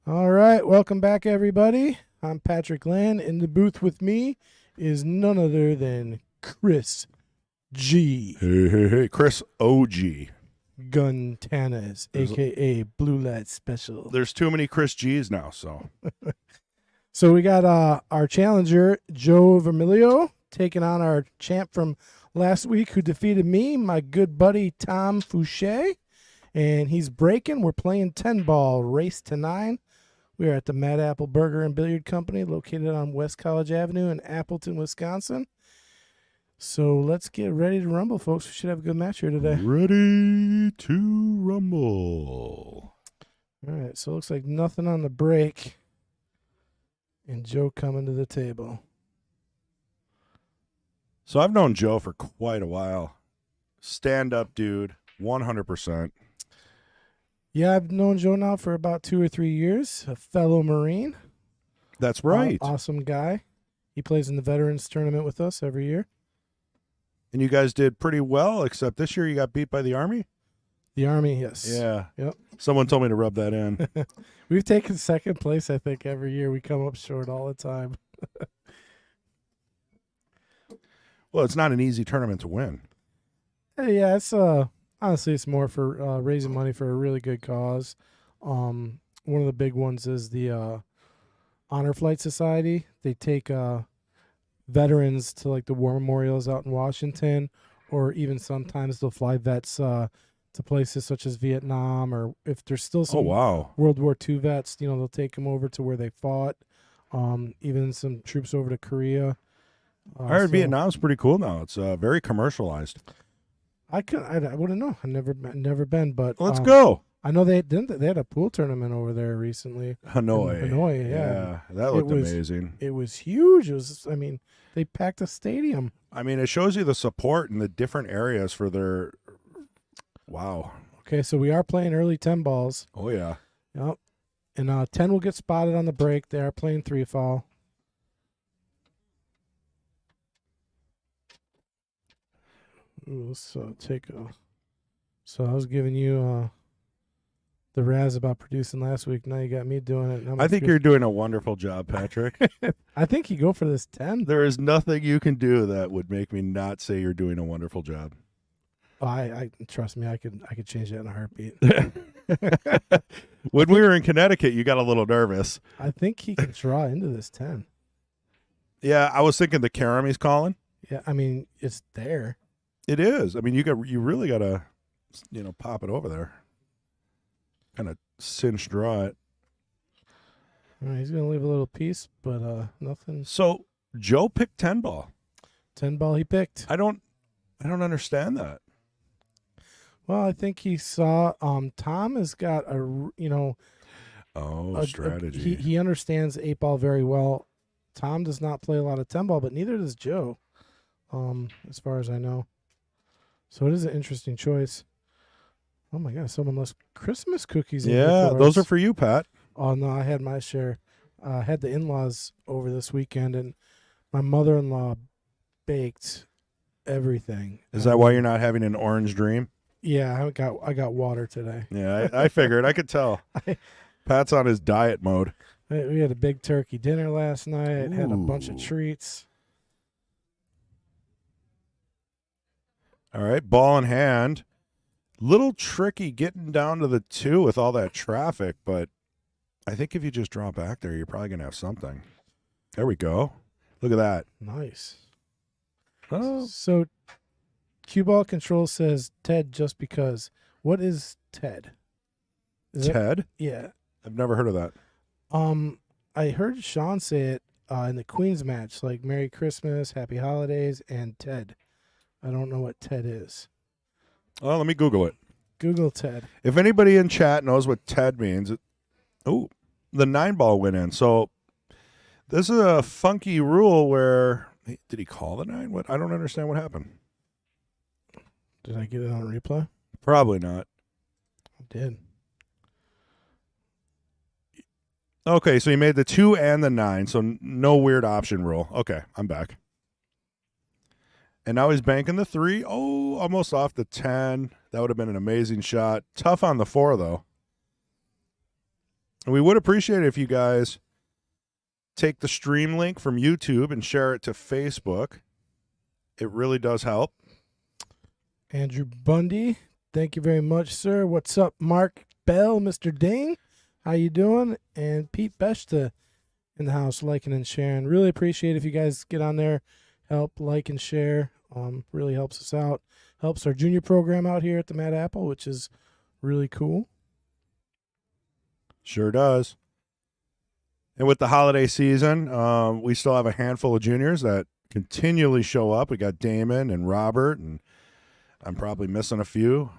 All right, welcome back, everybody. I'm Patrick Land. In the booth with me is none other than Chris G. Hey, Chris OG. Guntanas, There's, aka Blue Light Special. there's too many Chris G's now, so. So we got our challenger, Joe Vermiglio, taking on our champ from last week who defeated me, my good buddy Tom Faucher. And he's breaking. We're playing 10 ball, race to 9. We are at the Mad Apple Burger and Billiard Company located on West College Avenue in Appleton, Wisconsin. So let's get ready to rumble, folks. We should have a good match here today. Ready to rumble. All right, so it looks like nothing on the break. And Joe coming to the table. So I've known Joe for quite a while. Stand-up dude, 100%. Yeah, I've known Joe now for about 2 or 3 years, a fellow Marine. That's right. Awesome guy. He plays in the Veterans Tournament with us every year. And you guys did pretty well, except this year you got beat by the Army? The Army, yes. Yeah. Yep. Someone told me to rub that in. We've taken second place, I think, every year. We come up short all the time. Well, it's not an easy tournament to win. Yeah, it's honestly it's more for raising money for a really good cause. One of the big ones is the Honor Flight Society. They take veterans to like the war memorials out in Washington, or even sometimes they'll fly vets to places such as Vietnam, or if there's still some wow. World War II vets, they'll take them over to where they fought. Even some troops over to Korea. I heard Vietnam's pretty cool now. It's very commercialized. I wouldn't know. I've never been, but Let's go. I know they had a pool tournament over there recently. Hanoi. Hanoi, yeah. That looked amazing. It was huge. They packed a stadium. I mean, it shows you the support in the different areas for their. Wow. Okay, so we are playing early 10 balls. Oh yeah. Yep. And 10 will get spotted on the break. They are playing 3-fall. Ooh, let's take a. So I was giving you the razz about producing last week. Now you got me doing it. I think you're doing a wonderful job, Patrick. I think you go for this 10. There is nothing you can do that would make me not say you're doing a wonderful job. Oh, I trust me. I could change that in a heartbeat. When we were in Connecticut, you got a little nervous. I think he could draw into this 10. Yeah, I was thinking the Karamie's calling. Yeah, I mean it's there. It is. I mean, you really got to, pop it over there. Kind of cinch draw it. All right, he's gonna leave a little piece, but nothing. So Joe picked 10 ball. 10 ball he picked. I don't understand that. Well, I think he saw Tom has got a strategy. He understands 8 ball very well. Tom does not play a lot of 10 ball, but neither does Joe, as far as I know. So it is an interesting choice. Oh my God! Someone left Christmas cookies. Yeah, those are for you, Pat. Oh no, I had my share. I had the in-laws over this weekend, and my mother-in-law baked everything. Is that why you're not having an orange dream? Yeah, I got water today. Yeah, I figured. I could tell. Pat's on his diet mode. We had a big turkey dinner last night. Had a bunch of treats. All right, ball in hand. Little tricky getting down to the 2 with all that traffic, but I think if you just draw back there, you're probably going to have something. There we go. Look at that. Nice. Oh. So, cue ball control says Ted just because. What is Ted? Ted? Yeah. I've never heard of that. I heard Sean say it in the Queens match, like Merry Christmas, Happy Holidays, and Ted. I don't know what Ted is. Well, let me Google it. Google Ted. If anybody in chat knows what Ted means, the 9 ball went in. So this is a funky rule where did he call the 9? What? I don't understand what happened. Did I get it on replay? Probably not. I did. Okay, so he made the 2 and the 9, so no weird option rule. Okay, I'm back. And now he's banking the 3. Oh, almost off the 10. That would have been an amazing shot. Tough on the 4, though. And we would appreciate it if you guys take the stream link from YouTube and share it to Facebook. It really does help. Andrew Bundy, thank you very much, sir. What's up, Mark Bell, Mr. Ding? How you doing? And Pete Beshta in the house, liking and sharing. Really appreciate if you guys get on there, help like and share. Really helps us out. Helps our junior program out here at the Mad Apple, which is really cool. Sure does. And with the holiday season, we still have a handful of juniors that continually show up. We got Damon and Robert, and I'm probably missing a few.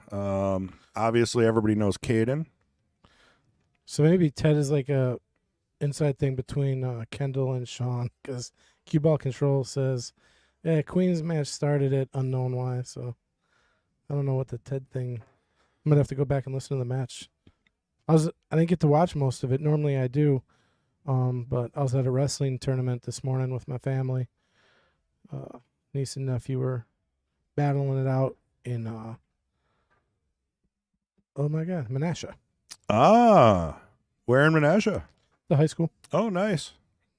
Obviously, everybody knows Caden. So maybe Ted is like a inside thing between Kendall and Sean, because Cue Ball Control says, yeah, Queen's match started at unknown why, so I don't know what the Ted thing. I'm gonna have to go back and listen to the match. I didn't get to watch most of it. Normally I do, but I was at a wrestling tournament this morning with my family. Niece and nephew were battling it out in Menasha. Ah, where in Menasha? The high school. Oh, nice.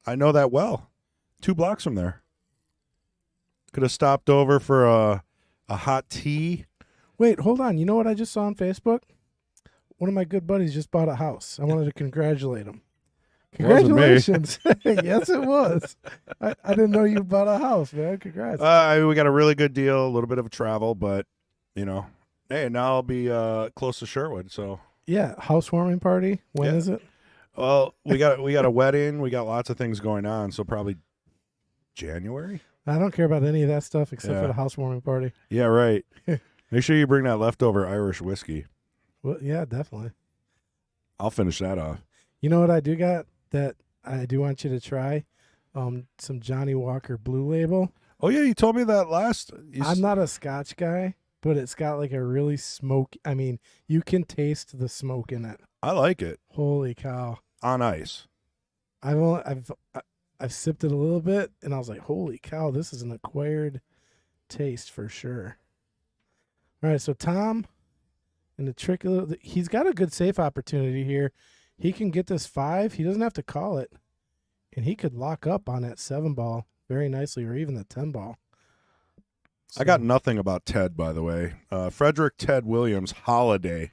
I know that well. 2 blocks from there. Could have stopped over for a hot tea. Wait, hold on. You know what I just saw on Facebook? One of my good buddies just bought a house. I wanted to congratulate him. Congratulations. Yes, it was. I didn't know you bought a house, man. Congrats. We got a really good deal, a little bit of travel, but, hey, now I'll be close to Sherwood, so. Yeah, housewarming party. When is it? Well, we got a wedding. We got lots of things going on, so probably January. I don't care about any of that stuff except for the housewarming party. Yeah, right. Make sure you bring that leftover Irish whiskey. Well, yeah, definitely. I'll finish that off. You know what I do got that I do want you to try? Some Johnny Walker Blue Label. Oh, yeah, you told me that last. I'm not a Scotch guy, but it's got like a really you can taste the smoke in it. I like it. Holy cow. On ice. I've sipped it a little bit, and I was like, holy cow, this is an acquired taste for sure. All right, so Tom, and the trick, he's got a good safe opportunity here. He can get this 5. He doesn't have to call it, and he could lock up on that 7 ball very nicely, or even the 10 ball. So, I got nothing about Ted, by the way. Frederick Ted Williams Holiday.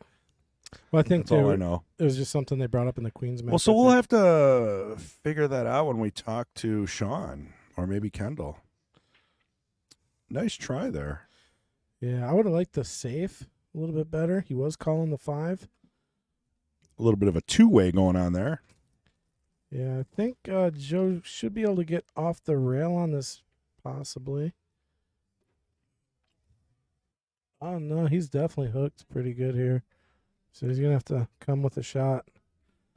Well, I think that's all I know. It was just something they brought up in the Queen's match. Well, so we'll have to figure that out when we talk to Sean or maybe Kendall. Nice try there. Yeah, I would have liked the safe a little bit better. He was calling the 5. A little bit of a 2-way going on there. Yeah, I think Joe should be able to get off the rail on this, possibly. Oh, no, he's definitely hooked pretty good here. So he's going to have to come with a shot.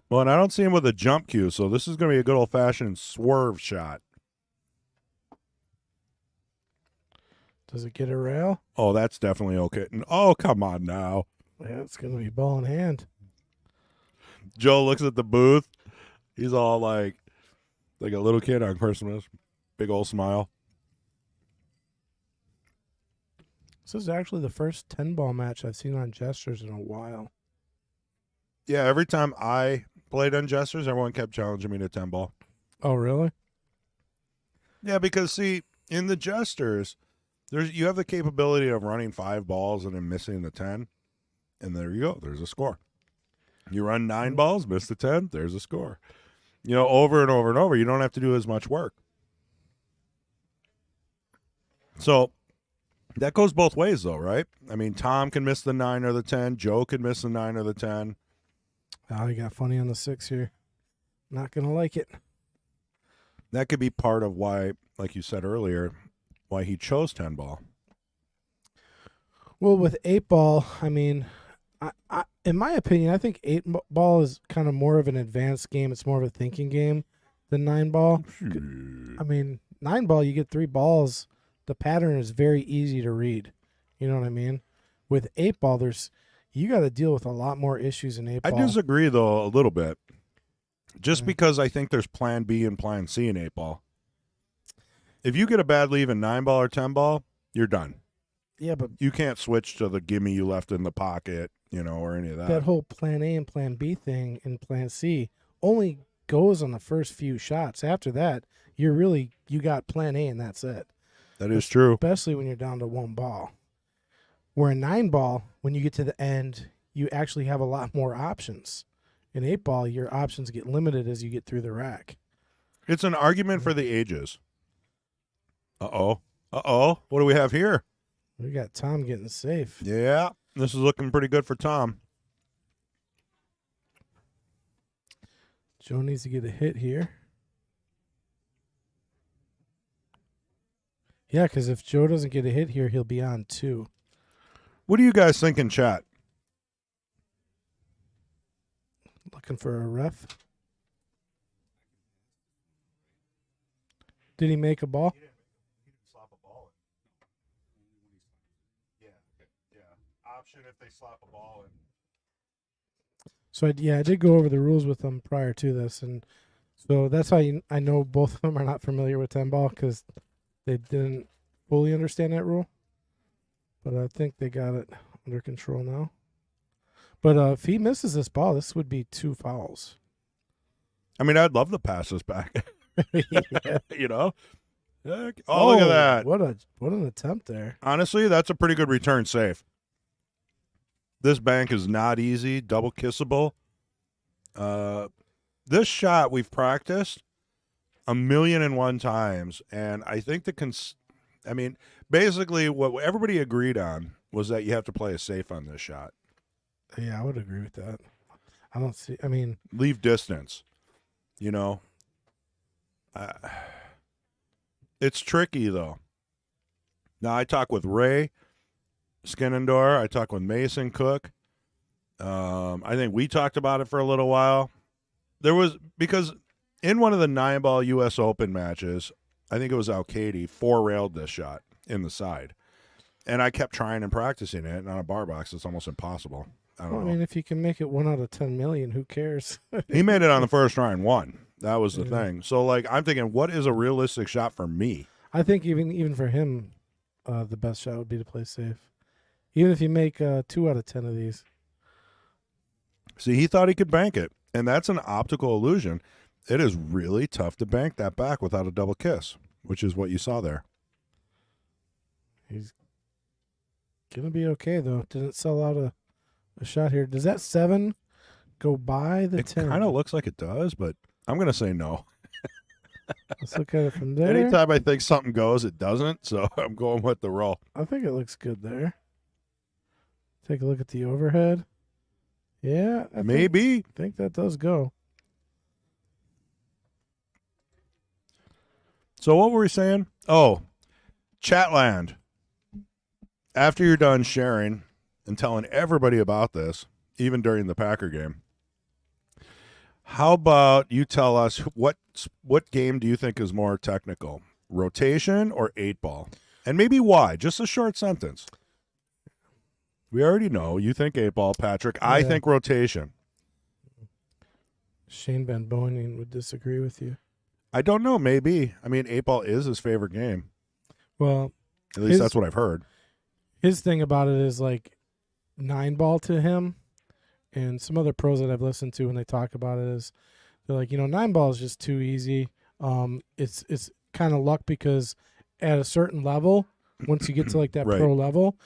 Well, and I don't see him with a jump cue, so this is going to be a good old-fashioned swerve shot. Does it get a rail? Oh, that's definitely okay. Oh, come on now. Yeah, it's going to be ball in hand. Joe looks at the booth. He's all like a little kid on Christmas. Big old smile. This is actually the first 10-ball match I've seen on Jesters in a while. Yeah, every time I played on Jesters, everyone kept challenging me to 10-ball. Oh, really? Yeah, because, see, in the Jesters, you have the capability of running 5 balls and then missing the 10, and there you go. There's a score. You run 9 balls, miss the 10, there's a score. Over and over and over. You don't have to do as much work. So that goes both ways, though, right? I mean, Tom can miss the 9 or the 10. Joe can miss the 9 or the 10. Oh, you got funny on the 6 here. Not going to like it. That could be part of why, like you said earlier, why he chose 10-ball. Well, with 8-ball, I mean, I in my opinion, I think 8-ball is kind of more of an advanced game. It's more of a thinking game than 9-ball. I mean, 9-ball, you get 3 balls. The pattern is very easy to read. You know what I mean? With 8-ball, you got to deal with a lot more issues in 8-ball. I disagree, though, a little bit. Just because I think there's plan B and plan C in 8-ball. If you get a bad leave in 9-ball or 10-ball, you're done. Yeah, but you can't switch to the gimme you left in the pocket. or any of that. That whole plan A and plan B thing and plan C only goes on the first few shots. After that, you got plan A and that's it. That is true. Especially when you're down to 1 ball. Where a 9 ball, when you get to the end, you actually have a lot more options. In 8 ball, your options get limited as you get through the rack. It's an argument for the ages. Uh-oh. What do we have here? We got Tom getting safe. Yeah, this is looking pretty good for Tom. Joe needs to get a hit here. Yeah, because if Joe doesn't get a hit here, he'll be on 2. What do you guys think in chat? Looking for a ref. Did he make a ball? He didn't slap a ball in. Yeah. Option if they slap a ball in. So I did go over the rules with them prior to this, and so that's how I know both of them are not familiar with 10 ball because they didn't fully understand that rule. But I think they got it under control now. But if he misses this ball, this would be 2 fouls. I mean, I'd love to pass this back. Yeah. Oh, look at that. What an attempt there. Honestly, that's a pretty good return save. This bank is not easy, double kissable. This shot we've practiced 1,000,001 times, and I think basically what everybody agreed on was that you have to play it safe on this shot. Yeah, I would agree with that. Leave distance. It's tricky, though. Now, I talk with Ray Skinnendor. I talk with Cook. I think we talked about it for a little while. Because in one of the 9-ball U.S. Open matches, I think it was Alcady, 4-railed this shot in the side. And I kept trying and practicing it, and on a bar box, it's almost impossible. I mean, if you can make it 1 out of 10 million, who cares? He made it on the first try and won. That was the thing. So, I'm thinking, what is a realistic shot for me? I think even for him, the best shot would be to play safe. Even if you make 2 out of 10 of these. See, he thought he could bank it, and that's an optical illusion. It is really tough to bank that back without a double kiss, which is what you saw there. He's going to be okay, though. Didn't sell out a shot here. Does that 7 go by the 10? It kind of looks like it does, but I'm going to say no. Let's look at it from there. Anytime I think something goes, it doesn't, so I'm going with the roll. I think it looks good there. Take a look at the overhead. Yeah. I think that does go. So what were we saying? Oh, Chatland. After you're done sharing and telling everybody about this, even during the Packer game, how about you tell us what game do you think is more technical, rotation or 8-ball? And maybe why? Just a short sentence. We already know. You think 8-ball, Patrick. Yeah. I think rotation. Shane Van Boening would disagree with you. I don't know. Maybe. I mean, 8-ball is his favorite game. Well, at least that's what I've heard. His thing about it is 9-ball to him, and some other pros that I've listened to when they talk about it is they're like, 9-ball is just too easy. It's kind of luck because at a certain level, once you get to that right. pro level,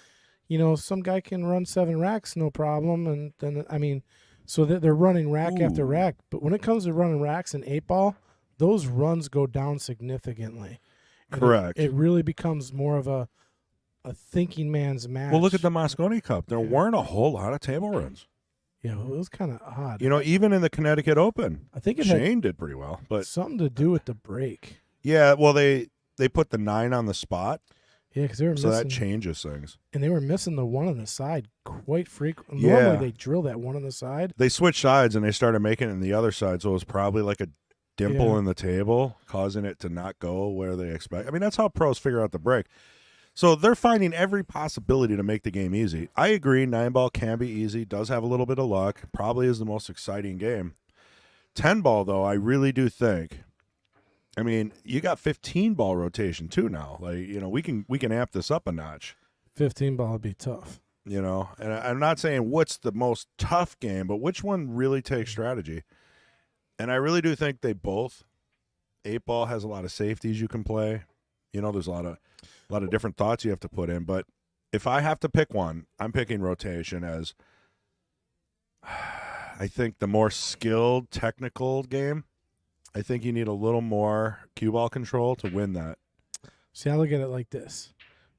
some guy can run 7 racks no problem, and then so they're running rack after rack. But when it comes to running racks in 8-ball, those runs go down significantly. Correct. It really becomes more of a thinking man's match. Well, look at the Mosconi Cup. There weren't a whole lot of table runs. Yeah, well, it was kind of odd. Even in the Connecticut Open, I think Shane did pretty well, but something to do with the break. Yeah, well, they put the 9 on the spot. Yeah, because they were missing, so that changes things. And they were missing the 1 on the side quite frequently. Yeah. Normally they drill that 1 on the side. They switched sides and they started making it in the other side, so it was probably like a dimple in the table, causing it to not go where they expect. I mean, that's how pros figure out the break. So they're finding every possibility to make the game easy. I agree, 9-ball can be easy, does have a little bit of luck, probably is the most exciting game. 10-ball, though, I really do think. I mean, you got 15-ball rotation too now. We can amp this up a notch. 15-ball would be tough. You know, and I'm not saying what's the most tough game, but which one really takes strategy. And I really do think they both. 8-ball has a lot of safeties you can play. You know, there's a lot of different thoughts you have to put in. But if I have to pick one, I'm picking rotation as I think the more skilled technical game. I think you need a little more cue ball control to win that. See, I look at it like this.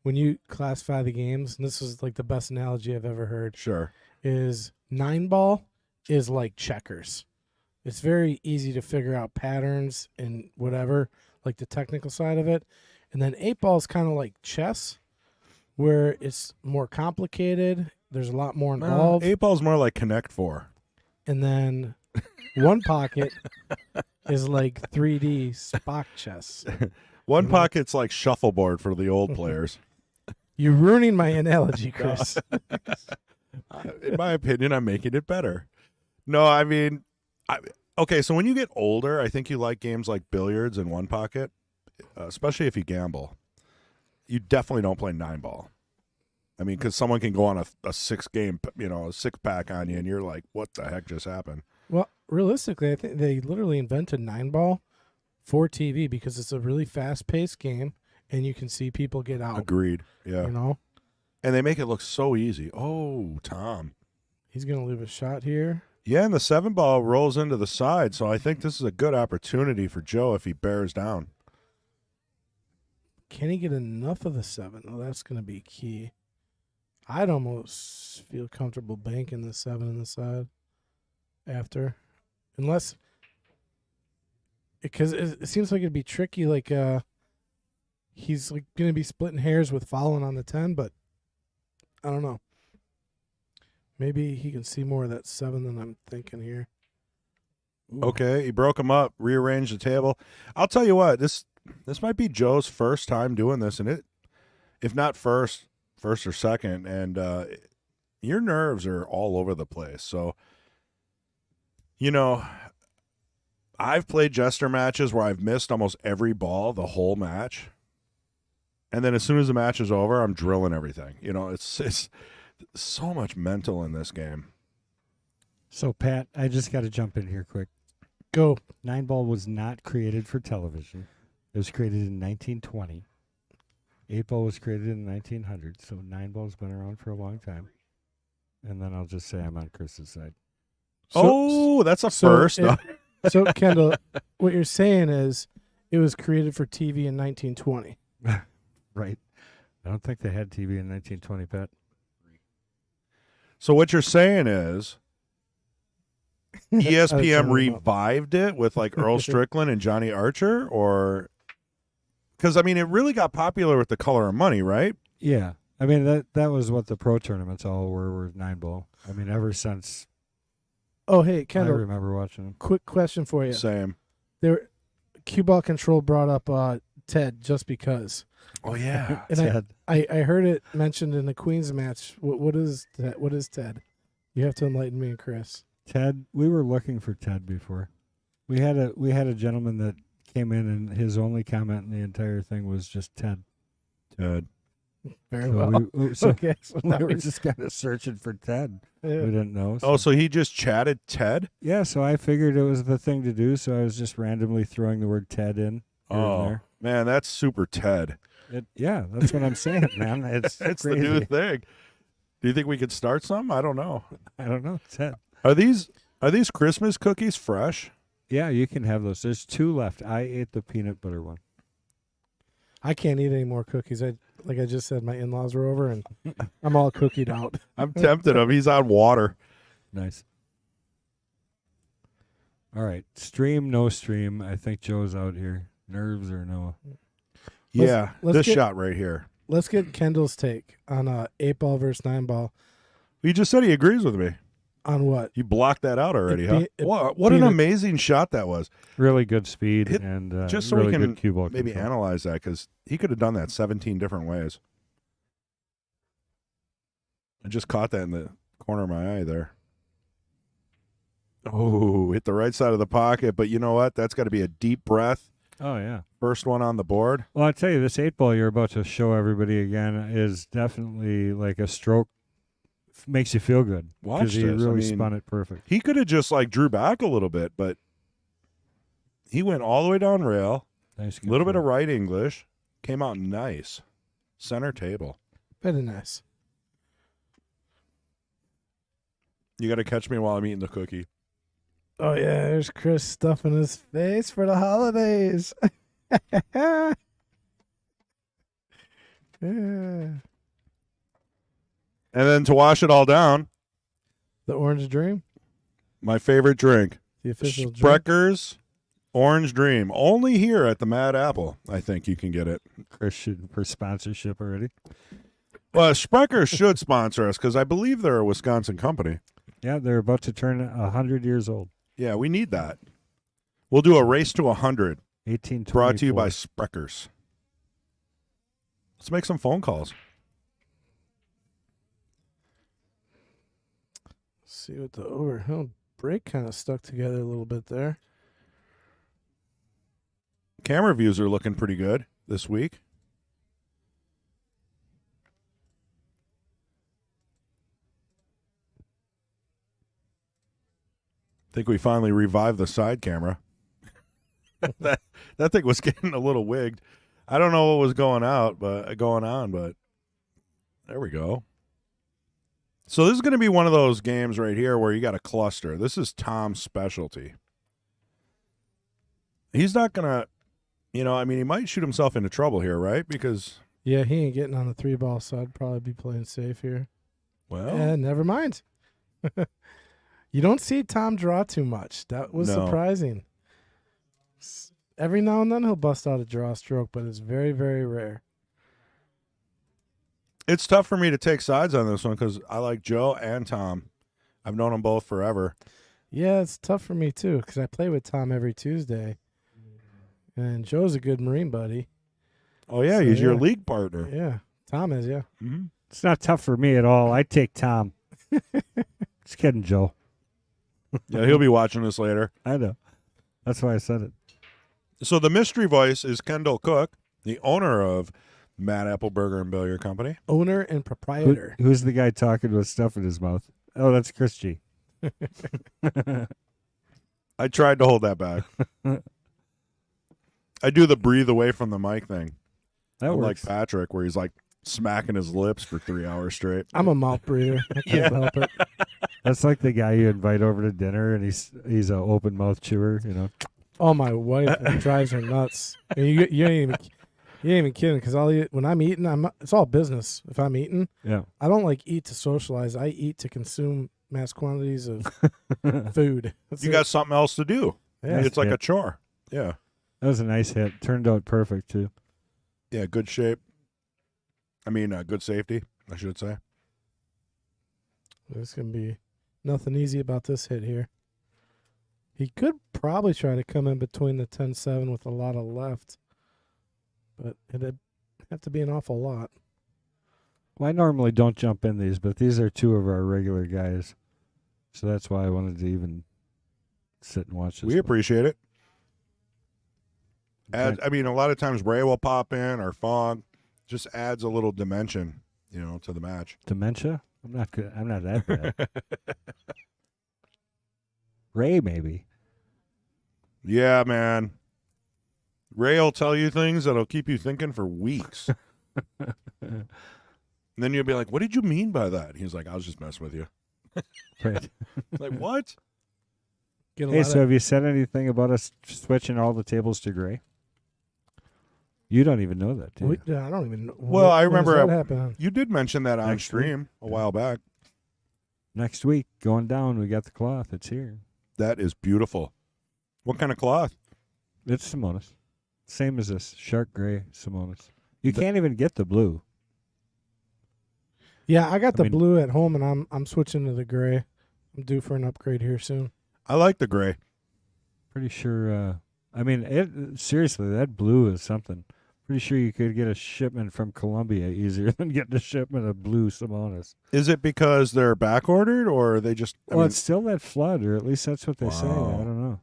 When you classify the games, and this is like the best analogy I've ever heard, Sure. is 9-ball is like checkers. It's very easy to figure out patterns and whatever, like the technical side of it. And then 8-ball is kind of like chess, where it's more complicated. There's a lot more involved. 8-ball is more like Connect 4. And then one pocket is like 3D Spock chess. One pocket's like shuffleboard for the old players. You're ruining my analogy, Chris. In my opinion, I'm making it better. No, I mean, okay, so when you get older, I think you like games like billiards and one pocket, especially if you gamble. You definitely don't play 9-ball. I mean, because someone can go on a 6-game, a 6-pack on you, and you're like, what the heck just happened? Well, realistically, I think they literally invented 9-ball for TV because it's a really fast-paced game, and you can see people get out. Agreed. Yeah. You know? And they make it look so easy. Oh, Tom. He's going to leave a shot here. Yeah, and the 7-ball rolls into the side, so I think this is a good opportunity for Joe if he bears down. Can he get enough of the 7? Oh, that's going to be key. I'd almost feel comfortable banking the 7 in the side after. Unless, because it seems like it'd be tricky, like he's like going to be splitting hairs with following on the 10, but I don't know. Maybe he can see more of that 7 than I'm thinking here. Ooh. Okay, he broke him up, rearranged the table. I'll tell you what, this might be Joe's first time doing this, and if not first or second, and your nerves are all over the place. So, I've played Jester matches where I've missed almost every ball the whole match, and then as soon as the match is over, I'm drilling everything. It's so much mental in this game. So, Pat, I just got to jump in here quick. Go. 9-ball was not created for television. It was created in 1920. 8-ball was created in 1900, so 9-ball's been around for a long time. And then I'll just say I'm on Chris's side. That's a first. So, Kendall, what you're saying is it was created for TV in 1920. Right. I don't think they had TV in 1920, Pat. So what you're saying is ESPN revived it with like Earl Strickland and Johnny Archer, or because I mean it really got popular with The Color of Money, right? Yeah, I mean that was what the pro tournaments all were 9-ball. I mean ever since. Oh hey, Kendall, I remember watching them. Quick question for you. Same. Cue ball control brought up Ted just because. Oh yeah, and Ted. I heard it mentioned in the Queens match. What is that? What is Ted? You have to enlighten me and Chris. Ted, we were looking for Ted before. We had a gentleman that came in and his only comment in the entire thing was just Ted. Ted. Very well. Okay, so we were just kind of searching for Ted. Yeah. We didn't know. So. Oh, so he just chatted Ted? Yeah, so I figured it was the thing to do, so I was just randomly throwing the word Ted in here and there. Man, that's super Ted. Yeah, that's what I'm saying, man. It's the crazy. new thing. Do you think we could start some? I don't know. Ted. Are these Christmas cookies fresh? Yeah, you can have those. There's 2 left. I ate the peanut butter one. I can't eat any more cookies. Like I just said, my in-laws were over, and I'm all cookied out. I'm tempted him. He's on water. Nice. All right. Stream, no stream. I think Joe's out here. Nerves or no? Yeah, this shot right here. Let's get Kendall's take on 8-ball versus 9-ball. He just said he agrees with me. On what? You blocked that out already, huh? What an amazing shot that was. Really good speed and just so really we can good cue ball maybe control. analyze that, because he could have done that 17 different ways. I just caught that in the corner of my eye there. Oh, hit the right side of the pocket, but you know what? That's got to be a deep breath. Oh, yeah. First one on the board. Well, I'll tell you, this 8-ball you're about to show everybody again is definitely like a stroke makes you feel good. Watch Because he this. I really mean, spun it perfect. He could have just like drew back a little bit, but he went all the way down rail. Nice. A little bit of right English. Came out nice. Center table. Very nice. You got to catch me while I'm eating the cookie. Oh yeah, there's Chris stuffing his face for the holidays. Yeah. And then to wash it all down, The Orange Dream, my favorite drink, the official drink. Sprecker's Orange Dream. Only here at the Mad Apple, I think you can get it. Christian for sponsorship already. Well, Sprecher should sponsor us because I believe they're a Wisconsin company. Yeah, they're about to turn 100 years old. Yeah, we need that. We'll do a race to 100. 1824. Brought to you by Sprecher's. Let's make some phone calls. See what the overhill brake kind of stuck together a little bit there. Camera views are looking pretty good this week. I think we finally revived the side camera. that thing was getting a little wigged. I don't know what was going on, but there we go. So this is going to be one of those games right here where you got a cluster. This is Tom's specialty. He's not going to, he might shoot himself into trouble here, right? Because Yeah, he ain't getting on the 3-ball, so I'd probably be playing safe here. well, Never mind. You don't see Tom draw too much. That was No. surprising. Every now and then he'll bust out a draw stroke, but it's very, very rare. it's tough for me to take sides on this one because I like Joe and Tom. I've known them both forever. Yeah, it's tough for me too because I play with Tom every Tuesday, and Joe's a good Marine buddy. Oh, yeah, So, he's your yeah. league partner. Yeah, Tom is. Yeah, Mm-hmm. It's not tough for me at all. I take Tom. Just kidding, Joe. Yeah, he'll be watching this later. I know. That's why I said it. So the mystery voice is Kendall Cook, the owner of Mad Apple Burger and Billiard Company. owner and proprietor. Who's the guy talking with stuff in his mouth? Oh, that's Chris G. I tried to hold that back. I do the breathe away from the mic thing. That I'm like works. Patrick, where he's like smacking his lips for 3 hours straight. I'm a mouth breather. I can't help it. That's like the guy you invite over to dinner, and he's an open mouth chewer. Oh, my wife, it drives her nuts. And you ain't even kidding because when I'm eating, it's all business. If I'm eating, Yeah. I don't like eat to socialize. I eat to consume mass quantities of food. That's You it. got something else to do. Yeah. It's like Yeah. a chore. Yeah. That was a nice hit. Turned out perfect too. Yeah, good shape. I mean, good safety, I should say. There's going to be nothing easy about this hit here. He could probably try to come in between the 10-7 with a lot of left, but it'd have to be an awful lot. Well, I normally don't jump in these, but these are two of our regular guys, so that's why I wanted to even sit and watch this. We one. appreciate it. Okay. I mean, a lot of times Ray will pop in or Fog. Just adds a little dimension, to the match. Dementia? I'm not good. I'm not that bad. Ray, maybe. Yeah, man. Ray will tell you things that'll keep you thinking for weeks. And then you'll be like, what did you mean by that? He's like, I was just messing with you. Right. Like, what? Get a Hey, lot so of, have you said anything about us switching all the tables to gray? You don't even know that, do you? I don't even know. Well, I when does remember that happen? You did mention that on Next week. stream a while back. Next week, going down, we got the cloth. It's here. That is beautiful. What kind of cloth? It's Simonis. Same as this, shark gray Simonis. You can't even get the blue. Yeah, I got I the mean- blue at home, and I'm switching to the gray. I'm due for an upgrade here soon. I like the gray. Pretty sure. Seriously, that blue is something. Pretty sure you could get a shipment from Colombia easier than getting a shipment of blue Simonis. Is it because they're back ordered or they just? I Well, mean, it's still that flood, or at least that's what they say. I Wow. don't know.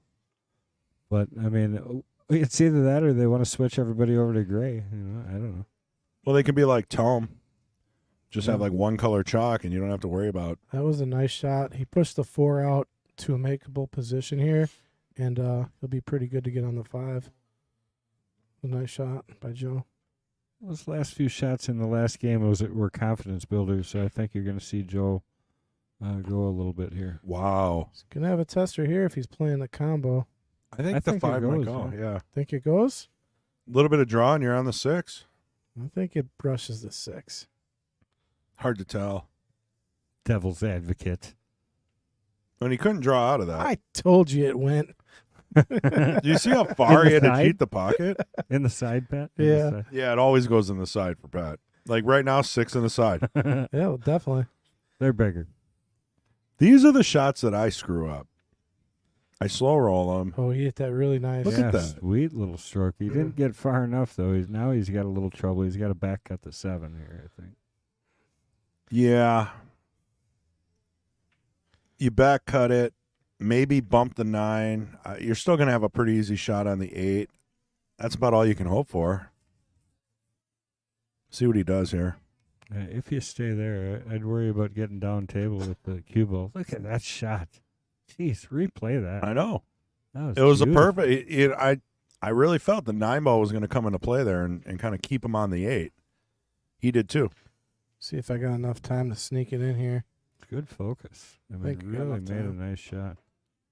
But, I mean, it's either that or they want to switch everybody over to gray. I don't know. well, they can be like Tom. Just have like one color chalk, and you don't have to worry about. That was a nice shot. He pushed the 4 out to a makeable position here, and he'll be pretty good to get on the 5. A nice shot by Joe. Those last few shots in the last game were confidence builders, so I think you're going to see Joe go a little bit here. Wow. He's going to have a tester here if he's playing the combo. I think it the 5 might goes, go. Yeah. Think it goes? A little bit of draw, and you're on the 6. I think it brushes the 6. Hard to tell. Devil's advocate. And he couldn't draw out of that. I told you it went. Do you see how far he had to side? cheat the pocket? In the side, Pat? In Yeah. the side. Yeah, it always goes in the side for Pat. Like right now, 6 in the side. Yeah, well, definitely. They're bigger. These are the shots that I screw up. I slow roll them. Oh, he hit that really nice. Look at that. Sweet little stroke. He didn't get far enough, though. Now he's got a little trouble. He's got to back cut the 7 here, I think. Yeah. You back cut it, maybe bump the 9. You're still going to have a pretty easy shot on the 8. That's about all you can hope for. See what he does here. If you stay there, I'd worry about getting down table with the cue ball. Look at that shot. Jeez, replay that. I know. That It was a beautiful. perfect. I really felt the 9 ball was going to come into play there and kind of keep him on the 8. He did too. See if I got enough time to sneak it in here. Good focus. I mean, Think you got really enough made a time. nice shot.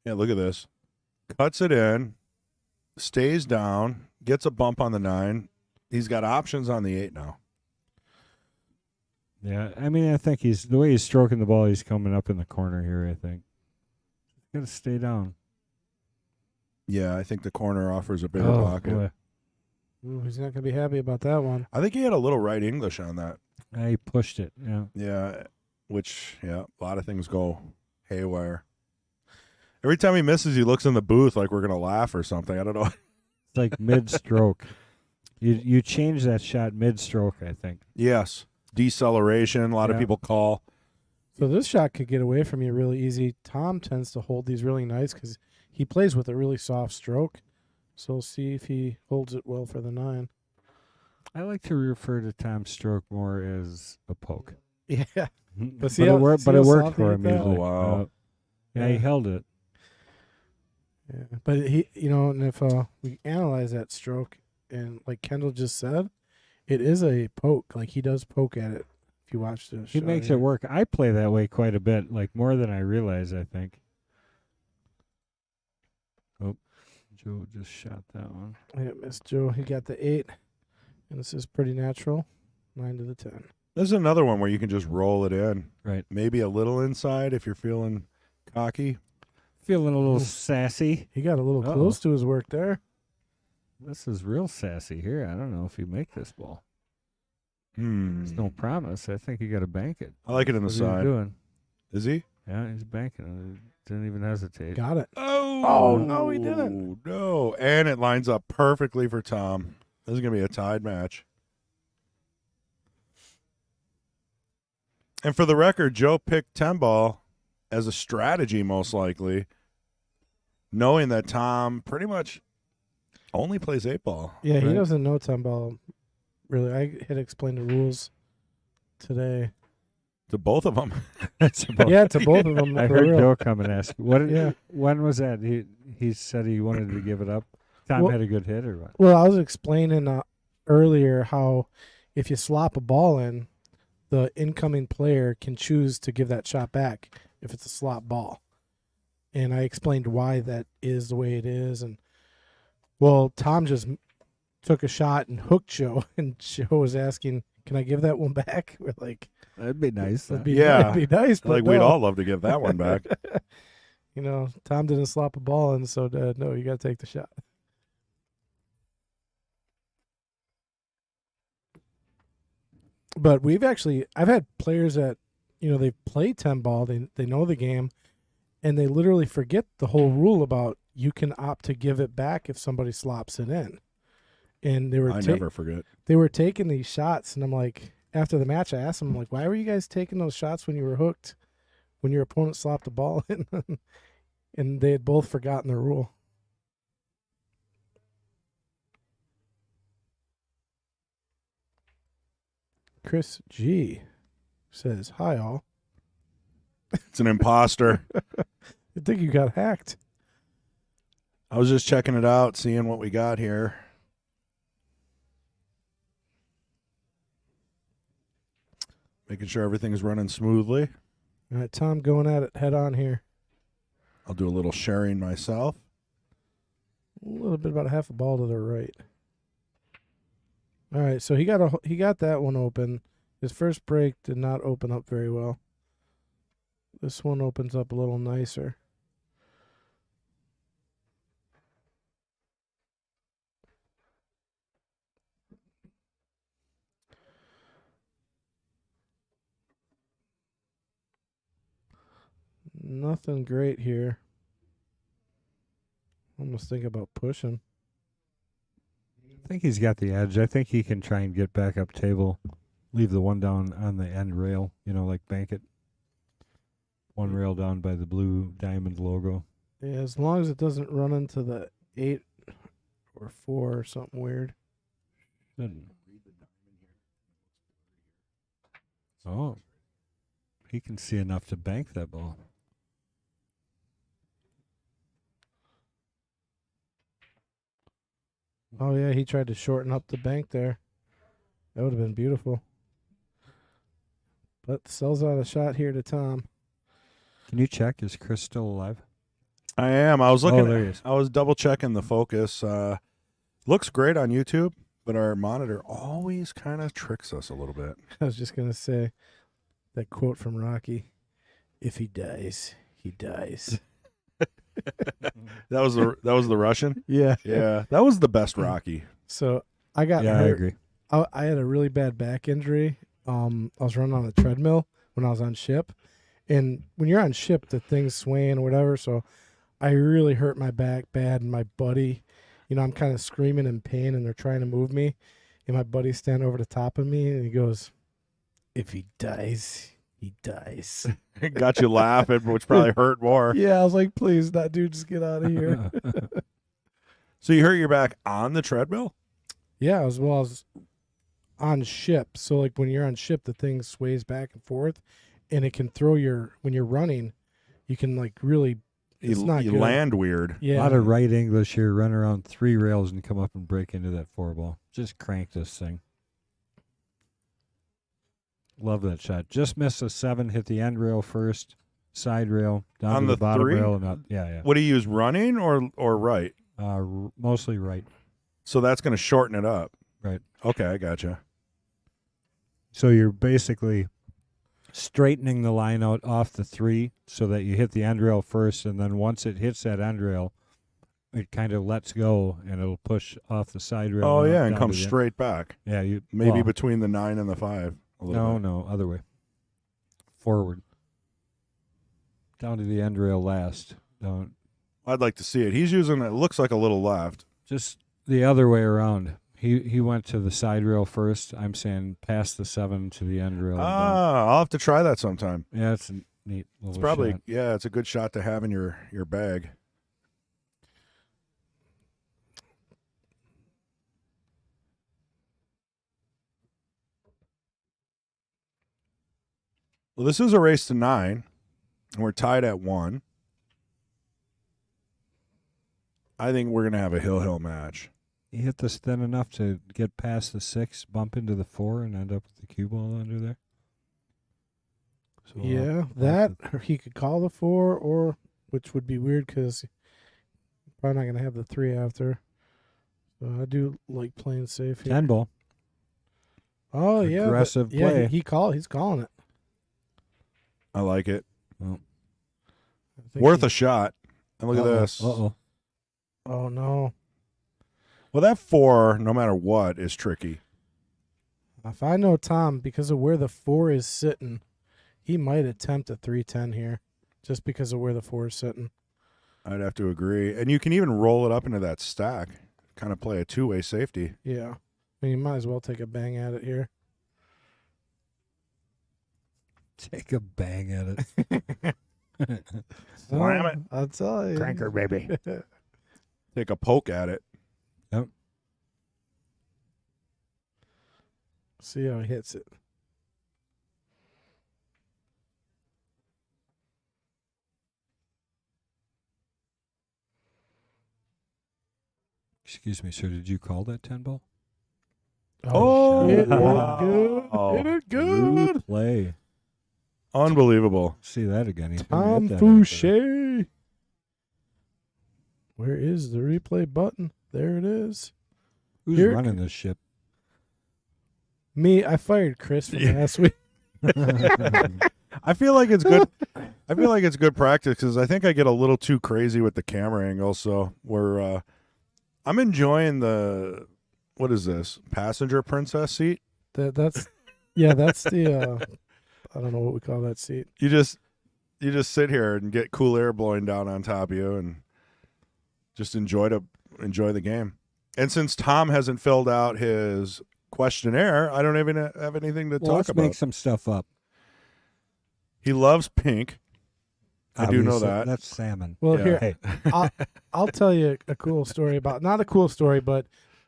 Yeah, look at this. Cuts it in, stays down, gets a bump on the 9. He's got options on the 8 now. Yeah, I mean, I think the way he's stroking the ball, he's coming up in the corner here, I think. Got to stay down. Yeah, I think the corner offers a bigger Oh, pocket. boy. Ooh, he's not going to be happy about that one. I think he had a little right English on that. He pushed it, yeah. Yeah, which, yeah, a lot of things go haywire. Every time he misses, he looks in the booth like we're going to laugh or something. I don't know. It's like mid-stroke. You change that shot mid-stroke, I think. Yes. Deceleration, a lot of Yeah. people call. So this shot could get away from you really easy. Tom tends to hold these really nice because he plays with a really soft stroke. So we'll see if he holds it well for the 9. I like to refer to Tom's stroke more as a poke. Yeah. But see it how- worked, see but how it worked soft he for hit him that? usually. Oh, wow. Yeah, he Yeah. held it. Yeah. But he, and if we analyze that stroke, and like Kendall just said, it is a poke. Like he does poke at it. If you watch this, He makes it work. I play that way quite a bit, like more than I realize, I think. Oh, Joe just shot that one. Yeah, missed Joe. He got the 8, and this is pretty natural. 9 to the 10. This is another one where you can just roll it in. Right. Maybe a little inside if you're feeling cocky. Feeling a little Ooh. sassy. He got a little Uh-oh. close to his work there. This is real sassy here. I don't know if you make this ball. There's no promise. I think you got to bank it. I like it in the What are you side. doing? Is he? Yeah, he's banking it. Didn't even hesitate. Got it. Oh, no, he didn't. No. And it lines up perfectly for Tom. This is going to be a tied match. And for the record, Joe picked 10 ball as a strategy, most likely, knowing that Tom pretty much only plays 8 ball. Yeah, he Right. doesn't know 10 ball. Really, I had explained the rules today. To both of them. That's about Yeah, to both of them. I for heard real. Joe come and ask. What? Yeah. When was that? He said he wanted to give it up. Tom Well- had a good hit, or what? Well, I was explaining earlier how if you slop a ball in, the incoming player can choose to give that shot back if it's a slop ball. And I explained why that is the way it is. And, well, Tom just took a shot and hooked Joe, and Joe was asking, can I give that one back? We're like, That'd be nice. that'd be, Yeah. that'd be nice. But Like, we'd no. all love to give that one back. Tom didn't slop a ball in, so no, you got to take the shot. But I've had players that, they've played 10 ball, they know the game, and they literally forget the whole rule about you can opt to give it back if somebody slops it in. And they were I never forget. they were taking these shots, and I'm like, after the match, I asked them, like, why were you guys taking those shots when you were hooked, when your opponent slopped the ball in? And they had both forgotten the rule. Chris G. Says, hi, all. It's an imposter. I think you got hacked. I was just checking it out, seeing what we got here. Making sure everything's running smoothly. All right, Tom going at it head on here. I'll do a little sharing myself. A little bit, about half a ball to the right. All right, so he got that one open. His first break did not open up very well. This one opens up a little nicer. Nothing great here. Almost think about pushing. I think he's got the edge. I think he can try and get back up table, leave the one down on the end rail, like bank it. One rail down by the blue diamond logo. Yeah, as long as it doesn't run into the 8 or 4 or something weird. Oh. He can see enough to bank that ball. Oh, yeah, he tried to shorten up the bank there. That would have been beautiful. But sells out a shot here to Tom. Can you check? Is Chris still alive? I am. I was looking. There he is. I was double checking the focus. Looks great on YouTube, but our monitor always kind of tricks us a little bit. I was just going to say that quote from Rocky. If he dies, he dies. That was the Russian. Yeah. Yeah, that was the best Rocky. So I got Yeah, hurt. I agree. I had a really bad back injury. I was running on a treadmill when I was on ship. And when you're on ship, the thing's swaying or whatever. So I really hurt my back bad. And my buddy, I'm kind of screaming in pain and they're trying to move me. And my buddy's standing over the top of me and he goes, if he dies, he dies. It got you laughing, which probably hurt more. Yeah, I was like, please, that dude, just get out of here. So you hurt your back on the treadmill? Yeah, I was on ship. So like when you're on ship, the thing sways back and forth, and it can throw when you're running, you can like really. It's not you good. land weird. A Yeah, lot of right English here, run around 3 rails and come up and break into that 4 ball. Just crank this thing. Love that shot. Just missed a 7, hit the end rail first, side rail, down On to the the bottom 3? rail, and up. Yeah. What do you use, running or right? Mostly right. So that's going to shorten it up. Right. Okay, I gotcha. So you're basically straightening the line out off the 3 so that you hit the end rail first, and then once it hits that end rail, it kind of lets go, and it'll push off the side rail. Oh, yeah, and down come to the end. straight back. Yeah, Maybe between the 9 and the 5. A little bit. No, other way. Forward. Down to the end rail last. Down. I'd like to see it. He's using it. Looks like a little left. Just the other way around. He went to the side rail first. I'm saying past the 7 to the end rail. I'll have to try that sometime. Yeah, it's a neat little It's probably shot. it's a good shot to have in your bag. Well, this is a race to 9, and we're tied at 1. I think we're gonna have a hill match. You hit this thin enough to get past the 6, bump into the 4, and end up with the cue ball under there. So yeah, I'll or he could call the 4, or which would be weird because probably not gonna have the 3 after. So I do like playing safe here. 10 ball. Oh yeah, Aggressive yeah. play. He's calling it. I like it. Well, I think Worth he- a shot. And look at this. Uh-oh. Oh no! Well, that 4, no matter what, is tricky. If I know Tom, because of where the 4 is sitting, he might attempt a 310 here, just because of where the 4 is sitting. I'd have to agree. And you can even roll it up into that stack, kind of play a two-way safety. Yeah, I mean, you might as well take a bang at it here. Take a bang at it. Slam it. I'll tell you. Cranker, baby. Take a poke at it. Yep. See how he hits it. Excuse me, sir. Did you call that 10 ball? Oh, hit wow. it good. Hit it good. Play. Unbelievable. See that again. He's Tom gonna get that right there. Faucher. Where is the replay button? There it is. Who's Here- running this ship? Me, I fired Chris from last week. I feel like it's good. I feel like it's good practice because I think I get a little too crazy with the camera angle. So I'm enjoying the, what is this, passenger princess seat? That's the I don't know what we call that seat. You just sit here and get cool air blowing down on top of you and just enjoy the game. And since Tom hasn't filled out his questionnaire, I don't even have anything to Well, talk let's about. make some stuff up. He loves pink. I do know Obviously, that. That's salmon. Well, Yeah. here Hey, I'll tell you a cool story about, not a cool story, but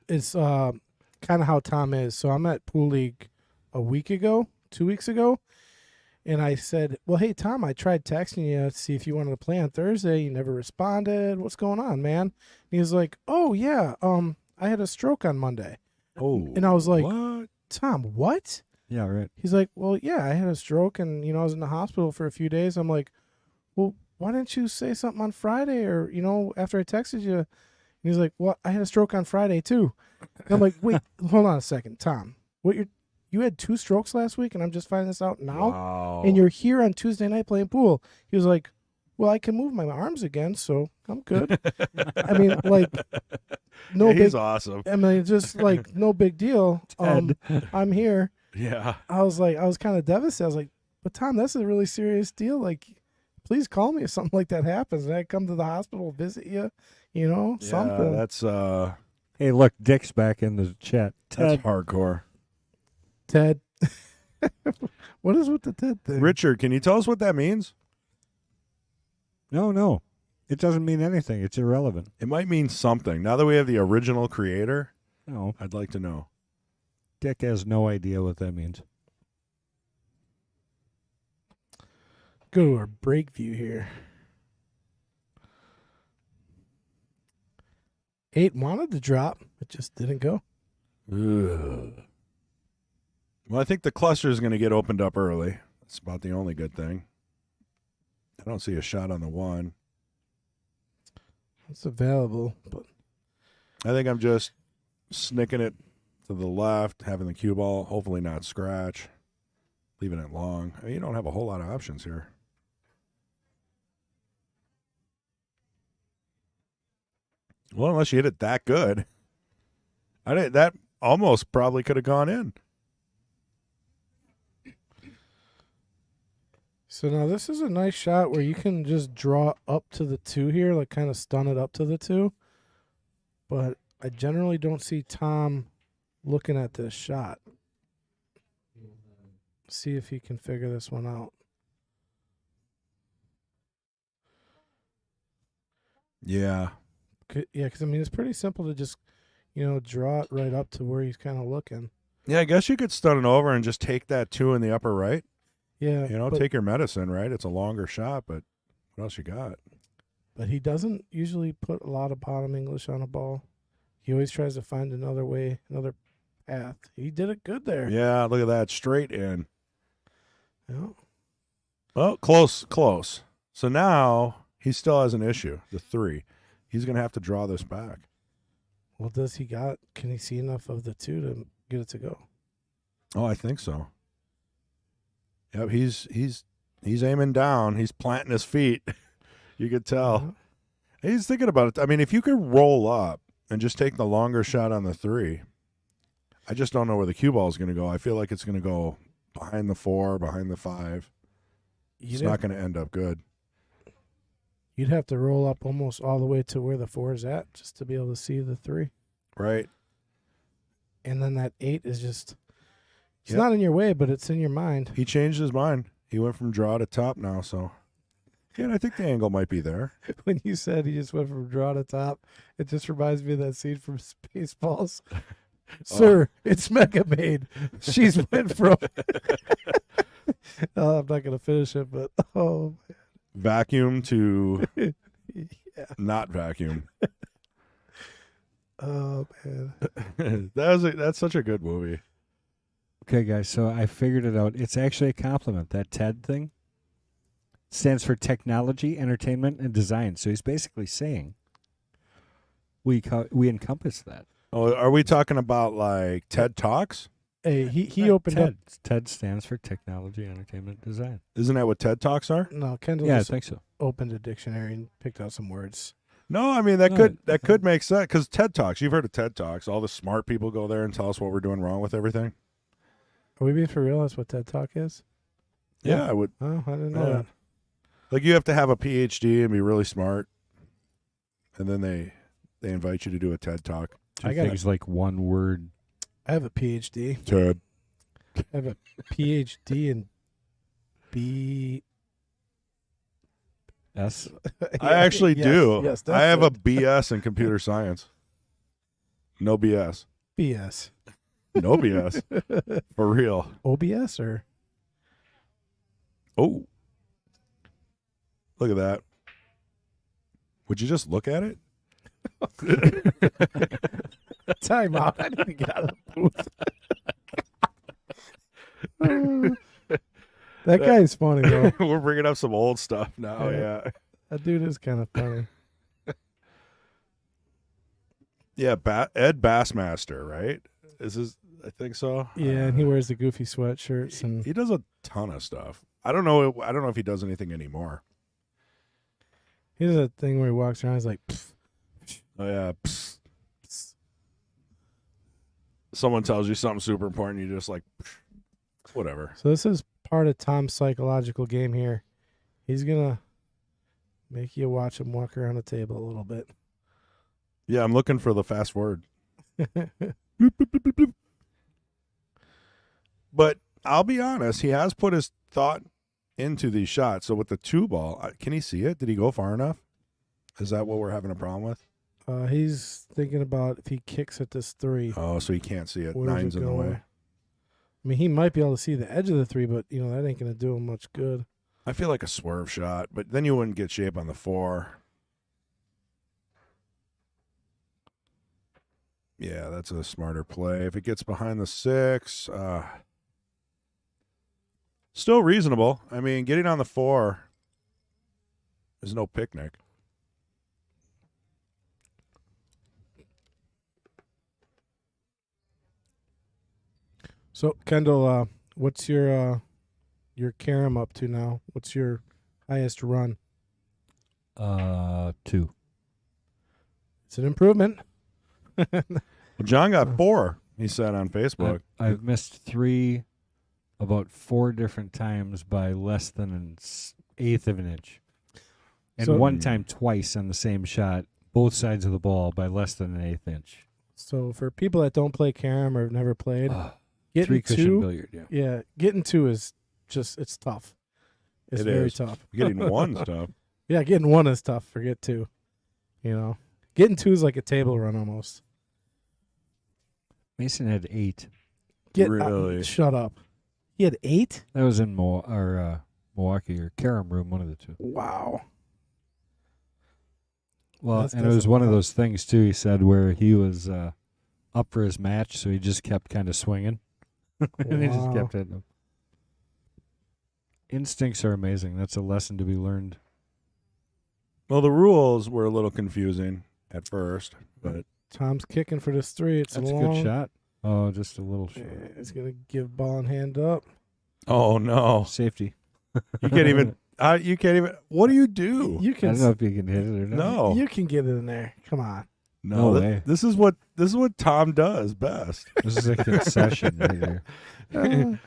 it's kind of how Tom is. So I'm at Pool League a week ago, 2 weeks ago, and I said, "Well, hey Tom, I tried texting you to see if you wanted to play on Thursday. You never responded. What's going on, man?" And he was like, "Oh yeah, I had a stroke on Monday." Oh, And I was like, what? "Tom, what?" yeah, right. He's like, "Well, yeah, I had a stroke, and I was in the hospital for a few days." I'm like, "Well, why didn't you say something on Friday, or after I texted you?" And he's like, "Well, I had a stroke on Friday too." And I'm like, "Wait, hold on a second, Tom. You had 2 strokes last week, and I'm just finding this out now, Wow. and you're here on Tuesday night playing pool." He was like, "Well, I can move my arms again, so I'm good." I mean, like, no Yeah, big. he's awesome. I mean, just like no big deal. I'm here. Yeah. I was kind of devastated. I was like, "But Tom, that's a really serious deal. Like, please call me if something like that happens, and I come to the hospital, visit you, something." That's Hey, look, Dick's back in the chat. that's hardcore. Ted, what is with the Ted thing? Richard, can you tell us what that means? No. It doesn't mean anything. It's irrelevant. It might mean something. Now that we have the original creator, No, I'd like to know. Dick has no idea what that means. Go to our break view here. 8 wanted to drop, it just didn't go. Ugh. Well, I think the cluster is going to get opened up early. That's about the only good thing. I don't see a shot on the 1. It's available, but I think I'm just snicking it to the left, having the cue ball, hopefully not scratch, leaving it long. I mean, you don't have a whole lot of options here. Well, unless you hit it that good. That almost probably could have gone in. so now this is a nice shot where you can just draw up to the 2 here, like kind of stun it up to the 2. But I generally don't see Tom looking at this shot. See if he can figure this one out. Yeah. Yeah, because I mean, it's pretty simple to just, draw it right up to where he's kind of looking. Yeah, I guess you could stun it over and just take that 2 in the upper right. Yeah. but, Take your medicine, right? It's a longer shot, but what else you got? But he doesn't usually put a lot of bottom English on a ball. He always tries to find another way, another path. He did it good there. Yeah, look at that. Straight in. Yeah. Well, close. So now he still has an issue, the 3. He's going to have to draw this back. Well, can he see enough of the 2 to get it to go? Oh, I think so. Yep, he's aiming down. He's planting his feet. You could tell. He's thinking about it. I mean, if you could roll up and just take the longer shot on the 3, I just don't know where the cue ball is going to go. I feel like it's going to go behind the 4, behind the 5. It's not going to end up good. You'd have to roll up almost all the way to where the 4 is at just to be able to see the 3. Right. And then that 8 is just, it's Yep. not in your way, but it's in your mind. He changed his mind. He went from draw to top now, so. Yeah, and I think the angle might be there. When you said he just went from draw to top, it just reminds me of that scene from Spaceballs. Sir, it's Mega Maid. She's went from. I'm not going to finish it, but Vacuum to yeah. not vacuum. Oh man. That's such a good movie. Okay, guys, so I figured it out. It's actually a compliment. That TED thing stands for Technology, Entertainment, and Design. So he's basically saying we encompass that. Oh, are we talking about like TED Talks? Hey, he opened up. TED stands for Technology, Entertainment, Design. Isn't that what TED Talks are? No, Kendall Yeah, I just think so. opened a dictionary and picked out some words. No, I mean that No, could make sense because TED Talks. You've heard of TED Talks. All the smart people go there and tell us what we're doing wrong with everything. Are we being for real? That's what TED Talk is? Yeah, I would. Oh, I didn't know that. Like you have to have a PhD and be really smart, and then they invite you to do a TED Talk. Two things like one word. I have a PhD. TED. I have a PhD in B. S. I actually do. Yes, I have that's a BS in computer science. No BS. BS. No BS. For real. OBS or Oh. Look at that. Would you just look at it? time out? I need to get out of the booth. That guy's funny though. We're bringing up some old stuff now. Yeah. That dude is kind of funny. Yeah. Ed Bassmaster, right? I think so. Yeah, and he wears the goofy sweatshirts and He does a ton of stuff. I don't know if he does anything anymore. he does a thing where he walks around. He's like, "Pfft, Oh yeah. Psst. psst." Someone tells you something super important, you just like, whatever. So this is part of Tom's psychological game here. He's gonna make you watch him walk around the table a little bit. Yeah, I'm looking for the fast word. But I'll be honest, he has put his thought into these shots. So with the 2-ball, can he see it? Did he go far enough? Is that what we're having a problem with? He's thinking about if he kicks at this 3. Oh, so he can't see it. Where's Nine's it in the going? way. I mean, he might be able to see the edge of the 3, but that ain't gonna do him much good. I feel like a swerve shot, but then you wouldn't get shape on the 4. Yeah, that's a smarter play. If it gets behind the 6, still reasonable. I mean, getting on the 4 is no picnic. So Kendall, what's your carom up to now? What's your highest run? 2. It's an improvement. Well, John got 4, he said on Facebook. I've missed 3 about 4 different times by less than an eighth of an inch. And So- one time twice on the same shot, both sides of the ball by less than an eighth inch. So for people that don't play carom or have never played, getting 3 cushion 2, billiard, yeah, getting 2 is just it's tough. It's It very is. tough. Getting 1 stuff. Yeah, getting 1 is tough. Forget 2. Getting 2 is like a table run almost. Mason had 8. Really? Shut up. He had 8? That was in Milwaukee or Carom Room, one of the 2. Wow. Well, That's and it was one of those things, too, he said, where he was up for his match, so he just kept kind of swinging. And he just Wow. kept hitting them. Instincts are amazing. That's a lesson to be learned. Well, the rules were a little confusing at first, but Tom's kicking for this 3. It's That's a long. good shot. Oh, just a little shot. It's gonna give ball and hand up. oh no, Safety. you can't even. You can't even. What do you do? You I can. don't know if you can hit it or not. No, You can get it in there. Come on. No th- way. This is what Tom does best. This is a concession right here.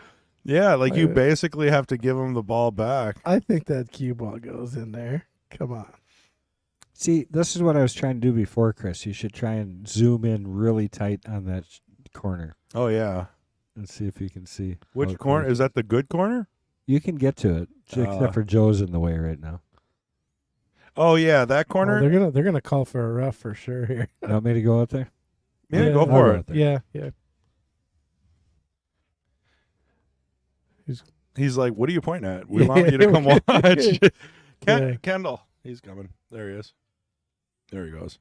Yeah, like you I- basically have to give him the ball back. I think that cue ball goes in there. Come on. See, this is what I was trying to do before, Chris. You should try and zoom in really tight on that corner Oh yeah, and see if you can see. which how it corner goes. is that? The good corner? You can get to it, except for Joe's in the way right now. Oh yeah, that Oh, corner. they're gonna call for a ref for sure here. You want me to go out there? yeah, yeah, go I'll for go it. out there. Yeah. He's like, "What are you pointing at? We want you to come watch." Yeah. Kendall, he's coming. There he is. There he goes.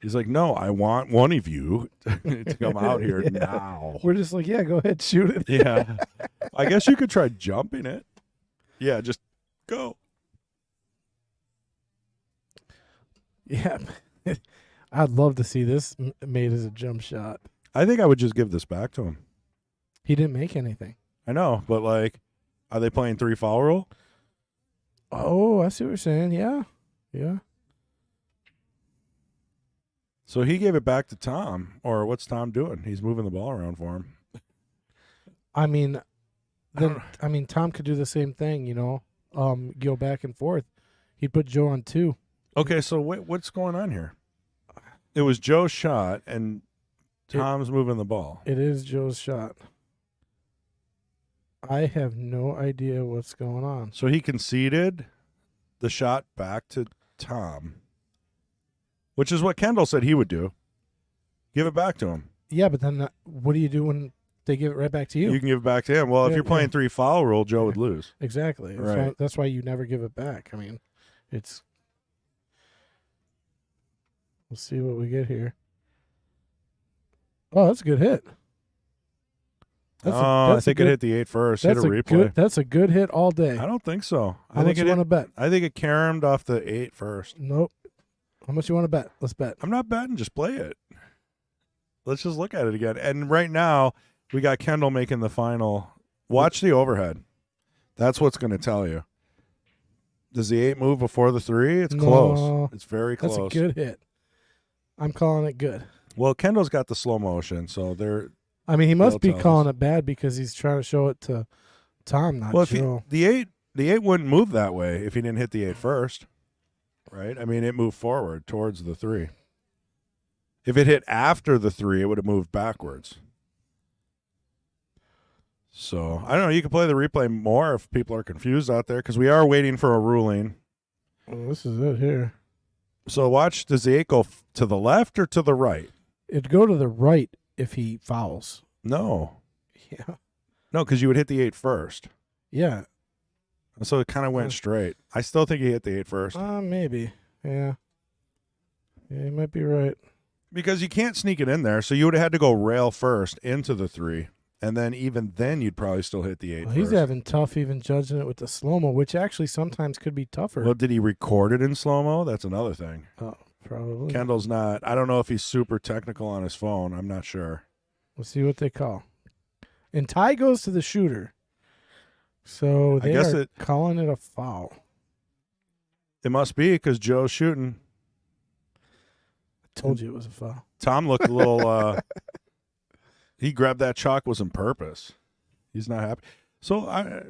He's like, no, I want one of you to come out here now. We're just like, yeah, go ahead, shoot it. Yeah. I guess you could try jumping it. Yeah, just go. Yeah. I'd love to see this made as a jump shot. I think I would just give this back to him. He didn't make anything. I know, but like, are they playing 3 foul rule? Oh, I see what you're saying. Yeah. Yeah. So he gave it back to Tom, or what's Tom doing? He's moving the ball around for him. I mean, Tom could do the same thing, go back and forth. He'd put Joe on 2. Okay, so what's going on here? It was Joe's shot, and Tom's moving the ball. It is Joe's shot. I have no idea what's going on. So he conceded the shot back to Tom, which is what Kendall said he would do. Give it back to him. Yeah, but then what do you do when they give it right back to you? You can give it back to him. Well, if Yeah, you're playing yeah. 3 foul rule, Joe would lose. Exactly. Right. That's why you never give it back. I mean, it's... We'll see what we get here. Oh, that's a good hit. I think it hit the 8 first. Hit a replay. That's a good hit all day. I don't think so. How much you want to bet? I think it caromed off the 8 first. Nope. How much you want to bet? Let's bet. I'm not betting. Just play it. Let's just look at it again. And right now, we got Kendall making the final. Watch the overhead. That's what's going to tell you. Does the 8 move before the 3? It's No. close. It's very close. That's a good hit. I'm calling it good. Well, Kendall's got the slow motion, so they're... I mean, he must be They'll tell calling us. it bad because he's trying to show it to Tom, not Well, Joe. the 8 wouldn't move that way if he didn't hit the 8 first, right? I mean, it moved forward towards the 3. If it hit after the 3, it would have moved backwards. So, I don't know. You can play the replay more if people are confused out there because we are waiting for a ruling. Well, this is it here. So, watch. Does the 8 go to the left or to the right? It'd go to the right if he fouls. No. Yeah. No, because you would hit the 8 first. Yeah. So, it kind of went straight. I still think he hit the 8 first. Maybe. Yeah. Yeah, you might be right. Because you can't sneak it in there, so you would have had to go rail first into the 3, and then even then you'd probably still hit the 8 Well, he's first. having tough even judging it with the slow-mo, which actually sometimes could be tougher. Well, did he record it in slow-mo? That's another thing. Oh, probably. Kendall's not. I don't know if he's super technical on his phone. I'm not sure. We'll see what they call. And tie goes to the shooter. So they guess are calling it a foul. It must be because Joe's shooting. I told you it was a foul. Tom looked a little... he grabbed that chalk was on purpose. He's not happy. So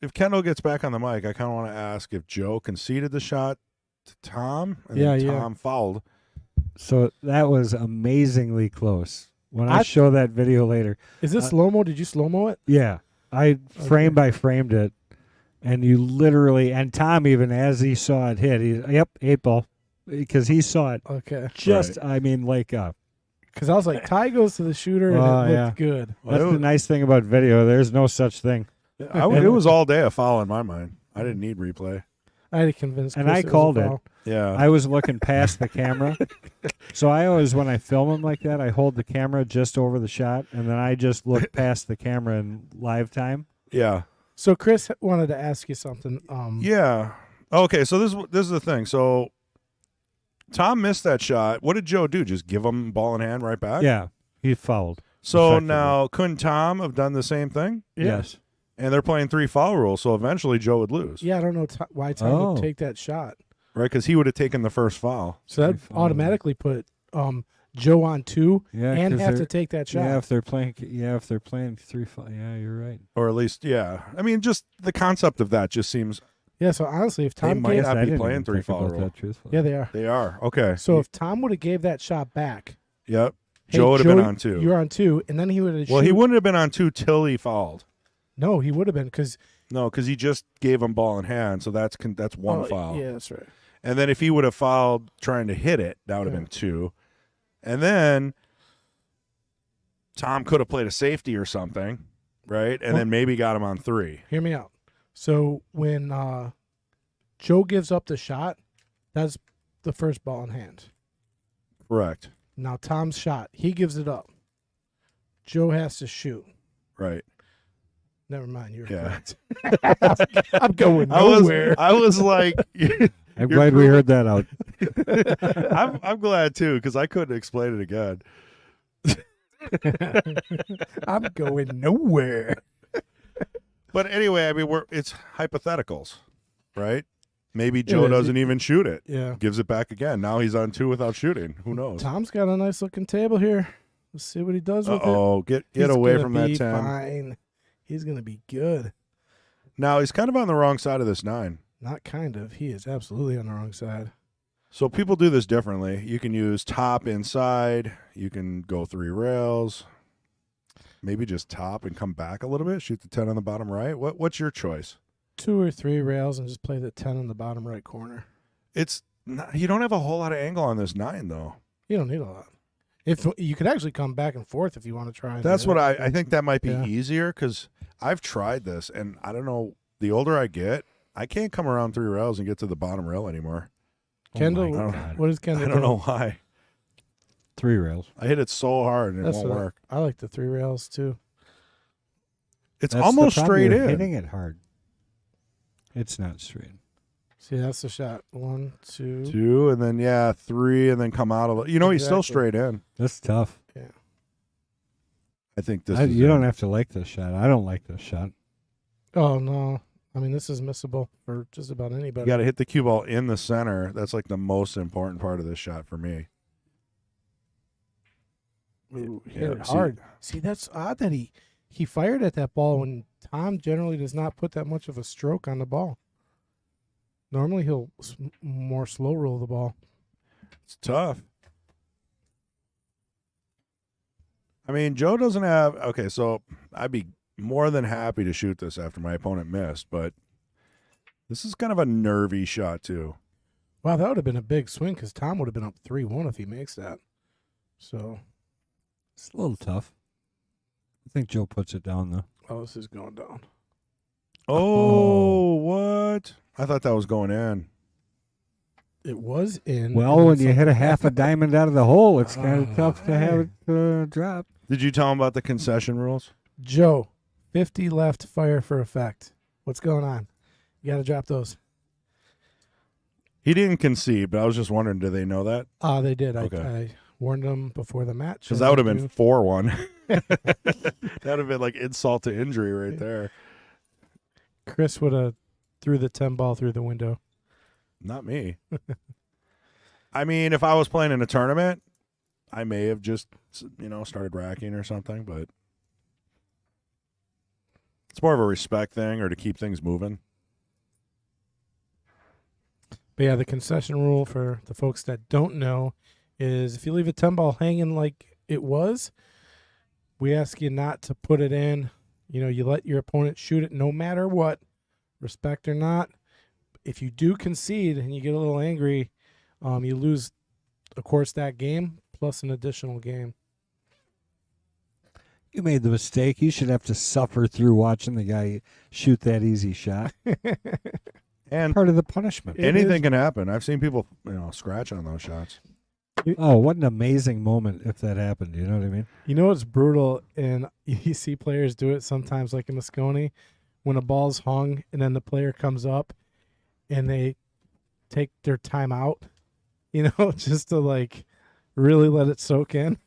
if Kendall gets back on the mic, I kind of want to ask if Joe conceded the shot to Tom and then Tom fouled. So that was amazingly close. When I show that video later. Is this slow-mo? Did you slow-mo it? Yeah. I frame by framed it. And you literally, and Tom even, as he saw it hit, yep, 8 ball. Because he saw it. Okay. Just, Right. I mean, like, Because I was like, tie goes to the shooter, and it looked good. that's the nice thing about video. There's no such thing. It was all day a foul in my mind. I didn't need replay. I had to convince Chris And I it was a called it. foul. Yeah. I was looking past the camera. So I always, when I film them like that, I hold the camera just over the shot, and then I just look past the camera in live time. Yeah. So Chris wanted to ask you something. Yeah. Okay, so this is the thing. So Tom missed that shot. What did Joe do? Just give him ball in hand right back? Yeah, he fouled. So effectively. now, couldn't Tom have done the same thing? Yes. And they're playing 3 foul rules, so eventually Joe would lose. Yeah, I don't know why Tom would take that shot. Right, because he would have taken the first foul. So that automatically put Joe on 2 and 'cause have to they're- take that shot. Yeah, if they're playing 3 foul. Yeah, you're right. Or at least, yeah. I mean, just the concept of that just seems... Yeah, so honestly, if They Tom might gave, not I be didn't playing even 3 think foul about rule. that, truthfully. yeah, they are. They are. Okay. So if Tom would have gave that shot back, Yep. hey, Joe would have been on 2. You're on 2, and then he would have. Well, he wouldn't have been on 2 till he fouled. No, he would have been because No, because he just gave him ball in hand, so that's one foul. Yeah, that's right. And then if he would have fouled trying to hit it, that would have been 2. And then Tom could have played a safety or something, right? And then maybe got him on 3. Hear me out. So when Joe gives up the shot, that's the first ball in hand. Correct. Now Tom's shot. He gives it up. Joe has to shoot. Right. Never mind. You're Yeah. correct. I'm going nowhere. I was like, I'm glad we heard that out. I'm glad too, because I couldn't explain it again. I'm going nowhere. But anyway, I mean, it's hypotheticals, right? Maybe Joe is. doesn't even shoot it. Yeah. Gives it back again. Now he's on 2 without shooting. Who knows? Tom's got a nice looking table here. Let's see what he does with it. Oh, get He's away gonna from that be 10. Fine. He's gonna be good. Now he's kind of on the wrong side of this 9. Not kind of. He is absolutely on the wrong side. So people do this differently. You can use top inside. You can go 3 rails. Maybe just top and come back a little bit. Shoot the 10 on the bottom right. What's your choice? 2 or 3 rails and just play the 10 in the bottom right corner. It's not, you don't have a whole lot of angle on this 9 though. You don't need a lot. If you could actually come back and forth if you want to try. and That's do what that. I think that might be Yeah. easier, because I've tried this and I don't know. The older I get, I can't come around 3 rails and get to the bottom rail anymore. Kendall, Oh my God. what does Kendall? I don't do? know why. 3 rails. I hit it so hard and it That's won't what work. I like the 3 rails too. It's That's almost the problem. straight You're in. hitting it hard. It's not straight. See, that's the shot. 1, 2. 2 and then 3 and then come out a little. He's still Exactly. straight in. That's tough. I think this. You don't have to like this shot. I don't like this shot. Oh no! I mean, this is missable for just about anybody. You got to hit the cue ball in the center. That's like the most important part of this shot for me. Ooh, Yeah, hit it see- hard. See, that's odd that he fired at that ball when Tom generally does not put that much of a stroke on the ball. Normally he'll more slow roll the ball. It's tough. I mean, Joe doesn't have. Okay, so I'd be more than happy to shoot this after my opponent missed, but this is kind of a nervy shot too. Wow, that would have been a big swing because Tom would have been up 3-1 if he makes that. So, It's a little tough. I think Joe puts it down, though. oh, this is going down. Oh, what? I thought that was going in. It was in. Well, and when then you hit a something half a happened. diamond out of the hole, it's kind Oh, of tough to have it drop. Did you tell him about the concession rules? Joe, 50 left, fire for effect. What's going on? You got to drop those. He didn't concede, but I was just wondering, do they know that? They did. Okay. I warned them before the match. Because and that would have they been do. 4-1. That would have been like insult to injury right there. Chris would have threw the 10 ball through the window. Not me. I mean, if I was playing in a tournament, I may have just, started racking or something, but it's more of a respect thing or to keep things moving. But yeah, the concession rule for the folks that don't know is if you leave a 10 ball hanging like it was, we ask you not to put it in. You let your opponent shoot it no matter what, respect or not. If you do concede and you get a little angry, you lose, of course, that game plus an additional game. You made the mistake. You should have to suffer through watching the guy shoot that easy shot. And Part of the punishment. It anything is. can happen. I've seen people, scratch on those shots. Oh, what an amazing moment if that happened. You know what I mean? You know what's brutal, and you see players do it sometimes, like in Moscone, when a ball's hung and then the player comes up and they take their time out, just to like really let it soak in,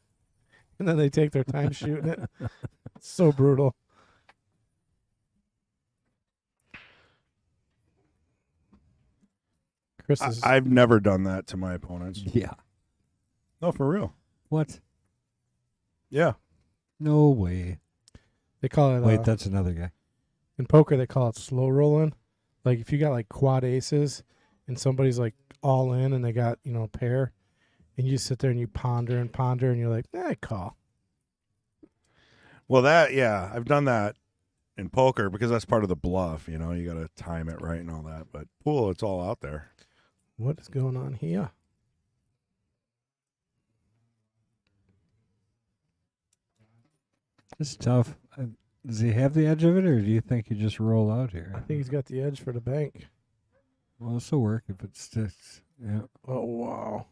and then they take their time shooting it. It's so brutal. Chris is I've never done that to my opponents. Yeah. No, for real. What? Yeah. No way. they call it Wait, that's another guy. in poker they call it slow rolling. Like if you got like quad aces and somebody's like all in and they got a pair, and you sit there and you ponder and you're like, call. Well, I've done that in poker because that's part of the bluff. You got to time it right and all that. But pool, it's all out there. What is going on here? It's tough. Does he have the edge of it, or do you think you just roll out I here? think he's got the edge for the bank. Well, this will work if it sticks. Yeah. Oh wow.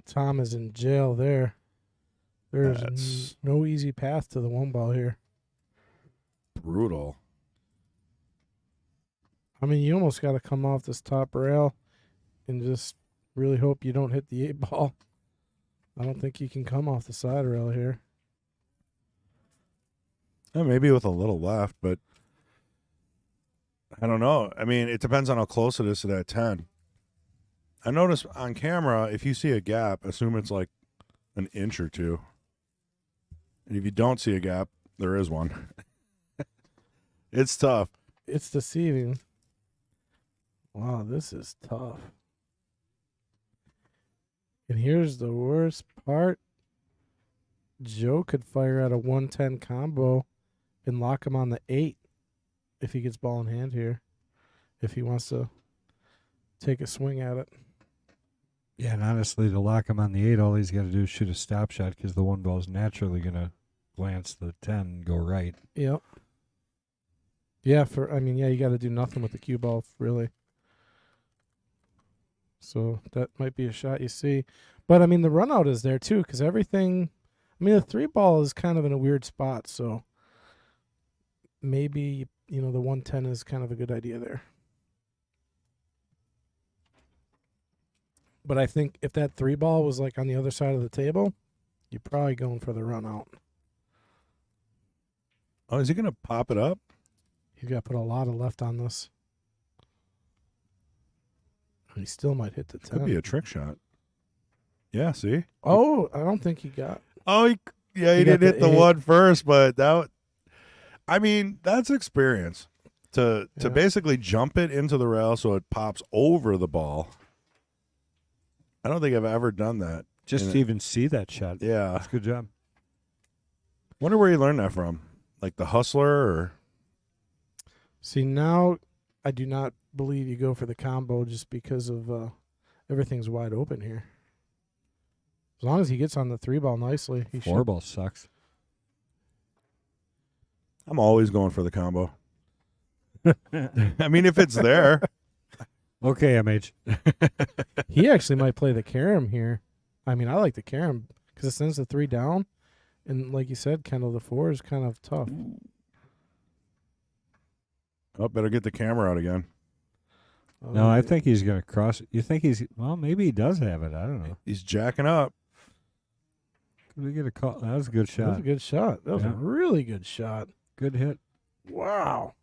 Tom is in jail there. There's That's no easy path to the 1 ball here. brutal. I mean, you almost got to come off this top rail and just really hope you don't hit the 8 ball. I don't think you can come off the side rail here. Maybe with a little left, but I don't know. I mean, it depends on how close it is to that 10. I noticed on camera, if you see a gap, assume it's like an inch or two. And if you don't see a gap, there is one. It's tough. It's deceiving. Wow, this is tough. And here's the worst part. Joe could fire out a 110 combo and lock him on the 8 if he gets ball in hand here. If he wants to take a swing at it. Yeah, and honestly, to lock him on the 8, all he's got to do is shoot a stop shot because the 1 ball is naturally going to glance the 10 and go right. Yep. Yeah, you got to do nothing with the cue ball, really. So that might be a shot you see. But, I mean, the run out is there, too, because everything... I mean, the 3 ball is kind of in a weird spot, so maybe, the 110 is kind of a good idea there. But I think if that 3 ball was, like, on the other side of the table, you're probably going for the run out. Oh, is he going to pop it up? He's got to put a lot of left on this. He still might hit the 10. Could be a trick shot. Yeah, see? Oh, I don't think he got... Oh, he He got didn't hit the 8. 1 first, but that's experience. To Yeah. basically jump it into the rail so it pops over the ball. I don't think I've ever done that. Just to even see that shot. Yeah. That's a good job. Wonder where you learned that from. Like the Hustler or... See, now I do not believe you go for the combo just because of everything's wide open here. As long as he gets on the 3 ball nicely, he 4 should. ball sucks. I'm always going for the combo. I mean, if it's there. Okay, MH. He actually might play the carom here. I mean, I like the carom because it sends the 3 down. And like you said, Kendall, the 4 is kind of tough. Oh, better get the camera out again. No, I think he's going to cross. You think well, maybe he does have it. I don't know. He's jacking up. Could we get a call? That was a good That shot. was a good shot. That was Yeah. a really good shot. Good hit. Wow.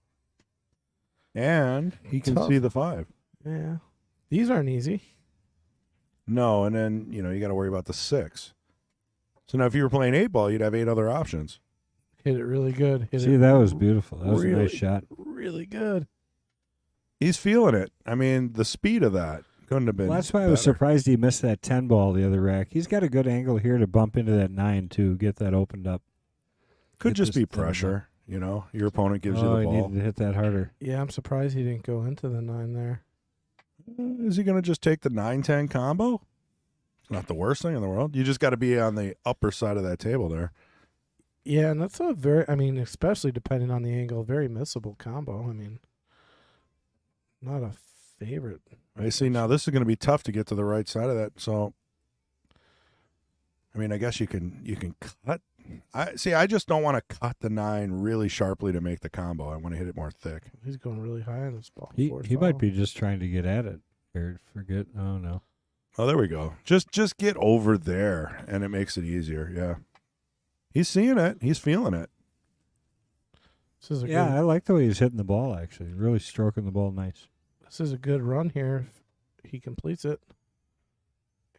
And he can Tough. see the 5. Yeah. These aren't easy. No, and then, you got to worry about the 6. So now if you were playing 8 ball, you'd have 8 other options. Hit it really good. See, that was beautiful. That was a really, nice shot. Really good. He's feeling it. I mean, the speed of that couldn't have been Well, that's why I was better. surprised he missed that 10 ball the other rack. He's got a good angle here to bump into that 9, too, get that opened up. Could Get just this be thing pressure, Your opponent gives you Oh, the he ball. needed to hit that harder. Yeah, I'm surprised he didn't go into the 9 there. Is he going to just take the 9-10 combo? It's not the worst thing in the world. You just got to be on the upper side of that table there. Yeah, and that's a very, especially depending on the angle, very missable combo. Not a favorite. I see. Now this is going to be tough to get to the right side of that. So, I guess you can cut. I just don't want to cut the 9 really sharply to make the combo. I want to hit it more thick. He's going really high on this ball. He Force might foul. be just trying to get at it. Or forget. Oh, no. Oh, there we go. Just get over there, and it makes it easier. Yeah, he's seeing it. He's feeling it. This is a Yeah, good, I like the way he's hitting the ball, actually. Really stroking the ball nice. this is a good run here. If he completes it,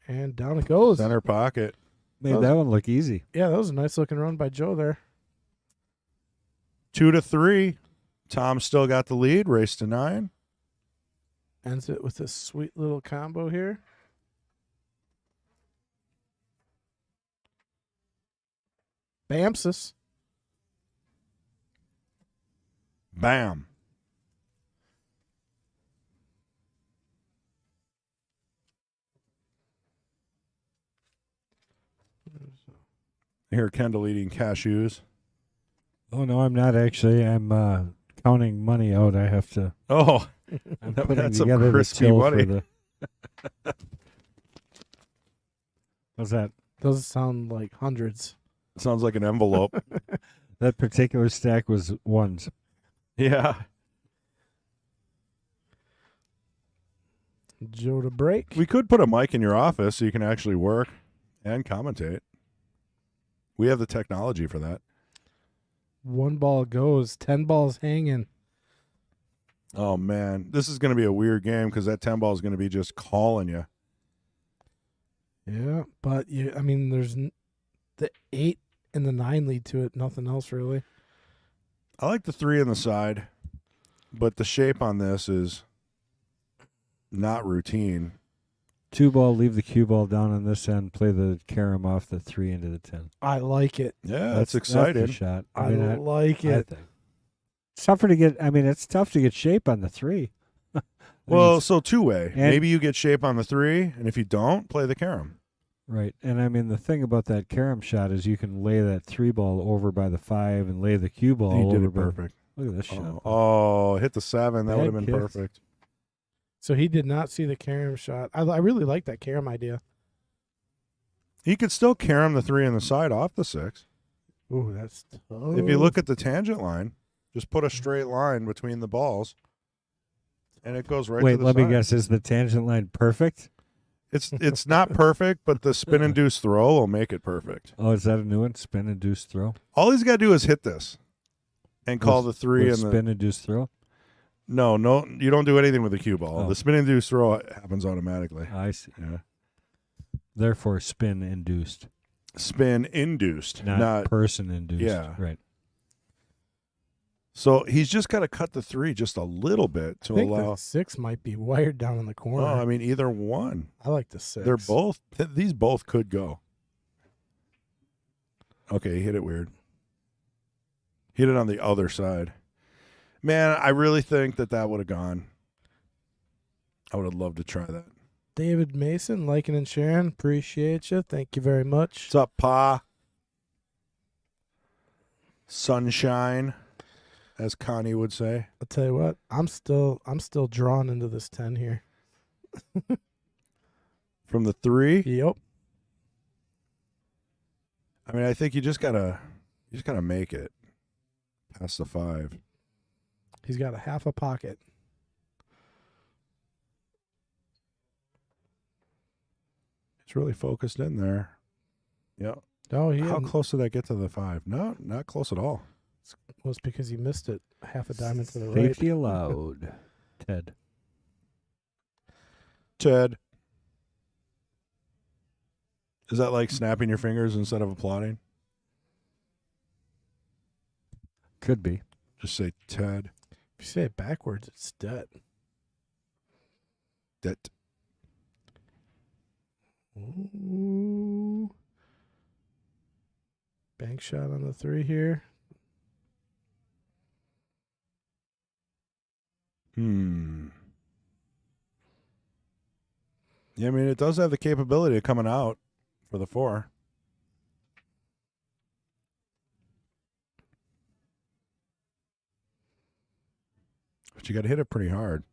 and down it goes. Center pocket. Made that one look easy. Yeah, that was a nice looking run by Joe there. 2-3. Tom still got the lead. Race to 9. Ends it with this sweet little combo here. Bamsis. Bam. I hear Kendall eating cashews. Oh, no, I'm not actually. I'm counting money out. I have to. Oh, I'm That's putting some together the crispy till money. for the. How's that? Doesn't sound like hundreds. It sounds like an envelope. That particular stack was ones. Yeah. Joe to break. We could put a mic in your office so you can actually work and commentate. We have the technology for that. 1 ball goes. 10 balls hanging. Oh, man. This is going to be a weird game because that 10 ball is going to be just calling you. Yeah, but there's the 8 and the 9 lead to it. Nothing else really. I like the 3 on the side, but the shape on this is not routine. 2 ball, leave the cue ball down on this end, play the carom off the 3 into the 10. I like it. Yeah, that's exciting. That's the shot. I like it. I think. It's tougher to get. It's tough to get shape on the 3. Well, so two-way. and- Maybe you get shape on the 3, and if you don't, play the carom. Right. And the thing about that carom shot is you can lay that 3 ball over by the 5 and lay the cue ball You over did it by- perfect. Look at this shot. Oh, hit the 7. That would have been Bad kicks. perfect. So he did not see the carom shot. I really like that carom idea. He could still carom the 3 on the side off the 6. Ooh, that's tough. If you look at the tangent line, just put a straight line between the balls, and it goes right Wait, to the let side. me guess. Is the tangent line perfect? It's not perfect, but the spin-induced throw will make it perfect. Oh, is that a new one? Spin-induced throw? All he's got to do is hit this and call the 3 With and the... spin-induced throw? No, you don't do anything with the cue ball. Oh. The spin-induced throw happens automatically. I see. Yeah. Therefore, spin-induced, Spin-induced, not person-induced. Yeah. Right. So he's just got to cut the 3 just a little bit to I think allow... the 6 might be wired down in the corner. Oh, I mean, either one. I like the 6. They're both... These both could go. Okay, he hit it weird. Hit it on the other side. Man, I really think that would have gone. I would have loved to try that. David Mason, liking and sharing. Appreciate you. Thank you very much. What's up, Pa? Sunshine, as Connie would say. I'll tell you what, I'm still drawn into this 10 here. From the 3, Yep. I mean, I think you just gotta make it past the 5. He's got a half a pocket. It's really focused in there. Yeah. Oh, he How had, close did I get to the 5? No, not close at all. was because he missed it. Half a diamond to the right. Safety allowed. Ted. Ted. Is that like snapping your fingers instead of applauding? Could be. Just say Ted. If you say it backwards, it's dead. Det. Ooh. Bank shot on the 3 here. Yeah, I mean, it does have the capability of coming out for the 4. But you got to hit it pretty hard.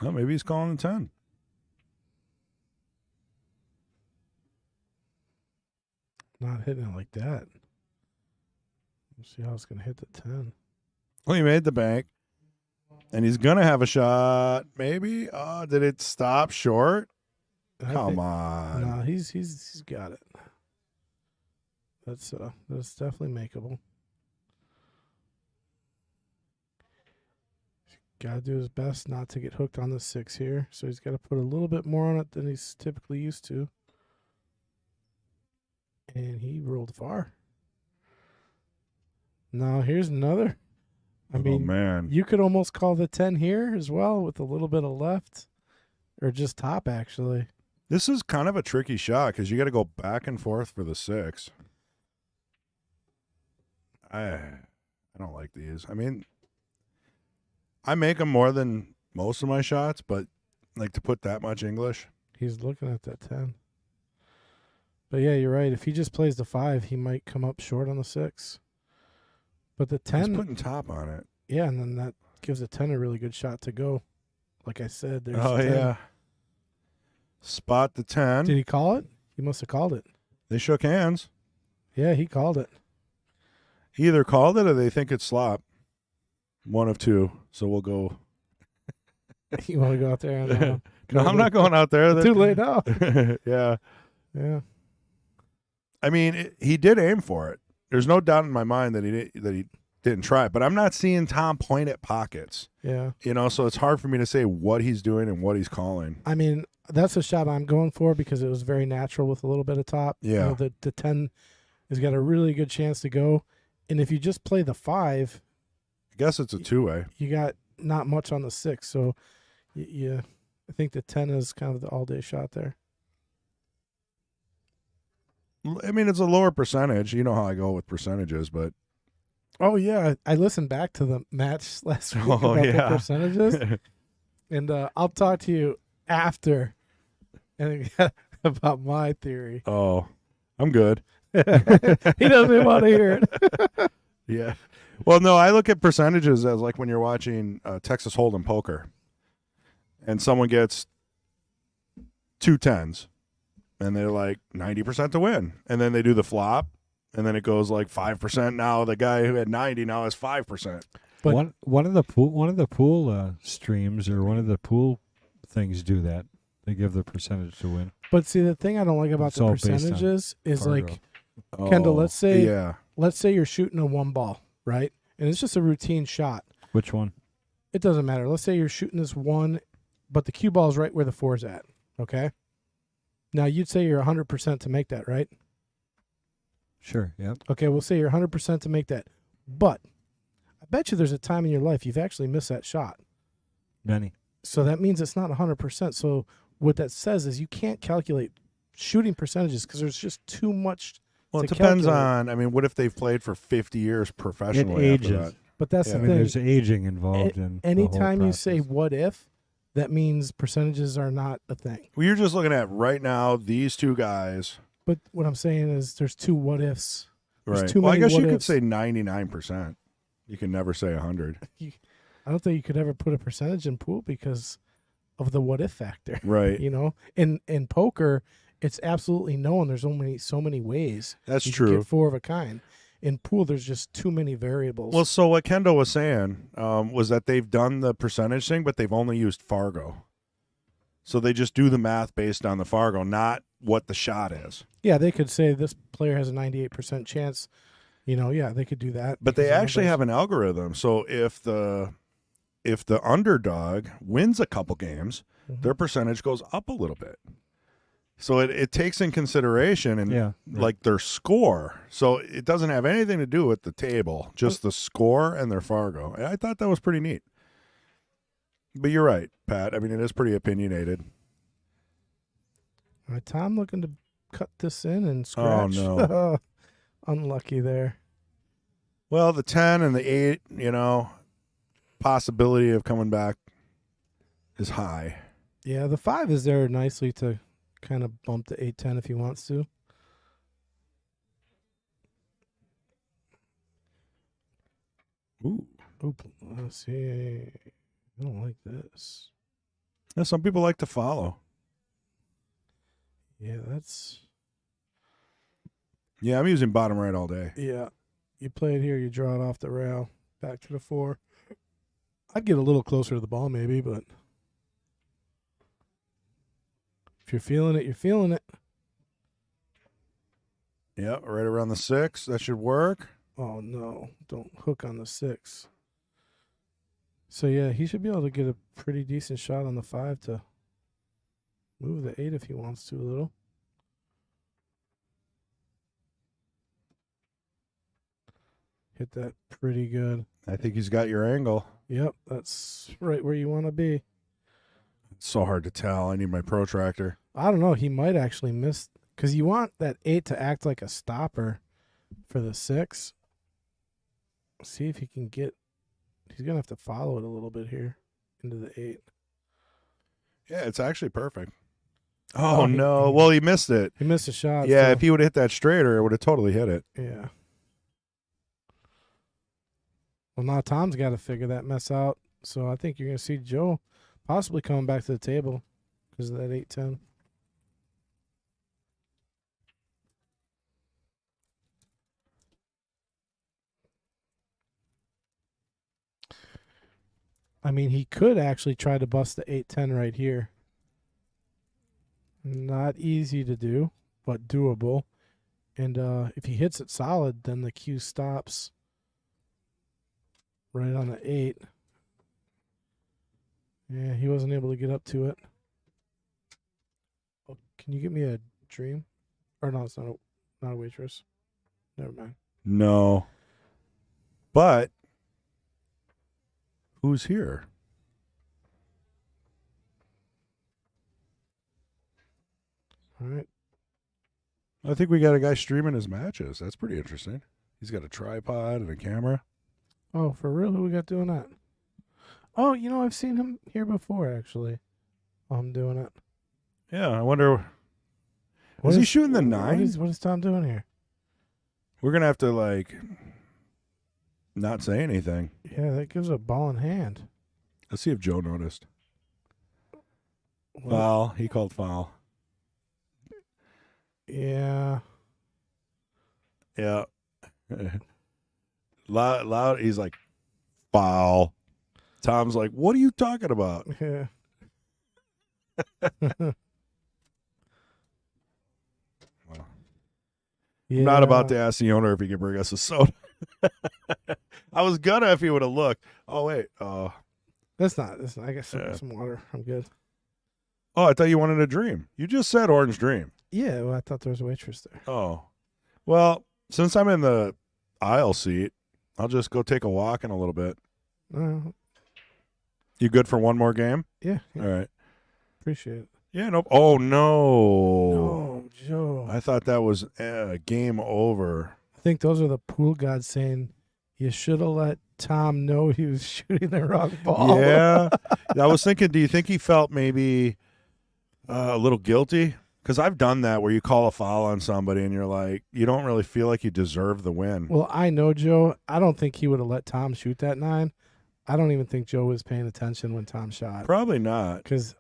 Oh, maybe he's calling the 10. Not hitting it like that. Let's see how it's going to hit the 10. Well, he made the bank. And he's going to have a shot. Maybe. Oh, did it stop short? Come on. No, he's got it. That's definitely makeable. Got to do his best not to get hooked on the 6 here. So he's got to put a little bit more on it than he's typically used to. And he rolled far. Now here's another. I mean, man. you could almost call the 10 here as well with a little bit of left. Or just top, actually. This is kind of a tricky shot because you got to go back and forth for the 6. I don't like these. I mean, I make them more than most of my shots, but like to put that much English. He's looking at that 10. But yeah, you're right. If he just plays the 5, he might come up short on the 6. But the 10, He's putting top on it. yeah, and then that gives a 10 a really good shot to go. Like I said, there's Oh 10. yeah. Spot the 10. Did he call it? He must have called it. They shook hands. Yeah, he called it. He either called it or they think it's slop. One of two. So we'll go. You want to go out there? And, No, I'm not going out there. Too late now. Yeah. Yeah. I mean, he did aim for it. There's no doubt in my mind that he didn't try it. But I'm not seeing Tom point at pockets. Yeah. So it's hard for me to say what he's doing and what he's calling. I mean, that's a shot I'm going for because it was very natural with a little bit of top. Yeah. The 10 has got a really good chance to go. And if you just play the 5, I guess it's a two-way. you got not much on the 6. So, I think the 10 is kind of the all-day shot there. I mean, it's a lower percentage. You know how I go with percentages, but Oh, yeah. I listened back to the match last week Oh, about yeah. the percentages. And I'll talk to you after about my theory. oh, I'm good. He doesn't want to hear it. Yeah. Well, no, I look at percentages as like when you're watching Texas Hold'em poker and someone gets 2 10s and they're like 90% to win. And then they do the flop and then it goes like 5%. Now the guy who had 90 now has 5%. But- one of the pool streams or one of the pool things do that. They give the percentage to win. But see, the thing I don't like about It's the all based on percentages is Fargo. like, Kendall, let's say yeah. you're shooting a 1 ball, right? And it's just a routine shot. Which one? It doesn't matter. Let's say you're shooting this 1, but the cue ball is right where the 4's at, okay? Now, you'd say you're 100% to make that, right? Sure. Yep. Okay, we'll say you're 100% to make that. But I bet you there's a time in your life you've actually missed that shot. Many. So that means it's not 100%. So what that says is you can't calculate shooting percentages because there's just too much. Well, it to depends calculate. on, I mean, what if they've played for 50 years professionally It after ages. that? But that's Yeah. the I mean, thing. there's aging involved in the whole Anytime you say process. what if, that means percentages are not a thing. Well, you're just looking at right now these two guys. But what I'm saying is there's 2 what ifs. There's Right. too Well, I many guess you what could ifs. say 99%. You can never say 100. I don't think you could ever put a percentage in pool because of the what if factor. Right. In poker, it's absolutely known there's only so many ways That's you can true. get 4 of a kind. In pool, there's just too many variables. Well, so what Kendall was saying was that they've done the percentage thing, but they've only used Fargo. So they just do the math based on the Fargo, not what the shot is. yeah, they could say this player has a 98% chance. Yeah, they could do that. But they because of actually numbers. have an algorithm. So if the underdog wins a couple games, Mhm. their percentage goes up a little bit. So it takes in consideration and Yeah. like their score. So it doesn't have anything to do with the table, just the score and their Fargo. And I thought that was pretty neat. But you're right, Pat. I mean, it is pretty opinionated. All right, Tom looking to cut this in and scratch. no. Unlucky there. Well, the 10 and the 8, possibility of coming back is high. Yeah, the 5 is there nicely to kind of bump to 8-10 if he wants to. Ooh. Oop, let's see. I don't like this. Yeah, some people like to follow. Yeah, that's... Yeah, I'm using bottom right all day. Yeah. You play it here, you draw it off the rail, back to the 4. I'd get a little closer to the ball maybe, but if you're feeling it, you're feeling it. Yeah, right around the 6. That should work. Oh, no. Don't hook on the 6. So, yeah, he should be able to get a pretty decent shot on the 5 to move the 8 if he wants to a little. Hit that pretty good. I think he's got your angle. Yep, that's right where you want to be. It's so hard to tell. I need my protractor. I don't know. He might actually miss because you want that 8 to act like a stopper for the 6. See if he can get. He's gonna have to follow it a little bit here into the 8. Yeah, it's actually perfect. Oh, Oh, no. Well, he missed it. He missed a shot. Yeah, so- if he would have hit that straighter, it would have totally hit it. Yeah. Well, now Tom's got to figure that mess out. So I think you're going to see Joe possibly coming back to the table because of that 8-10. I mean, he could actually try to bust the 8-10 right here. Not easy to do, but doable. And if he hits it solid, then the cue stops right on the 8. Yeah, he wasn't able to get up to it. Oh, can you give me a dream? Or no, it's not a waitress. Never mind. No. But who's here? All right. I think we got a guy streaming his matches. That's pretty interesting. He's got a tripod and a camera. Oh, for real? Who we got doing that? Oh, I've seen him here before, actually. I'm doing it. Yeah, I wonder. Is he shooting the 9? What is Tom doing here? We're going to have to, not say anything. Yeah, that gives a ball in hand. Let's see if Joe noticed. What? Foul. He called foul. Yeah. Yeah. Loud. He's like, foul. Tom's like, what are you talking about? Yeah. Well, Yeah. I'm not about to ask the owner if he can bring us a soda. I was gonna if he would have looked. Oh, wait. That's not. I got some water. I'm good. Oh, I thought you wanted a dream. You just said orange dream. Yeah, well, I thought there was a waitress there. Oh. Well, since I'm in the aisle seat, I'll just go take a walk in a little bit. You good for one more game? Yeah. All right. Appreciate it. Yeah, nope. Oh, no. No, Joe. I thought that was game over. I think those are the pool gods saying you should have let Tom know he was shooting the wrong ball. Yeah. I was thinking, do you think he felt maybe a little guilty? Because I've done that where you call a foul on somebody and you're like, you don't really feel like you deserve the win. Well, I know Joe. I don't think he would have let Tom shoot that 9. I don't even think Joe was paying attention when Tom shot. Probably not. Because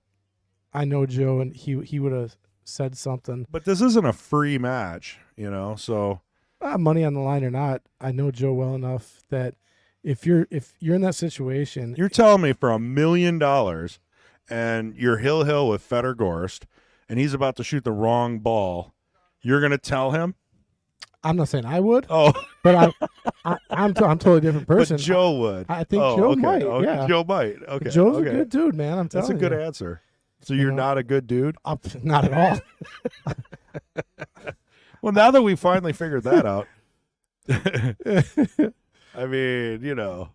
I know Joe, and he would have said something. But this isn't a free match, so. Money on the line or not, I know Joe well enough that if you're in that situation. You're telling me for $1 million and you're hill with Fedor Gorst and he's about to shoot the wrong ball, you're going to tell him? I'm not saying I would. Oh. But I'm totally different person. But Joe would. I think Joe might. Okay. Yeah. Joe might. Okay. Joe's a good dude, man. I'm telling you. That's a good answer. So you're not a good dude? Not at all. Well, now that we finally figured that out, I mean,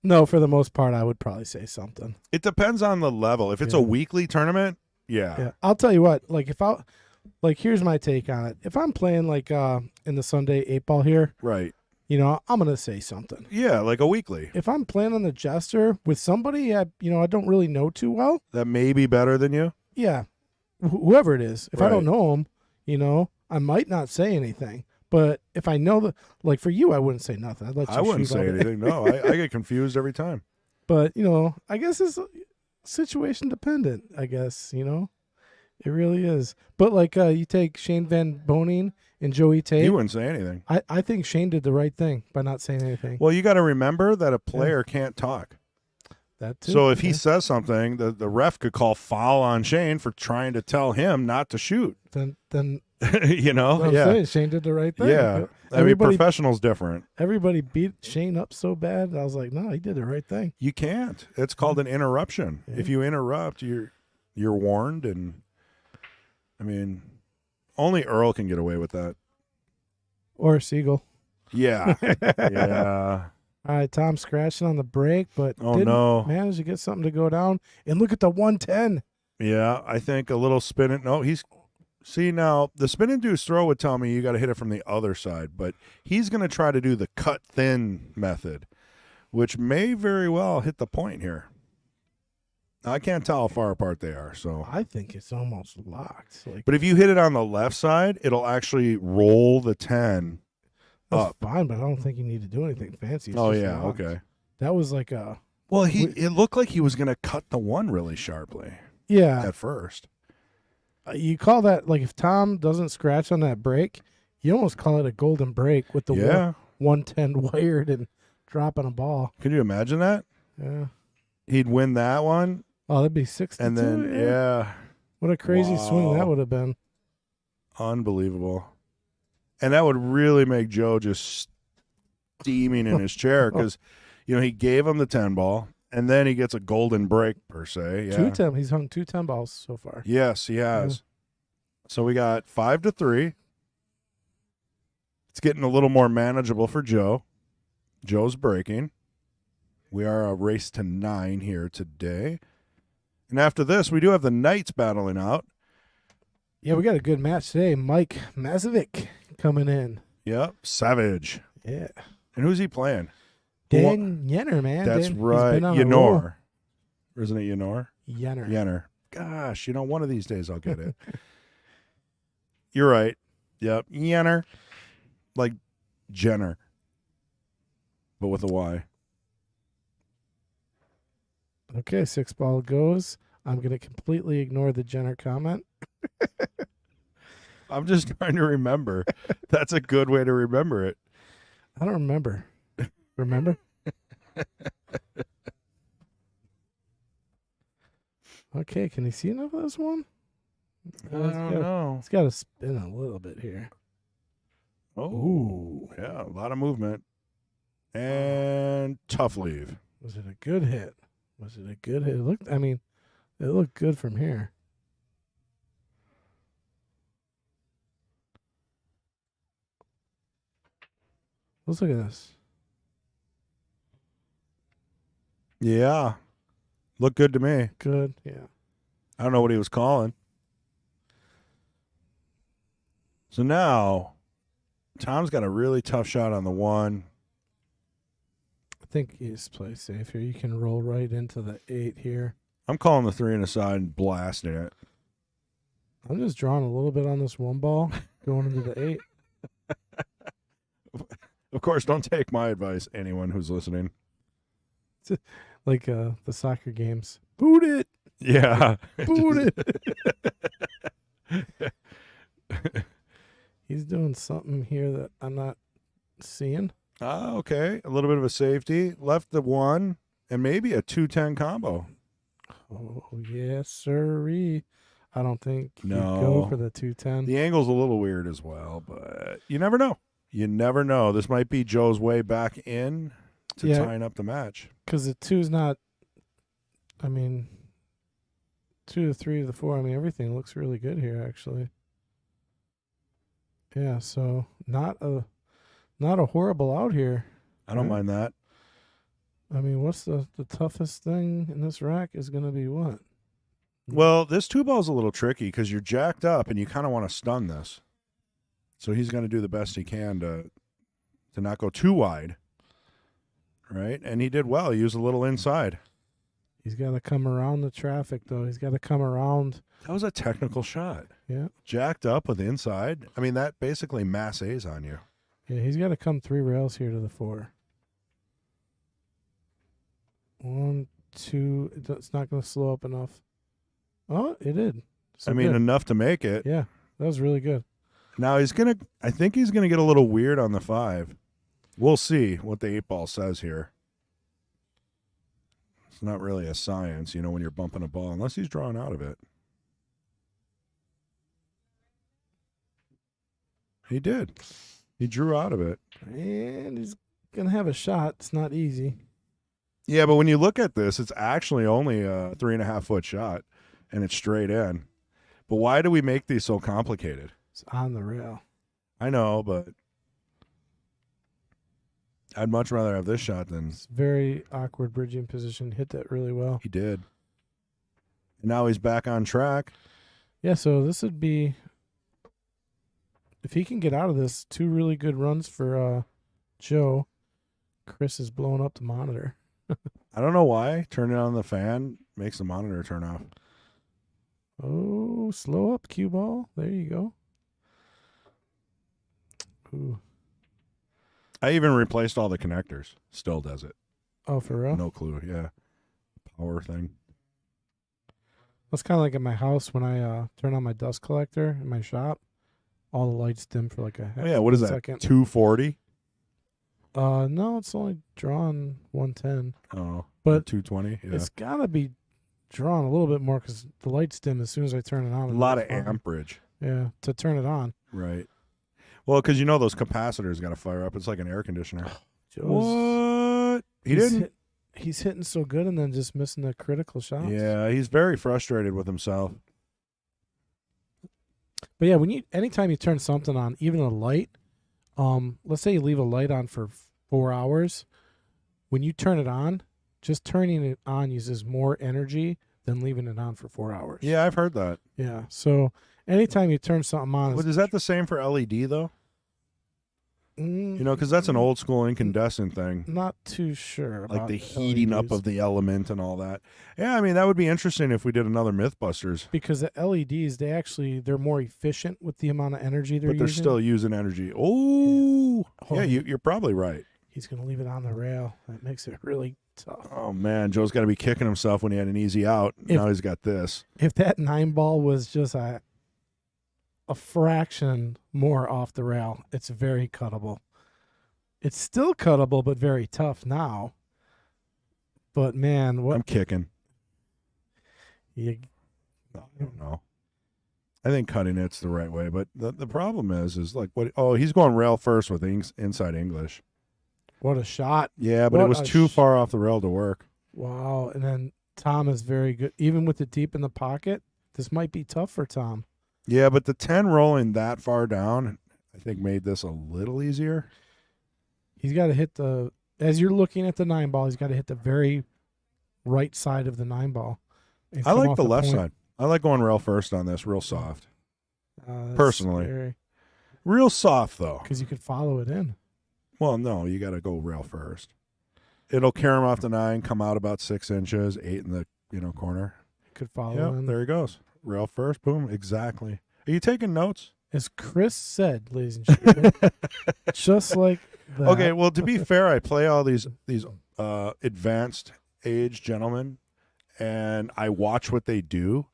No, for the most part, I would probably say something. It depends on the level. If it's a weekly tournament, yeah. I'll tell you what. Here's my take on it. If I'm playing in the Sunday 8-ball here, Right. I'm gonna say something. Yeah, like a weekly. If I'm playing on the Jester with somebody I don't really know too well, That may be better than you. yeah, whoever it is. If I don't Right. know them, I might not say anything. But if I know for you, I wouldn't say nothing. I'd let you. I wouldn't shoot all say day. anything. No, I get confused every time. But I guess it's situation dependent. I guess it really is. But you take Shane Van Boning and Joey Tate. You wouldn't say anything. I think Shane did the right thing by not saying anything. Well, you got to remember that a player can't talk. That too. So if he says something, the ref could call foul on Shane for trying to tell him not to shoot. then I'm yeah, saying, Shane did the right thing. Yeah, professional's different. Everybody beat Shane up so bad. I was like, no, he did the right thing. You can't. It's called an interruption. Yeah. If you interrupt, you're warned, and I mean, only Earl can get away with that. Or Siegel. Yeah, yeah. All right, Tom scratching on the break, but no, managed to get something to go down. And look at the 110. Yeah, I think a little spin. No, see now the spin-induced throw would tell me you got to hit it from the other side, but he's going to try to do the cut thin method, which may very well hit the point here. I can't tell how far apart they are, so I think it's almost locked. But if you hit it on the left side, it'll actually roll the 10 that's up. fine, but I don't think you need to do anything fancy. It's Oh just yeah, locked. okay. That was like a Well, it looked like he was going to cut the one really sharply Yeah. at first. You call that, like, if Tom doesn't scratch on that break, you almost call it a golden break with the 110 wired and dropping a ball. Could you imagine that? Yeah. He'd win that one. Oh, that'd be 62. And then, What a crazy swing that would have been. Unbelievable. And that would really make Joe just steaming in his chair because, he gave him the 10 ball, and then he gets a golden break, per se. Yeah. He's hung 2 10 balls so far. Yes, he has. So we got 5-3. It's getting a little more manageable for Joe. Joe's breaking. We are a race to 9 here today. And after this, we do have the Knights battling out. Yeah, we got a good match today. Mike Misevicz coming in. Yep, savage. Yeah. And who's he playing? Yenor, man. That's Dan, right. Yenor. Or isn't it Yenor? Yenor. Yenor. Gosh, one of these days I'll get it. You're right. Yep. Yenor. Like Jenner. But with a Y. Okay, 6 ball goes. I'm going to completely ignore the Jenner comment. I'm just trying to remember. That's a good way to remember it. I don't remember. Remember? Okay, can you see enough of this one? I don't know. It's got to spin a little bit here. Oh, yeah, a lot of movement. And tough leave. Was it a good hit? It looked good from here. Let's look at this. Yeah. Looked good to me. Good, yeah. I don't know what he was calling. So now, Tom's got a really tough shot on the 1. I think you just play safe here. You can roll right into the 8 here. I'm calling the 3 and a side and blasting it. I'm just drawing a little bit on this 1 ball, going into the 8. Of course, don't take my advice, anyone who's listening. Like the soccer games. Boot it! Yeah. Boot it! He's doing something here that I'm not seeing. Okay. A little bit of a safety. Left the 1 and maybe a 2-10 combo. Oh, yes, sirree. I don't think he'd No. go for the 210. The angle's a little weird as well, but you never know. You never know. This might be Joe's way back in to tying up the match. Because the 2's not, 2 to 3 to the 4, everything looks really good here, actually. Yeah, so not a horrible out here. I don't mind that. What's the toughest thing in this rack is going to be what? Well, this 2 ball's a little tricky because you're jacked up and you kind of want to stun this. So he's going to do the best he can to not go too wide. Right? And he did well. He used a little inside. He's got to come around the traffic, though. He's got to come around. That was a technical shot. Yeah. Jacked up with inside. That basically mass A's on you. Yeah, he's got to come 3 rails here to the 4. 1, 2. It's not going to slow up enough. Oh, it did. So good. Enough to make it. Yeah, that was really good. Now I think he's going to get a little weird on the 5. We'll see what the 8 ball says here. It's not really a science, when you're bumping a ball, unless he's drawing out of it. He did. He drew out of it. And he's going to have a shot. It's not easy. Yeah, but when you look at this, it's actually only a 3.5-foot shot, and it's straight in. But why do we make these so complicated? It's on the rail. I know, but I'd much rather have this shot than... It's very awkward bridging position. Hit that really well. He did. And now he's back on track. Yeah, so this would be... If he can get out of this, 2 really good runs for Joe. Chris is blowing up the monitor. I don't know why. Turning on the fan makes the monitor turn off. Oh, slow up, cue ball. There you go. Ooh. I even replaced all the connectors. Still does it. Oh, for real? No clue. Yeah. Power thing. That's kind of like at my house when I turn on my dust collector in my shop. All the lights dim for like a Oh, yeah. What is that? second. 240? No, it's only drawn 110. Oh. But 220? Yeah. It's got to be drawn a little bit more because the lights dim as soon as I turn it on. A lot of amperage. Yeah, to turn it on. Right. Well, because those capacitors got to fire up. It's like an air conditioner. What? He's hitting so good and then just missing the critical shots. Yeah, he's very frustrated with himself. But yeah, anytime you turn something on, even a light, let's say you leave a light on for 4 hours, when you turn it on, just turning it on uses more energy than leaving it on for 4 hours. Yeah, I've heard that. Yeah. So anytime you turn something on, Is that the same for LED though? Because that's an old school incandescent thing. Not too sure about like the heating up of the element and all that. Yeah, I mean, that would be interesting if we did another Mythbusters. Because the LEDs, they're more efficient with the amount of energy they're using. But they're still using energy. Oh, yeah, you're probably right. He's going to leave it on the rail. That makes it really tough. Oh, man, Joe's got to be kicking himself when he had an easy out. Now he's got this. If that 9-ball was just a fraction more off the rail, it's very cuttable. It's still cuttable, but very tough now. But man, I'm kicking. I don't know. I think cutting it's the right way, but the problem is like what? Oh, he's going rail first with inside English. What a shot! Yeah, but it was too far off the rail to work. Wow, and then Tom is very good, even with it deep in the pocket. This might be tough for Tom. Yeah, but the 10 rolling that far down, I think made this a little easier. He's got to hit as you're looking at the 9-ball, he's got to hit the very right side of the 9-ball. I like the left side. I like going rail first on this, real soft. Personally. Scary. Real soft, though. Because you could follow it in. Well, no, you got to go rail first. It'll carry him off the 9, come out about 6 inches, 8 in the corner. Could follow in. There he goes. Rail first, boom, exactly. Are you taking notes? As Chris said, ladies and gentlemen, just like that. Okay, well, to be fair, I play all these advanced age gentlemen, and I watch what they do,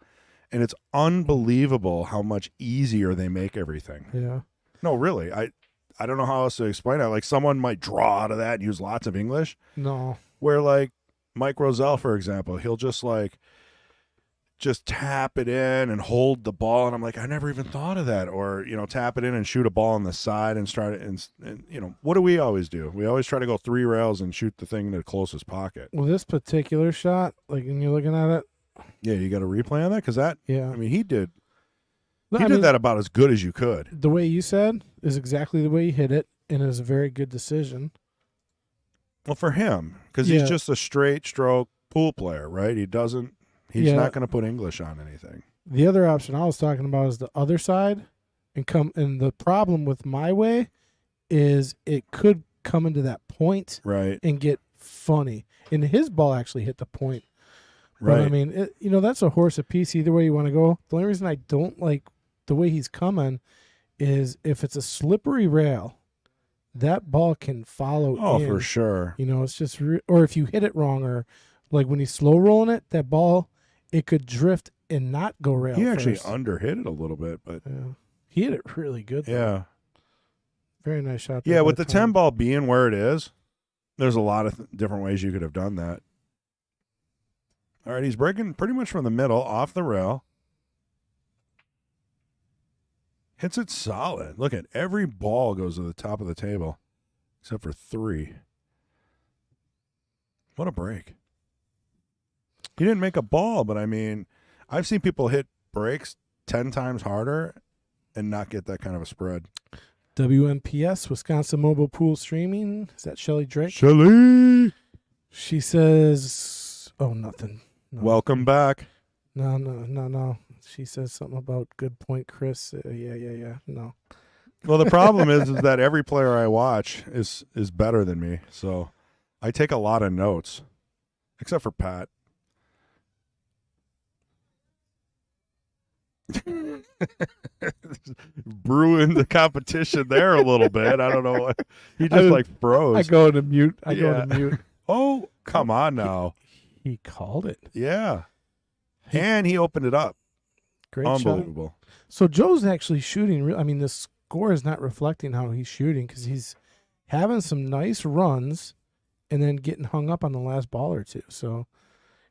and it's unbelievable how much easier they make everything. Yeah. No, really, I don't know how else to explain it. Like someone might draw out of that and use lots of English. No. Where like Mike Rozelle, for example, he'll just tap it in and hold the ball, and I'm like, I never even thought of that. Or tap it in and shoot a ball on the side and start it. And what do we always do? We always try to go 3 rails and shoot the thing to the closest pocket. Well, this particular shot, like when you're looking at it, yeah, you got to replay on that because that. Yeah, I mean, he did that about as good as you could. The way you said is exactly the way he hit it, and it was a very good decision. Well, for him, because he's just a straight stroke pool player, right? He's not going to put English on anything. The other option I was talking about is the other side, and the problem with my way is it could come into that point, right, and get funny. And his ball actually hit the point, right? But I mean, that's a horse apiece. Either way you want to go. The only reason I don't like the way he's coming is if it's a slippery rail, that ball can follow. Oh, for sure. It's just or if you hit it wrong, or like when he's slow rolling it, that ball. It could drift and not go rail. He actually underhit it a little bit, but he hit it really good. Yeah, very nice shot. Yeah, with the 10 ball being where it is, there's a lot of different ways you could have done that. All right, he's breaking pretty much from the middle, off the rail. Hits it solid. Look at every ball goes to the top of the table, except for 3. What a break. He didn't make a ball, but I mean, I've seen people hit breaks 10 times harder and not get that kind of a spread. WMPS, Wisconsin Mobile Pool Streaming. Is that Shelly Drake? Shelly! She says, nothing. No. Welcome back. No. She says something about good point, Chris. Yeah. No. Well, the problem is that every player I watch is better than me. So I take a lot of notes, except for Pat. Brewing the competition there a little bit. I don't know. He just froze. I go into mute. I go into mute. Oh, Come on now. He called it. Yeah. And he opened it up. Great shot. Unbelievable. So Joe's actually shooting. I mean, the score is not reflecting how he's shooting because he's having some nice runs and then getting hung up on the last ball or two. So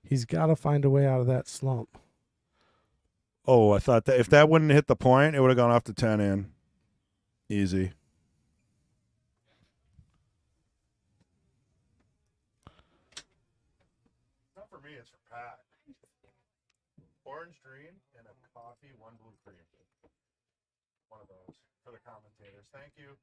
he's got to find a way out of that slump. Oh, I thought that if that wouldn't hit the point, it would have gone off to 10 in. Easy. Not for me, it's for Pat. Orange green and a coffee, one blue cream. One of those for the commentators. Thank you.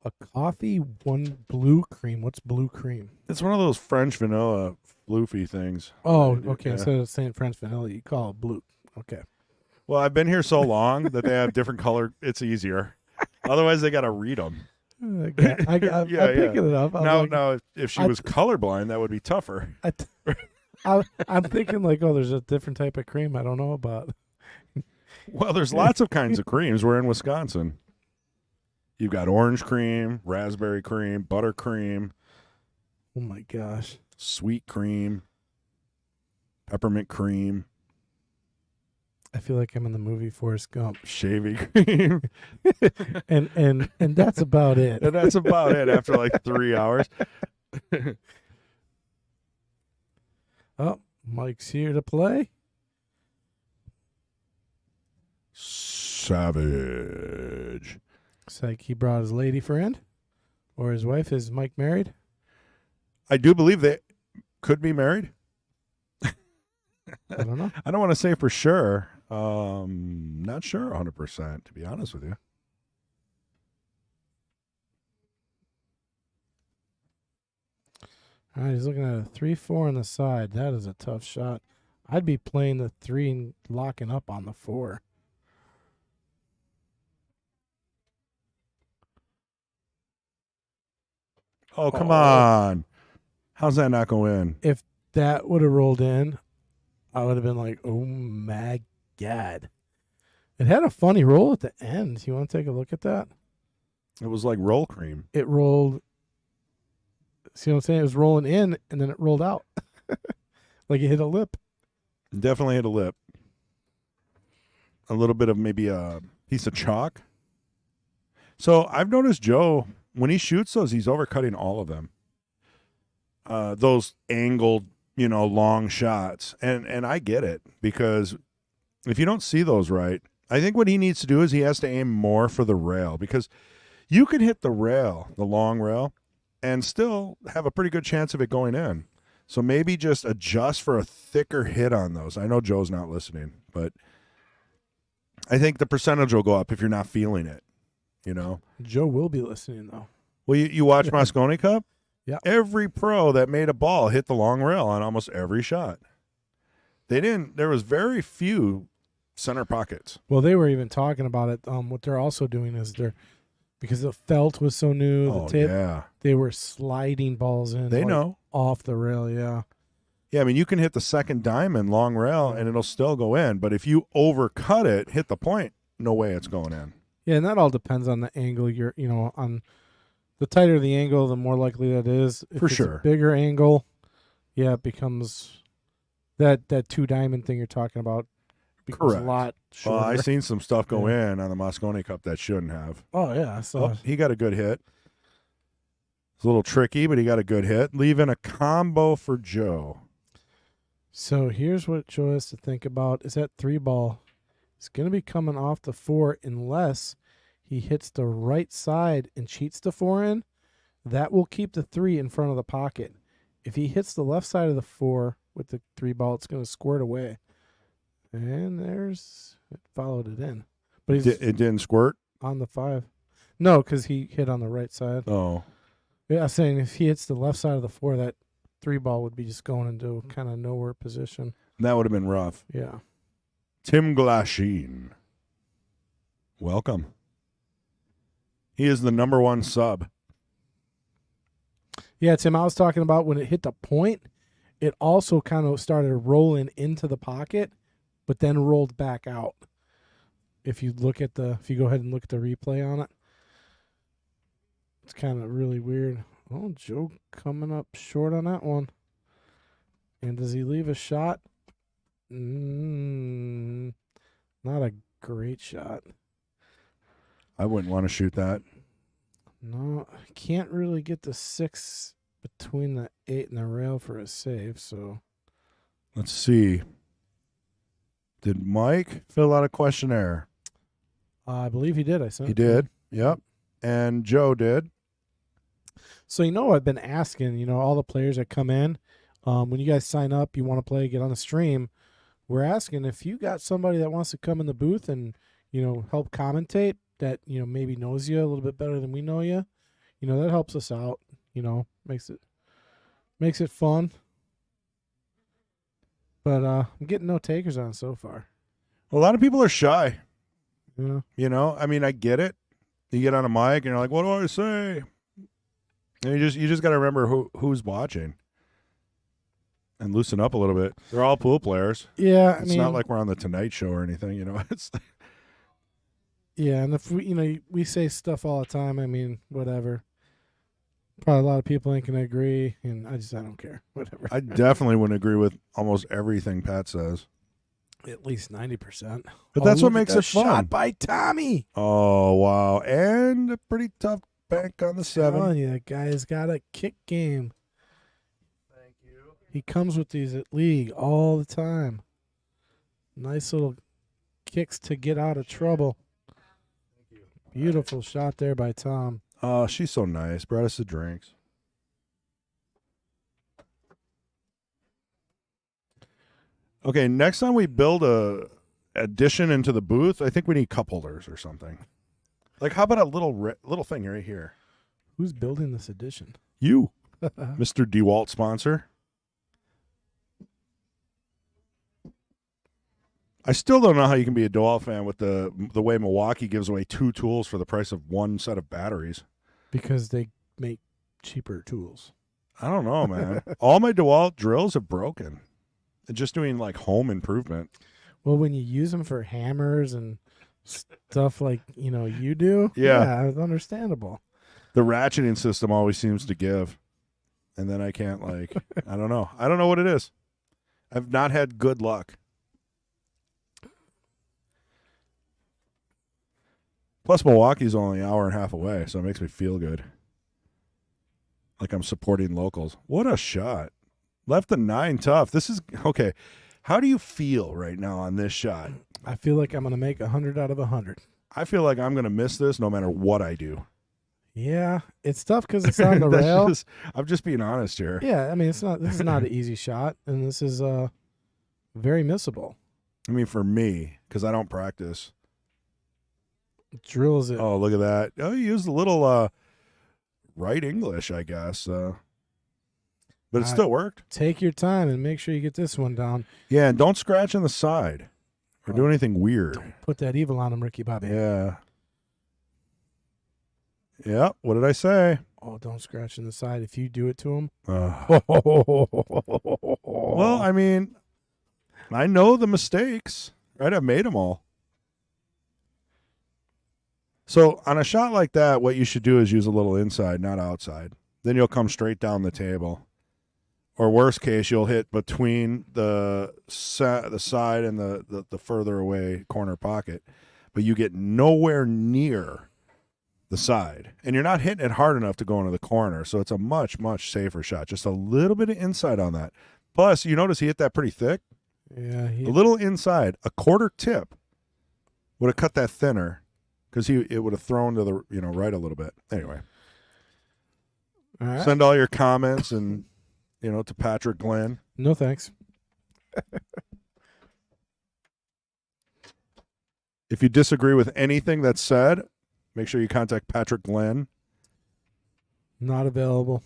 A coffee, one blue cream. What's blue cream? It's one of those French vanilla floofy things. Oh, okay. Yeah. Instead of saying French vanilla, you call it blue. Okay. Well, I've been here so long that they have different color. It's easier. Otherwise, they got to read them. I'm Yeah, picking it up. Now, if she was colorblind, that would be tougher. I'm thinking like, oh, there's a different type of cream I don't know about. Well, there's lots of kinds of creams. We're in Wisconsin. You've got orange cream, raspberry cream, buttercream, Oh my gosh. sweet cream, peppermint cream, I feel like I'm in the movie Forrest Gump. shavy cream. and that's about it. And that's about it after like 3 hours. Oh, Mike's here to play. Savage. Looks like he brought his lady friend or his wife. Is Mike married? I do believe they could be married. I don't know. I don't want to say for sure. Not sure 100%, to be honest with you. All right, he's looking at a 3-4 on the side. That is a tough shot. I'd be playing the 3 and locking up on the 4. Oh, come on. How's that not go in? If that would have rolled in, I would have been like, oh my God. It had a funny roll at the end. You want to take a look at that? It was like roll cream. It rolled. See what I'm saying? It was rolling in and then it rolled out. Like it hit a lip. Definitely hit a lip. A little bit of maybe a piece of chalk. So I've noticed Joe, when he shoots those, he's overcutting all of them. Those angled, long shots. And I get it, because if you don't see those right, I think what he needs to do is he has to aim more for the rail, because you can hit the rail, the long rail, and still have a pretty good chance of it going in. So maybe just adjust for a thicker hit on those. I know Joe's not listening, but I think the percentage will go up if you're not feeling it, Joe will be listening, though. Well, you watch Moscone Cup? Yeah. Every pro that made a ball hit the long rail on almost every shot. There was very few center pockets. Well, they were even talking about it. What they're also doing is because the felt was so new, the tip, yeah. they were sliding balls in. They know. Off the rail, yeah. Yeah, I mean, you can hit the second diamond long rail and it'll still go in. But if you overcut it, hit the point, no way it's going in. Yeah, and that all depends on the angle you're, on the tighter the angle, the more likely that is. If For it's sure. A bigger angle, yeah, it becomes that 2 diamond thing you're talking about becomes Correct. a lot Well, shorter. I seen some stuff go in on the Moscone Cup that shouldn't have. Oh, yeah. So He got a good hit. It's a little tricky, but he got a good hit. Leaving a combo for Joe. So here's what Joe has to think about is that 3 ball. It's going to be coming off the 4 unless he hits the right side and cheats the 4 in. That will keep the 3 in front of the pocket. If he hits the left side of the 4 with the 3 ball, it's going to squirt away. And it followed it in. But he's It didn't squirt? on the 5. No, because he hit on the right side. Oh. Yeah, I'm saying if he hits the left side of the 4, that 3 ball would be just going into kind of nowhere position. That would have been rough. Yeah. Tim Glasheen. Welcome. He is the number 1 sub. Yeah, Tim, I was talking about when it hit the point, it also kind of started rolling into the pocket, but then rolled back out. If you go ahead and look at the replay on it, it's kind of really weird. Oh, Joe coming up short on that one. And does he leave a shot? Not a great shot. I wouldn't want to shoot that. No, can't really get the 6 between the 8 and the rail for a save, so. Let's see. Did Mike fill out a questionnaire? I believe he did. I sent He it to him. did. Yep. And Joe did. So, I've been asking, all the players that come in, when you guys sign up, you want to play, get on the stream, we're asking if you got somebody that wants to come in the booth and, help commentate that, maybe knows you a little bit better than we know you, that helps us out, makes it fun. But I'm getting no takers on so far. A lot of people are shy. Yeah. I mean, I get it. You get on a mic and you're like, what do I say? And you just got to remember who's watching and loosen up a little bit. They're all pool players. Yeah, It's not like we're on the Tonight Show or anything, It's yeah, and if we say stuff all the time, whatever. Probably a lot of people ain't gonna agree, and I don't care. Whatever. I definitely wouldn't agree with almost everything Pat says. At least 90%. But that's what makes it fun. Shot by Tommy. Oh, wow. And a pretty tough bank on the 7. Telling you, that guy's got a kick game. Thank you. He comes with these at league all the time. Nice little kicks to get out of trouble. Beautiful shot there by Tom. Oh, she's so nice. Brought us the drinks. Okay, next time we build a addition into the booth, I think we need cup holders or something. Like, how about a little thing right here? Who's building this addition? You, Mr. DeWalt sponsor. I still don't know how you can be a DeWalt fan with the way Milwaukee gives away 2 tools for the price of 1 set of batteries. Because they make cheaper tools. I don't know, man. All my DeWalt drills have broken. Just doing like home improvement. Well, when you use them for hammers and stuff like, you do, Yeah, it's understandable. The ratcheting system always seems to give. And then I can't I don't know. I don't know what it is. I've not had good luck. Plus, Milwaukee's only an hour and a half away, so it makes me feel good. Like I'm supporting locals. What a shot. Left the 9 tough. This is, okay, how do you feel right now on this shot? I feel like I'm going to make 100 out of 100. I feel like I'm going to miss this no matter what I do. Yeah, it's tough because it's on the rail. I'm just being honest here. Yeah, this is not an easy shot, and this is very missable. I mean, for me, because I don't practice. Drills it. Oh, look at that. Oh, you used a little right English, I guess. But it still worked. Take your time and make sure you get this one down. Yeah, and don't scratch on the side or do anything weird. Don't put that evil on him, Ricky Bobby. Yeah. Yeah, what did I say? Oh, don't scratch in the side if you do it to him. Well, I mean, I know the mistakes, right? I've made them all. So on a shot like that, what you should do is use a little inside, not outside. Then you'll come straight down the table. Or worst case, you'll hit between the side and the further away corner pocket. But you get nowhere near the side. And you're not hitting it hard enough to go into the corner. So it's a much, much safer shot. Just a little bit of inside on that. Plus, you notice he hit that pretty thick. Yeah. A little inside, a quarter tip would have cut that thinner because it would have thrown to the right a little bit. Anyway. All right. Send all your comments and to Patrick Glenn. No thanks. If you disagree with anything that's said, make sure you contact Patrick Glenn. Not available.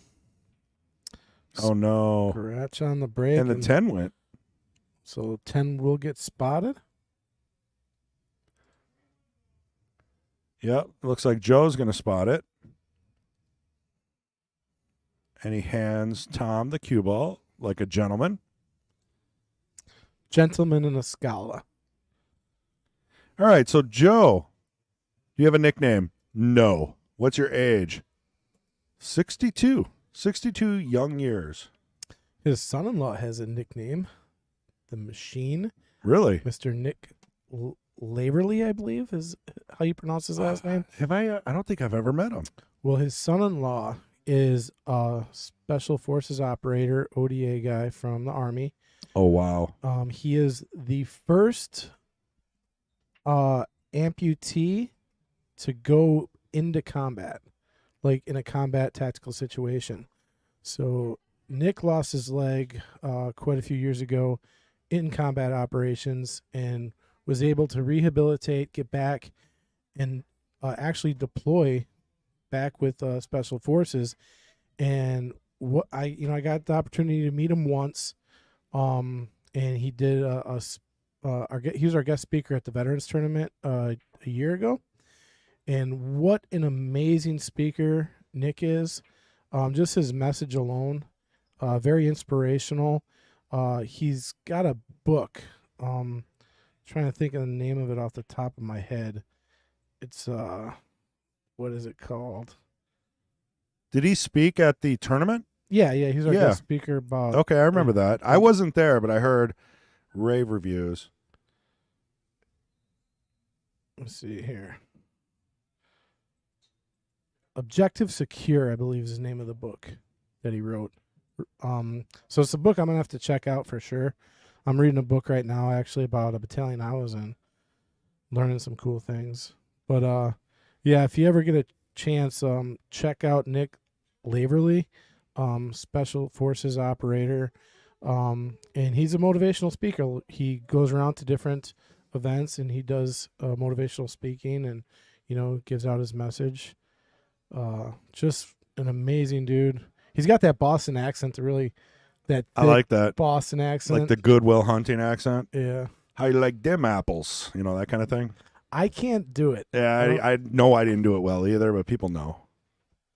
Oh no. Scratch on the break. And the 10 went. So 10 will get spotted. Yep. Looks like Joe's going to spot it. And he hands Tom the cue ball like a gentleman. Gentleman in a Scala. All right. So, Joe, do you have a nickname? No. What's your age? 62. 62 young years. His son-in-law has a nickname, the Machine. Really? Mr. Nick Laverly, I believe, is how you pronounce his last name. Have I? I don't think I've ever met him. Well, his son-in-law is a Special Forces operator, ODA guy from the Army. Oh, wow. He is the first amputee to go into combat, like in a combat tactical situation. So Nick lost his leg quite a few years ago in combat operations and was able to rehabilitate, get back, and actually deploy back with Special Forces. And what I got the opportunity to meet him once, and he did he was our guest speaker at the Veterans Tournament a year ago. And what an amazing speaker Nick is! Just his message alone, very inspirational. He's got a book. Trying to think of the name of it off the top of my head. It's what is it called? Did he speak at the tournament? Yeah, he's our guest speaker about. Okay, I remember that. I wasn't there, but I heard rave reviews. Let's see here. Objective Secure, I believe, is the name of the book that he wrote. So it's a book I'm gonna have to check out for sure. I'm reading a book right now, actually, about a battalion I was in, learning some cool things. But yeah, if you ever get a chance, check out Nick Laverly, Special Forces operator, and he's a motivational speaker. He goes around to different events and he does motivational speaking, and gives out his message. Just an amazing dude. He's got that Boston accent, I like that. Boston accent, Like the Goodwill Hunting accent. Yeah. How you like them apples? That kind of thing. I can't do it. Yeah, I know I didn't do it well either, but people know.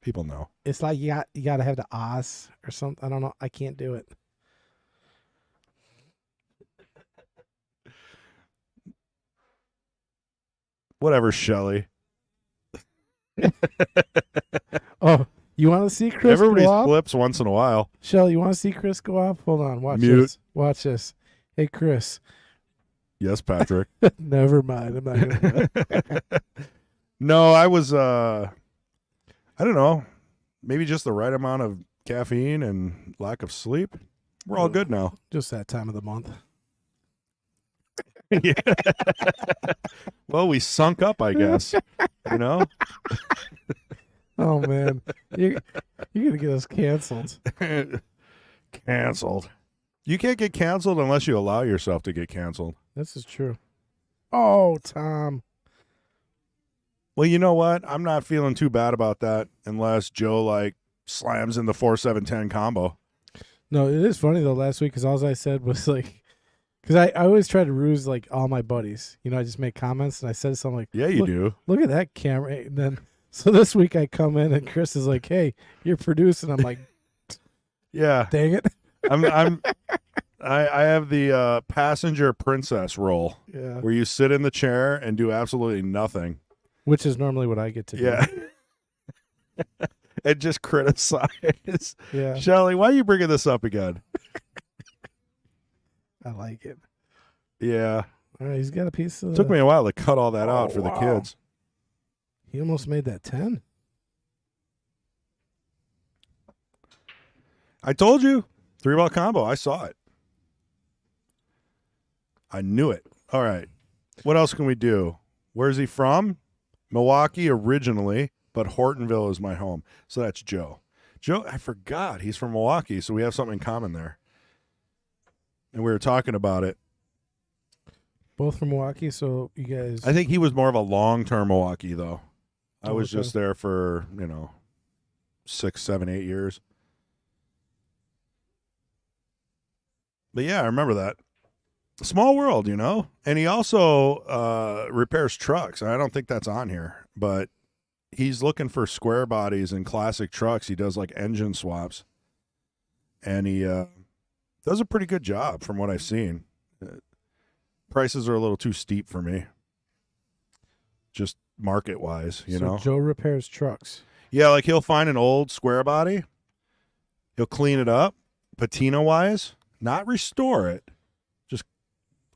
People know. It's like you got to have the os or something. I don't know. I can't do it. Whatever, Shelley. Oh, you want to see Chris Everybody go off? flips once in a while. Shelley, you want to see Chris go off? Hold on. Watch Mute. this. Watch this. Hey, Chris. Yes, Patrick. Never mind. I'm not going to. No, I was, I don't know, maybe just the right amount of caffeine and lack of sleep. We're all good now. Just that time of the month. Yeah. Well, we sunk up, I guess. Oh, man. You're going to get us canceled. Canceled. You can't get canceled unless you allow yourself to get canceled. This is true. Oh, Tom. Well, you know what? I'm not feeling too bad about that unless Joe, slams in the 4-7-10 combo. No, it is funny, though, last week, because all I said was, because I always try to ruse, all my buddies. I just make comments, and I said something like, Yeah, you do. Look at that camera. And then, so this week I come in, and Chris is like, hey, you're producing. I'm like, Yeah. dang it. I have the passenger princess role, Yeah. where you sit in the chair and do absolutely nothing. Which is normally what I get to do. Yeah. And just criticize. Yeah. Shelley, why are you bringing this up again? I like it. Yeah. All right, he's got a piece of Took me a while to cut all that out for the wow. kids. He almost made that 10. I told you. 3-ball combo. I saw it. I knew it. All right. What else can we do? Where's he from? Milwaukee originally, but Hortonville is my home. So that's Joe. Joe, I forgot. He's from Milwaukee, so we have something in common there. And we were talking about it. Both from Milwaukee, so you guys. I think he was more of a long-term Milwaukee, though. I was okay. just there for, 6, 7, 8 years. But yeah, I remember that. Small world, And he also repairs trucks. I don't think that's on here, but he's looking for square bodies and classic trucks. He does engine swaps, and he does a pretty good job from what I've seen. Prices are a little too steep for me, just market wise, So Joe repairs trucks. Yeah, he'll find an old square body, he'll clean it up, patina-wise, not restore it, just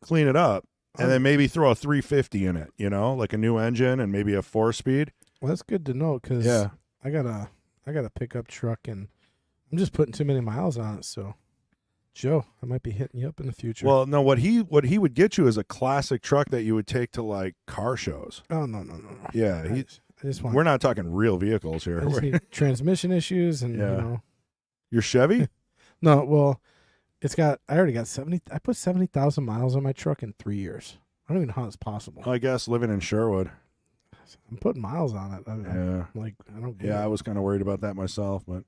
clean it up, and then maybe throw a 350 in it, like a new engine and maybe a 4-speed. Well, that's good to know because I got a pickup truck and I'm just putting too many miles on it. So, Joe, I might be hitting you up in the future. Well, no, what he would get you is a classic truck that you would take to like car shows. Oh no. Yeah, I just want. we're not talking real vehicles here. I just need transmission issues and Your Chevy? No, well, I already got 70. I put 70,000 miles on my truck in 3 years. I don't even know how it's possible. I guess living in Sherwood. I'm putting miles on it. I'm like, I don't get it. I was kind of worried about that myself, but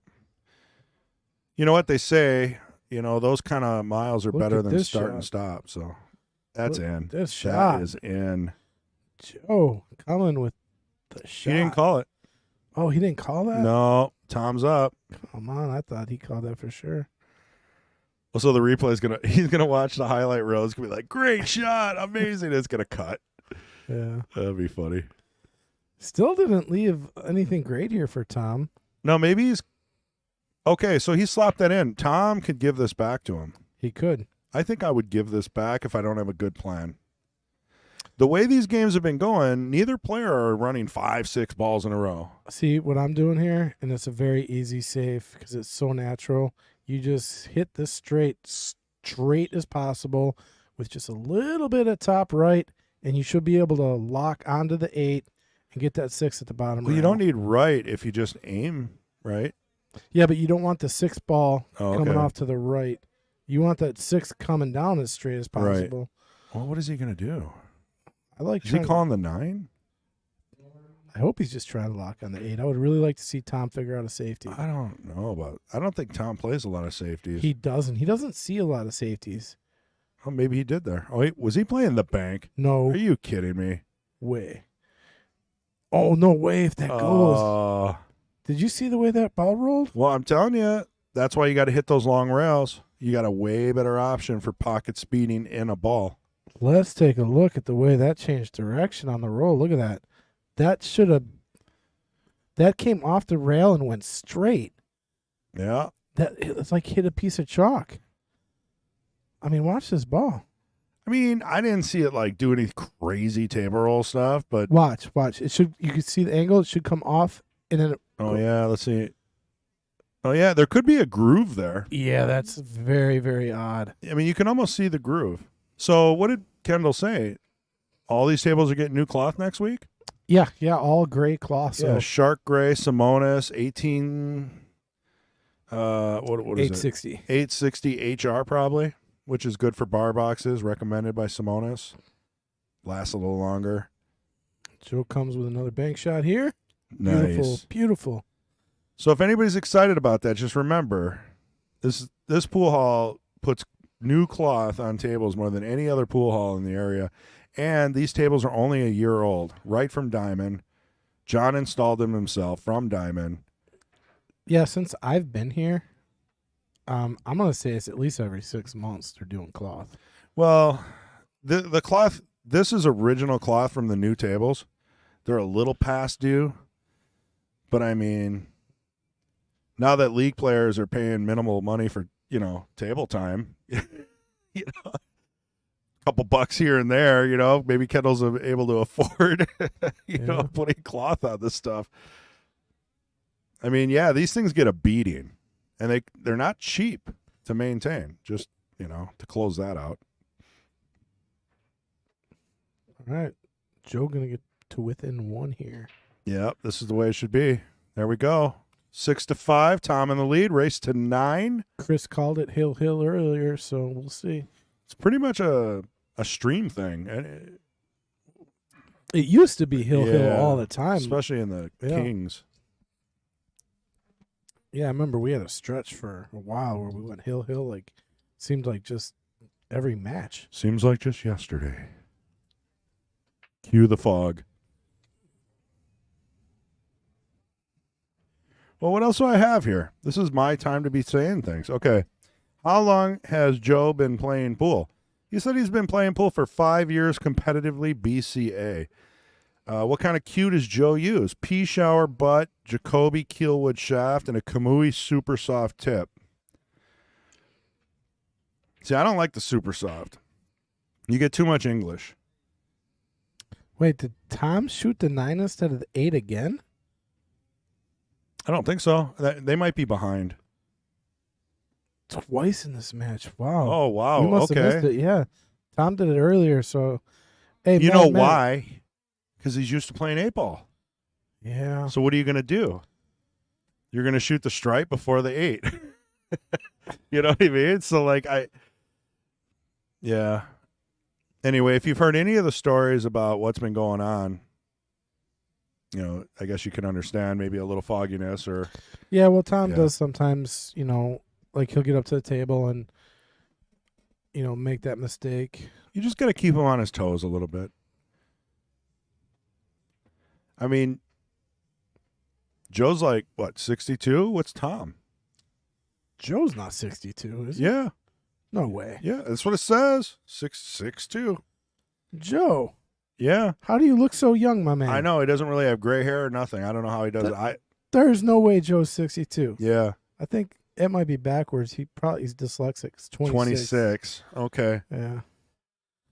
you know what they say, those kind of miles are Look better at than this start shot. and stop. So that's Look at in. this shot. That is in. Joe coming with the shot. He didn't call it. Oh, he didn't call that? No, Tom's up. Come on, I thought he called that for sure. So the replay he's gonna watch the highlight reel. It's gonna be like, great shot, amazing. It's gonna cut. Yeah. That'd be funny. Still didn't leave anything great here for Tom. No, maybe he's okay. So he slapped that in. Tom could give this back to him. He could. I think I would give this back if I don't have a good plan. The way these games have been going, neither player are running 5-6 balls in a row. See what I'm doing here, and it's a very easy save because it's so natural. You just hit this straight as possible with just a little bit of top right, and you should be able to lock onto the 8 and get that 6 at the bottom. Well, you don't need right if you just aim right. Yeah, but you don't want the 6 ball coming okay. off to the right. You want that 6 coming down as straight as possible. Well, what is he going to do? Is he calling the 9? I hope he's just trying to lock on the 8. I would really like to see Tom figure out a safety. I don't know I don't think Tom plays a lot of safeties. He doesn't. He doesn't see a lot of safeties. Oh, maybe he did there. Oh, wait, was he playing the bank? No Are you kidding me? way. Oh, no way if that goes. Did you see the way that ball rolled? Well, I'm telling you, that's why you got to hit those long rails. You got a way better option for pocket speeding in a ball. Let's take a look at the way that changed direction on the roll. Look at that. That came off the rail and went straight. Yeah. It's like hit a piece of chalk. I mean, watch this ball. I mean, I didn't see it like do any crazy table roll stuff, but Watch. It should. You can see the angle. It should come off, and then. yeah, let's see. Oh yeah, there could be a groove there. Yeah, that's very, very odd. I mean, you can almost see the groove. So, what did Kendall say? All these tables are getting new cloth next week? Yeah, all gray cloth. So Yeah, Shark Gray, Simonis, 18. What is 860. 860 HR probably, which is good for bar boxes. Recommended by Simonis. Lasts a little longer. Joe comes with another bank shot here. Nice. Beautiful. So if anybody's excited about that, just remember this pool hall puts new cloth on tables more than any other pool hall in the area. And these tables are only a year old, right from Diamond. John installed them himself from Diamond. Yeah, since I've been here, I'm going to say it's at least every 6 months they're doing cloth. Well, the cloth, this is original cloth from the new tables. They're a little past due. But, I mean, now that league players are paying minimal money for, table time, a couple bucks here and there, maybe Kendall's able to afford, putting cloth on this stuff. I mean, yeah, these things get a beating, and they're not cheap to maintain, just, to close that out. All right. Joe going to get to within 1 here. Yep, this is the way it should be. There we go. 6-5, Tom in the lead, race to 9. Chris called it Hill earlier, so we'll see. It's pretty much a stream thing. And it used to be Hill all the time. Especially in the Kings. Yeah, I remember we had a stretch for a while where we went Hill, like, seemed like just every match. Seems like just yesterday. Cue the fog. Well, what else do I have here? This is my time to be saying things. Okay. How long has Joe been playing pool? He said he's been playing pool for 5 years competitively, BCA. What kind of cue does Joe use? Pea shower butt, Jacoby keelwood shaft, and a Kamui super soft tip. See, I don't like the super soft. You get too much English. Wait, did Tom shoot the 9 instead of the 8 again? I don't think so. They might be behind. Twice in this match. Wow. Oh, wow. You must have missed Okay. it. Yeah. Tom did it earlier, so. Hey, You Matt, know Matt. why? Because he's used to playing 8-ball. Yeah. So what are you going to do? You're going to shoot the stripe before the 8. You know what I mean? So, like, yeah. Anyway, if you've heard any of the stories about what's been going on, you know, I guess you can understand maybe a little fogginess or. Yeah, well, Tom Yeah. does sometimes, you know, like he'll get up to the table and, you know, make that mistake. You just got to keep him on his toes a little bit. I mean, Joe's like, what, 62? What's Tom? Joe's not 62, is he? Yeah. No way. Yeah, that's what it says. 6'2". Joe, Yeah. how do you look so young, my man? I know. He doesn't really have gray hair or nothing. I don't know how he does it. There's no way Joe's 62. Yeah. I think it might be backwards. He's dyslexic. It's 26. 26. Okay. Yeah.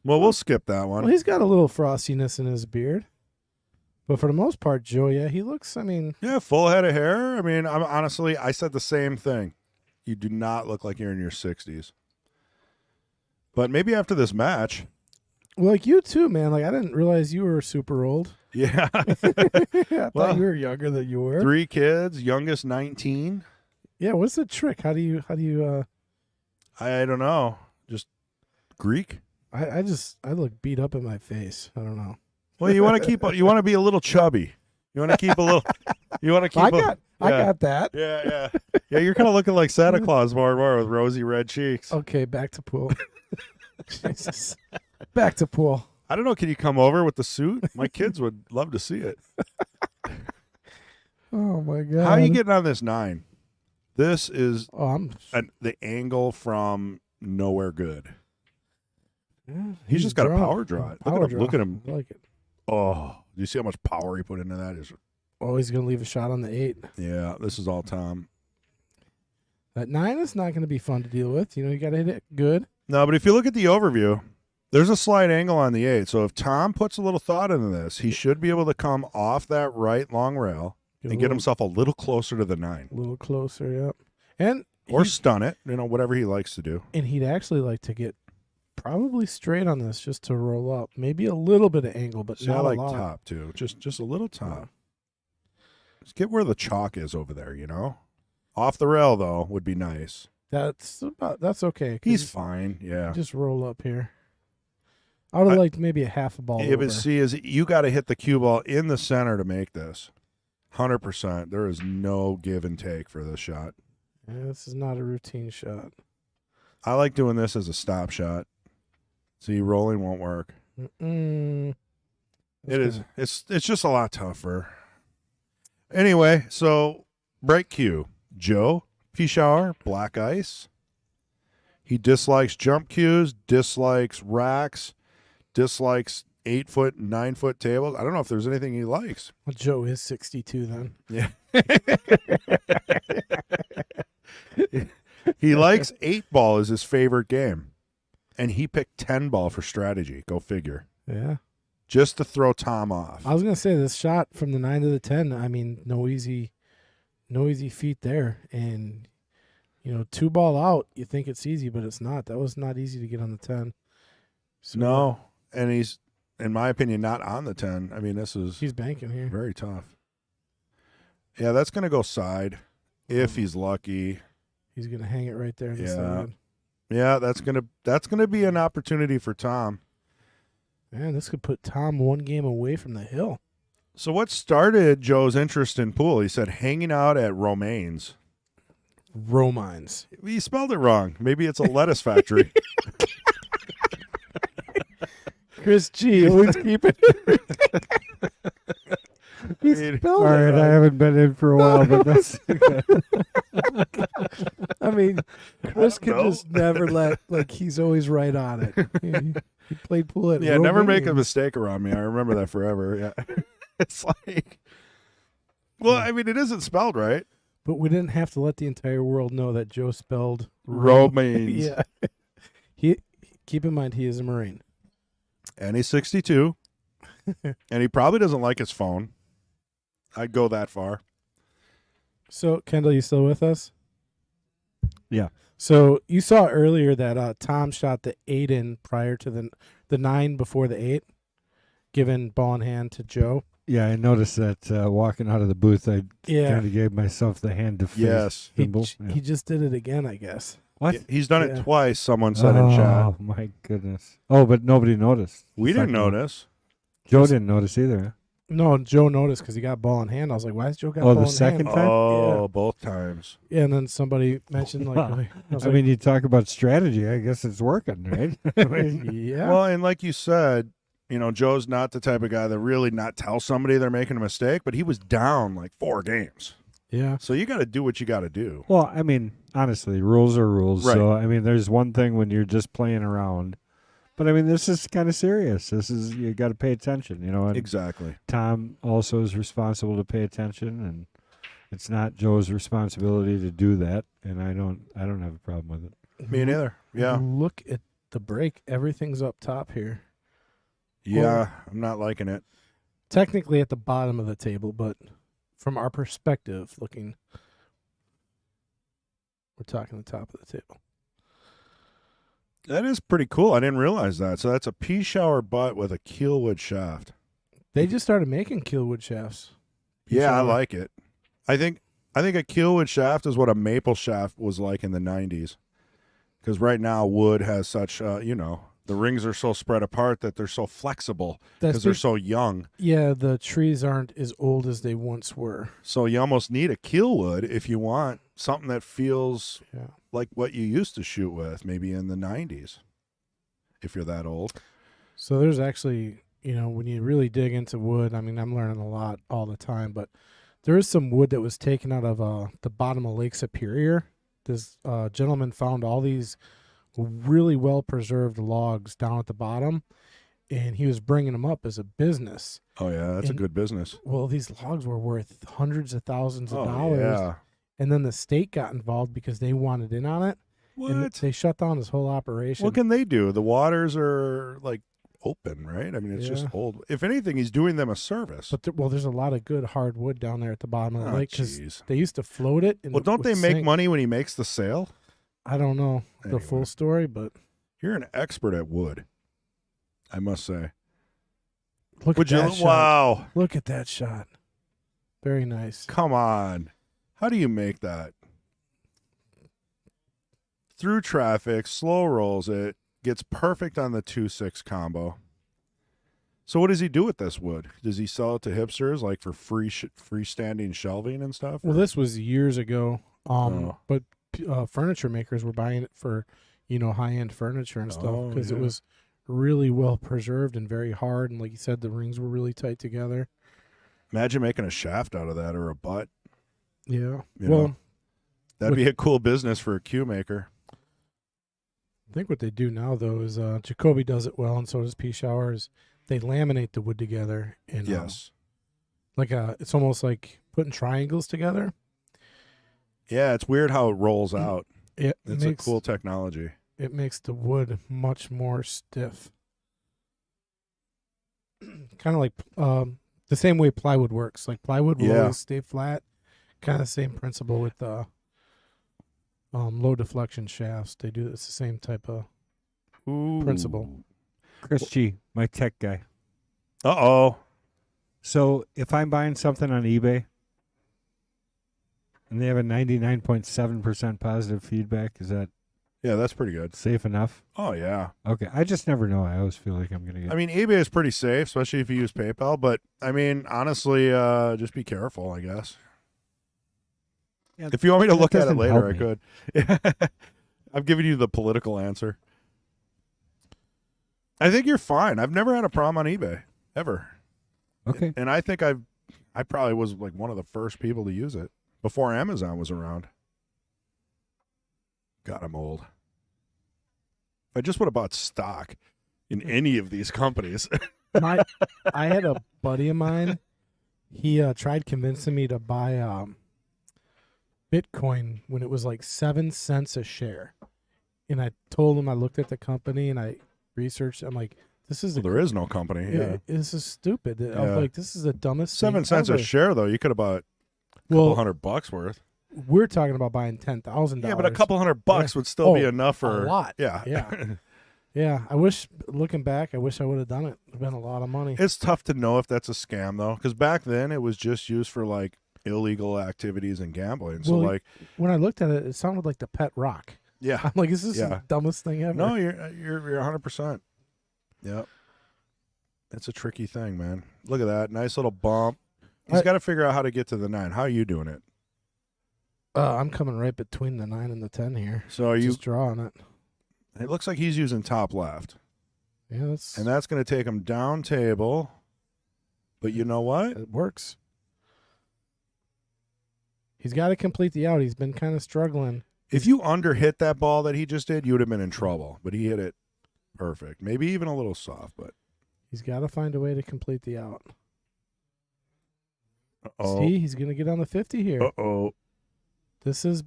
Well, we'll skip that one. Well, he's got a little frostiness in his beard. But for the most part, Joe, yeah, he looks, I mean. Yeah, full head of hair. I mean, I said the same thing. You do not look like you're in your 60s. But maybe after this match. Like you too, man. Like I didn't realize you were super old. Yeah. I Well, thought you were younger than you were. 3 kids, youngest 19. Yeah, what's the trick? How do you I don't know. Just Greek. I look beat up in my face. I don't know. Well, you want to be a little chubby. You want to keep a little. You want to keep. I got that. Yeah. Yeah, you're kind of looking like Santa Claus more and more with rosy red cheeks. Okay, back to pool. Jesus. Back to pool. I don't know. Can you come over with the suit? My kids would love to see it. Oh my god. How are you getting on this 9? This is Oh, I'm the angle from nowhere good. yeah, He's just got a drawn. power draw. Power Look at him. I like it. Oh, do you see how much power he put into that? Oh, he's gonna leave a shot on the 8. Yeah, this is all Tom. That 9 is not gonna be fun to deal with. You know, you gotta hit it good. No, but if you look at the overview, there's a slight angle on the 8. So if Tom puts a little thought into this, he should be able to come off that right long rail and get himself a little closer to the 9. A little closer, yep. And Or stun it, whatever he likes to do. and he'd actually like to get probably straight on this just to roll up. Maybe a little bit of angle, but See, not I like a lot. top too. Just a little top. Just get where the chalk is over there, Off the rail though would be nice. That's okay. 'Cause He's fine, yeah. just roll up here. I would have liked maybe a half a ball Yeah, over. but see, you got to hit the cue ball in the center to make this. 100%. There is no give and take for this shot. Yeah, this is not a routine shot. I like doing this as a stop shot. See, rolling won't work. Mm-mm. It is. It's just a lot tougher. Anyway, so break cue. Joe Faucher, black ice. He dislikes jump cues, dislikes racks, dislikes 8-foot and 9-foot tables. I don't know if there's anything he likes. Well, Joe is 62 then. Yeah. He likes 8-ball as his favorite game. And he picked 10-ball for strategy. Go figure. Yeah. Just to throw Tom off. I was gonna say this shot from the 9 to the 10. I mean, no easy feat there. And 2 ball out, you think it's easy, but it's not. That was not easy to get on the 10. So No. And he's, in my opinion, not on the 10. I mean, this is he's banking here. very tough. Yeah, that's going to go side if he's lucky. He's gonna hang it right there on the Yeah. side. Yeah, that's gonna be an opportunity for Tom. Man, this could put Tom one game away from the hill. So what started Joe's interest in pool? He said hanging out at Romaine's. Romines. He spelled it wrong. Maybe it's a lettuce factory. Chris G. Always keep it. He spelled All right, it I right. haven't been in for a while, but that's I mean, Chris I don't can know. just never let, he's always right on it. He played pool at Yeah, never make a Romaine's. mistake around me. I remember that forever. Yeah. It's like, well, I mean, it isn't spelled right. But we didn't have to let the entire world know that Joe spelled Romaine's. Yeah. keep in mind he is a Marine. And he's 62. And he probably doesn't like his phone. I'd go that far. So, Kendall, you still with us? Yeah. So you saw earlier that Tom shot the 8 in prior to the 9 before the 8, giving ball in hand to Joe. Yeah, I noticed that walking out of the booth, I kind of gave myself the hand to face Yes. symbol. He just did it again, I guess. What? He's done Yeah. it twice, someone said in chat. Oh, my goodness. Oh, but nobody noticed. We didn't Second one. notice. Joe didn't notice either. No, Joe noticed because he got ball in hand. I was like, why is Joe got Oh, ball the in second hand? time? Oh, both times. Yeah, and then somebody mentioned, like, Wow. I was I like, mean, you talk about strategy. I guess it's working, right? yeah. Well, and like you said, Joe's not the type of guy that really not tell somebody they're making a mistake, but he was down like 4 games. Yeah. So you got to do what you got to do. Well, I mean, honestly, rules are rules. Right. So, I mean, there's one thing when you're just playing around. But, I mean, this is kind of serious. You got to pay attention, and Exactly. Tom also is responsible to pay attention, and it's not Joe's responsibility to do that, and I don't have a problem with it. Me neither. Yeah. Look at the break. Everything's up top here. Yeah, I'm not liking it. Technically at the bottom of the table, but from our perspective, looking, we're talking the top of the table. That is pretty cool. I didn't realize that. So that's a pea shower butt with a keelwood shaft. They just started making keelwood shafts. Yeah, I like it. I think a keelwood shaft is what a maple shaft was like in the 90s. Because right now wood has such, the rings are so spread apart that they're so flexible because they're so young. Yeah, the trees aren't as old as they once were. So you almost need a keelwood if you want something that feels like what you used to shoot with, maybe in the 90s, if you're that old. So there's actually, when you really dig into wood, I mean, I'm learning a lot all the time, but there is some wood that was taken out of the bottom of Lake Superior. This gentleman found all these really well-preserved logs down at the bottom, and he was bringing them up as a business. Oh, yeah, that's a good business. Well, these logs were worth hundreds of thousands of dollars. Yeah. And then the state got involved because they wanted in on it. What? And they shut down his whole operation. What can they do? The waters are like open, right? I mean, it's just old. If anything, he's doing them a service. But there's a lot of good hardwood down there at the bottom of the lake because they used to float it. And well, don't they make money when he makes the sale? I don't know the full story, but you're an expert at wood, I must say. Look at that shot. Wow. Look at that shot. Very nice. Come on. How do you make that? Through traffic, slow rolls it, gets perfect on the 2-6 combo. So what does he do with this wood? Does he sell it to hipsters like for freestanding shelving and stuff? Well, this was years ago. But furniture makers were buying it for, high-end furniture and stuff because it was really well preserved and very hard. And like you said, the rings were really tight together. Imagine making a shaft out of that or a butt. Yeah. That'd be a cool business for a cue maker. I think what they do now, though, is Jacoby does it well, and so does Pea Showers. They laminate the wood together. And, it's almost like putting triangles together. Yeah, it's weird how it rolls out. It's a cool technology. It makes the wood much more stiff. Kind of like the same way plywood works. Like plywood will always stay flat. Kind of the same principle with low deflection shafts. They do it's the same type of principle. Chris G, my tech guy. Uh-oh. So if I'm buying something on eBay and they have a 99.7% positive feedback, is that that's pretty good. Safe enough? Oh, yeah. Okay. I just never know. I always feel like I'm going to get... I mean, eBay is pretty safe, especially if you use PayPal. But, I mean, honestly, just be careful, I guess. Yeah, if you want me to look at it later, I could. I've given you the political answer. I think you're fine. I've never had a problem on eBay, ever. Okay. And I think I probably was like one of the first people to use it before Amazon was around. God, I'm old. If I just would have bought stock in any of these companies. I had a buddy of mine. He tried convincing me to buy Bitcoin when it was like 7 cents a share. And I told him I looked at the company and I researched. I'm like, this is Well, there is no company. Yeah. this is stupid. I Yeah. was like, this is the dumbest 7 thing cents ever. a share, though. You could have bought a couple $100 worth. We're talking about buying $10,000. Yeah, but a couple $100 would still be enough for a lot. Yeah. Yeah. Yeah. I wish, looking back, I wish I would have done it. It'd been a lot of money. It's tough to know if that's a scam, though, because back then it was just used for like illegal activities and gambling. So, Well, like, when I looked at it, it sounded like the Pet Rock. yeah. I'm like, is this Yeah. the dumbest thing ever? No, you're 100%. Yep. It's a tricky thing, man. Look at that. Nice little bump. He's got to figure out how to get to the 9. How are you doing it? I'm coming right between the 9 and the 10 here. So are you? Just drawing it. It looks like he's using top left. Yeah, And that's going to take him down table. But you know what? it works. He's got to complete the out. He's been kind of struggling. If you underhit that ball that he just did, you would have been in trouble. But he hit it perfect. Maybe even a little soft, but. He's got to find a way to complete the out. Uh-oh. See, he's going to get on the 50 here. Uh-oh. He's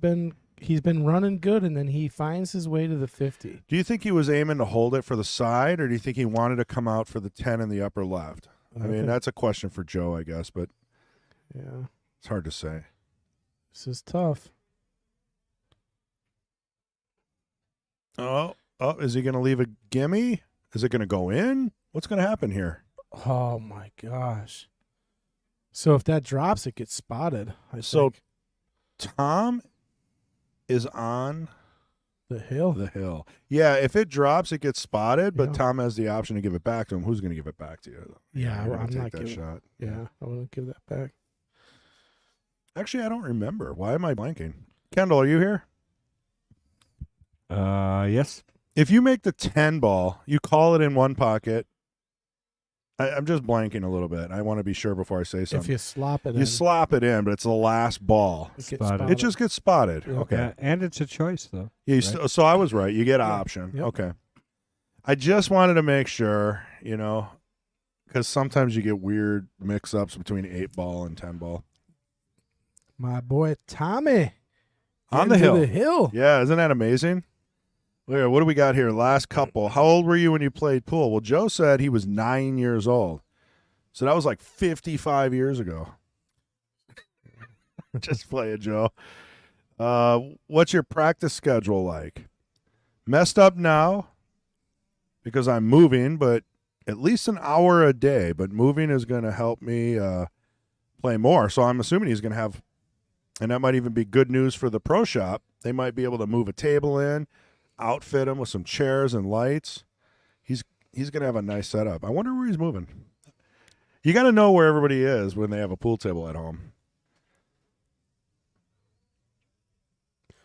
been running good, and then he finds his way to the 50. Do you think he was aiming to hold it for the side, or do you think he wanted to come out for the 10 in the upper left? I mean, that's a question for Joe, I guess, but yeah, it's hard to say. this is tough. Oh, is he going to leave a gimme? Is it going to go in? What's going to happen here? Oh, my gosh. So if that drops, it gets spotted. I So think. Tom is on The hill. the hill. Yeah, if it drops, it gets spotted, but Yeah. Tom has the option to give it back to him. Who's going to give it back to you? Yeah, You're gonna I'm take not that giving. shot. Yeah, I wouldn't give that back. Actually, I don't remember. Why am I blanking? Kendall, are you here? Yes. If you make the 10 ball, you call it in one pocket. I'm just blanking a little bit. I want to be sure before I say something. If you slop it You in, slop it in, but it's the last ball. it gets Spotted. It just gets spotted. Yeah. Okay. And it's a choice, though. Yeah, Right. so I was right. You get an Yeah. option. Yep. Okay. I just wanted to make sure, because sometimes you get weird mix-ups between 8 ball and 10 ball. My boy Tommy. On the into hill. The hill. Yeah, isn't that amazing? Look, what do we got here? Last couple. How old were you when you played pool? Well, Joe said he was 9 years old. So that was like 55 years ago. Just play it, Joe. What's your practice schedule like? Messed up now because I'm moving, but at least an hour a day. But moving is going to help me play more. So I'm assuming he's going to have, and that might even be good news for the pro shop. They might be able to move a table in, outfit him with some chairs and lights. He's going to have a nice setup. I wonder where he's moving. You got to know where everybody is when they have a pool table at home.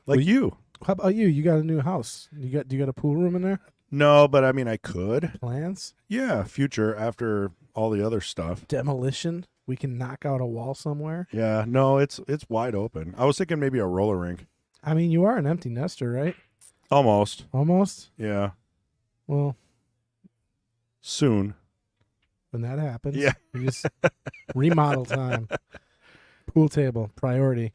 Like Well, you. How about you? You got a new house. Do you got a pool room in there? No, but I mean, I could. Plans? Yeah, future after all the other stuff. Demolition? We can knock out a wall somewhere? Yeah, no, it's wide open. I was thinking maybe a roller rink. I mean, you are an empty nester, right? Almost. Almost? Yeah. Well, Soon. when that happens, Yeah. you just remodel time. Pool table, priority.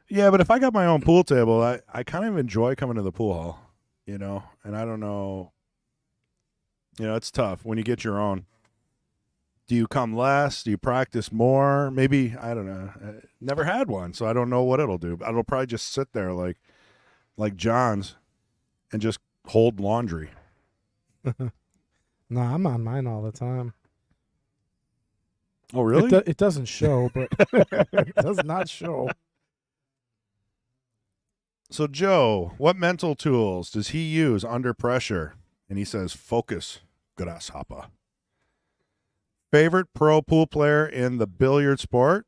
Yeah, but if I got my own pool table, I kind of enjoy coming to the pool hall, and I don't know. It's tough when you get your own. Do you come less? Do you practice more? Maybe, I don't know. I never had one, so I don't know what it'll do. It'll probably just sit there like John's and just hold laundry. No, I'm on mine all the time. Oh, really? It doesn't show, but it does not show. So, Joe, what mental tools does he use under pressure? And he says, focus, grasshopper. Favorite pro pool player in the billiard sport?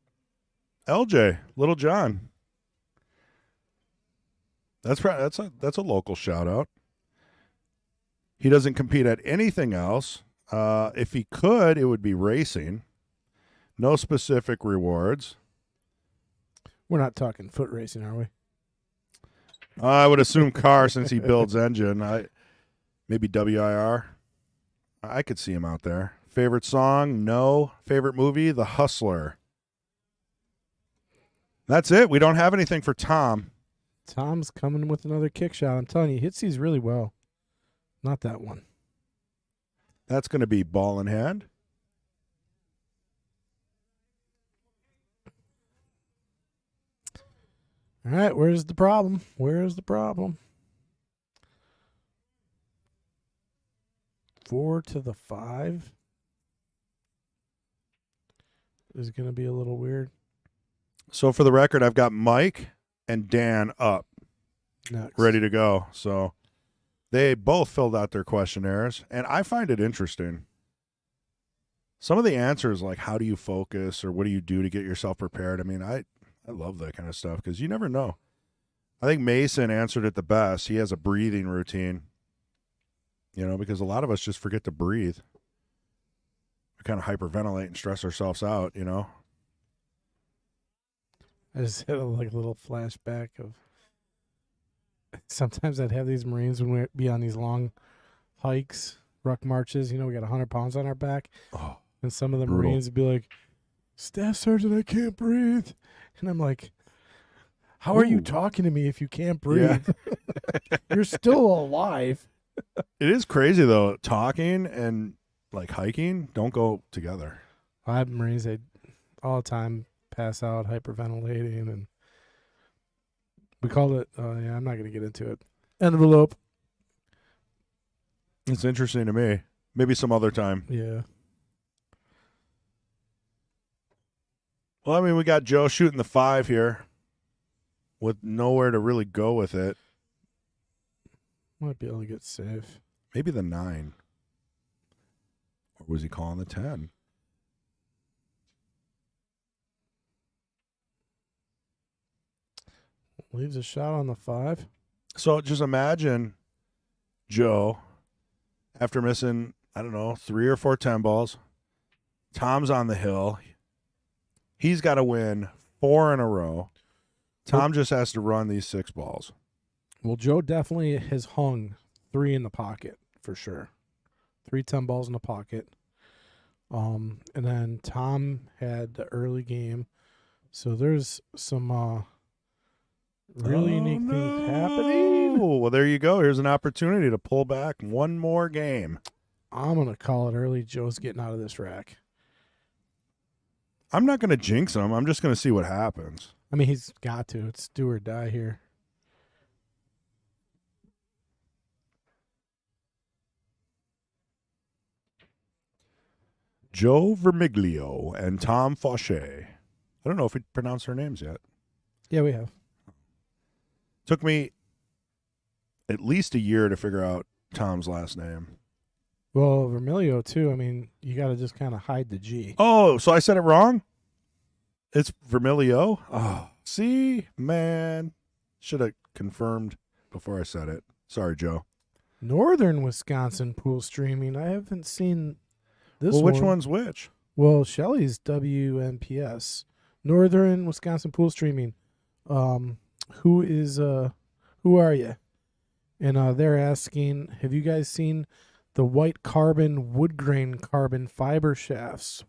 LJ, Little John. That's a local shout out. He doesn't compete at anything else. If he could, it would be racing. No specific rewards. We're not talking foot racing, are we? I would assume car since he builds engine. Maybe WIR. I could see him out there. Favorite song? No. Favorite movie? The Hustler. That's it. We don't have anything for Tom. Tom's coming with another kick shot. I'm telling you, he hits these really well. Not that one. That's going to be ball in hand. All right, where's the problem? Where's the problem? 4 to the 5 is going to be a little weird. So for the record, I've got Mike and Dan up, Next. ready to go. So they both filled out their questionnaires, and I find it interesting. Some of the answers, like how do you focus or what do you do to get yourself prepared? I mean, I love that kind of stuff because you never know. I think Mason answered it the best. He has a breathing routine, because a lot of us just forget to breathe. We kind of hyperventilate and stress ourselves out, I just had a little flashback of sometimes I'd have these Marines when we'd be on these long hikes, ruck marches. We got 100 pounds on our back. Oh, and some of the brutal. Marines would be like, Staff Sergeant, I can't breathe. And I'm like, how are you Ooh. talking to me if you can't breathe? Yeah. You're still alive. It is crazy, though. Talking and, hiking don't go together. I have Marines, they all the time pass out, hyperventilating, and we called it, I'm not going to get into it. Envelope. It's interesting to me. Maybe some other time. Yeah. Well, we got Joe shooting the 5 here with nowhere to really go with it. Might be able to get safe. Maybe the 9. Or was he calling the 10? Leaves a shot on the 5. So just imagine Joe, after missing, 3 or 4 10 balls, Tom's on the hill. He's got to win 4 in a row. Tom just has to run these 6 balls. Well, Joe definitely has hung 3 in the pocket for sure. 3 10 balls in the pocket. And then Tom had the early game. So there's some really unique things happening. Well, there you go. Here's an opportunity to pull back one more game. I'm going to call it early. Joe's getting out of this rack. I'm not going to jinx him. I'm just going to see what happens. He's got to. It's do or die here. Joe Vermiglio and Tom Faucher. I don't know if we pronounced their names yet. Yeah, we have. Took me at least a year to figure out Tom's last name. Well, Vermiglio, too. You got to just kind of hide the G. Oh, so I said it wrong? It's Vermiglio? Oh, see, man. Should have confirmed before I said it. Sorry, Joe. Northern Wisconsin pool streaming. I haven't seen this Well, one. which one's which? Well, Shelley's WNPS. Northern Wisconsin pool streaming. Who are you? And they're asking, have you guys seen the white carbon wood grain carbon fiber shafts?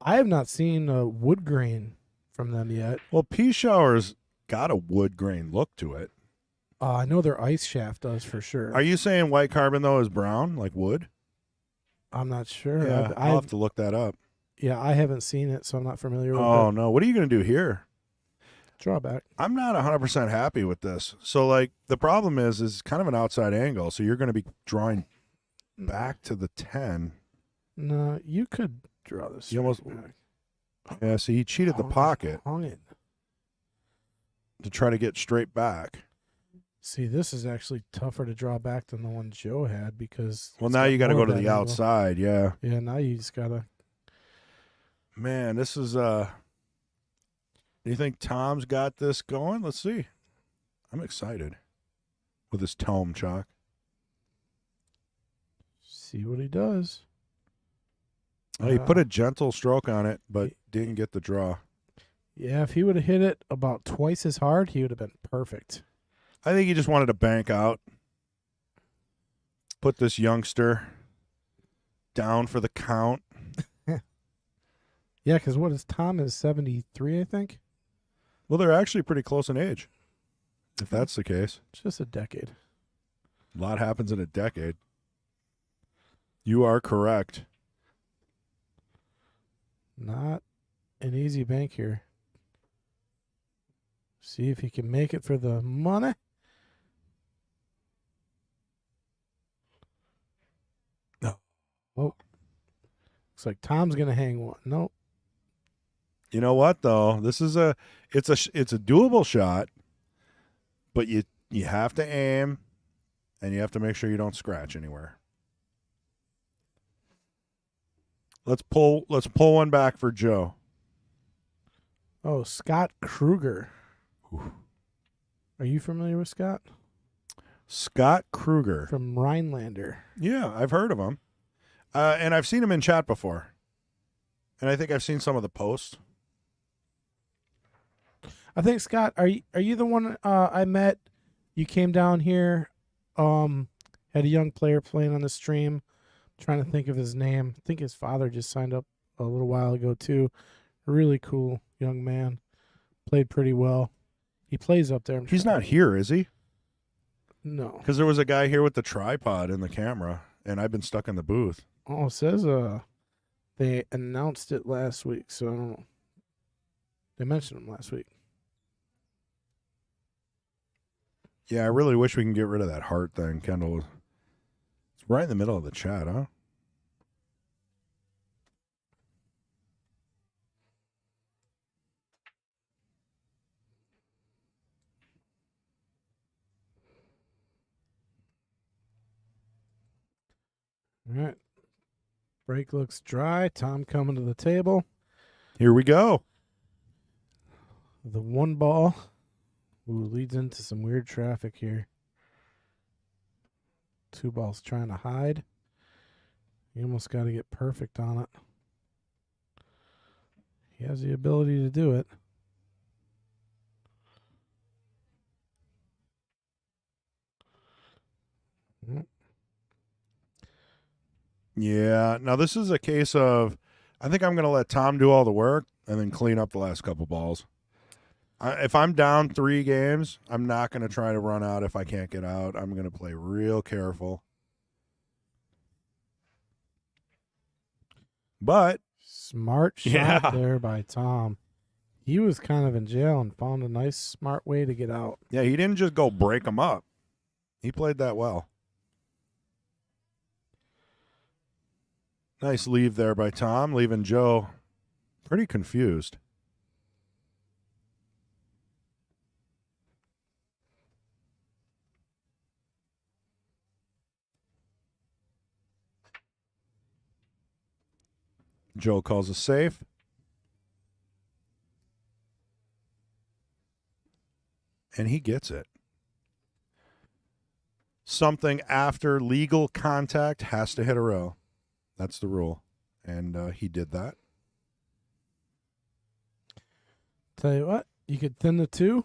I have not seen a wood grain from them yet. Well, Pea Shower's got a wood grain look to it. I know their ice shaft does for sure. Are you saying white carbon, though, is brown, like wood? I'm not sure. Yeah, I'll have to look that up. Yeah, I haven't seen it, so I'm not familiar with it. Oh, no. What are you going to do here? Drawback. I'm not 100% happy with this. So, the problem is kind of an outside angle, so you're going to be drawing back to the 10. No, you could draw this. You almost- back. Yeah, see, he cheated the pocket Hung it. to try to get straight back. See, this is actually tougher to draw back than the one Joe had because. Well, it's now got you got to more go to of the that angle. outside, yeah. Yeah, now you just gotta. Man, this is do you think Tom's got this going? Let's see. I'm excited with his tome, Chalk. See what he does. Oh, he put a gentle stroke on it, but didn't get the draw. Yeah, if he would have hit it about twice as hard, he would have been perfect. I think he just wanted to bank out. Put this youngster down for the count. Yeah, because what is Tom is 73, I think. Well, they're actually pretty close in age. if that's the case. It's just a decade. A lot happens in a decade. You are correct. Not an easy bank here. See if he can make it for the money. No. Oh. Looks like Tom's gonna hang one. Nope. You know what though? It's a doable shot, but you have to aim, and you have to make sure you don't scratch anywhere. Let's pull one back for Joe. Oh, Scott Kruger. Ooh. Are you familiar with Scott? Scott Kruger. From Rhinelander. Yeah, I've heard of him. And I've seen him in chat before. And I think I've seen some of the posts. I think, Scott, are you the one I met? You came down here, had a young player playing on the stream. I'm trying to think of his name. I think his father just signed up a little while ago, too. Really cool young man. Played pretty well. He plays up there. He's not here, is he? No. Because there was a guy here with the tripod and the camera, and I've been stuck in the booth. Oh, it says they announced it last week, so I don't know. They mentioned him last week. Yeah, I really wish we can get rid of that heart thing, Kendall. It's right in the middle of the chat, huh? All right. Break looks dry. Tom coming to the table. Here we go. The one ball. Ooh, leads into some weird traffic here. Two balls trying to hide. You almost got to get perfect on it. He has the ability to do it. Yeah. Now, this is a case of I think I'm going to let Tom do all the work and then clean up the last couple balls. If I'm down 3 games, I'm not going to try to run out if I can't get out. I'm going to play real careful. But smart shot Yeah. there by Tom. He was kind of in jail and found a nice, smart way to get out. Yeah, he didn't just go break them up. He played that well. Nice leave there by Tom, leaving Joe pretty confused. Joe calls a safe. And he gets it. Something after legal contact has to hit a row. That's the rule. And he did that. Tell you what, you could thin the 2,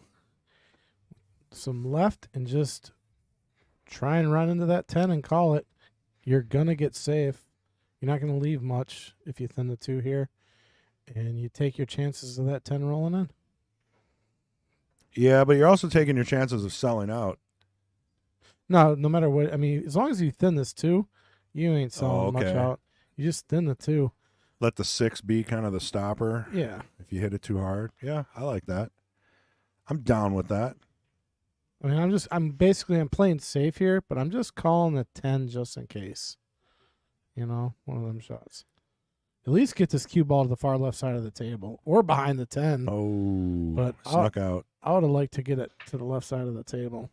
some left, and just try and run into that 10 and call it. You're going to get safe. You're not going to leave much if you thin the 2 here. And you take your chances of that 10 rolling in. Yeah, but you're also taking your chances of selling out. No matter what. I mean, as long as you thin this 2, you ain't selling much out. You just thin the 2. Let the 6 be kind of the stopper. Yeah. If you hit it too hard. Yeah, I like that. I'm down with that. I mean, I'm playing safe here, but I'm just calling the 10 just in case. You know, one of them shots. At least get this cue ball to the far left side of the table or behind the 10. Oh, but snuck out. I would have liked to get it to the left side of the table.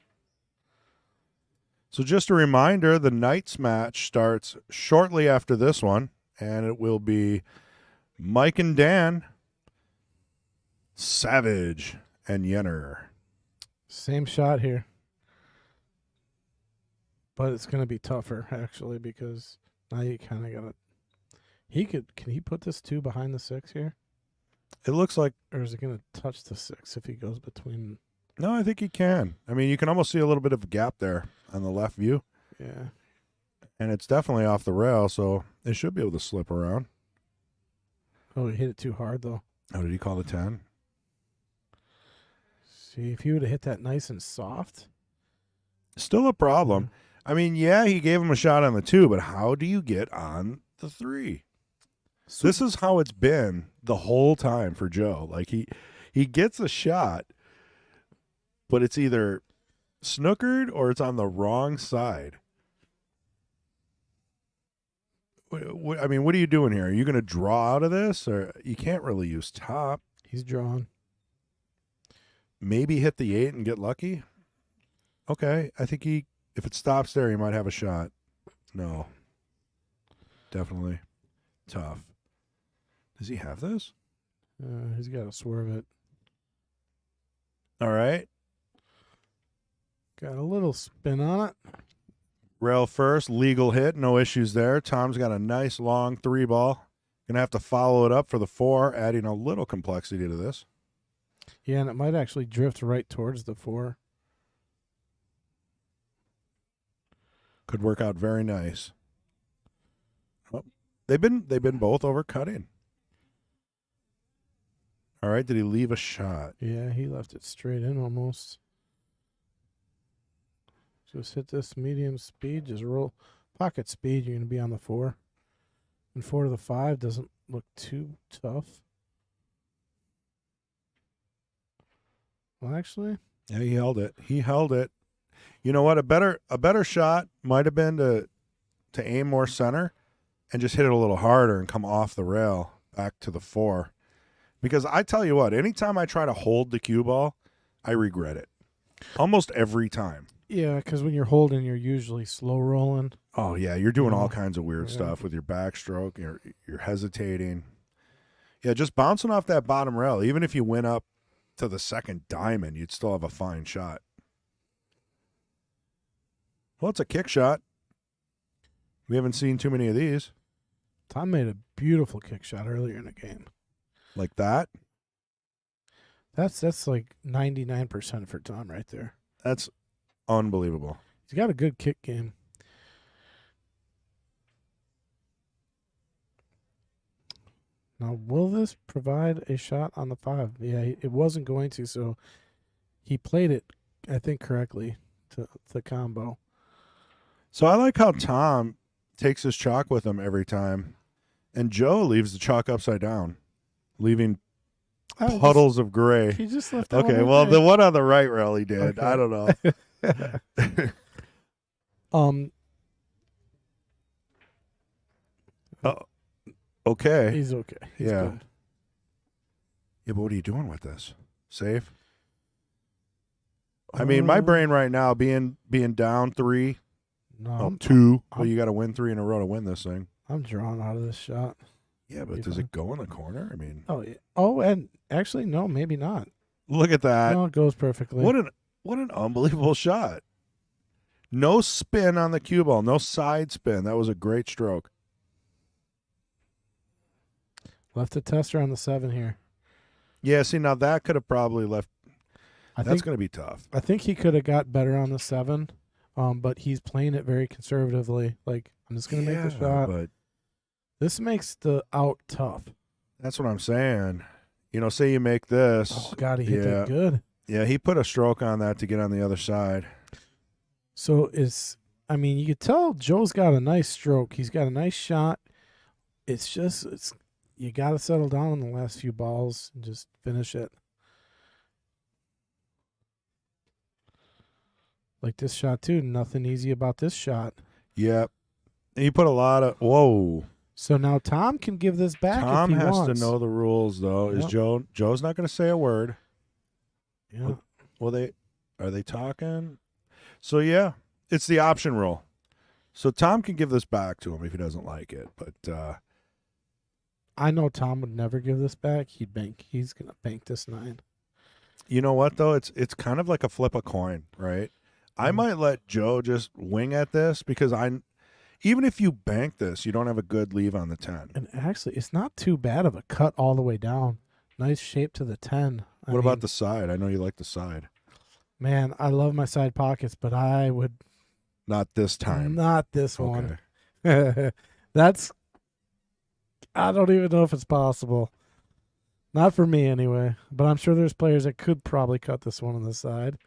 So just a reminder, the Knights match starts shortly after this one, and it will be Mike and Dan, Savage, and Yenor. Same shot here. But it's going to be tougher, actually, because now you kind of got to... Can he put this 2 behind the 6 here? It looks like... Or is it going to touch the 6 if he goes between... No, I think he can. I mean, you can almost see a little bit of a gap there on the left view. Yeah. And it's definitely off the rail, so it should be able to slip around. Oh, he hit it too hard, though. Oh, did he call the 10? See, if he would have hit that nice and soft. Still a problem. I mean, yeah, he gave him a shot on the 2, but how do you get on the 3? So this is how it's been the whole time for Joe. Like he gets a shot, but it's either snookered or it's on the wrong side. I mean, what are you doing here? Are you going to draw out of this, or you can't really use top? He's drawn. Maybe hit the 8 and get lucky. Okay, I think if it stops there, he might have a shot. No, definitely tough. Does he have this? He's got to swerve it. All right. Got a little spin on it. Rail first, legal hit, no issues there. Tom's got a nice long 3 ball. Gonna have to follow it up for the 4, adding a little complexity to this. Yeah, and it might actually drift right towards the 4. Could work out very nice. Oh, they've been both overcutting. All right, did he leave a shot? Yeah, he left it straight in almost. Just hit this medium speed. Just roll pocket speed. You're going to be on the 4. And 4 to the 5 doesn't look too tough. Well, actually. Yeah, he held it. He held it. You know what? A better shot might have been to aim more center and just hit it a little harder and come off the rail back to the 4. Because I tell you what, anytime I try to hold the cue ball, I regret it. Almost every time. Yeah, because when you're holding, you're usually slow rolling. Oh, yeah, you're doing all kinds of weird stuff with your backstroke. You're hesitating. Yeah, just bouncing off that bottom rail, even if you went up to the second diamond, you'd still have a fine shot. Well, it's a kick shot. We haven't seen too many of these. Tom made a beautiful kick shot earlier in the game. Like that? That's like 99% for Tom right there. That's unbelievable. He's got a good kick game. Now, will this provide a shot on the 5? Yeah, it wasn't going to, so he played it, I think, correctly to the combo. So I like how Tom takes his chalk with him every time, and Joe leaves the chalk upside down, leaving puddles of gray. He just left. Okay, well, the one on the right rail he did. Okay. I don't know. Okay. He's okay. He's good. Yeah, but what are you doing with this? Safe? I mean, my brain right now being down 3. No, 2. Well, you got to win 3 in a row to win this thing. I'm drawn out of this shot. Yeah, but does it go in the corner? I mean, yeah. Oh, and actually, no, maybe not. Look at that. No, it goes perfectly. What an unbelievable shot. No spin on the cue ball. No side spin. That was a great stroke. Left a tester on the 7 here. Yeah, see, now that could have probably left. That's going to be tough. I think he could have got better on the 7, but he's playing it very conservatively. Like, I'm just going to make the shot. But this makes the out tough. That's what I'm saying. You know, say you make this. Oh, God, he hit that good. Yeah, he put a stroke on that to get on the other side. So you could tell Joe's got a nice stroke. He's got a nice shot. It's you got to settle down on the last few balls and just finish it. Like this shot, too. Nothing easy about this shot. Yep. He put a lot of... Whoa. So now Tom can give this back Tom if he has wants. to know the rules, though. Yep. Is Joe's not going to say a word. Yeah. Well, are they talking? So, yeah, it's the option rule. So Tom can give this back to him if he doesn't like it. But I know Tom would never give this back. He's going to bank this 9. You know what, though? It's kind of like a flip a coin, right? I might let Joe just wing at this because even if you bank this, you don't have a good leave on the 10. And actually, it's not too bad of a cut all the way down. Nice shape to the 10. What about the side? I know you like the side. Man, I love my side pockets, but I would... Not this time. Not this one. I don't even know if it's possible. Not for me anyway, but I'm sure there's players that could probably cut this one on the side.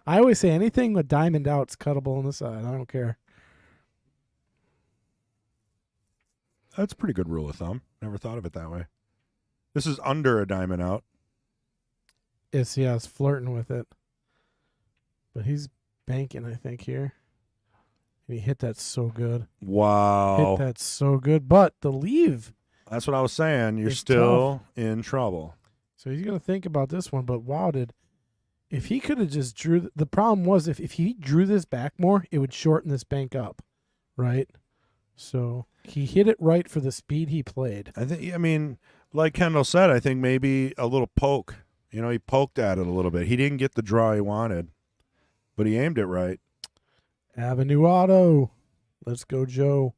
I always say anything with diamond out's cuttable on the side. I don't care. That's a pretty good rule of thumb. Never thought of it that way. This is under a diamond out. It's flirting with it. But he's banking, I think, here. And he hit that so good. Wow. Hit that so good. But the leave. That's what I was saying. You're It's still in trouble. So he's going to think about this one. But wow, if he could have just drew. The problem was if he drew this back more, it would shorten this bank up. Right? So he hit it right for the speed he played. I mean, like Kendall said, I think maybe a little poke. You know, he poked at it a little bit. He didn't get the draw he wanted, but he aimed it right. Avenue Auto. Let's go, Joe.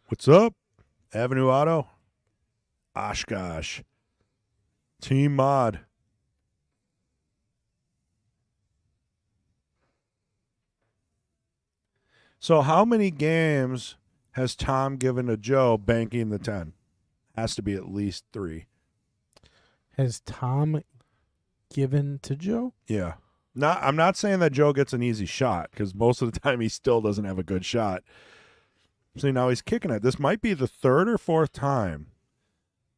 What's up? Avenue Auto. Oshkosh. Team Mod. So how many games has Tom given to Joe banking the 10? Has to be at least 3. Has Tom given to Joe? Yeah. I'm not saying that Joe gets an easy shot because most of the time he still doesn't have a good shot. See, now he's kicking it. This might be the 3rd or 4th time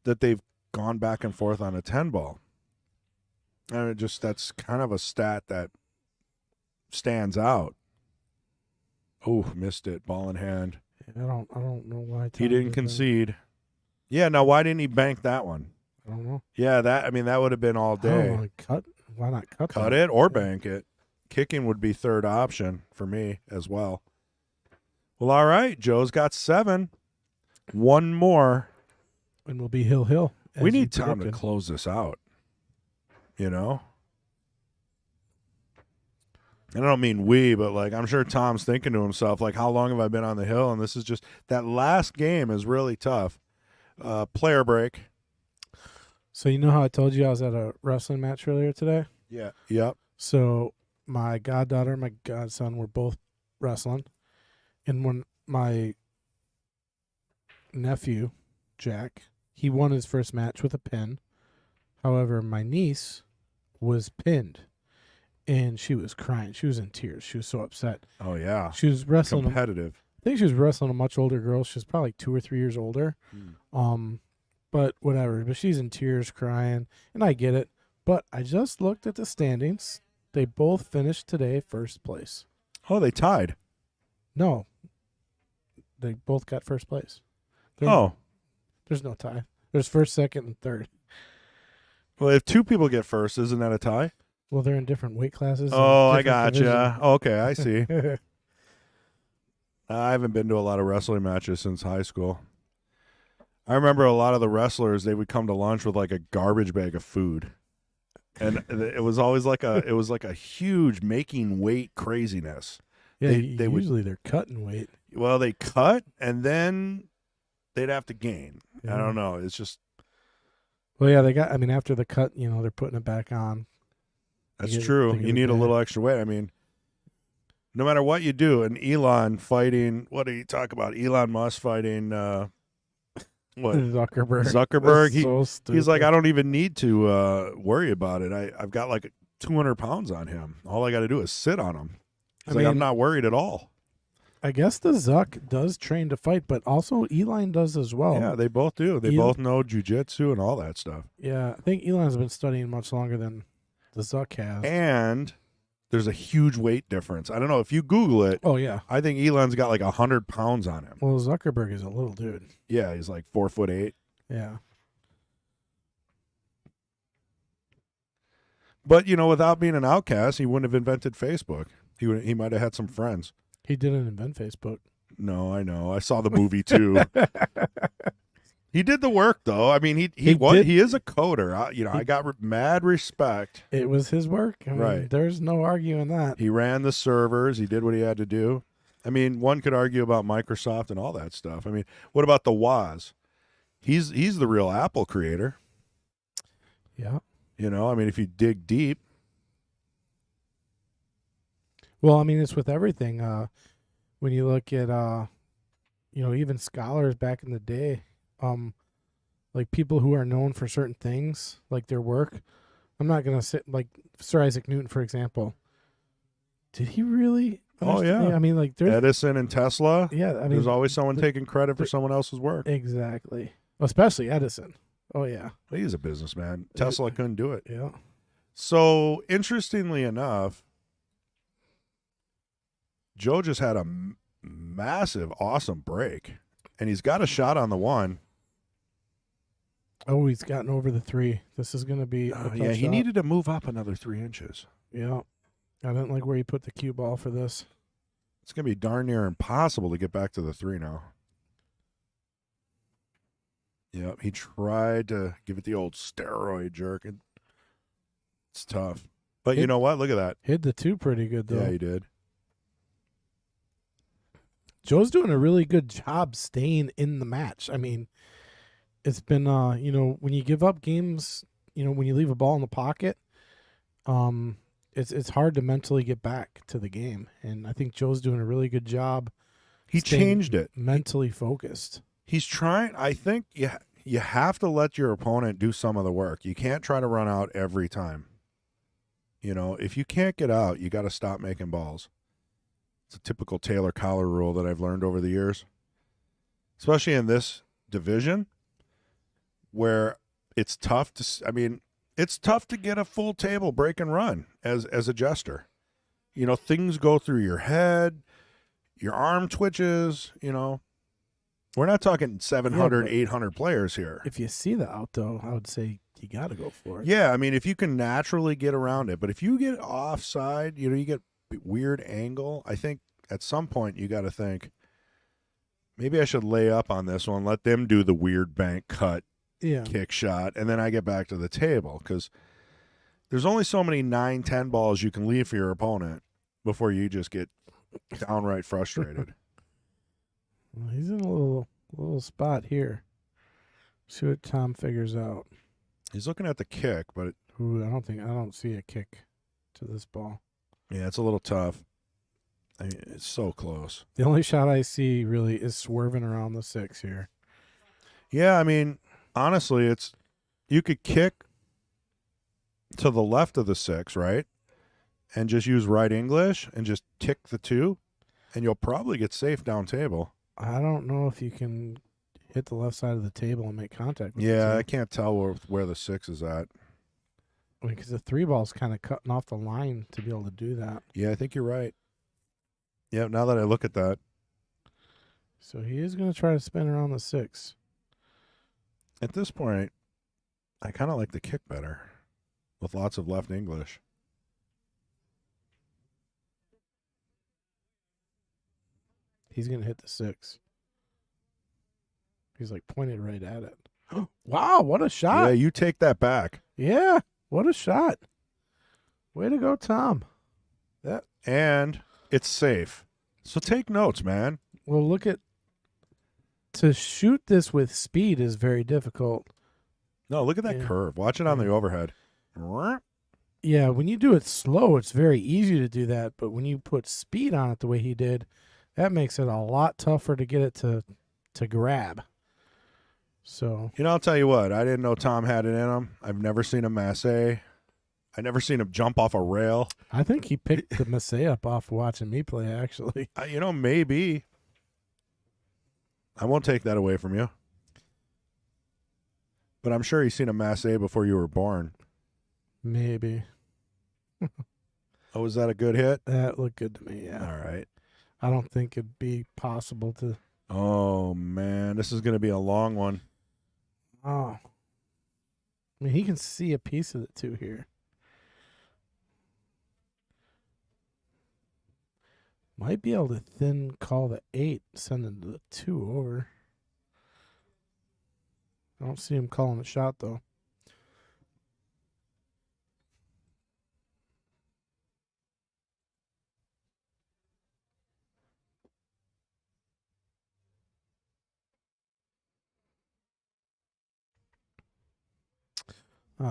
that they've gone back and forth on a 10 ball. And that's kind of a stat that stands out. Oh, missed it. Ball in hand. I don't know why He didn't concede. Yeah, now why didn't he bank that one? I don't know. Yeah, that would have been all day. Why not cut Cut it or bank it. Kicking would be third option for me as well. Well, all right. Joe's got 7. One more. And we'll be Hill. We need Tom to close this out. You know? And I don't mean we, but like I'm sure Tom's thinking to himself, like, how long have I been on the hill? And this is just that last game is really tough. Player break. So you know how I told you I was at a wrestling match earlier today? Yeah. Yep. So my goddaughter and my godson were both wrestling. And when my nephew, Jack, he won his first match with a pin. However, my niece was pinned. And she was crying. She was in tears. She was so upset. Oh, yeah. She was wrestling. Competitive. I think she was wrestling a much older girl. She was probably 2 or 3 years older. But whatever. But she's in tears, crying. And I get it. But I just looked at the standings. They both finished today first place. Oh, they tied. No. They both got first place. There's no tie. There's first, second, and third. Well, if 2 people get first, isn't that a tie? Well, they're in different weight classes. Oh, I gotcha. Okay, I see. I haven't been to a lot of wrestling matches since high school. I remember a lot of the wrestlers, they would come to lunch with like a garbage bag of food. And it was always like a huge making weight craziness. Yeah, they usually they're cutting weight. Well, they cut and then they'd have to gain. Yeah. I don't know. It's just. Well, yeah, after the cut, they're putting it back on. That's true. You need a little extra weight. I mean, no matter what you do, and Elon fighting, what do you talk about? Elon Musk fighting, what? Zuckerberg. He's like, I don't even need to worry about it. I've got like 200 pounds on him. All I got to do is sit on him. I'm not worried at all. I guess the Zuck does train to fight, but also Elon does as well. Yeah, they both do. They both know jujitsu and all that stuff. Yeah, I think Elon's been studying much longer than the Zuck has. And there's a huge weight difference. I don't know if you Google it. Oh, yeah. I think Elon's got like 100 pounds on him. Well, Zuckerberg is a little dude. Yeah, he's like 4'8". Yeah. But, without being an outcast, he wouldn't have invented Facebook. He might have had some friends. He didn't invent Facebook. No, I know. I saw the movie too. He did the work though. I mean, he is a coder. I got mad respect. It was his work. Right. There's no arguing that. He ran the servers. He did what he had to do. I mean, one could argue about Microsoft and all that stuff. I mean, what about the Woz? He's the real Apple creator. Yeah. I mean, if you dig deep. Well, I mean, it's with everything. When you look at, even scholars back in the day, like people who are known for certain things, like their work. I'm not gonna say like Sir Isaac Newton, for example. Did he really? Oh, yeah. I mean, like there's Edison and Tesla. yeah. I mean, There's always someone taking credit for someone else's work. exactly, especially Edison. Oh yeah, He's a businessman. Tesla couldn't do it. yeah. So, interestingly enough, Joe just had a massive, awesome break, and he's got a shot on the one. Oh, he's gotten over the 3. This is gonna be a tough Yeah, he shot. needed to move up another 3 inches. Yeah, I didn't like where he put the cue ball for this. It's going to be darn near impossible to get back to the 3 now. Yep, he tried to give it the old steroid jerk. It's tough. But you know what? Look at that. Hit the 2 pretty good though. Yeah, he did. Joe's doing a really good job staying in the match. I mean, it's been when you give up games, when you leave a ball in the pocket, it's hard to mentally get back to the game. And I think Joe's doing a really good job. He staying changed it. Mentally focused. He's trying. I think you have to let your opponent do some of the work. You can't try to run out every time. If you can't get out, you got to stop making balls. It's a typical Taylor collar rule that I've learned over the years, especially in this division where it's tough to. I mean, it's tough to get a full table break and run as a jester. Things go through your head, your arm twitches. We're not talking 700, 800 players here. If you see the out though, I would say you got to go for it. Yeah, I mean, if you can naturally get around it, but if you get offside, you get weird angle. I think at some point you got to think, maybe I should lay up on this one, let them do the weird bank cut kick shot, and then I get back to the table, because there's only so many 9-10 balls you can leave for your opponent before you just get downright frustrated. Well, he's in a little spot here. See what Tom figures out. He's looking at the kick, but Ooh, I don't see a kick to this ball. yeah, it's a little tough. I mean, it's so close. The only shot I see really is swerving around the 6 here. Yeah, I mean, honestly, you could kick to the left of the 6, right? And just use right English and just kick the 2, and you'll probably get safe down table. I don't know if you can hit the left side of the table and make contact with Yeah, the I can't tell where the 6 is at. because the 3 ball's kind of cutting off the line to be able to do that. Yeah, I think you're right. Yeah, now that I look at that. So he is going to try to spin around the 6. At this point, I kind of like the kick better with lots of left English. He's going to hit the 6. He's like pointed right at it. Wow, what a shot. Yeah, you take that back. Yeah, what a shot. Way to go, Tom. And it's safe. So take notes, man. Well, to shoot this with speed is very difficult. No, look at that curve. Watch it on the overhead. Yeah, when you do it slow, it's very easy to do that. But when you put speed on it the way he did, that makes it a lot tougher to get it to grab. So I'll tell you what. I didn't know Tom had it in him. I've never seen him masse. I never seen him jump off a rail. I think he picked the masse up off watching me play, actually. Maybe. I won't take that away from you. But I'm sure he's seen a masse before you were born. Maybe. Oh, was that a good hit? That looked good to me, yeah. All right. I don't think it'd be possible to. Oh, man. This is going to be a long one. Oh. I mean, he can see a piece of it, too, here. Might be able to thin call the 8, sending the 2 over. I don't see him calling the shot, though.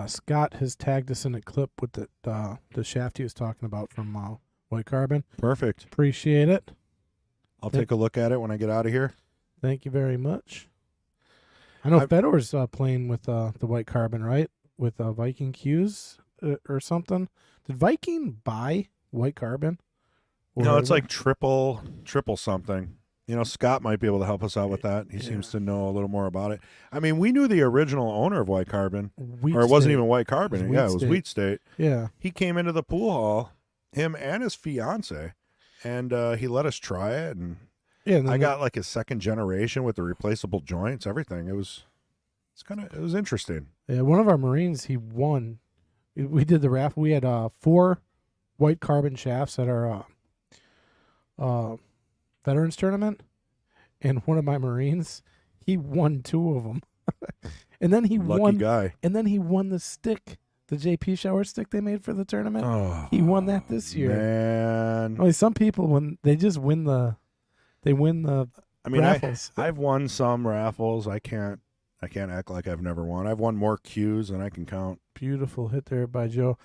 Scott has tagged us in a clip with the shaft he was talking about from White Carbon. Perfect. Appreciate it. I'll take a look at it when I get out of here. Thank you very much. I know Fedor's playing with the white carbon, right? With Viking Qs or something. Did Viking buy white carbon? No, it's like triple something. Scott might be able to help us out with that. He seems to know a little more about it. I mean, we knew the original owner of White Carbon, or it wasn't even White Carbon. It was Wheat State. Yeah. He came into the pool hall, him and his fiance, and he let us try it. And I got like a second generation with the replaceable joints, everything. It was interesting. Yeah, one of our Marines, he won. We did the raffle. We had 4 white carbon shafts at our veterans tournament, and one of my Marines, he won 2 of them. And then he Lucky guy. And then he won the stick, the JP shower stick they made for the tournament. Oh, he won that this year. Man. Only some people, when they just win the raffles. I've won some raffles. I can't act like I've never won. I've won more Qs than I can count. Beautiful hit there by Joe.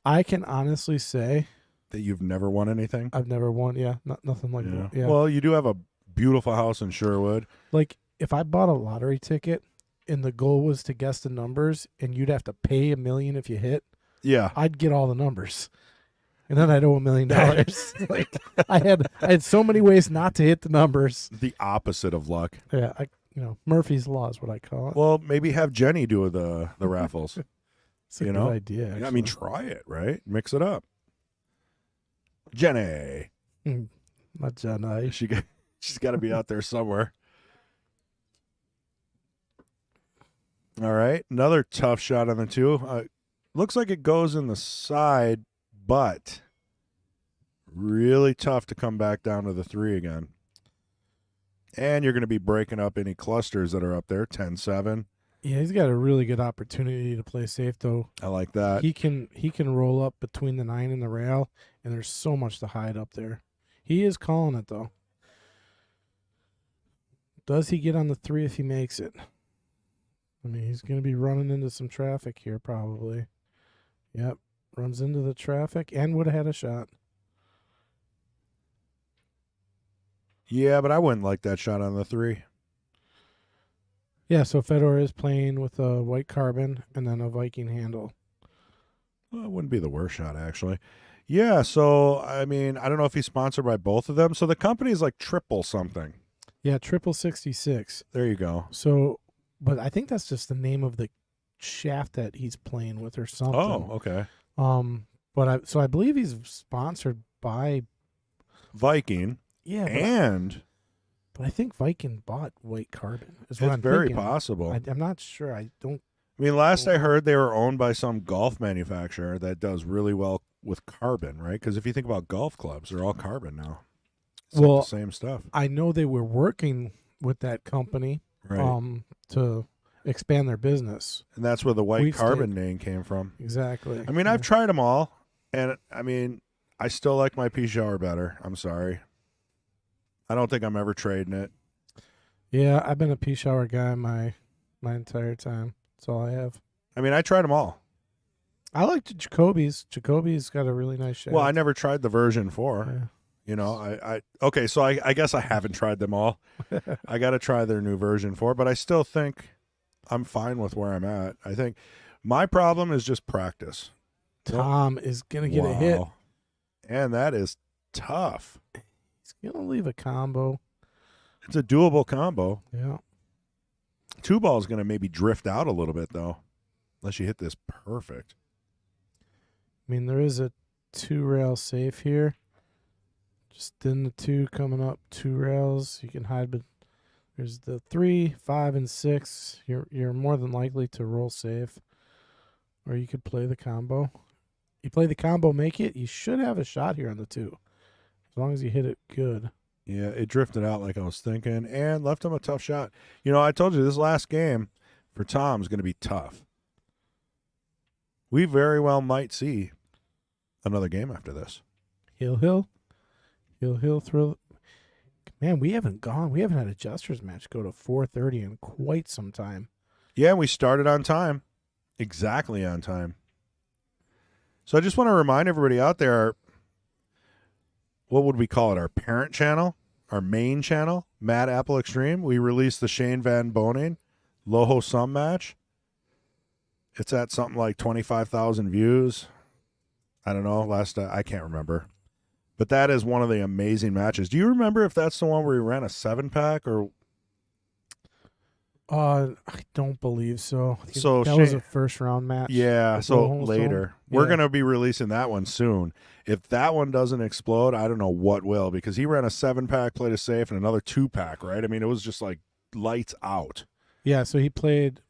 I can honestly say that you've never won anything. I've never won. Yeah, nothing like that. Yeah. Well, you do have a beautiful house in Sherwood. Like if I bought a lottery ticket and the goal was to guess the numbers, and you'd have to pay $1 million if you hit. Yeah, I'd get all the numbers, and then I'd owe $1 million. Like I had so many ways not to hit the numbers. The opposite of luck. Yeah, Murphy's Law is what I call it. Well, maybe have Jenny do the raffles. It's a good idea. Actually. I mean, try it, right? Mix it up. Jenny. Not Jenny. She's got to be out there somewhere. All right. Another tough shot on the 2. Looks like it goes in the side, but really tough to come back down to the 3 again. And you're going to be breaking up any clusters that are up there, 10-7. Yeah, he's got a really good opportunity to play safe, though. I like that. He can roll up between the 9 and the rail, and there's so much to hide up there. He is calling it, though. Does he get on the 3 if he makes it? I mean, he's going to be running into some traffic here, probably. Yep, runs into the traffic and would have had a shot. Yeah, but I wouldn't like that shot on the 3. Yeah, so Fedor is playing with a white carbon and then a Viking handle. Well, it wouldn't be the worst shot, actually. Yeah, so, I mean, I don't know if he's sponsored by both of them. So the company is like triple something. Yeah, 66. There you go. So, but I think that's just the name of the shaft that he's playing with or something. Oh, okay. But I believe he's sponsored by Viking. Yeah, but I think Viking bought white carbon. It's very possible. I'm not sure. I mean, last I heard, they were owned by some golf manufacturer that does really well with carbon, right? Because if you think about golf clubs, they're all carbon now. It's like the same stuff. I know they were working with that company, right, to expand their business, and that's where the white carbon name came from. Exactly. I mean, I've tried them all, and I mean, I still like my pea shower better. I'm sorry. I don't think I'm ever trading it. Yeah, I've been a pea shower guy my entire time. That's all I have. I mean, I tried them all. I like the Jacoby's. Jacoby's got a really nice shaft. Well, I never tried the version 4. Yeah. You know, okay, so I guess I haven't tried them all. I got to try their new version 4, but I still think I'm fine with where I'm at. I think my problem is just practice. Tom is going to get a hit. And that is tough. He's going to leave a combo. It's a doable combo. Yeah. 2 ball is going to maybe drift out a little bit, though, unless you hit this perfect. I mean, there is a 2-rail safe here. Just in the 2 coming up, 2 rails. You can hide, but there's the 3, 5, and 6. You're more than likely to roll safe, or you could play the combo. You play the combo, make it. You should have a shot here on the 2, as long as you hit it good. Yeah, it drifted out like I was thinking, and left him a tough shot. You know, I told you this last game for Tom is going to be tough. We very well might see another game after this. Hill throw. Man, we haven't had a Jester's match go to 4:30 in quite some time. Yeah, we started on time. Exactly on time. So I just want to remind everybody out there, what would we call it? Our parent channel, our main channel, Mad Apple Extreme. We released the Shane Van Boning Loho Sum match. It's at something like 25,000 views. I don't know. I can't remember. But that is one of the amazing matches. Do you remember if that's the one where he ran a 7-pack or? I don't believe so. I think So that was a first round match. Yeah, with so Loho later. Sum. We're Yeah. going to be releasing that one soon. If that one doesn't explode, I don't know what will, because he ran a 7-pack, played a safe, and another 2-pack, right? I mean, it was just like lights out. Yeah, so he played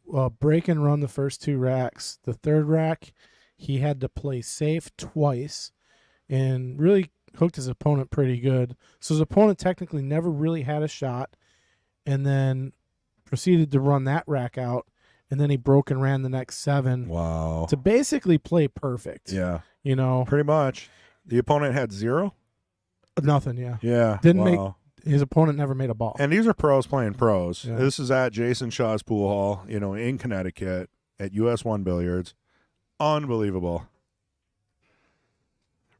break and run the first 2 racks. The third rack, he had to play safe twice and really hooked his opponent pretty good. So his opponent technically never really had a shot, and then proceeded to run that rack out, and then he broke and ran the next 7 Wow. to basically play perfect. Yeah, You know, pretty much. The opponent had 0? nothing, yeah. Yeah. Didn't make- wow. His opponent never made a ball. And these are pros playing pros. Yeah. This is at Jason Shaw's Pool Hall, in Connecticut at US 1 Billiards. Unbelievable.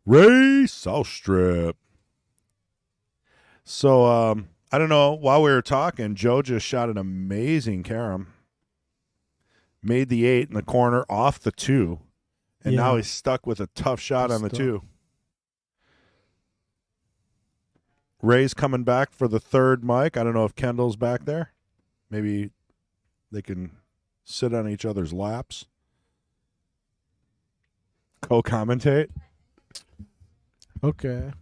Ray Southstrip. So, I don't know. While we were talking, Joe just shot an amazing carom. Made the 8 in the corner off the 2. And Yeah. now he's stuck with a tough shot on the Stuck. 2. Ray's coming back for the 3rd mic. I don't know if Kendall's back there. Maybe they can sit on each other's laps. Co-commentate. Okay.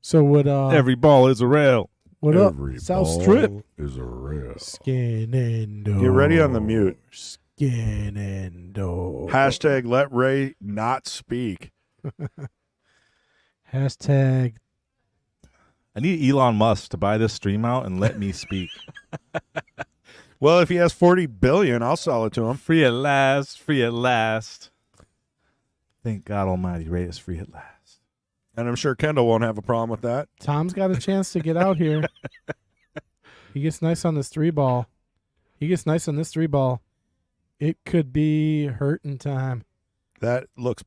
So what Every ball is a rail. what up? South Strip. is a real. Skin and door. Get ready on the mute. Skin and door. Hashtag let Ray not speak. Hashtag I need Elon Musk to buy this stream out and let me speak. Well, if he has 40 billion, I'll sell it to him. Free at last. Free at last. Thank God Almighty, Ray is free at last. And I'm sure Kendall won't have a problem with that. Tom's got a chance to get out here. He gets nice on this 3 ball. It could be hurting time. That looks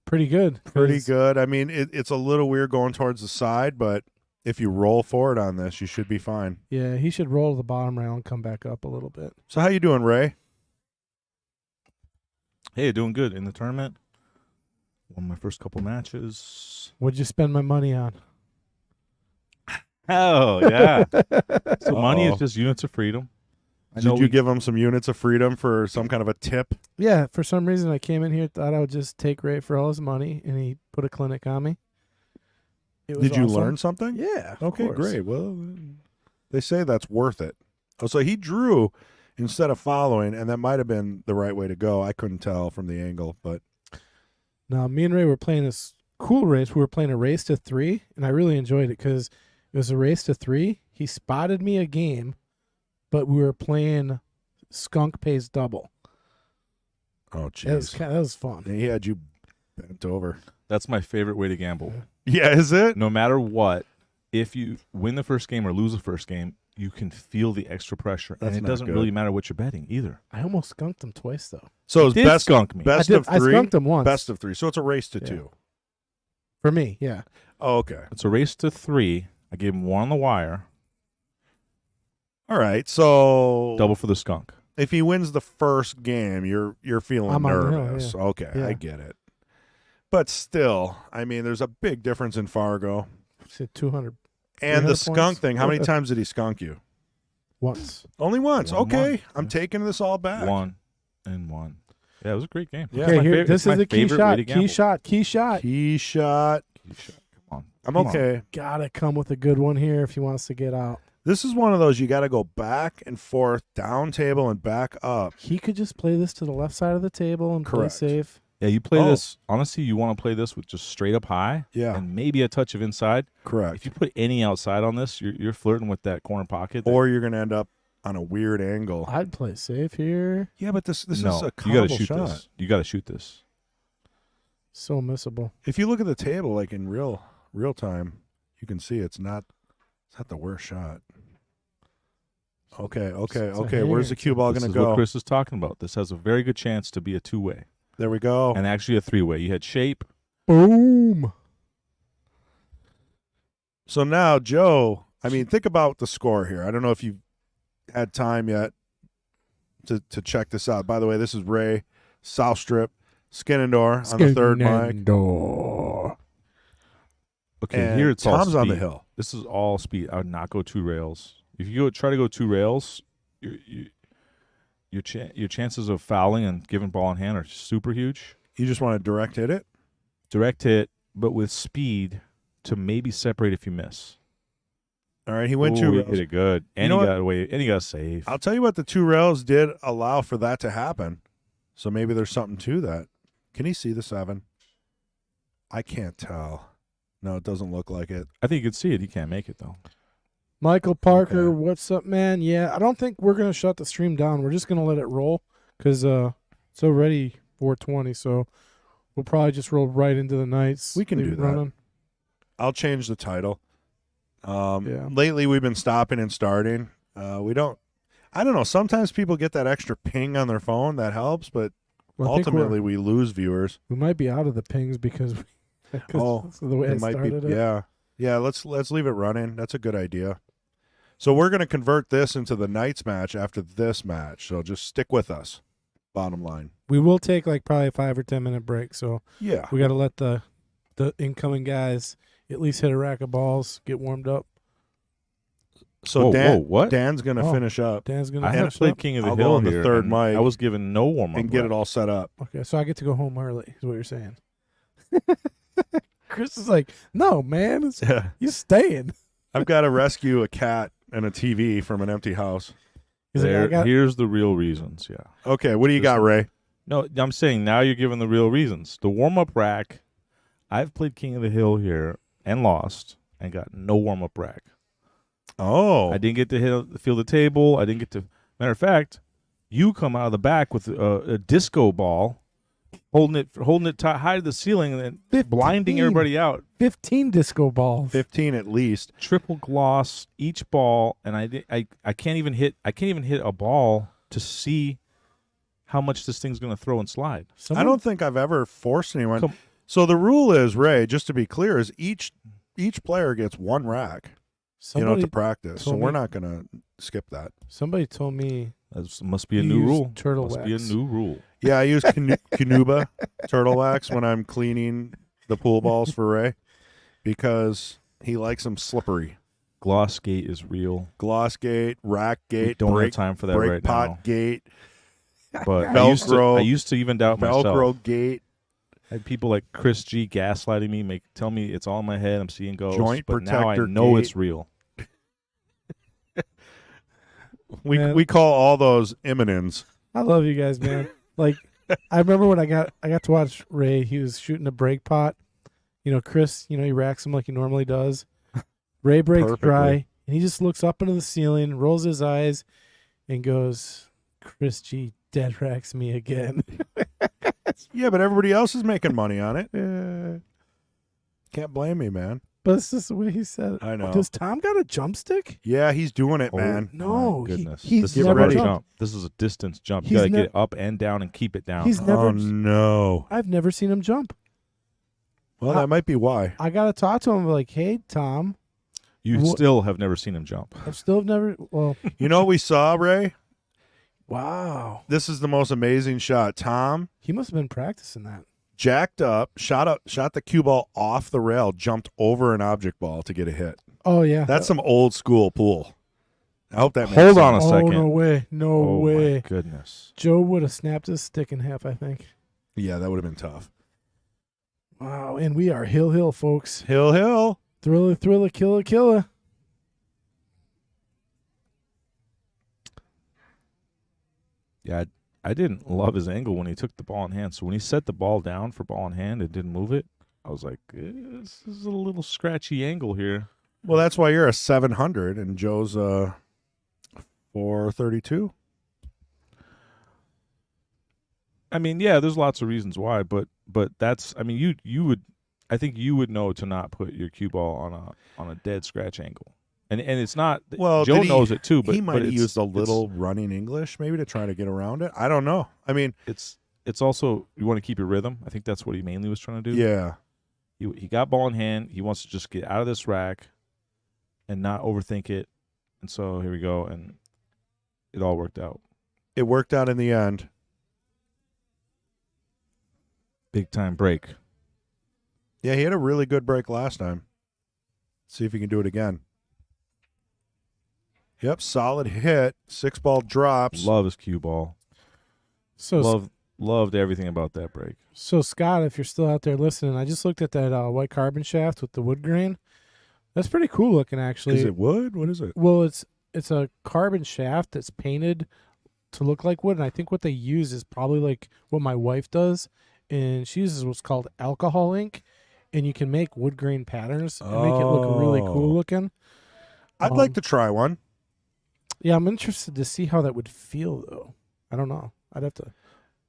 Pretty good. pretty 'cause- good. I mean, it's a little weird going towards the side, but if you roll forward on this, you should be fine. Yeah, he should roll to the bottom rail and come back up a little bit. So how you doing, Ray? Hey, doing good in the tournament. Won my first couple matches. What'd you spend my money on? Oh, yeah. So money Uh-oh. is just units of freedom. I know Did you we- give him some units of freedom for some kind of a tip? Yeah, for some reason I came in here, thought I would just take Ray for all his money, and he put a clinic on me. It was Did you awesome. learn something? Yeah. of Okay, course. great. Well, they say that's worth it. Oh, so he drew instead of following, and that might have been the right way to go. I couldn't tell from the angle, but Now, me and Ray were playing this cool race. We were playing a race to 3, and I really enjoyed it because it was a race to 3. He spotted me a game, but we were playing skunk pays double. oh, That was fun. he had you bent over. That's my favorite way to gamble. Yeah, is it? No matter what, if you win the first game or lose the first game, you can feel the extra pressure. That's and it not doesn't good. really matter what you're betting either. I almost skunked him twice, though. So it's Did best skunk me. best I of 3. I skunked him once. Best of 3. So it's a race to Yeah. 2. For me, yeah. Oh, okay. It's a race to 3. I gave him 1 on the wire. All right. So Double for the skunk. if he wins the first game, you're feeling I'm on the hill, nervous. yeah. Okay, I Yeah. get it. But still, I mean, there's a big difference in Fargo. Said 200 And 300 the skunk points? thing, how many times did he skunk you? once. Only once. One, Okay. one. I'm taking this all back. 1 and 1. Yeah, it was a great game. Yeah. It's Okay, my here. favorite- This it's my is the key favorite way shot. to Key gamble. shot. Key shot. He shot. Come on. I'm Come on. okay. Gotta come with a good one here if he wants to get out. This is one of those you got to go back and forth, down table and back up. He could just play this to the left side of the table and Correct. play safe. Yeah, you play Oh. this. Honestly, you want to play this with just straight up high Yeah, and maybe a touch of inside. correct. If you put any outside on this, you're flirting with that corner pocket. Or you're going to end up on a weird angle. I'd play safe here. Yeah, but this no, is a you got combo to shoot shot. this. You got to shoot this. So missable. If you look at the table like in real time, you can see it's not the worst shot. Okay. It's a Where's the hanger. cue ball This going is to go? what Chris is talking about. This has a very good chance to be a 2-way There we go. and actually a 3-way. You had shape. Boom. So now, Joe, I mean, think about the score here. I don't know if you had time yet to check this out. By the way, this is Ray South Strip Skinandor on the third mic. Okay, And here it's all Tom's on the speed. hill. This is all speed. I would not go 2 rails. If you try to go 2 rails, your chances of fouling and giving ball in hand are super huge. You just want to direct hit it? Direct hit, but with speed to maybe separate if you miss. All right, he went Ooh, 2 he rails. hit it good, and know he what? got away, and he got safe. I'll tell you what, the 2 rails did allow for that to happen. So maybe there's something to that. Can he see the 7? I can't tell. No, it doesn't look like it. I think you could see it. He can't make it though. Michael Parker, Okay. what's up, man? Yeah, I don't think we're gonna shut the stream down. We're just gonna let it roll because it's already 4:20, so we'll probably just roll right into the nights. We can leave do it that. running. I'll change the title. Yeah. Lately, we've been stopping and starting. I don't know. Sometimes people get that extra ping on their phone. That helps, but Well, I think ultimately, we lose viewers. we might be out of the pings because that's the way I It might be. started it. Yeah. Let's leave it running. That's a good idea. So we're going to convert this into the Knights match after this match. So just stick with us. Bottom line. We will take like probably a 5 or 10 minute break, so Yeah. we got to let the incoming guys at least hit a rack of balls, get warmed up. So Whoa, what? Dan's going to Oh. finish up Dan's gonna I finish have played up. King of the I'll go Hill on the here, third and mic I was given no warm up and get it all set up. Okay, so I get to go home early. Is what you're saying? Chris is like, no, man, you staying. I've got to rescue a cat and a TV from an empty house. He's like, I got, Here's the real reasons. Yeah. Okay, what do you got, Ray? No, I'm saying now you're giving the real reasons. The warm up rack. I've played King of the Hill here and lost and got no warm up rack. Oh, I didn't get to feel the table. I didn't get to. Matter of fact, you come out of the back with a disco ball, holding it high to the ceiling, and then 15. blinding everybody out. 15 disco balls. 15 at least. Triple gloss each ball, and I can't even hit. I can't even hit a ball to see how much this thing's going to throw and slide. I don't think I've ever forced anyone. Come- So the rule is, Ray, just to be clear, is each player gets 1 rack. Somebody To practice. So told we're me- not going to skip that. Somebody told me That must be a you new use rule. turtle Must wax. be a new rule. Yeah, I use Canuba turtle wax when I'm cleaning the pool balls for Ray because he likes them slippery. Gloss gate is real. Gloss gate, rack We gate, don't break, have time for that break right pot now. gate, But Velcro- I used to even doubt myself. Velcro gate. I had people like Chris G gaslighting me, tell me it's all in my head. I'm seeing ghosts. Joint but now I protector know gate. it's real. Man. We call all those imminents. I love you guys, man. Like I remember when I got to watch Ray. He was shooting a break pot. Chris, he racks him like he normally does. Ray breaks Perfectly. dry, and he just looks up into the ceiling, rolls his eyes, and goes, "Chris G dead racks me again." Yeah, but everybody else is making money on it. Yeah. Can't blame me, man. But it's just the way he said it. I know. Does Tom got a jump stick? Yeah, he's doing it, man. No, My goodness. he's this is a never real jumped. jump. This is a distance jump. You He's got to ne- get it up and down and keep it down. He's never. Oh, no. I've never seen him jump. Well, that might be why. I gotta talk to him. Like, hey, Tom, you What- still have never seen him jump. I've still never. Well, You know what we saw, Ray? wow, This is the most amazing shot. Tom he must have been practicing that. jacked up, shot the cue ball off the rail, jumped over an object ball to get a hit. Oh yeah, That's some old school pool. I hope that makes Hold sense. on a Oh second. no way, no Oh my way. goodness. Joe would have snapped his stick in half. I think. Yeah, that would have been tough. Wow, and we are hill, folks. Hill. Thriller, killer. Yeah, I didn't love his angle when he took the ball in hand. So when he set the ball down for ball in hand and didn't move it, I was like, this is a little scratchy angle here. Well, that's why you're a 700 and Joe's a 432. I mean, yeah, there's lots of reasons why, but that's, I mean, you would, I think you would know to not put your cue ball on a dead scratch angle, and it's not. Well, Joe did he- knows it too, but he might but have it's- used a it's- little running English maybe to try to get around it. I don't know. I mean, It's also you want to keep your rhythm. I think that's what he mainly was trying to do. yeah. He got ball in hand. He wants to just get out of this rack and not overthink it. And so here we go. And it all worked out. It worked out in the end. Big time break. Yeah, he had a really good break last time. See if he can do it again. Yep, solid hit. 6-ball drops. Love his cue ball. So Loved everything about that break. So, Scott, if you're still out there listening, I just looked at that white carbon shaft with the wood grain. That's pretty cool looking, actually. Is it wood? What is it? Well, it's a carbon shaft that's painted to look like wood, and I think what they use is probably like what my wife does, and she uses what's called alcohol ink, and you can make wood grain patterns and make it look really cool looking. I'd like to try one. Yeah, I'm interested to see how that would feel, though. I don't know. I'd have to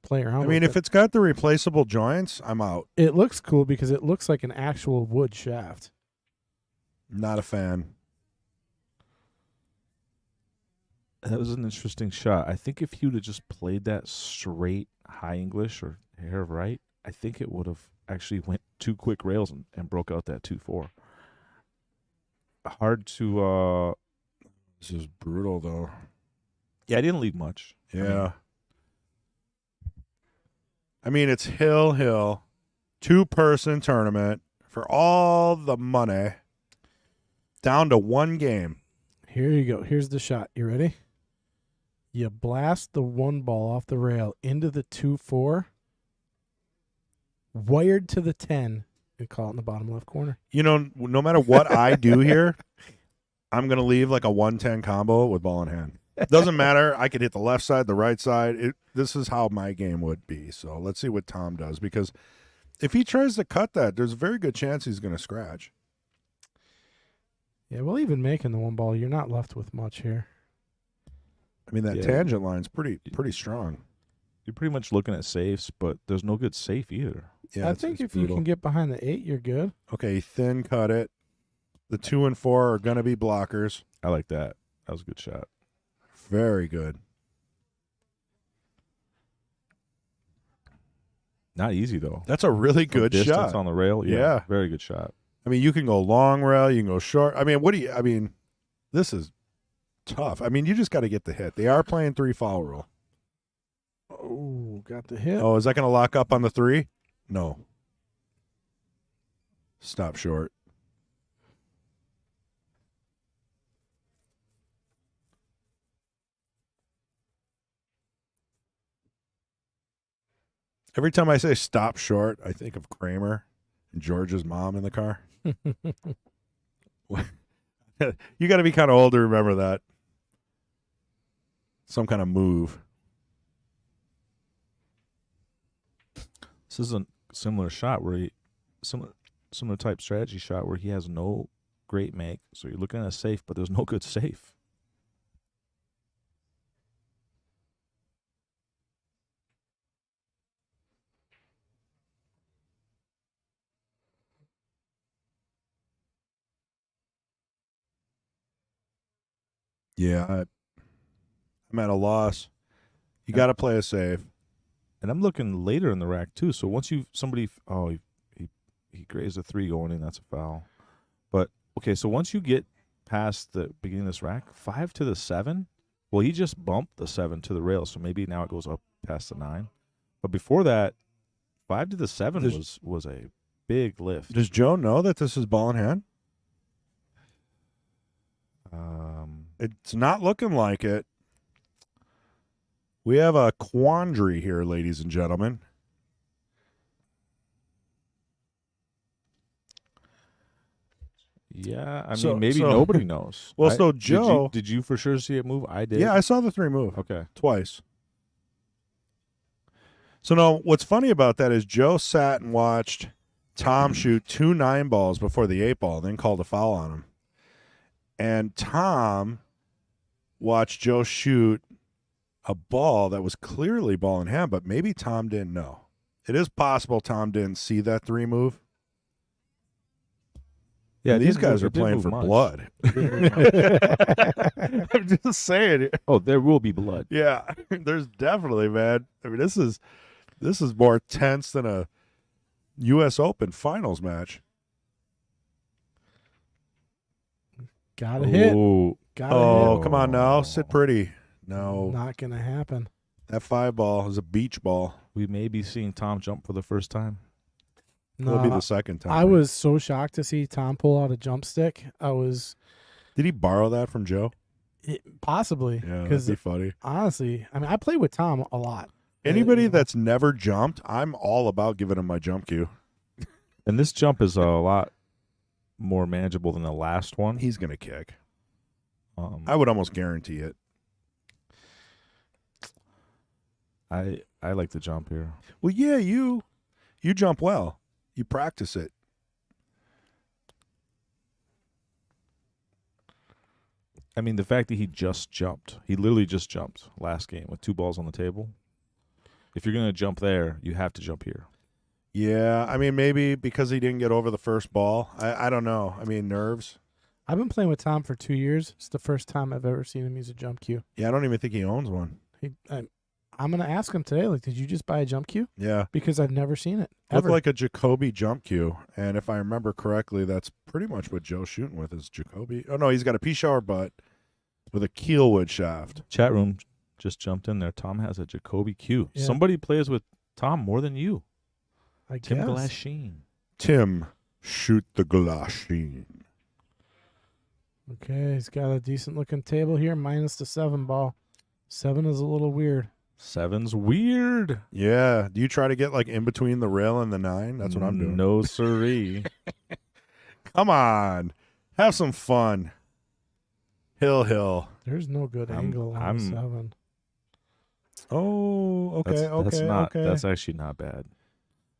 play around I with mean, it. if it's got the replaceable joints, I'm out. It looks cool because it looks like an actual wood shaft. Not a fan. That was an interesting shot. I think if he would have just played that straight high English or hair of right, I think it would have actually went 2 quick rails and broke out that 2-4. Hard to This is brutal, though. yeah, I didn't leave much. Yeah. I mean, it's Hill, 2-person tournament for all the money, down to 1 game. Here you go. Here's the shot. You ready? You blast the 1 ball off the rail into the 2-4, wired to the 10, and call it in the bottom left corner. You know, no matter what I do here, I'm going to leave like a 110 combo with ball in hand. Doesn't matter. I could hit the left side, the right side. This is how my game would be. So let's see what Tom does, because if he tries to cut that, there's a very good chance he's going to scratch. Yeah, well, even making the 1 ball, you're not left with much here. I mean, that Yeah. tangent line's pretty strong. You're pretty much looking at safes, but there's no good safe either. Yeah, I think if you can get behind the 8, you're good. Okay, thin cut it. The 2 and 4 are going to be blockers. I like that. That was a good shot. Very good. Not easy though. That's a really From good distance shot. on the rail. Yeah. Very good shot. I mean, you can go long rail, you can go short. I mean, this is tough. I mean, you just got to get the hit. They are playing 3 foul rule. Oh, got the hit. Oh, is that going to lock up on the 3? No. Stop short. Every time I say stop short, I think of Kramer and George's mom in the car. You got to be kind of old to remember that. Some kind of move. This is a similar shot where similar type strategy shot where he has no great make. So you're looking at a safe, but there's no good safe. Yeah, I'm at a loss. You got to play a safe. And I'm looking later in the rack too. So once he grazed a 3 going in, that's a foul. But okay, so once you get past the beginning of this rack, 5 to the 7. Well, he just bumped the 7 to the rail, so maybe now it goes up past the 9. But before that, 5 to the 7 was a big lift. Does Joe know that this is ball in hand? It's not looking like it. We have a quandary here, ladies and gentlemen. Yeah, I So- mean, maybe so- nobody knows. Well, so Joe- did you for sure see it move? I did. Yeah, I saw the 3 move Okay. twice. So now, what's funny about that is Joe sat and watched Tom shoot 2 9 balls before the 8 ball, then called a foul on him. And Tom watched Joe shoot a ball that was clearly ball in hand, but maybe Tom didn't know. It is possible Tom didn't see that 3 move. Yeah, And it these didn't guys move- are it didn't playing move for much. blood. I'm just saying. Oh, there will be blood. Yeah, there's definitely, man. I mean, this is more tense than a U.S. Open finals match. Got a hit. Oh, Got a Oh, hit. come on now, sit pretty. No. Not going to happen. That 5 ball is a beach ball. We may be seeing Tom jump for the first time. It'll be No, the second time. I was so shocked to see Tom pull out a jump stick. Did he borrow that from Joe? Possibly. Yeah, that'd Because be funny. honestly, I mean, I play with Tom a lot. Anybody You know, that's never jumped, I'm all about giving him my jump cue. And this jump is a lot more manageable than the last one. He's going to kick. I would almost guarantee it. I like the jump here. Well, yeah, you jump well. You practice it. I mean, the fact that he just jumped, he literally just jumped last game with 2 balls on the table. If you're going to jump there, you have to jump here. Yeah, I mean, maybe because he didn't get over the first ball. I don't know. I mean, nerves. I've been playing with Tom for 2 years. It's the first time I've ever seen him use a jump cue. Yeah, I don't even think he owns one. I'm going to ask him today, like, did you just buy a jump cue? Yeah. Because I've never seen it. Looked Ever. like a Jacoby jump cue. And if I remember correctly, that's pretty much what Joe's shooting with is Jacoby. Oh, no, he's got a pea shower butt with a keelwood shaft. Chat room just jumped in there. Tom has a Jacoby Q. Yeah. Somebody plays with Tom more than you. I Tim guess. Glasheen. Tim, shoot the Glasheen. Okay, he's got a decent looking table here, minus the 7 ball. 7 is a little weird. 7's weird. Yeah. Do you try to get like in between the rail and the 9? That's what I'm doing. No siree. Come on. Have some fun. Hill. There's no good angle on the 7. Oh, okay. That's actually not bad.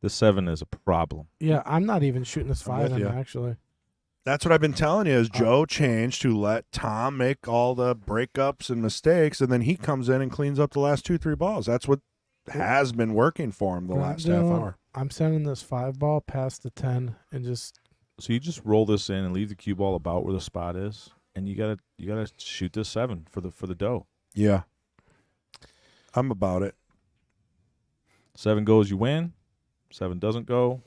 The 7 is a problem. Yeah, I'm not even shooting this I'm 5 with in, ya. actually. That's what I've been telling you is Joe changed to let Tom make all the breakups and mistakes, and then he comes in and cleans up the last 2-3 balls. That's what has been working for him the What I'm last half doing, hour. I'm sending this 5 ball past the 10 and just So you just roll this in and leave the cue ball about where the spot is, and you gotta shoot this 7 for the dough. Yeah. I'm about it. 7 goes, you win. 7 doesn't go,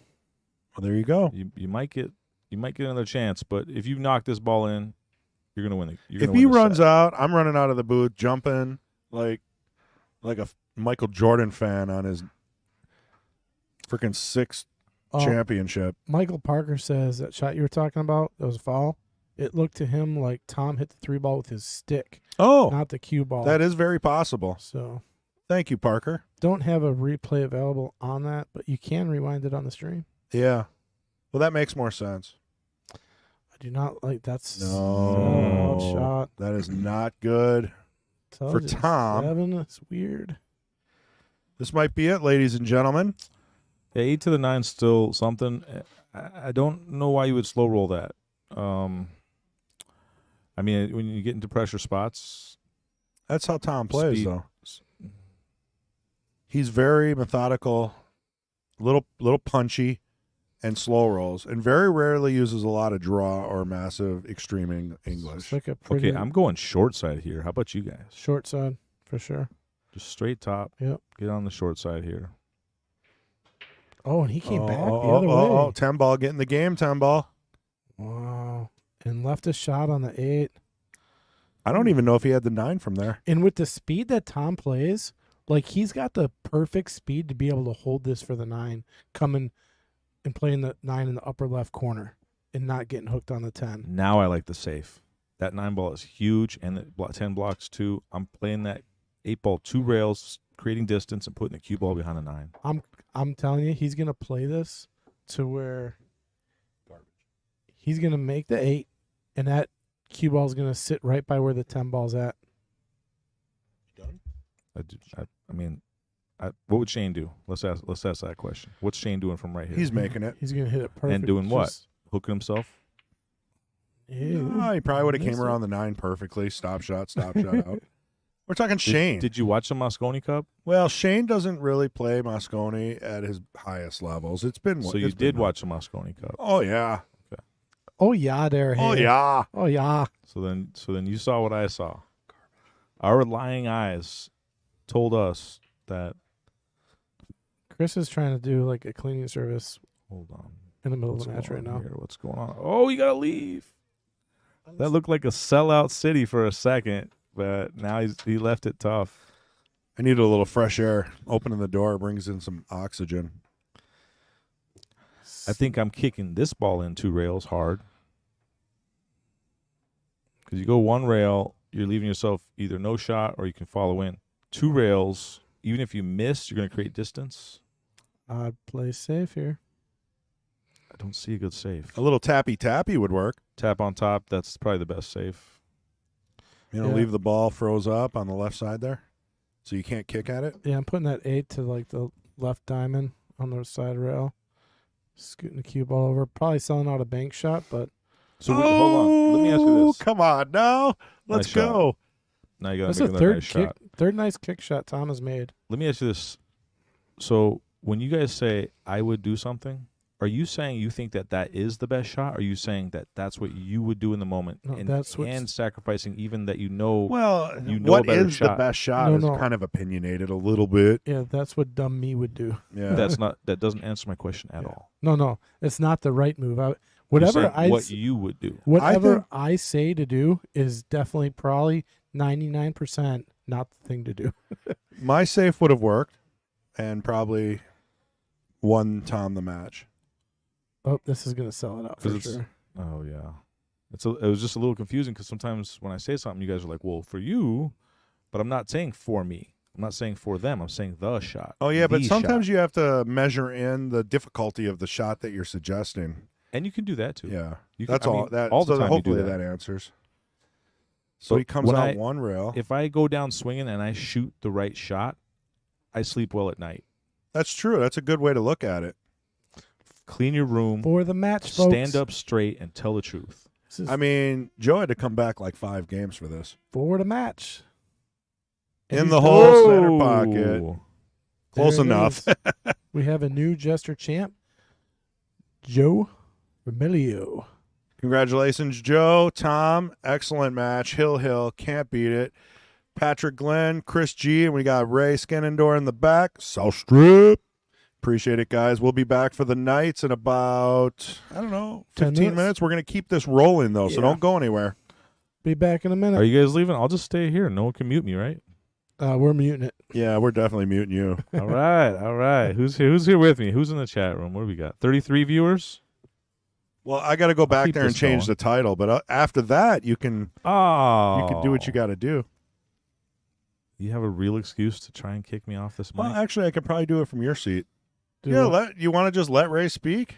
Well, there you go. you might get another chance. But if you knock this ball in, you're gonna win. If he runs out, I'm running out of the booth, jumping like a Michael Jordan fan on his freaking 6th championship. Michael Parker says that shot you were talking about, that was a foul. It looked to him like Tom hit the 3 ball with his stick, Oh, not the cue ball. that is very possible. So Thank you, Parker. don't have a replay available on that, but you can rewind it on the stream. Yeah. Well, that makes more sense. I do not like that's No. shot. That is not good. Tells For you, Tom. 7, it's weird. This might be it, ladies and gentlemen. Yeah, 8 to the 9 still something. I don't know why you would slow roll that. I mean, when you get into pressure spots, That's how Tom plays, Speed. though. He's very methodical, little punchy, and slow rolls, and very rarely uses a lot of draw or massive extreme It's English. like a pretty okay, I'm going short side here. How about you guys? short side for sure. Just straight top. Yep. Get on the short side here. Oh, and he came back the other way. 10 ball, get in the game, 10 ball. Wow. And left a shot on the 8. I don't even know if he had the 9 from there. And with the speed that Tom plays, like he's got the perfect speed to be able to hold this for the 9, coming and playing the 9 in the upper left corner and not getting hooked on the 10. Now I like the safe. That 9 ball is huge, and the 10 blocks too. I'm playing that 8 ball 2 rails, creating distance and putting the cue ball behind the 9. I'm telling you, he's gonna play this to where he's gonna make the 8, and that cue ball is gonna sit right by where the 10 ball's at. I mean, what would Shane do? Let's ask that question. What's Shane doing from right here? He's making it. He's gonna hit it perfect. And doing what? Just- Hooking himself. Ew. No, he probably would have came Missed it. around the 9 perfectly. Stop shot out. We're talking Shane. Did you watch the Moscone Cup? Well, Shane doesn't really play Moscone at his highest levels. It's been So you it's did been- watch the Moscone Cup. Oh yeah. Oh yeah, there. Oh hey. yeah. Oh yeah. So then you saw what I saw. Our lying eyes told us that. Chris is trying to do like a cleaning service Hold on. in the middle What's of the match going right on now. here? What's going on? Oh, you gotta leave. That looked like a sellout city for a second, but now he left it tough. I need a little fresh air. Opening the door brings in some oxygen. I think I'm kicking this ball in 2 rails hard. Because you go 1 rail, you're leaving yourself either no shot or you can follow in. 2 rails, even if you miss, you're going to create distance. I'd play safe here. I don't see a good save. A little tappy would work. Tap on top, that's probably the best save. You know, Yeah. leave the ball froze up on the left side there, so you can't kick at it. Yeah, I'm putting that 8 to like the left diamond on the side rail. Scooting the cue ball over. Probably selling out a bank shot, but So hold on. Let me ask you this. Come on, now let's Nice shot. go. Now you got that's to a make another third nice kick. shot. Third nice kick shot Tom has made. Let me ask you this. So when you guys say I would do something, are you saying you think that is the best shot? Or are you saying that that's what you would do in the moment No, and, that's what's- and sacrificing even that you know? Well, You know a what better is the shot. best shot No, is no. kind of opinionated a little bit. Yeah, that's what dumb me would do. Yeah, that doesn't answer my question at Yeah. all. No, it's not the right move. You're Whatever saying I what s- you would do. whatever think- I say to do is definitely probably 99% not the thing to do. my safe would have worked, and probably won Tom the match. Oh, this is gonna sell it out for 'Cause it's- sure. Oh yeah, it was just a little confusing because sometimes when I say something, you guys are like, "Well, for you," but I'm not saying for me. I'm not saying for them. I'm saying the shot. Oh yeah, but The sometimes shot. you have to measure in the difficulty of the shot that you're suggesting. And you can do that too. Yeah, You can- that's I all. mean, That all the so time you do hopefully that. that answers. So But he comes when out I- one rail. If I go down swinging and I shoot the right shot, I sleep well at night. That's true. That's a good way to look at it. Clean your room, For the match, folks. stand up straight, and tell the truth. This is I mean, Joe had to come back like 5 games for this. for the match. And In he's the done hole it. center pocket. Oh. Close There it enough. is. We have a new Jester champ, Joe Vermiglio. Congratulations, Joe, Tom. Excellent match. Hill, can't beat it. Patrick Glenn, Chris G, and we got Ray Scannendor in the back. South Strip. Appreciate it, guys. We'll be back for the Knights in about, 10 15 minutes. We're going to keep this rolling, though, so Yeah. don't go anywhere. Be back in a minute. Are you guys leaving? I'll just stay here. No one can mute me, right? We're muting it. Yeah, we're definitely muting you. All right. Who's here with me? Who's in the chat room? What do we got? 33 viewers? Well, I got to go back keep there and this change going. the title, but after that, you can do what you got to do. You have a real excuse to try and kick me off this mic? Well, actually, I could probably do it from your seat. Do Yeah, what? you want to just let Ray speak?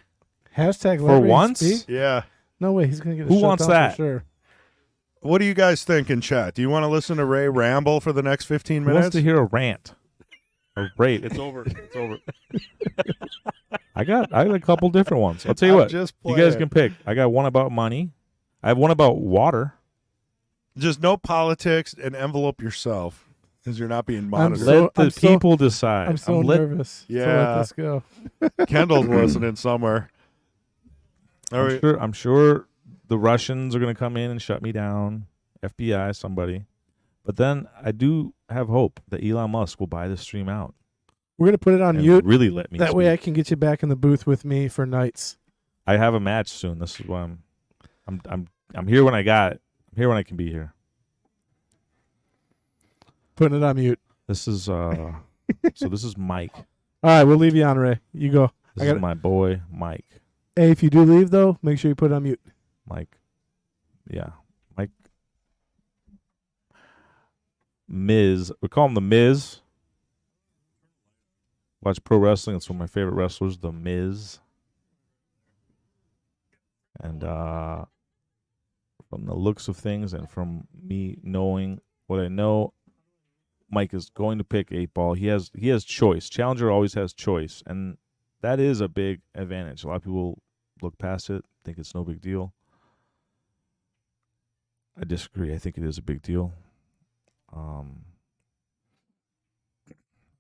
Hashtag For let Ray once? speak? Yeah. No way. He's going to get Who shut wants down that? For sure. What do you guys think in chat? Do you want to listen to Ray ramble for the next 15 Who wants minutes? to hear a rant? A rate. It's over. It's over. I got a couple different ones. I'll tell you I'm what. just You guys playing. can pick. I got one about money. I have one about water. Just no politics and envelope yourself because you're not being I'm monitored. so- Let the people decide. I'm so nervous to Yeah. let this go. Kendall's listening somewhere. All right. I'm sure the Russians are going to come in and shut me down. FBI, somebody. But then I do have hope that Elon Musk will buy this stream out. We're going to put it on And mute. really let me That way I speak. can get you back in the booth with me for nights. I have a match soon. This is why I'm here when I got it. I'm here when I can be here. Putting it on mute. This is so this is Mike. All right, we'll leave you on, Ray. You go. This I got is my boy Mike. Hey, if you do leave, though, make sure you put it on mute. Mike. Yeah. Mike Miz. We call him the Miz. Watch pro wrestling. It's one of my favorite wrestlers, the Miz. And from the looks of things and from me knowing what I know, Mike is going to pick 8-ball. He has choice. Challenger always has choice, and that is a big advantage. A lot of people look past it, think it's no big deal. I disagree. I think it is a big deal.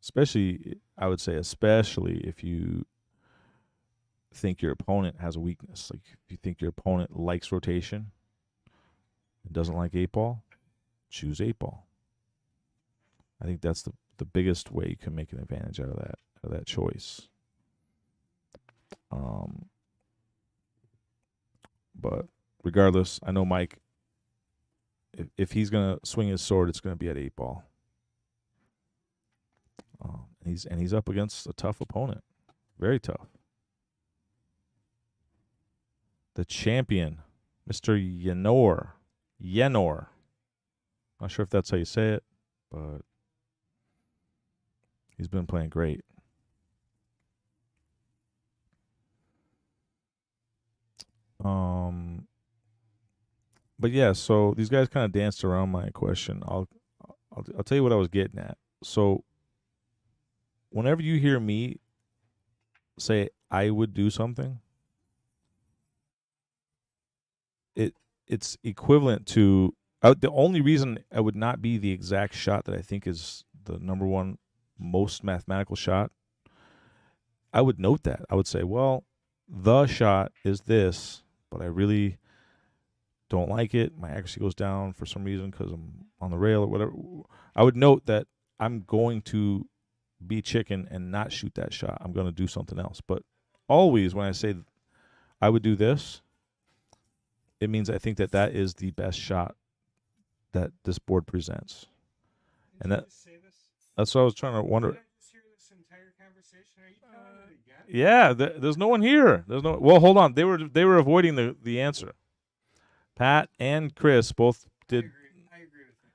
Especially, I would say, especially if you think your opponent has a weakness. Like, if you think your opponent likes rotation and doesn't like 8-ball, choose 8-ball. I think that's the biggest way you can make an advantage out of that choice. But regardless, I know Mike if he's gonna swing his sword, it's gonna be at 8-ball. He's up against a tough opponent, very tough. The champion, Mr. Yenor. Not sure if that's how you say it, but he's been playing great. But yeah, so these guys kind of danced around my question. I'll tell you what I was getting at. So whenever you hear me say I would do something, it's equivalent to the only reason I would not be the exact shot that I think is the number one most mathematical shot. I would note that. I would say, well, the shot is this, but I really don't like it. My accuracy goes down for some reason because I'm on the rail or whatever. I would note that I'm going to be chicken and not shoot that shot. I'm going to do something else. But always when I say I would do this, it means I think that that is the best shot that this board presents. And that's what I was trying to wonder. Yeah, there's no one here. Well, hold on. They were avoiding the answer. Pat and Chris both did. I agree with you.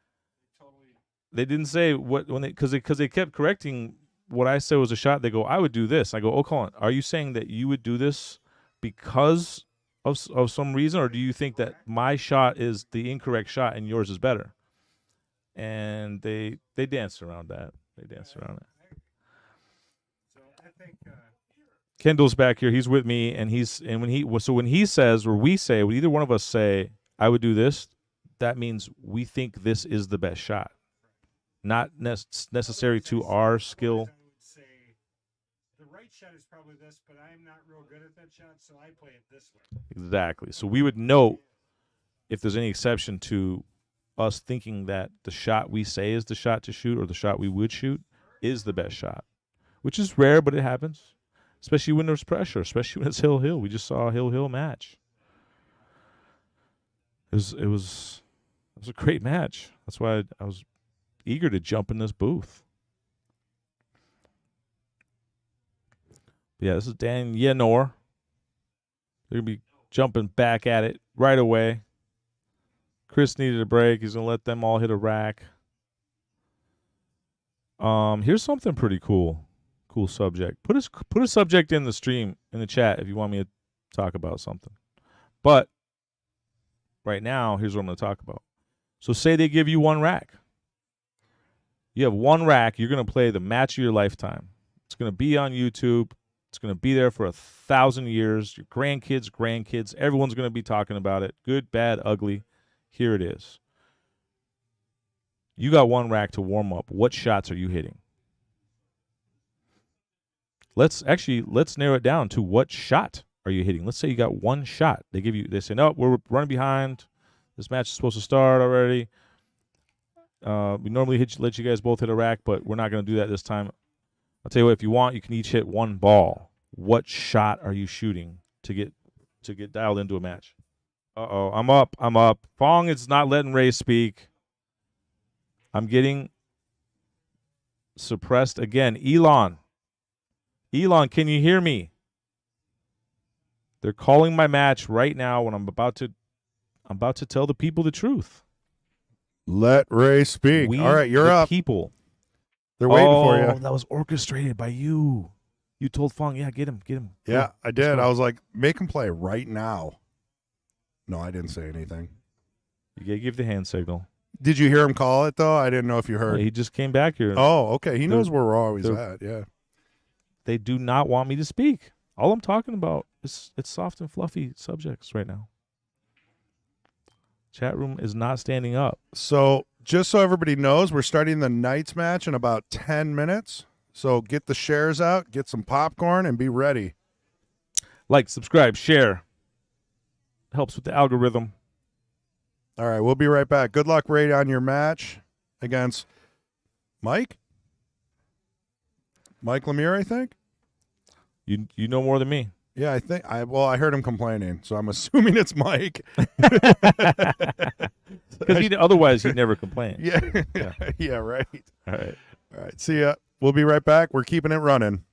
Totally. They didn't say what when because they kept correcting what I said was a shot. They go, I would do this. I go, oh, Colin, are you saying that you would do this because of some reason, or do you think that my shot is the incorrect shot and yours is better? And they danced around that. They danced around it. So I think Kendall's back here. He's with me, and when he says, or we say, when either one of us say, I would do this, that means we think this is the best shot, not necessary to our skill. I would say the right shot is probably this, but I'm not real good at that shot, so I play it this way. Exactly. So we would note if there's any exception to us thinking that the shot we say is the shot to shoot or the shot we would shoot is the best shot, which is rare, but it happens, especially when there's pressure, especially when it's hill-hill. We just saw a hill-hill match. It was a great match. That's why I was eager to jump in this booth. But yeah, this is Dan Yenor. They're going to be jumping back at it right away. Chris needed a break. He's going to let them all hit a rack. Here's something pretty cool. Cool subject. Put a subject in the stream, in the chat, if you want me to talk about something. But right now, here's what I'm going to talk about. So say they give you one rack. You have one rack. You're going to play the match of your lifetime. It's going to be on YouTube. It's going to be there for 1,000 years. Your grandkids, everyone's going to be talking about it. Good, bad, ugly. Here it is. You got one rack to warm up. What shots are you hitting? Let's narrow it down to what shot are you hitting. Let's say you got one shot. They say, no, we're running behind. This match is supposed to start already. We normally let you guys both hit a rack, but we're not going to do that this time. I'll tell you what, if you want, you can each hit one ball. What shot are you shooting to get dialed into a match? Uh-oh, I'm up. Fong is not letting Ray speak. I'm getting suppressed again. Elon, can you hear me? They're calling my match right now when I'm about to tell the people the truth. Let Ray speak. All right, you're up. People. They're waiting for you. That was orchestrated by you. You told Fong, yeah, get him. Yeah, I did. I was like, make him play right now. No, I didn't say anything. You gotta give the hand signal. Did you hear him call it, though? I didn't know if you heard. He just came back here. Oh, okay. He knows where we're always at, yeah. They do not want me to speak. All I'm talking about is it's soft and fluffy subjects right now. Chat room is not standing up. So, just so everybody knows, we're starting the Knights match in about 10 minutes. So, get the shares out, get some popcorn, and be ready. Like, subscribe, share. Helps with the algorithm. All right, we'll be right back. Good luck, Ray, on your match against Mike Lemire, I think. You know more than me. Yeah, I think I heard him complaining, so I'm assuming it's Mike. Because otherwise he'd never complain. Yeah. Yeah, right. All right. All right. See ya. We'll be right back. We're keeping it running.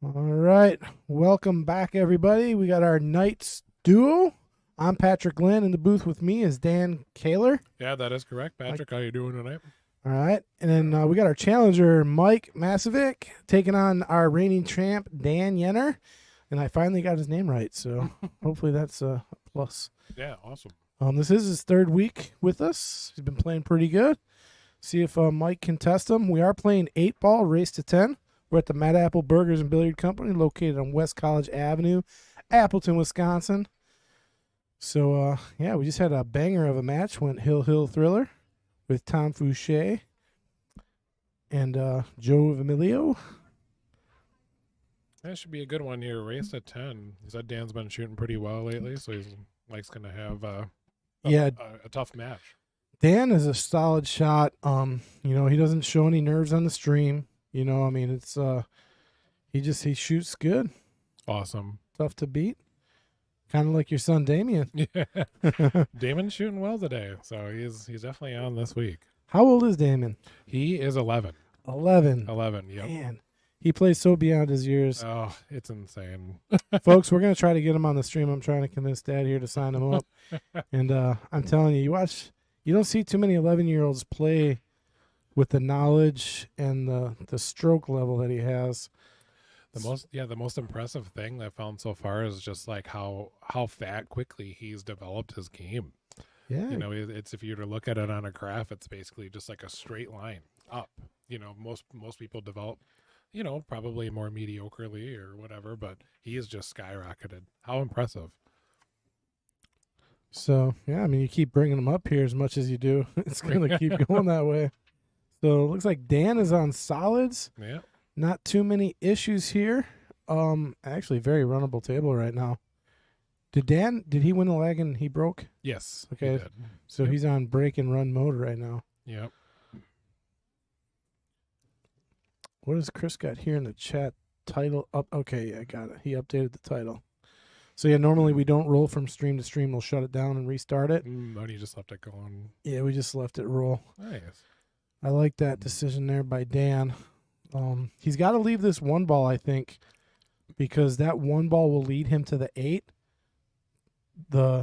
All right. Welcome back, everybody. We got our Knights duo. I'm Patrick Lynn. In the booth with me is Dan Kaler. Yeah, that is correct. Patrick, how you doing tonight? All right. And then we got our challenger, Mike Misevicz, taking on our reigning champ, Dan Yenor. and I finally got his name right. So hopefully that's a plus. Yeah, awesome. This is his third week with us. He's been playing pretty good. See if Mike can test him. We are playing 8-ball, race to 10. We're at the Mad Apple Burgers and Billiard Company, located on West College Avenue, Appleton, Wisconsin. So, yeah, we just had a banger of a match. Went Hill Thriller with Tom Faucher and Joe Vermiglio. That should be a good one here. Race at 10. He said Dan's been shooting pretty well lately, so Mike's going to have a tough match. Dan is a solid shot. You know, he doesn't show any nerves on the stream. You know, I mean, it's he shoots good. Awesome. Tough to beat. Kind of like your son Damien. Yeah. Damon's shooting well today, so he's definitely on this week. How old is Damien? He is 11. 11. 11, yep. Man, he plays so beyond his years. Oh, it's insane. Folks, we're going to try to get him on the stream. I'm trying to convince Dad here to sign him up. And I'm telling you, you don't see too many 11-year-olds play with the knowledge and the stroke level that he has. The most impressive thing that I found so far is just like how quickly he's developed his game. Yeah. You know, it's if you were to look at it on a graph, it's basically just like a straight line up. You know, most people develop, you know, probably more mediocrely or whatever, but he has just skyrocketed. How impressive. So, yeah, I mean, you keep bringing him up here as much as you do. It's going to keep going that way. So, it looks like Dan is on solids. Yeah. Not too many issues here. Actually, very runnable table right now. Did he win the leg and he broke? Yes. Okay. He did. So Yep. he's on break and run mode right now. Yep. What does Chris got here in the chat? Title up. Okay, yeah, I got it. He updated the title. So yeah, normally we don't roll from stream to stream. We'll shut it down and restart it. Oh, you just left it going. Yeah, we just left it roll. Nice. I like that decision there by Dan. He's got to leave this one ball, I think, because that one ball will lead him to the 8.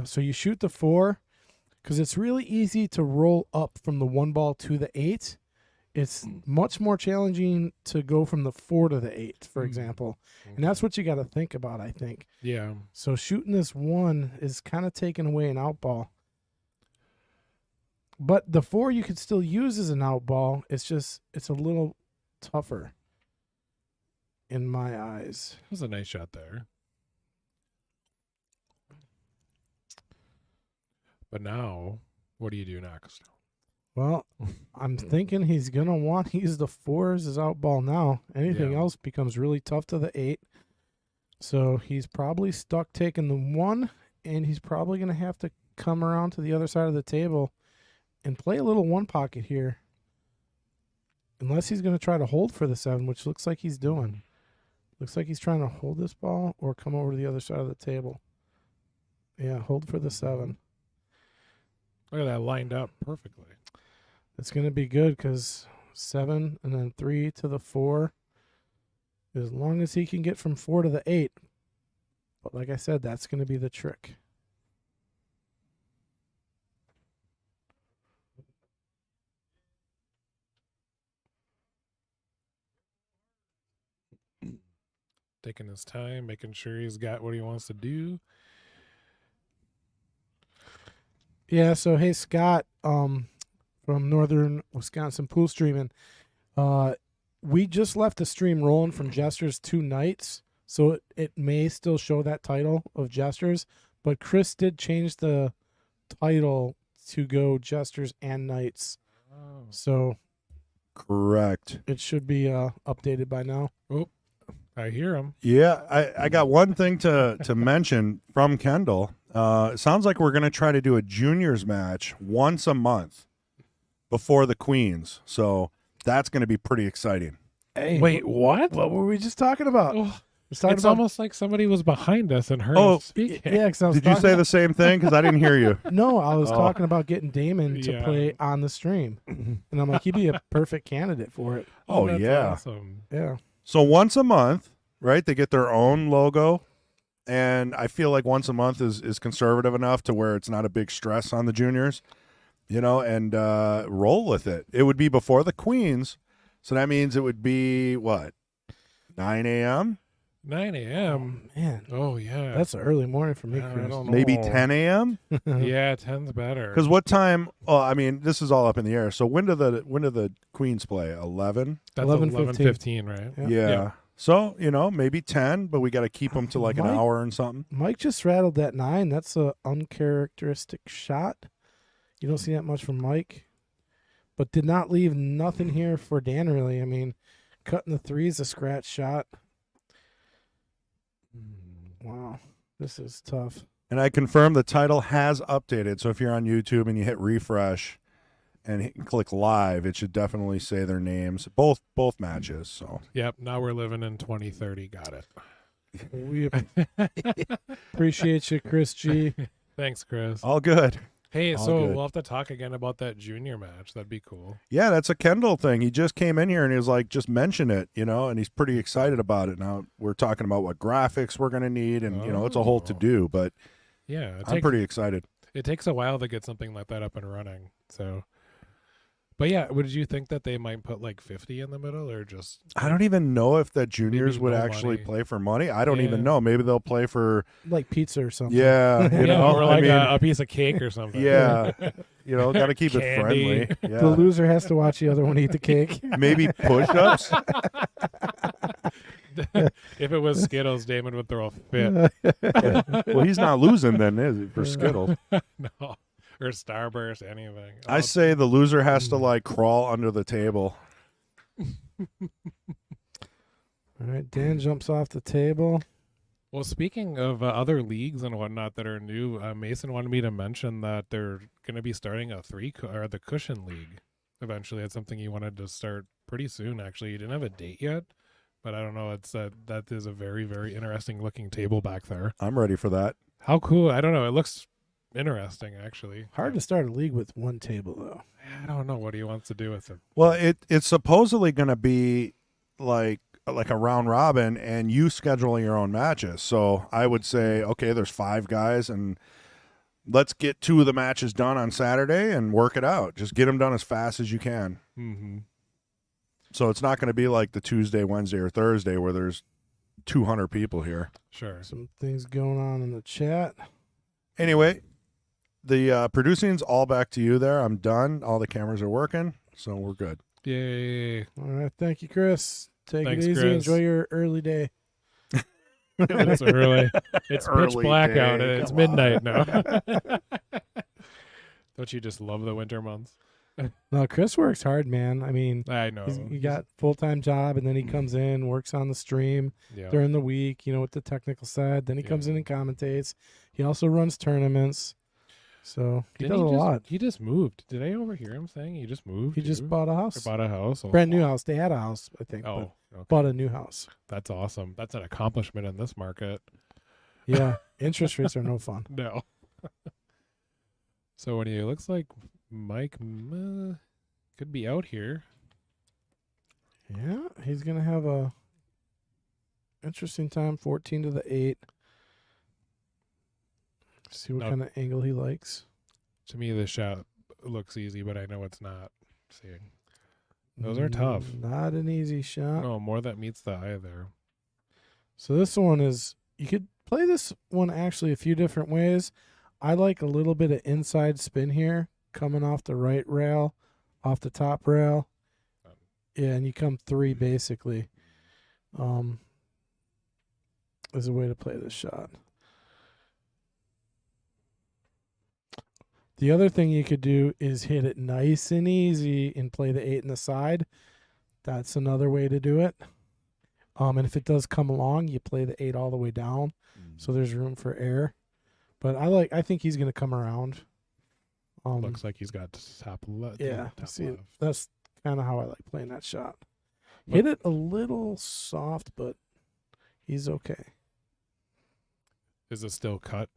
So you shoot the 4, because it's really easy to roll up from the one ball to the 8. It's much more challenging to go from the 4 to the 8, for example. And that's what you got to think about, I think. Yeah. So shooting this 1 is kind of taking away an out ball. But the 4 you could still use as an out ball. It's a little tougher in my eyes. It was a nice shot there. But now, what do you do next? Well, I'm thinking he's going to want to use the 4 as his out ball now. Anything Yeah. else becomes really tough to the 8. So he's probably stuck taking the 1, and he's probably going to have to come around to the other side of the table and play a little 1 pocket here. Unless he's going to try to hold for the 7, which looks like he's doing. Looks like he's trying to hold this ball or come over to the other side of the table. Yeah, hold for the 7. Look at that, lined up perfectly. It's going to be good because 7 and then 3 to the 4. As long as he can get from 4 to the 8. But like I said, that's going to be the trick. Taking his time, making sure he's got what he wants to do. Yeah, so hey, Scott, from Northern Wisconsin Pool Streaming, we just left the stream rolling from Jester's 2 nights, so it may still show that title of Jester's, but Chris did change the title to go Jester's and Nights, so Correct. it should be updated by now. I hear him. Yeah, I got one thing to mention from Kendall. It sounds like we're going to try to do a juniors match once a month before the Queens. So that's going to be pretty exciting. Hey, Wait, what? what were we just talking about? Oh, Just talking it's about- almost like somebody was behind us and heard Oh, us speaking. yeah, 'cause I was Did you talking say the same thing? Because I didn't hear you. No, I was Oh. talking about getting Damon to Yeah. play on the stream. And I'm like, he'd be a perfect candidate for it. Oh, that's yeah. awesome. Yeah. So once a month, right? They get their own logo. And I feel like once a month is conservative enough to where it's not a big stress on the juniors, you know, and roll with it. It would be before the Queens. So that means it would be, what, 9 a.m.? 9 a.m. Man, Oh yeah, that's an early morning for me, I Chris. don't Maybe know. 10 a.m. Yeah, 10's better. Because what time? Oh, I mean, this is all up in the air. So when do the Queens play? 11. That's 11:15, 11:15, right? Yeah. Yeah. Yeah. So maybe 10, but we got to keep them to like an Mike- hour and something. Mike just rattled that 9. That's a uncharacteristic shot. You don't see that much from Mike, but did not leave nothing here for Dan. Really, I mean, cutting the 3 is a scratch shot. Wow, this is tough. And I confirm the title has updated. So if you're on YouTube and you hit refresh and click live, it should definitely say their names. Both matches. So Yep. Now we're living in 2030. Got it. We appreciate you, Chris G. Thanks, Chris. all good. Hey, all so good. we'll have to talk again about that junior match. That'd be cool. Yeah, that's a Kendall thing. He just came in here and he was like, just mention it, and he's pretty excited about it. Now we're talking about what graphics we're going to need, and, it's a whole to do, but Yeah, I'm pretty excited. It takes a while to get something like that up and running. So, but yeah, would you think that they might put like 50 in the middle, or just? I don't even know if the juniors Maybe would no actually money. play for money. I don't Yeah. even know. Maybe they'll play for, Like pizza or something. yeah, or like I mean, a piece of cake or something. yeah, got to keep it Candy. friendly. The Yeah. loser has to watch the other one eat the cake. Maybe push-ups. If it was Skittles, Damon would throw a fit. Well, he's not losing then, is he, for Skittles? No, or Starburst, anything. I say the loser has to like crawl under the table. All right, Dan jumps off the table. Well, speaking of other leagues and whatnot that are new, Mason wanted me to mention that they're going to be starting the Cushion League. Eventually, it's something he wanted to start pretty soon. Actually, he didn't have a date yet, but I don't know. It's that is a very, very interesting looking table back there. I'm ready for that. How cool! I don't know. It looks interesting, actually. Hard to start a league with one table, though. I don't know what he wants to do with it. Well, it's supposedly going to be like a round robin, and you schedule your own matches. So I would say, okay, there's 5 guys, and let's get 2 of the matches done on Saturday and work it out. Just get them done as fast as you can. Mm-hmm. So it's not going to be like the Tuesday, Wednesday, or Thursday where there's 200 people here. Sure. Some things going on in the chat. Anyway, the producing's all back to you there. I'm done. All the cameras are working, so we're good. Yay! All right, thank you, Chris. Take Thanks, it easy. Chris. Enjoy your early day. It's early. It's pitch Early black day, out. It's come midnight now. Don't you just love the winter months? No, Chris works hard, man. I mean, I know. he got full-time job, and then he comes in, works on the stream Yeah. during the week, with the technical side. Then he comes in and commentates. He also runs tournaments. So he Didn't does a lot. He just moved. Did I overhear him saying he just moved? He just too? bought a Or house. bought a house. Oh, Brand new house. They had a house, I think. Oh, But okay. bought a new house. That's awesome. That's an accomplishment in this market. Yeah. Interest rates are no fun. No. So it looks like Mike could be out here. Yeah, he's gonna have a interesting time. 14 to the 8. See what No. kind of angle he likes. To me, this shot looks easy, but I know it's not. See, those are tough. Not an easy shot. No, more that meets the eye there. So this one is, you could play this one actually a few different ways. I like a little bit of inside spin here, coming off the right rail, off the top rail. Yeah, and you come 3 basically. Is a way to play this shot. The other thing you could do is hit it nice and easy and play the 8 in the side. That's another way to do it. And if it does come along, you play the 8 all the way down, so there's room for air. But I think he's going to come around. Looks like he's got top left. Yeah, top see, left. that's kind of how I like playing that shot. But- Hit it a little soft, but he's okay. Is it still cut?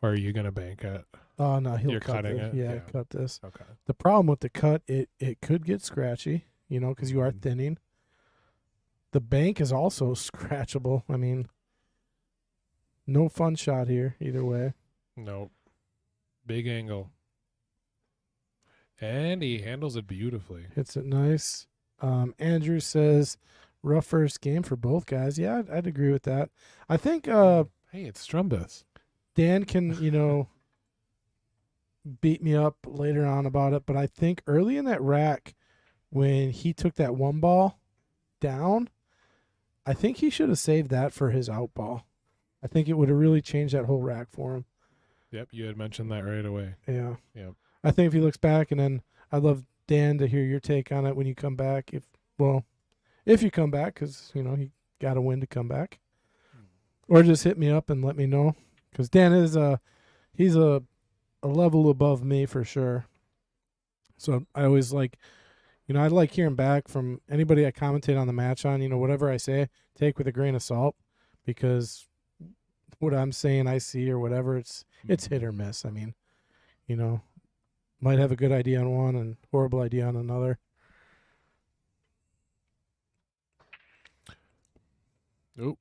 Or are you gonna bank it? Oh no, he'll You're cut cutting it. it? Yeah, Yeah. cut this. Okay. The problem with the cut, it could get scratchy, because you are Mhm. thinning. The bank is also scratchable. I mean, no fun shot here either way. Nope. Big angle. And he handles it beautifully. Hits it nice. Andrew says rough first game for both guys. Yeah, I'd agree with that. I think Hey, it's Strumbus. Dan can, beat me up later on about it, but I think early in that rack when he took that one ball down, I think he should have saved that for his out ball. I think it would have really changed that whole rack for him. Yep, you had mentioned that right away. Yeah. Yep. I think if he looks back, and then I'd love Dan to hear your take on it when you come back. If you come back, because he got to win to come back, or just hit me up and let me know. Because Dan is he's a level above me for sure. So I always like, I like hearing back from anybody I commentate on the match on. Whatever I say, take with a grain of salt, because what I'm saying I see or whatever, it's hit or miss. I mean, might have a good idea on one and horrible idea on another. Oh,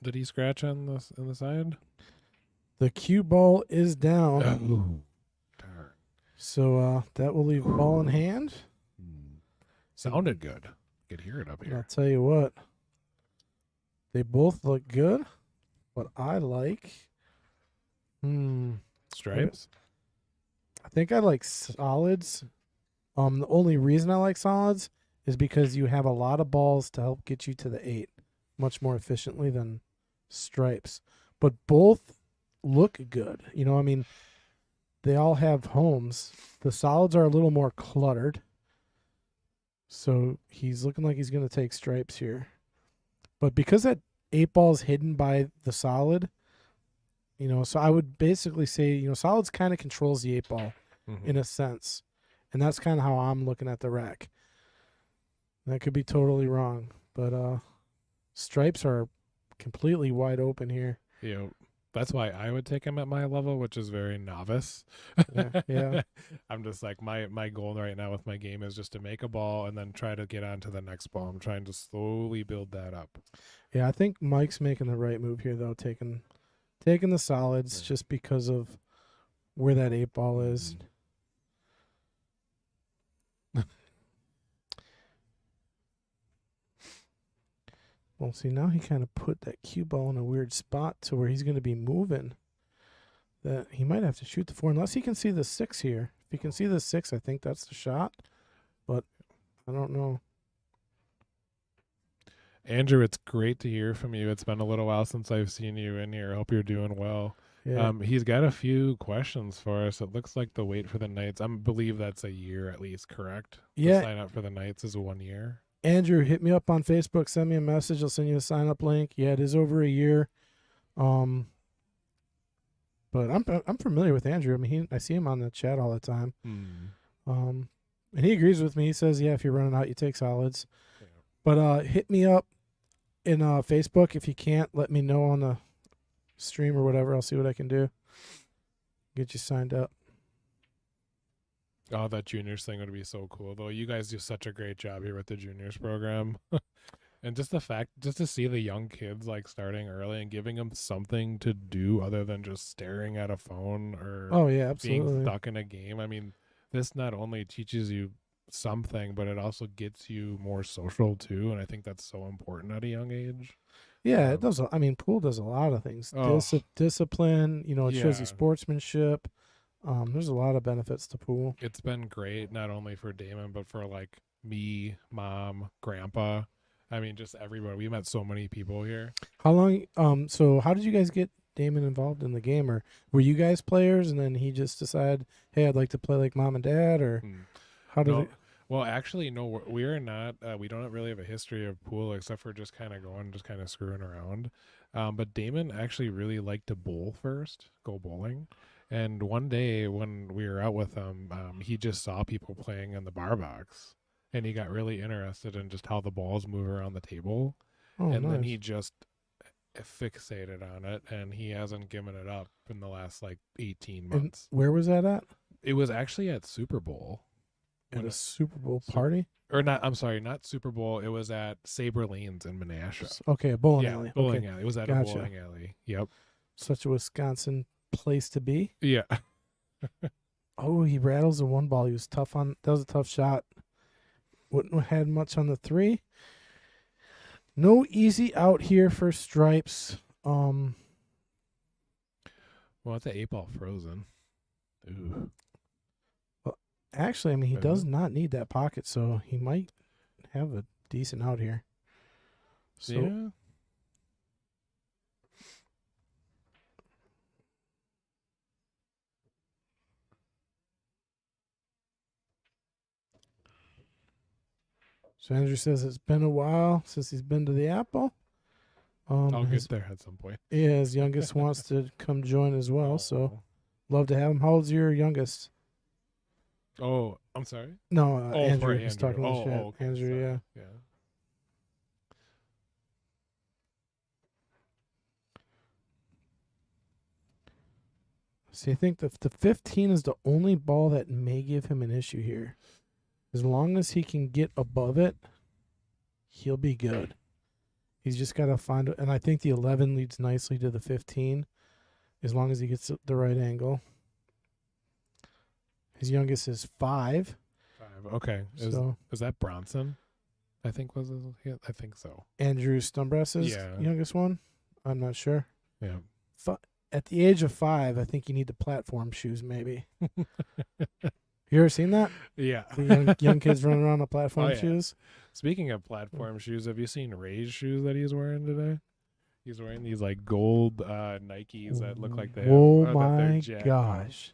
did he scratch on the side? The cue ball is down. Oh, darn. So that will leave ball in hand. Sounded good. Could hear it up And I'll here. tell you what, they both look good. What I like, Stripes? I think I like solids. The only reason I like solids is because you have a lot of balls to help get you to the 8 much more efficiently than stripes. But both look good. They all have homes. The solids are a little more cluttered. So he's looking like he's going to take stripes here. But because that 8 ball is hidden by the solid, so I would basically say, solids kind of controls the 8 ball in a sense. And that's kind of how I'm looking at the rack. That could be totally wrong. But stripes are completely wide open here. That's why I would take him at my level, which is very novice. Yeah. I'm just like, my goal right now with my game is just to make a ball and then try to get on to the next ball. I'm trying to slowly build that up. Yeah, I think Mike's making the right move here, though, taking the solids just because of where that 8 ball is. Well, see, now he kind of put that cue ball in a weird spot to where he's going to be moving. That he might have to shoot the 4 unless he can see the 6 here. If he can see the 6, I think that's the shot. But I don't know. Andrew, it's great to hear from you. It's been a little while since I've seen you in here. I hope you're doing well. Yeah. He's got a few questions for us. It looks like the wait for the Knights, I believe that's a year at least, correct? Yeah. The sign up for the Knights is 1 year. Andrew, hit me up on Facebook. Send me a message. I'll send you a sign-up link. Yeah, it is over a year. But I'm familiar with Andrew. I mean, I see him on the chat all the time. And he agrees with me. He says, yeah, if you're running out, you take solids. Yeah. But hit me up in Facebook. If you can't, let me know on the stream or whatever. I'll see what I can do. Get you signed up. Oh, that juniors thing would be so cool, though. You guys do such a great job here with the juniors program. And just to see the young kids like starting early and giving them something to do other than just staring at a phone or Oh, yeah, absolutely. being stuck in a game. I mean, this not only teaches you something, but it also gets you more social too. And I think that's so important at a young age. Yeah, it does. I mean, pool does a lot of things. Oh. Discipline, it shows Yeah. you sportsmanship. There's a lot of benefits to pool. It's been great, not only for Damon, but for like me, mom, grandpa. I mean, just everybody. We met so many people here. How long? So how did you guys get Damon involved in the game, or were you guys players and then he just decided, hey, I'd like to play like mom and dad, or how did No, it? well, actually, no, we're not. We don't really have a history of pool except for just kind of screwing around. But Damon actually really liked to bowl first, go bowling. And one day when we were out with him, he just saw people playing in the bar box, and he got really interested in just how the balls move around the table. Oh, And nice. then he just fixated on it, and he hasn't given it up in the last like 18 And months. where was that at? It was actually at Super Bowl. At When a it- Super Bowl Su- party? Or not, I'm sorry, not Super Bowl. It was at Sabre Lanes in Menasha. Okay, a bowling Yeah, alley. bowling Okay. alley. It was at Gotcha. a bowling alley. Yep. Such a Wisconsin place to be. Yeah. Oh, he rattles the 1 ball. He was tough on. That was a tough shot. Wouldn't have had much on the 3. No easy out here for stripes. Well, it's an 8-ball frozen. Ooh. Actually, I mean, he does Mhm. not need that pocket, so he might have a decent out here. So Yeah. So Andrew says it's been a while since he's been to the Apple. I'll His, get there at some point. yeah, his youngest wants to come join as well, so love to have him. How old's your youngest? Oh, I'm sorry. No, For Andrew. He's talking oh, to shit. okay, Andrew, sorry. yeah. Yeah. See, I think the 15 is the only ball that may give him an issue here. As long as he can get above it, he'll be good. He's just got to find it. And I think the 11 leads nicely to the 15 as long as he gets the right angle. His youngest is 5. 5. Okay. So Is that Bronson? I think was his, yeah, I think so. Andrew Stumbrass's Yeah. youngest one? I'm not sure. Yeah. At the age of 5, I think you need the platform shoes maybe. You ever seen that? Yeah. The young kids running around the platform Oh, yeah. shoes? Speaking of platform shoes, have you seen Ray's shoes that he's wearing today? He's wearing these like gold Nikes that look like they Oh that they're my jacked up. gosh.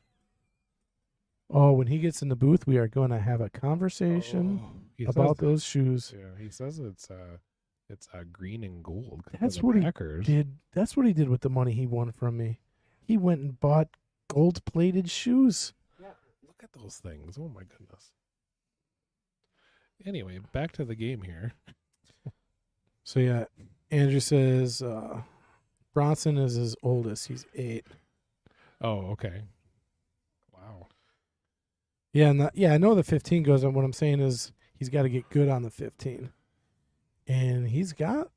Oh, when he gets in the booth, we are going to have a conversation Oh, he about says, those shoes. yeah, he says it's green and gold. 'cause That's of the what he Packers. That's what he did with the money he won from me. He went and bought gold-plated shoes. Yeah, look at those things. Oh my goodness. Anyway, back to the game here. So yeah, Andrew says Bronson is his oldest. He's 8. Oh, okay. Wow. Yeah, and I know the 15 goes on. What I'm saying is he's got to get good on the 15. And he's got,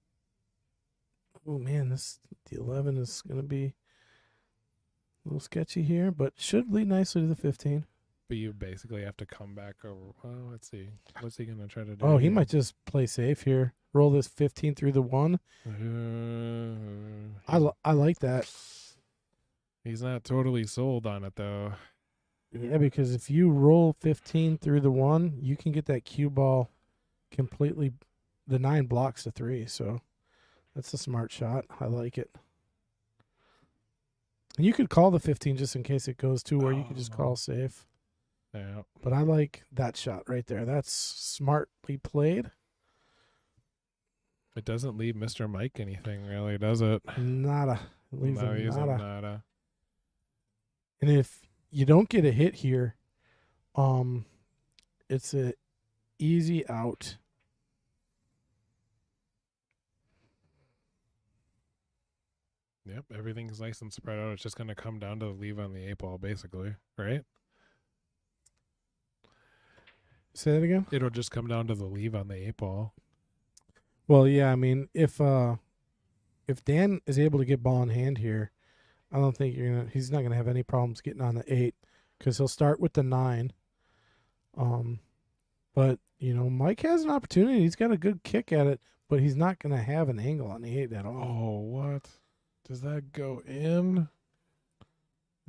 oh man, the 11 is going to be a little sketchy here, but should lead nicely to the 15. But you basically have to come back over. Well, let's see. What's he going to try to do? Oh, he here? might just play safe here. Roll this 15 through the 1. I like that. He's not totally sold on it, though. Yeah, because if you roll 15 through the 1, you can get that cue ball completely. The 9 blocks the 3, so that's a smart shot. I like it. And you could call the 15 just in case it goes to, or you could just call safe. Yeah. But I like that shot right there. That's smartly played. It doesn't leave Mr. Mike anything, really, does it? Nada. It leaves No, him he's a nada. nada. And if you don't get a hit here, it's a easy out. Yep, everything's nice and spread out. It's just going to come down to the leave on the 8-ball, basically, right? Say that again? It'll just come down to the leave on the 8-ball. Well, yeah, I mean, if Dan is able to get ball in hand here, I don't think he's not gonna have any problems getting on the 8 because he'll start with the 9. But Mike has an opportunity. He's got a good kick at it, but he's not gonna have an angle on the 8 at all. Oh, what? Does that go in?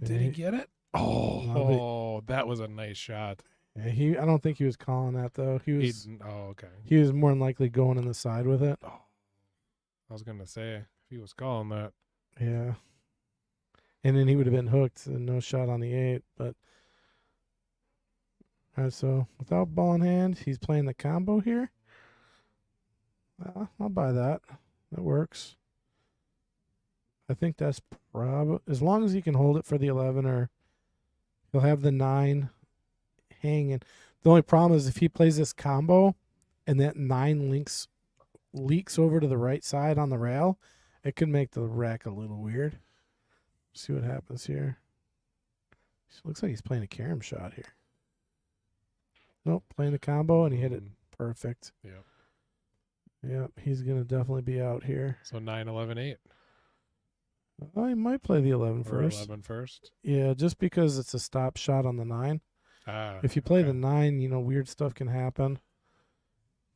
Did he get it? Oh, that was a nice shot. Yeah, I don't think he was calling that though. Okay. He was more than likely going in the side with it. Oh, I was gonna say if he was calling that. Yeah. And then he would have been hooked and no shot on the 8. But all right, so without ball in hand, he's playing the combo here. I'll buy that. That works. I think that's probably as long as he can hold it for the 11, or he'll have the 9 hanging. The only problem is if he plays this combo and that 9 leaks over to the right side on the rail, it could make the rack a little weird. See what happens here. Looks like he's playing a carom shot here. Nope, playing the combo, and he hit it perfect. Yep. Yep, he's going to definitely be out here. So 9, 11, 8. Oh, he might play the 11 Or first. 11 first. Yeah, just because it's a stop shot on the 9. If you play the 9, weird stuff can happen.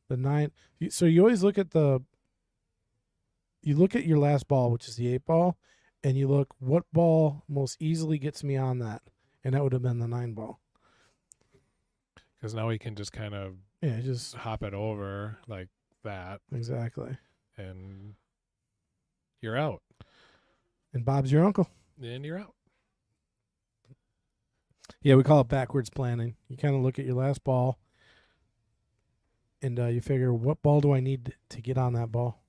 The 9. So you always look at the you look at your last ball, which is the 8 ball, and you look what ball most easily gets me on that, and that would have been the 9 ball. Because now we can just kind of Just hop it over like that, exactly. and you're out. And Bob's your uncle. And you're out. Yeah, we call it backwards planning. You kind of look at your last ball, and you figure, what ball do I need to get on that ball?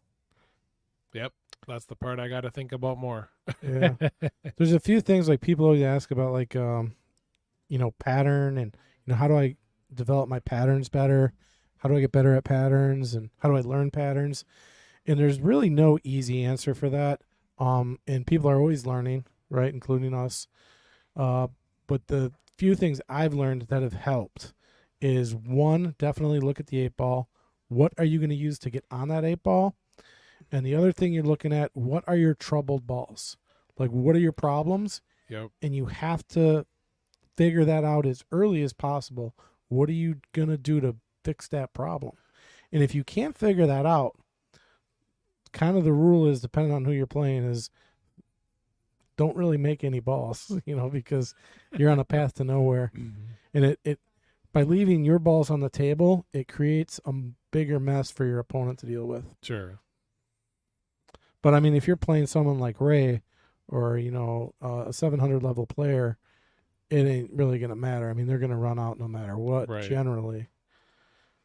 Yep. That's the part I got to think about more. Yeah. There's a few things like people always ask about, like, pattern, and, how do I develop my patterns better? How do I get better at patterns? And how do I learn patterns? And there's really no easy answer for that. And people are always learning, right, including us. But the few things I've learned that have helped is, one, definitely look at the 8 ball. What are you going to use to get on that 8 ball? And the other thing you're looking at, what are your troubled balls? Like, what are your problems? Yep. And you have to figure that out as early as possible. What are you going to do to fix that problem? And if you can't figure that out, kind of the rule is, depending on who you're playing, is don't really make any balls, because you're on a path to nowhere. And it by leaving your balls on the table, it creates a bigger mess for your opponent to deal with. Sure. But I mean, if you're playing someone like Ray, or a 700 level player, it ain't really gonna matter. I mean, they're gonna run out no matter what, Right. generally.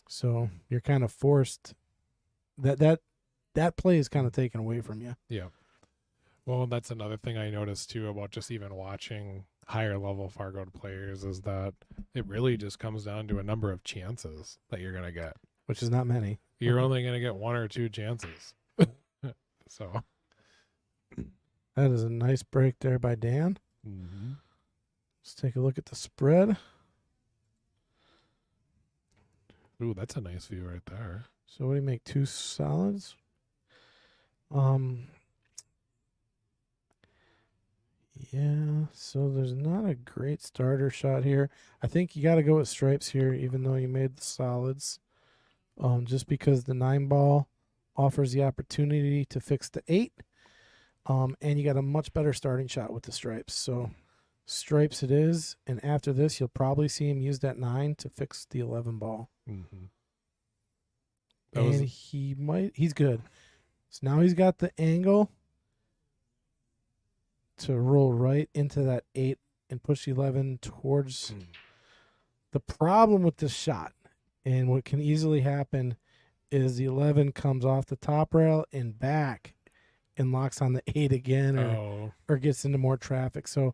So you're kind of forced. That play is kind of taken away from you. Yeah. Well, that's another thing I noticed too about just even watching higher level Fargo players, is that it really just comes down to a number of chances that you're gonna get. Which is not many. You're only gonna get 1 or 2 chances. So. That is a nice break there by Dan. Mm-hmm. Let's take a look at the spread. Ooh, that's a nice view right there. So what do you make? 2 solids? Yeah, so there's not a great starter shot here. I think you got to go with stripes here, even though you made the solids. Just because the 9 ball offers the opportunity to fix the 8. And you got a much better starting shot with the stripes. So stripes it is, and after this, you'll probably see him use that 9 to fix the 11 ball. Mm-hmm. And he's good. So now he's got the angle to roll right into that 8 and push the 11 towards. The problem with this shot, and what can easily happen, is the 11 comes off the top rail and back and locks on the 8 again, or gets into more traffic. So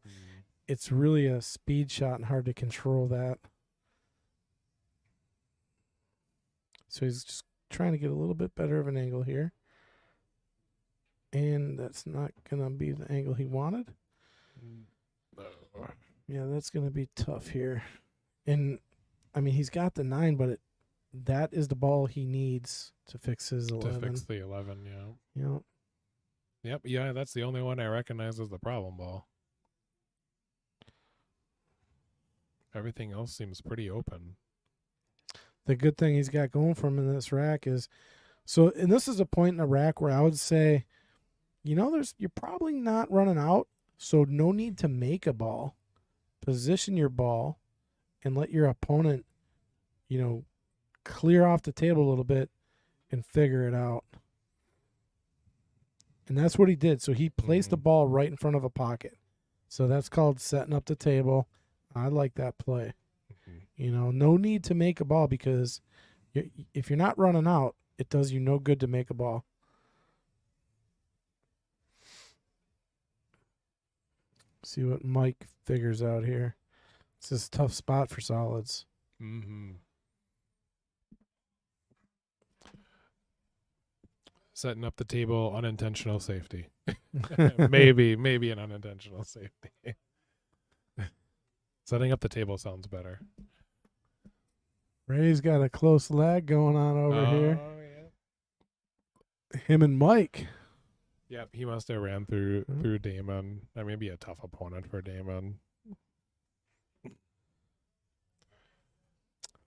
it's really a speed shot and hard to control that. So he's just trying to get a little bit better of an angle here. And that's not going to be the angle he wanted. Yeah, that's going to be tough here. And, I mean, he's got the 9, but that is the ball he needs to fix his 11. To fix the 11, yeah. Yep. Yep, yeah, that's the only one I recognize as the problem ball. Everything else seems pretty open. The good thing he's got going for him in this rack is, and this is a point in a rack where I would say, you're probably not running out, so no need to make a ball. Position your ball and let your opponent, clear off the table a little bit and figure it out. And that's what he did. So he placed the ball right in front of a pocket. So that's called setting up the table. I like that play. No need to make a ball, because if you're not running out, it does you no good to make a ball. See what Mike figures out here. This is a tough spot for solids. Mm-hmm. Setting up the table, unintentional safety. maybe an unintentional safety. Setting up the table sounds better. Ray's got a close lag going on over here. Yeah. Him and Mike. Yep, he must have ran through Damon. That may be a tough opponent for Damon.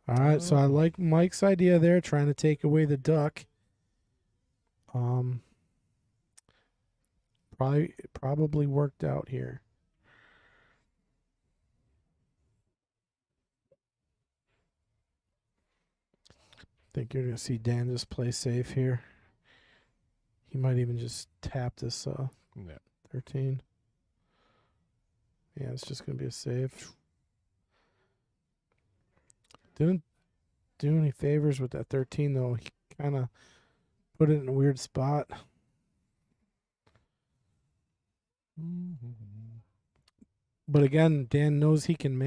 All right, so I like Mike's idea there, trying to take away the duck. probably worked out here. Think you're gonna see Dan just play safe here. He might even just tap this Yeah. 13. Yeah, it's just gonna be a save. Didn't do any favors with that 13 though. He kind of put it in a weird spot. But again, Dan knows he can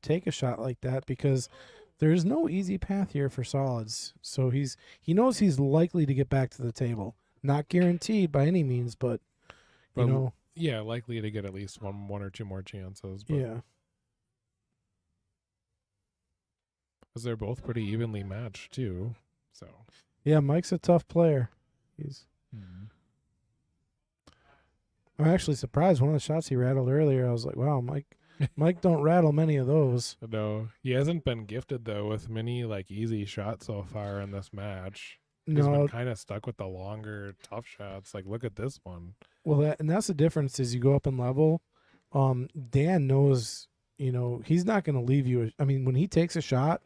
take a shot like that because there's no easy path here for solids. So he knows he's likely to get back to the table. Not guaranteed by any means, but you know, Yeah, likely to get at least one or two more chances. But yeah. because they're both pretty evenly matched too. So Yeah, Mike's a tough player. I'm actually surprised. One of the shots he rattled earlier, I was like, wow, Mike don't rattle many of those. no, he hasn't been gifted though with many like easy shots so far in this match. He's No, been kind of stuck with the longer, tough shots. Like, look at this one. well, that's the difference is you go up in level. Dan knows, he's not going to leave you. I mean, when he takes a shot,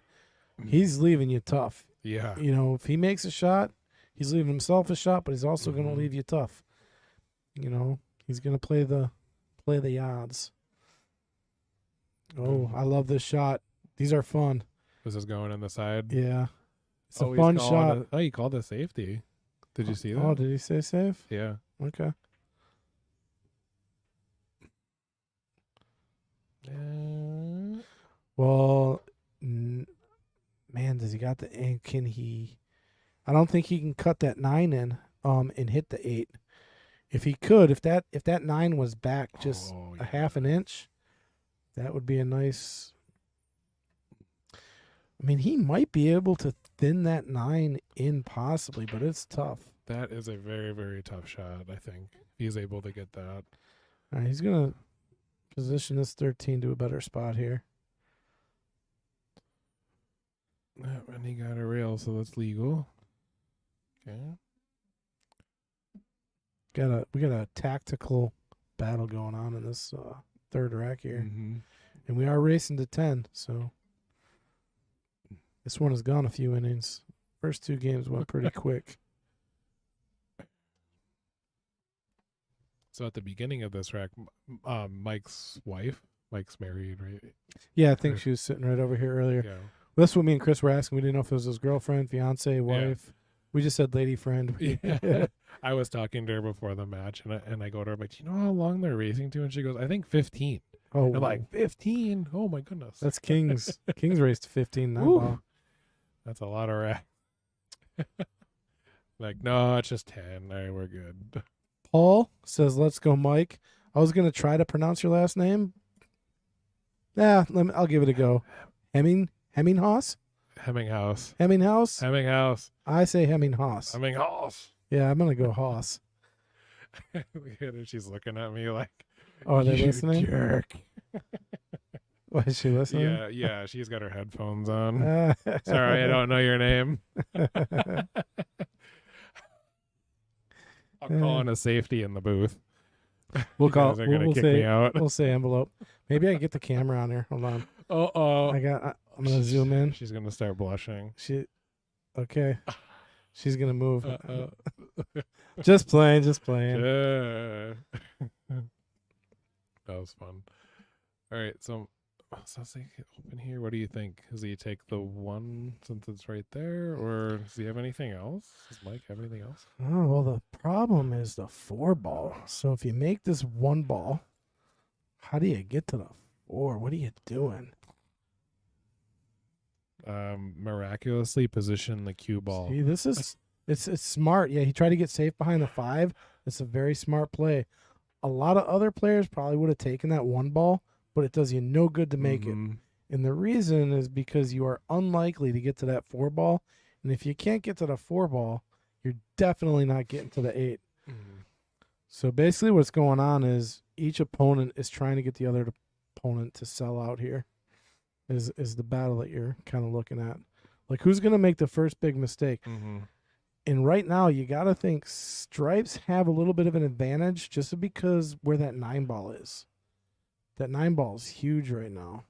he's leaving you tough. Yeah. If he makes a shot, he's leaving himself a shot, but he's also going to leave you tough. He's going to play the odds. Oh, I love this shot. These are fun. This is going in the side. Yeah. It's a he's fun calling shot. He called a safety. Did you see that? Oh, did he say safe? Yeah. Okay. Well, man, does he got the? And can he? I don't think he can cut that 9 in, and hit the 8. If he could, if that 9 was back just a half an inch, that would be a nice. I mean, he might be able to thin that 9 in possibly, but it's tough. That is a very, very tough shot, I think. If he's able to get that. All right, he's going to position this 13 to a better spot here. And he got a rail, so that's legal. Okay. We got a tactical battle going on in this third rack here. Mm-hmm. And we are racing to 10, so this one has gone a few innings. First 2 games went pretty quick. So at the beginning of this rack, Mike's married, right? Yeah, I think she was sitting right over here earlier. Yeah. That's what me and Chris were asking. We didn't know if it was his girlfriend, fiance, wife. We just said lady friend. Yeah. I was talking to her before the match, and I go to her, I'm like, do you know how long they're racing to? And she goes, I think 15. Oh, I'm like, 15? Oh, my goodness. That's Kings. Kings raced 15 that Woo. ball. That's a lot of rack. Like, no, it's just 10. All right, we're good. Paul says, let's go, Mike. I was going to try to pronounce your last name. Yeah, I'll give it a go. Hemminghaus? Hemminghaus. Hemminghaus? Hemminghaus. I say Hemminghaus. Hemminghaus. Yeah, I'm going to go Haas. Look at her. She's looking at me like, Oh, are they you listening? jerk. Why is she listening? Yeah, she's got her headphones on. Sorry, I don't know your name. I'm calling a safety in the booth. We'll You call. guys are gonna We'll kick say. me out. We'll say envelope. Maybe I can get the camera on here. Hold on. Oh, I'm gonna zoom in. She's gonna start blushing. Okay. She's gonna move. Just playing. Yeah. That was fun. All right, so let's say open here. What do you think? Does he take the 1 since it's right there, or does he have anything else? Does Mike have anything else? Oh, well, the problem is the 4 ball. So if you make this 1 ball, how do you get to the 4? What are you doing? Miraculously position the cue ball. See, this is it's smart. Yeah, he tried to get safe behind the 5. It's a very smart play. A lot of other players probably would have taken that 1 ball, but it does you no good to make it. And the reason is because you are unlikely to get to that 4 ball. And if you can't get to the 4 ball, you're definitely not getting to the 8. So basically what's going on is each opponent is trying to get the other opponent to sell out here is the battle that you're kind of looking at. Like, who's going to make the first big mistake? And right now, you got to think stripes have a little bit of an advantage just because where that 9 ball is. That 9 ball is huge right now.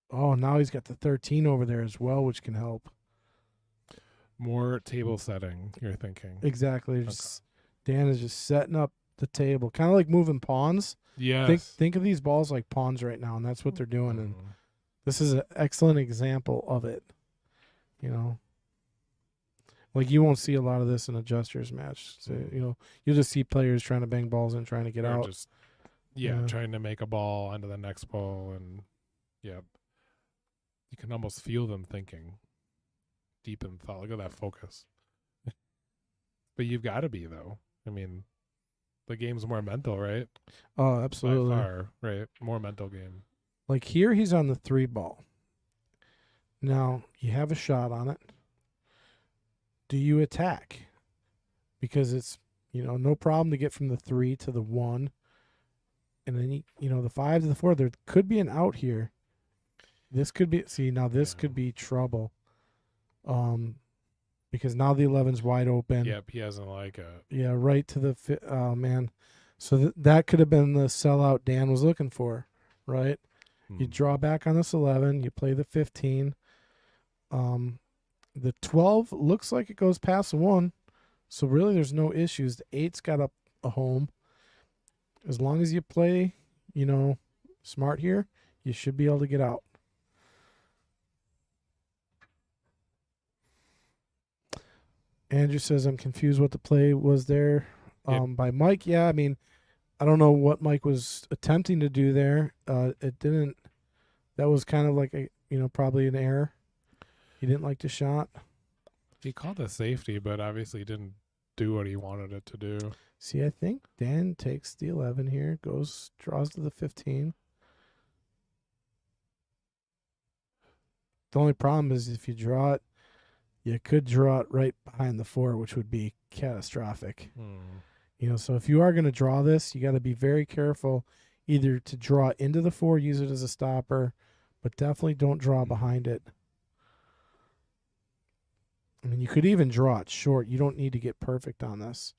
Oh, now he's got the 13 over there as well, which can help. More table setting, you're thinking. Exactly. Dan is just setting up the table, kind of like moving pawns. Yes. Think of these balls like pawns right now, and that's what they're doing. And Mhm. this is an excellent example of it. Like you won't see a lot of this in a Jester's match. So, you'll just see players trying to bang balls and trying to get Or out. just Yeah. trying to make a ball onto the next ball, and you can almost feel them thinking deep in thought. Look at that focus. But you've got to be, though. I mean, the game's more mental, right? Oh, absolutely. By far, right? More mental game. Like here, he's on the 3 ball. Now, you have a shot on it. Do you attack? Because it's, no problem to get from the 3 to the 1. And then, the 5 to the 4, there could be an out here. This could be, this could be trouble. Because now the 11's wide open. Yep, he hasn't like a. Yeah, right to the, oh man. So that could have been the sellout Dan was looking for, right? You draw back on this 11, you play the 15. The 12 looks like it goes past the 1, so really there's no issues. The 8's got a home. As long as you play, smart here, you should be able to get out. Andrew says, I'm confused what the play was there by Mike. Yeah, I mean, I don't know what Mike was attempting to do there. It didn't. That was kind of like probably an error. He didn't like the shot. He called a safety, but obviously didn't do what he wanted it to do. See, I think Dan takes the 11 here, draws to the 15. The only problem is if you draw it, you could draw it right behind the 4, which would be catastrophic. So if you are going to draw this, you got to be very careful either to draw into the 4, use it as a stopper, but definitely don't draw behind it. I mean, you could even draw it short. You don't need to get perfect on this.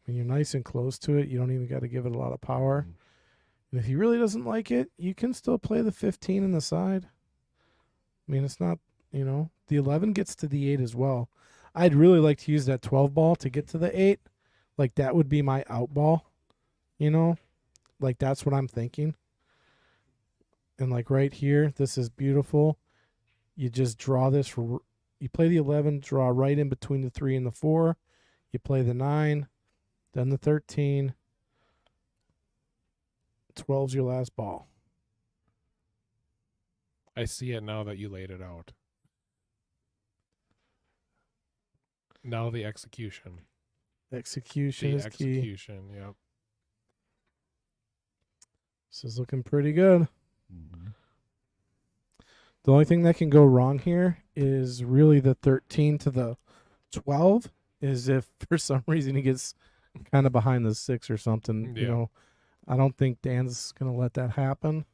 When you're nice and close to it, you don't even got to give it a lot of power. And if he really doesn't like it, you can still play the 15 in the side. I mean, it's not, the 11 gets to the 8 as well. I'd really like to use that 12 ball to get to the 8. Like, that would be my out ball, Like, that's what I'm thinking. And, like, right here, this is beautiful. You just draw this. You play the 11, draw right in between the 3 and the 4. You play the 9, then the 13. 12's your last ball. I see it now that you laid it out. Now the execution. Execution is key. Execution, yep. This is looking pretty good. The only thing that can go wrong here is really the 13 to the 12 is if for some reason he gets kind of behind the 6 or something. Yeah. I don't think Dan's going to let that happen.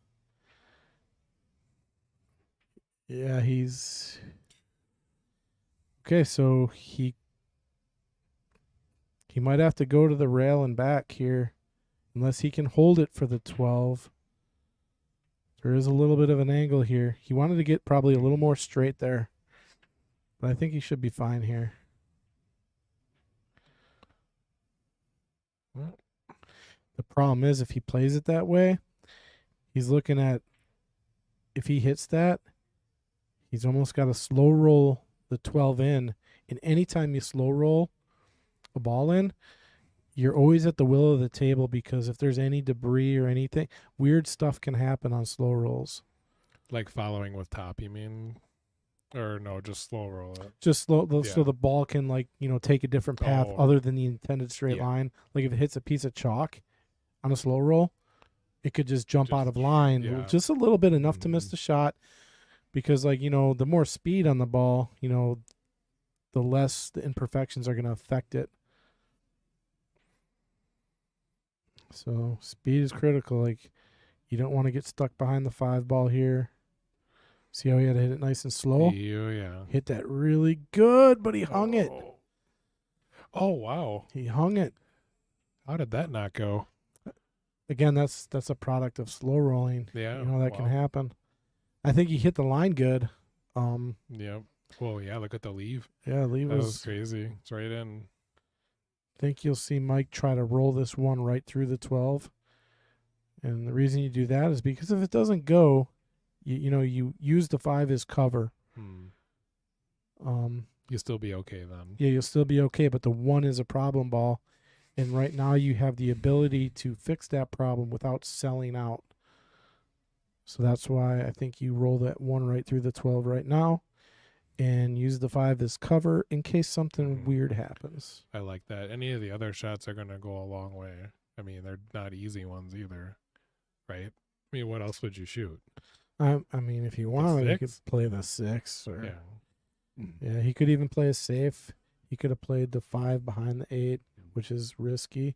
Yeah, he's... Okay, so he might have to go to the rail and back here unless he can hold it for the 12. There is a little bit of an angle here. He wanted to get probably a little more straight there, but I think he should be fine here. The problem is if he plays it that way, he's looking at, if he hits that, he's almost got to slow roll the 12 in. And anytime you slow roll a ball in, you're always at the will of the table because if there's any debris or anything, weird stuff can happen on slow rolls. Like following with top, you mean? Or no, just slow roll it. Just slow, so the ball can take a different path other than the intended straight line. Like if it hits a piece of chalk on a slow roll, it could just jump out of line. Just a little bit, enough to miss the shot. Because the more speed on the ball, the less the imperfections are going to affect it. So speed is critical. Like you don't want to get stuck behind the 5 ball here. See how he had to hit it nice and slow? Yeah. Hit that really good, but he hung it. Oh, wow. He hung it. How did that not go? Again, that's a product of slow rolling. Yeah. You know, that can wow. happen. I think he hit the line good. Yeah. Well, yeah, look at the leave. Yeah, Lee That was was. crazy. It's right in. I think you'll see Mike try to roll this one right through the 12. And the reason you do that is because if it doesn't go, you use the 5 as cover. You'll still be okay then. Yeah, you'll still be okay, but the 1 is a problem ball. And right now you have the ability to fix that problem without selling out. So that's why I think you roll that 1 right through the 12 right now and use the 5 as cover in case something weird happens. I like that. Any of the other shots are going to go a long way. I mean, they're not easy ones either, right? I mean, what else would you shoot? I mean, if you wanted, you could 6? play the 6. Or, Yeah. yeah, he could even play a safe. He could have played the 5 behind the 8, which is risky.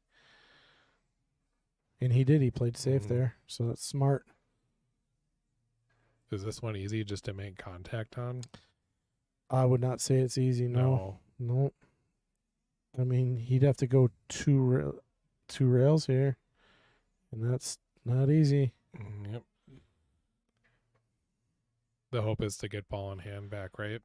And he did. He played safe there, so that's smart. Is this one easy just to make contact on? I would not say it's easy. No. I mean, he'd have to go two rails here, and that's not easy. Yep. The hope is to get ball in hand back, right?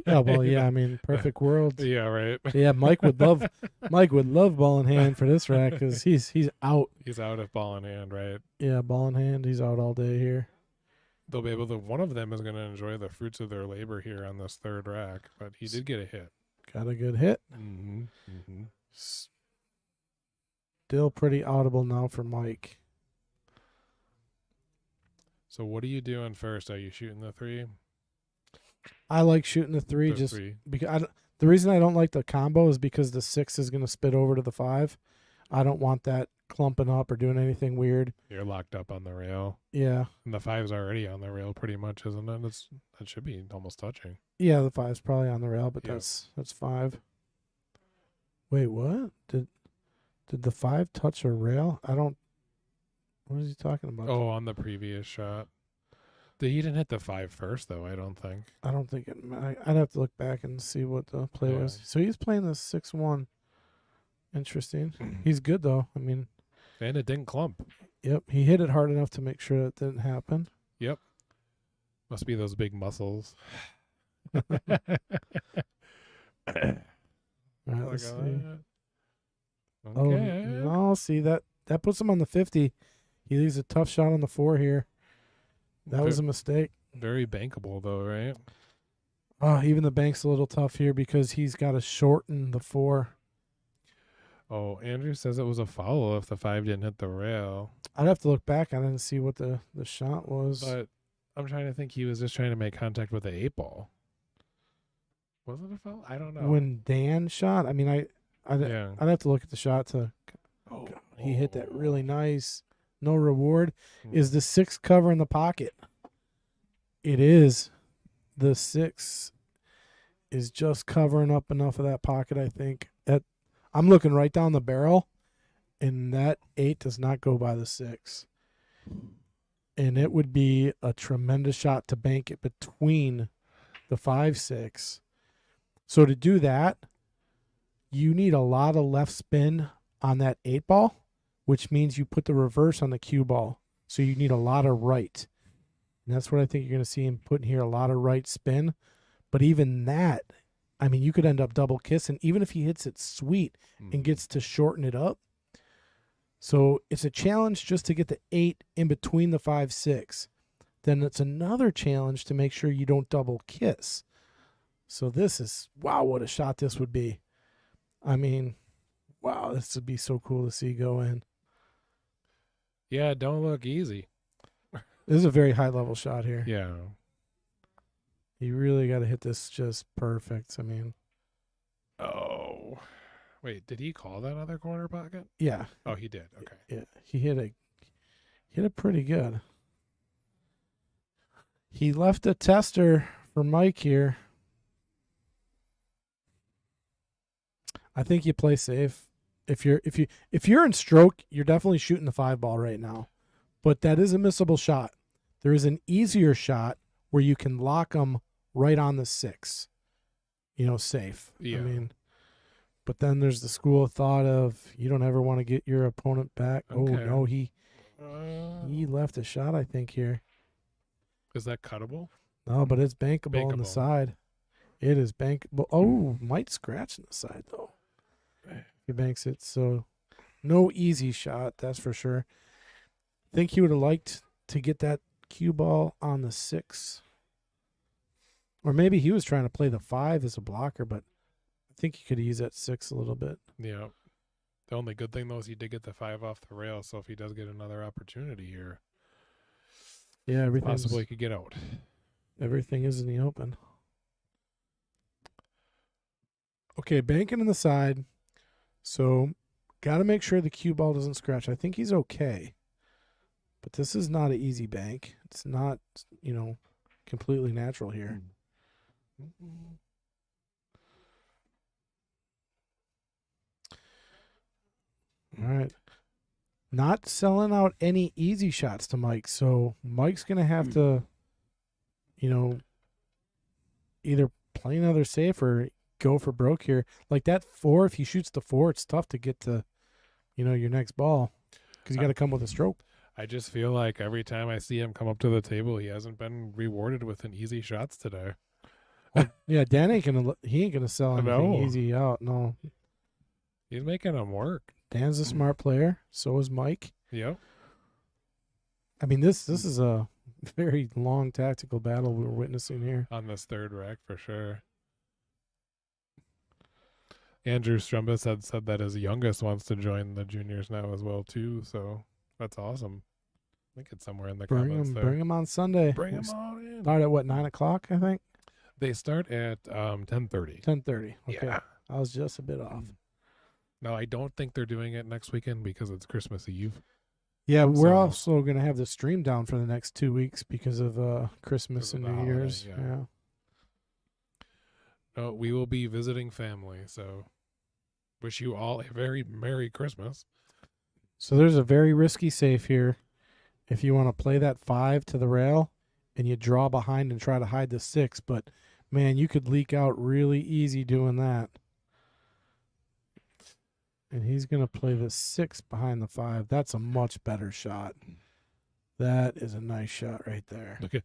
Yeah, well, yeah. I mean, perfect world. Yeah, right. Yeah, Mike would love ball in hand for this rack because he's out. He's out of ball in hand, right? Yeah, ball in hand. He's out all day here. They'll be able to. One of them is going to enjoy the fruits of their labor here on this third rack, but he did get a hit. Got a good hit. Still pretty audible now for Mike. So what are you doing first? Are you shooting the 3? I like shooting the 3 The just 3. because the reason I don't like the combo is because the 6 is going to spit over to the 5. I don't want that clumping up or doing anything weird. You're locked up on the rail. Yeah. And the 5's already on the rail pretty much, isn't it? That should be almost touching. Yeah, the 5's probably on the rail, but Yeah. that's 5. Wait, what? Did the 5 touch a rail? What is he talking about? Oh, on the previous shot. He didn't hit the 5 first, though, I don't think. I don't think I'd have to look back and see what the play was. So he's playing the 6-1. Interesting. He's good, though. I mean, And it didn't clump. yep, he hit it hard enough to make sure it didn't happen. Yep. Must be those big muscles. All right, Look let's at see. that. Oh, Okay. no, see, that puts him on the 50. He leaves a tough shot on the 4 here. That was a mistake. Very bankable, though, right? Even the bank's a little tough here because he's got to shorten the 4. Oh, Andrew says it was a foul if the 5 didn't hit the rail. I'd have to look back on it and see what the shot was. But I'm trying to think he was just trying to make contact with the 8 ball. Was it a foul? I don't know. When Dan shot, I mean, I'd have to look at the shot to. Oh, He hit that really nice. No reward. Is the 6 cover in the pocket? It is. The 6 is just covering up enough of that pocket, I think. I'm looking right down the barrel, and that 8 does not go by the 6. And it would be a tremendous shot to bank it between the 5-6. So to do that, you need a lot of left spin on that 8 ball, which means you put the reverse on the cue ball. So you need a lot of right. And that's what I think you're going to see him putting here, a lot of right spin. But even that, I mean, you could end up double kissing, even if he hits it sweet and gets to shorten it up. So it's a challenge just to get the 8 in between the 5-6. Then it's another challenge to make sure you don't double kiss. So this is, wow, what a shot this would be. I mean, wow, this would be so cool to see go in. Yeah, it don't look easy. This is a very high-level shot here. Yeah. You really got to hit this just perfect. I mean, Oh. Wait, did he call that other corner pocket? yeah. Oh, he did. Okay. Yeah, he hit it pretty good. He left a tester for Mike here. I think you play safe. If you're in stroke, you're definitely shooting the 5 ball right now. But that is a missable shot. There is an easier shot where you can lock them right on the 6, safe. Yeah. I mean, but then there's the school of thought of you don't ever want to get your opponent back. Oh Okay. no, he left a shot, I think, here. Is that cuttable? No, but it's bankable on the Bankable. side. It is bankable. Oh, might scratch on the side though. He banks it, so no easy shot, that's for sure. Think he would have liked to get that cue ball on the 6. Or maybe he was trying to play the 5 as a blocker, but I think he could use that 6 a little bit. Yeah. The only good thing though is he did get the 5 off the rail, so if he does get another opportunity here, Yeah, possibly he could get out. everything is in the open. Okay, banking in the side. So got to make sure the cue ball doesn't scratch. I think he's okay. But this is not an easy bank. It's not, completely natural here. All right. Not selling out any easy shots to Mike. So Mike's going to have to, either play another safe or go for broke here. Like that 4, if he shoots the 4, it's tough to get to, your next ball because you got to come with a stroke. I just feel like every time I see him come up to the table, he hasn't been rewarded with an easy shots today. Yeah, Dan ain't gonna sell anything No. easy out. No, He's making them work. Dan's a smart player. So is Mike. Yep. I mean, this is a very long tactical battle we're witnessing here. On this third rack for sure. Andrew Strumbus had said that his youngest wants to join the juniors now as well too, so that's awesome. I think it's somewhere in the comments there. Bring him on Sunday. Bring him on in. Start at what, 9:00? I think They start at 10:30. 10:30. Okay, Yeah. I was just a bit off. No, I don't think they're doing it next weekend because it's Christmas Eve. Yeah, we're So- also gonna have the stream down for the next 2 weeks because of Christmas Because of and the New holiday, Year's. yeah. Yeah. No, we will be visiting family, so wish you all a very Merry Christmas. So there's a very risky safe here. If you want to play that 5 to the rail and you draw behind and try to hide the 6, but man, you could leak out really easy doing that. And he's going to play the 6 behind the 5. That's a much better shot. That is a nice shot right there. Look at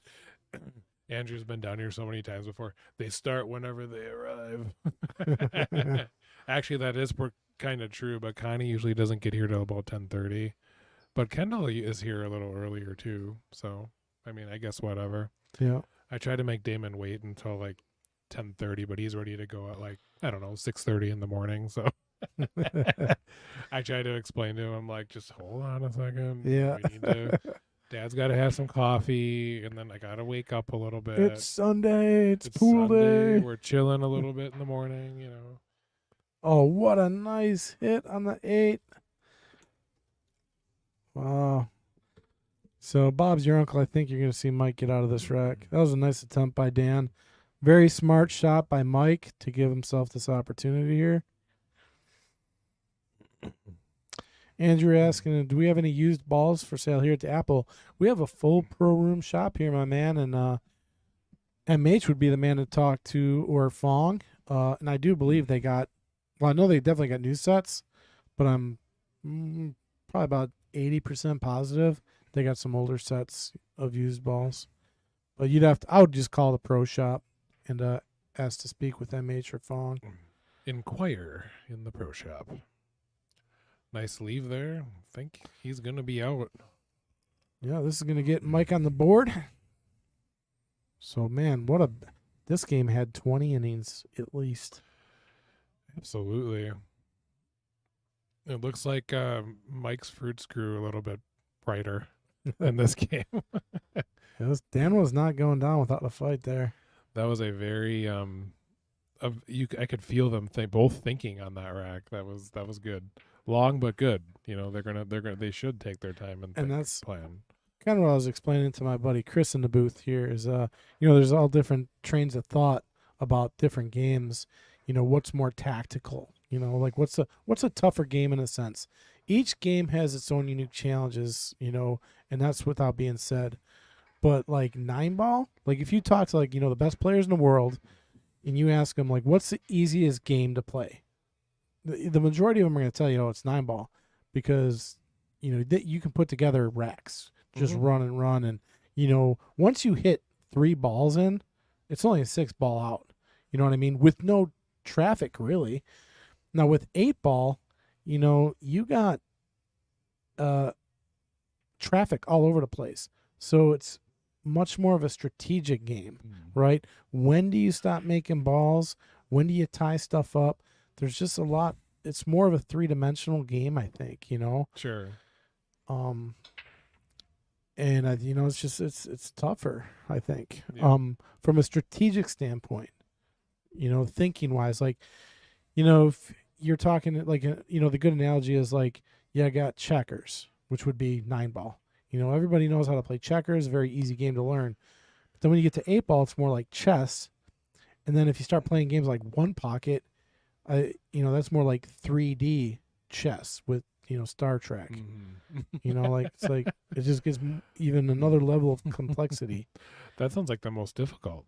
Andrew's been down here so many times before. They start whenever they arrive. Actually, that is kind of true, but Connie usually doesn't get here till about 10:30. But Kendall is here a little earlier too. So, I mean, I guess whatever. Yeah. I tried to make Damon wait until like 10:30, but he's ready to go at like, I don't know, 6:30 in the morning. So I tried to explain to him, like, just hold on a second. Yeah. We need to, Dad's got to have some coffee, and then I got to wake up a little bit. It's Sunday. It's It's pool Sunday. day. We're chilling a little bit in the morning, you know. Oh, what a nice hit on the 8. Wow. So Bob's your uncle. I think you're going to see Mike get out of this rack. That was a nice attempt by Dan. Very smart shot by Mike to give himself this opportunity here. Andrew asking, do we have any used balls for sale here at the Apple? We have a full pro room shop here, my man, and MH would be the man to talk to, or Fong. And I do believe they got, well, I know they definitely got new sets, but I'm probably about 80% positive they got some older sets of used balls. But I would just call the pro shop and ask to speak with MH or Fong. Inquire in the pro shop. Nice leave there. I think he's going to be out. Yeah, this is going to get Mike on the board. So, man, this game had 20 innings at least. Absolutely. It looks like Mike's fruits grew a little bit brighter in this game. Dan was not going down without a fight there. That was a very I could feel them both thinking on that rack. That was good. Long but good. You know, they should take their time and that's plan. Kind of what I was explaining to my buddy Chris in the booth here is there's all different trains of thought about different games. You know, what's more tactical? You know, like what's a tougher game in a sense? Each game has its own unique challenges, you know, and that's without being said. But like 9-ball, like if you talk to like the best players in the world, and you ask them like, what's the easiest game to play? The majority of them are going to tell you, oh, it's 9-ball, because that you can put together racks, just run and run, and once you hit 3 balls in, it's only a 6-ball out. You know what I mean? With no traffic really. Now with 8-ball, you got traffic all over the place, so it's much more of a strategic game, right? When do you stop making balls? When do you tie stuff up? There's just a lot. It's more of a 3-dimensional game, I think. Sure. And it's just it's tougher, I think. Yeah. From a strategic standpoint, thinking wise, like, if you're talking like the good analogy is like, I got checkers, which would be 9-ball. Everybody knows how to play checkers, a very easy game to learn. But then when you get to 8-ball, it's more like chess. And then if you start playing games like One Pocket, that's more like 3D chess with, Star Trek. It's like it just gets even another level of complexity. That sounds like the most difficult.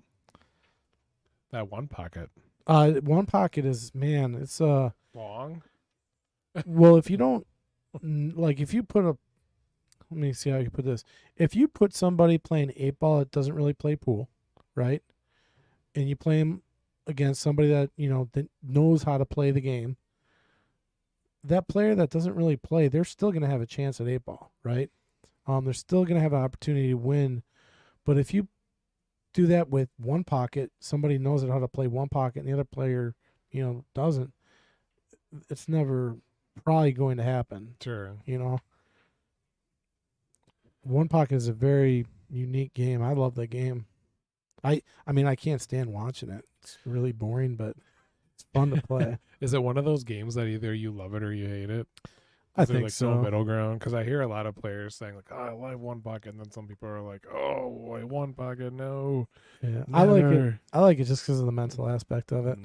That One Pocket. One Pocket is, man, it's Long? well, if you don't if you put let me see how I can put this. If you put somebody playing 8-ball that doesn't really play pool, right? And you play them against somebody that, that knows how to play the game, that player that doesn't really play, they're still going to have a chance at 8-ball, right? They're still going to have an opportunity to win. But if you do that with One Pocket, somebody knows how to play One Pocket and the other player, doesn't, it's never probably going to happen. Sure. One Pocket is a very unique game. I love that game. I mean, I can't stand watching it. It's really boring, but it's fun to play. Is it one of those games that either you love it or you hate it? I Is there think like so. no middle ground? Because I hear a lot of players saying like, "Oh, I love One Pocket," and then some people are like, "Oh, boy, One Pocket, no." Yeah, I like it. Never. I like it just because of the mental aspect of it.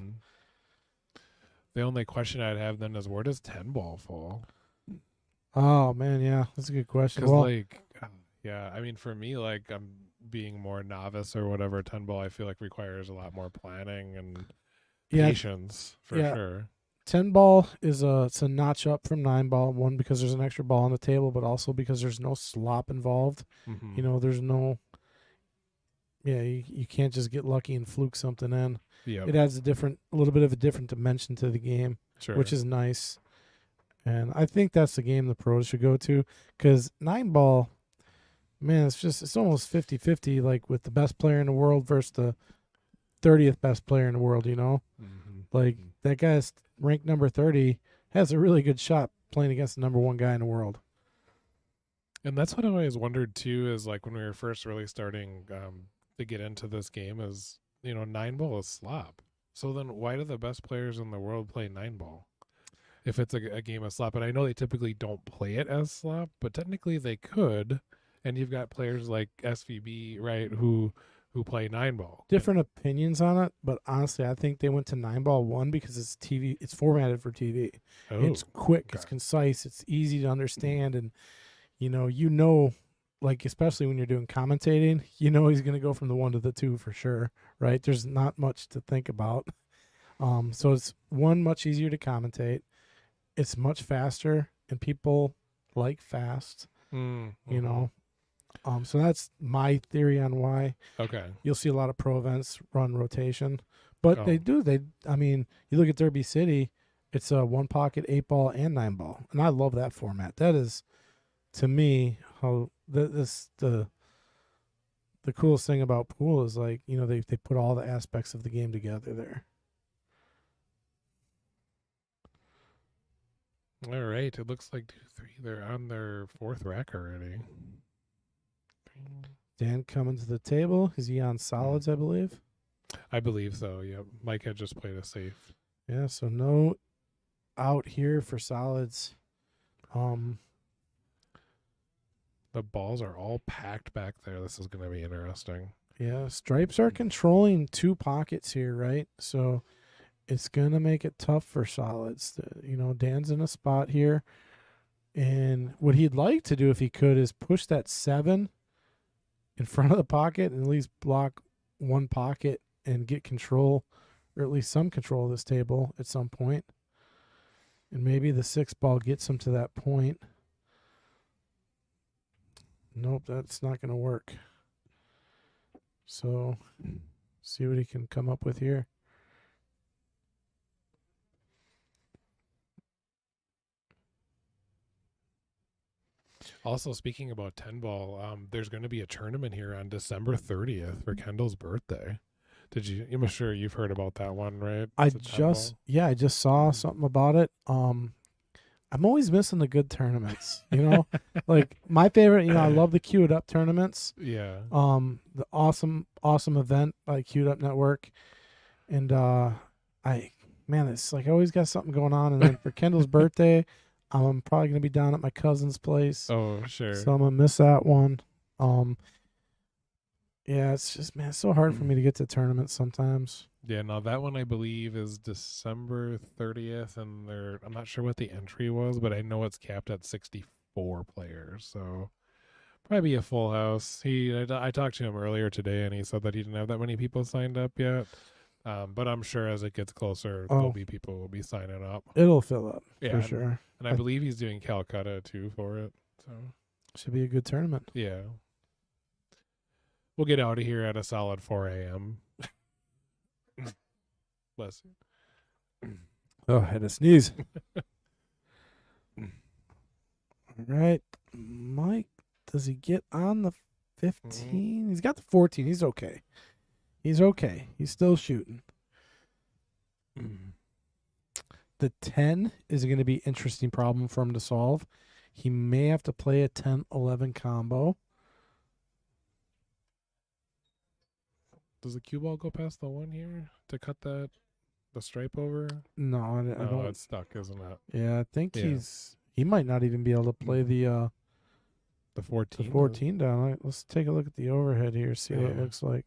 The only question I'd have then is, where does 10-ball fall? Oh man, yeah, that's a good question. Because Well, yeah, I mean, for me, like I'm being more novice or whatever. 10-ball, I feel like requires a lot more planning and yeah, patience for yeah. sure. 10-ball is it's a notch up from 9-ball. One, because there's an extra ball on the table, but also because there's no slop involved. Mm-hmm. There's no. Yeah, you can't just get lucky and fluke something in. Yeah, It adds a little bit of a different dimension to the game, sure. which is nice. And I think that's the game the pros should go to, because 9-ball, man, it's almost 50-50, like with the best player in the world versus the 30th best player in the world, Mm-hmm. Like that guy's ranked number 30 has a really good shot playing against the number 1 guy in the world. And that's what I always wondered too, is like when we were first really starting to get into this game, is 9-ball is slop. So then why do the best players in the world play 9-ball? If it's a game of slop, and I know they typically don't play it as slop, but technically they could. And you've got players like SVB, right, who play 9-ball. Different opinions on it, but honestly, I think they went to 9-ball one because it's TV. It's formatted for TV. Oh, It's quick. okay. It's concise. It's easy to understand, and like especially when you're doing commentating, he's going to go from the 1 to the 2 for sure, right? There's not much to think about. So it's much easier to commentate. It's much faster, and people like fast. Mm-hmm. So that's my theory on why Okay. you'll see a lot of pro events run rotation. But Oh. they do. You look at Derby City, it's a 1 pocket, 8-ball, and 9-ball, and I love that format. That is, to me, how the coolest thing about pool is like they put all the aspects of the game together there. All right. It looks like 2-3. They're on their 4th rack already. Dan coming to the table. Is he on solids? I believe. I believe so. Yep. Mike had just played a safe. Yeah. So no out here for solids. The balls are all packed back there. This is going to be interesting. Yeah, stripes are controlling 2 pockets here, right? So it's going to make it tough for solids. Dan's in a spot here. And what he'd like to do if he could is push that 7 in front of the pocket and at least block one pocket and get control, or at least some control of this table at some point. And maybe the 6 ball gets him to that point. Nope, that's not going to work. So, see what he can come up with here. Also, speaking about 10 ball, there's going to be a tournament here on December 30th for Kendall's birthday. I'm sure you've heard about that one, right? I It's a 10 ball. I just saw something about it. I'm always missing the good tournaments, you know? Like my favorite, I love the Queued Up tournaments. Yeah. The awesome event by Queued Up Network. And it's like I always got something going on. And then for Kendall's birthday, I'm probably gonna be down at my cousin's place. Oh, sure. So I'm gonna miss that one. Yeah, it's just, man, it's so hard for me to get to tournaments sometimes. Yeah, no, that one I believe is December 30th, and I'm not sure what the entry was, but I know it's capped at 64 players, so probably be a full house. I talked to him earlier today, and he said that he didn't have that many people signed up yet, but I'm sure as it gets closer, there'll be people will be signing up. It'll fill up Yeah, for sure. And I believe he's doing Calcutta too for it, so Should be a good tournament. yeah. We'll get out of here at a solid 4 a.m. Bless you. Oh, I had to sneeze. All right. Mike, does he get on the 15? He's got the 14. He's okay. He's still shooting. The 10 is going to be an interesting problem for him to solve. He may have to play a 10-11 combo. Does the cue ball go past the 1 here to cut the stripe over? No, I No, don't. it's stuck, isn't it? Yeah, I think Yeah. he might not even be able to play the 14. 14 down. All right, let's take a look at the overhead here, see what it Yeah. looks like.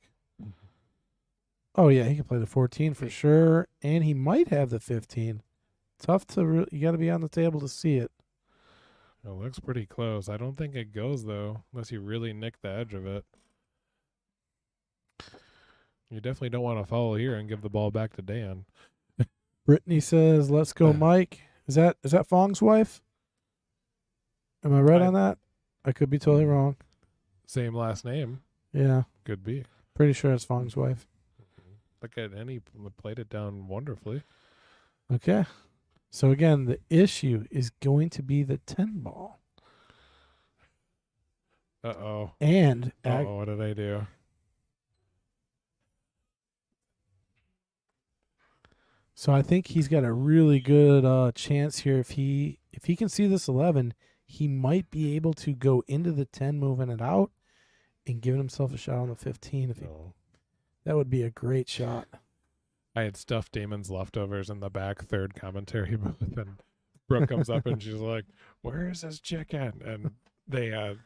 Oh yeah, he can play the 14 for sure, and he might have the 15. Tough to you got to be on the table to see it. It looks pretty close. I don't think it goes though, unless you really nick the edge of it. You definitely don't want to foul here and give the ball back to Dan. Brittany says, "Let's go, Mike." Is that Fong's wife? Am I right on that? I could be totally wrong. Same last name. Yeah, Could be. pretty sure it's Fong's wife. Look at Annie played it down wonderfully. Okay. So again, the issue is going to be the 10 ball. Uh-oh. And What did I do? so I think he's got a really good chance here. If he can see this 11, he might be able to go into the 10, moving it out, and giving himself a shot on the 15. That would be a great shot. I had stuffed Damon's leftovers in the back third commentary booth, and Brooke comes up and she's like, "Where is this chicken?" And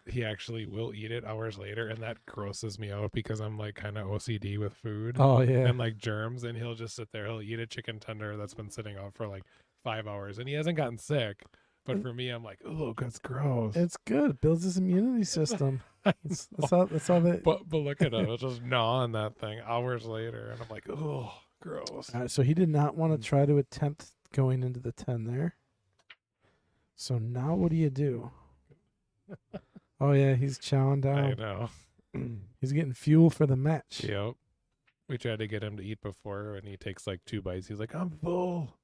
he actually will eat it hours later, and that grosses me out because I'm like kind of OCD with food Oh yeah. and like germs, and he'll just sit there, he'll eat a chicken tender that's been sitting out for like 5 hours, and he hasn't gotten sick. But for me, I'm like, oh, that's gross. It's good. It builds his immunity system. That's how they. But look at him, it's just gnawing that thing hours later, and I'm like, oh, gross. All right, so he did not want to try to attempt going into the 10 there. So now what do you do? Oh yeah, he's chowing I down. know. He's getting fuel for the match. Yep. We tried to get him to eat before, and he takes like 2 bites. He's like, I'm full.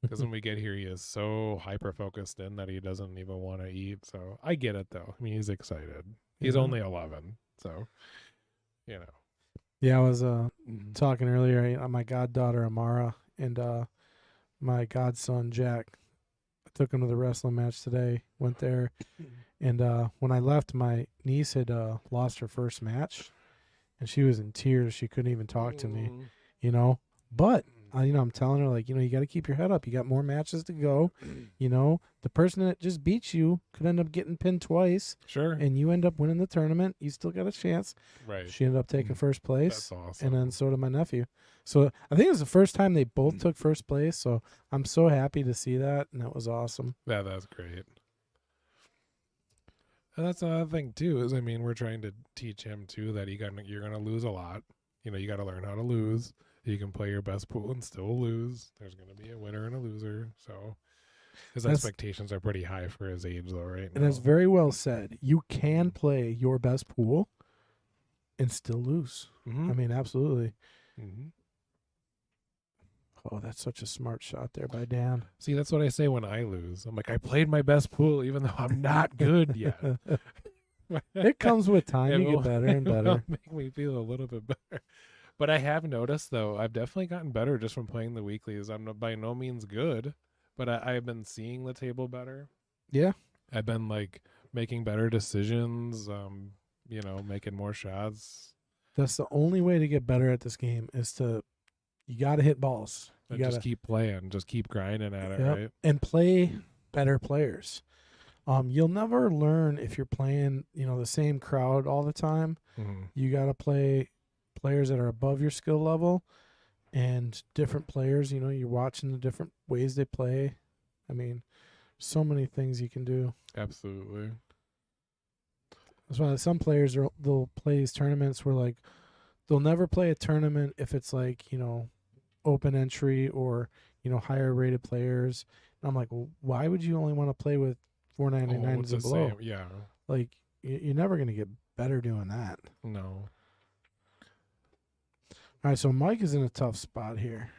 Because when we get here, he is so hyper focused in that he doesn't even want to eat. So I get it though. I mean, he's excited. He's Yeah. only 11, so you know. Yeah, I was talking earlier. My goddaughter Amara and my godson Jack. I took him to the wrestling match today. Went there, and when I left, my niece had lost her first match, and she was in tears. She couldn't even talk to me, But I'm telling her, like, you got to keep your head up. You got more matches to go. The person that just beats you could end up getting pinned twice, Sure. and you end up winning the tournament. You still got a chance. Right. She ended up taking first place. That's awesome. And then so did my nephew. So I think it was the first time they both took first place. So I'm so happy to see that, and that was awesome. Yeah, that's great. And that's another thing too. Is I mean, we're trying to teach him too that you're gonna lose a lot. You know, you got to learn how to lose. You can play your best pool and still lose. There's gonna be a winner and a loser. So his expectations are pretty high for his age, though, right? And that's very well said. You can play your best pool and still lose. Mm-hmm. I mean, absolutely. Mm-hmm. Oh, that's such a smart shot there by Dan. See, that's what I say when I lose. I'm like, I played my best pool, even though I'm not good yet. It comes with time. You It'll- get better and it'll better. make me feel a little bit better. But I have noticed, though, I've definitely gotten better just from playing the weeklies. I'm by no means good, but I've been seeing the table better. Yeah. I've been like making better decisions. Making more shots. That's the only way to get better at this game is you got to hit balls. You And got just to keep playing, just keep grinding at it, Yep. right? and play better players. You'll never learn if you're playing, the same crowd all the time. Mm-hmm. You got to play players that are above your skill level and different players. You're watching the different ways they play. I mean, so many things you can do. Absolutely. That's why some players they'll play these tournaments where like they'll never play a tournament if it's like open entry or higher rated players. And I'm like, well, why would you only want to play with 499s it's and the below? same. Yeah. Like you're never gonna get better doing that. No. All right, so Mike is in a tough spot here.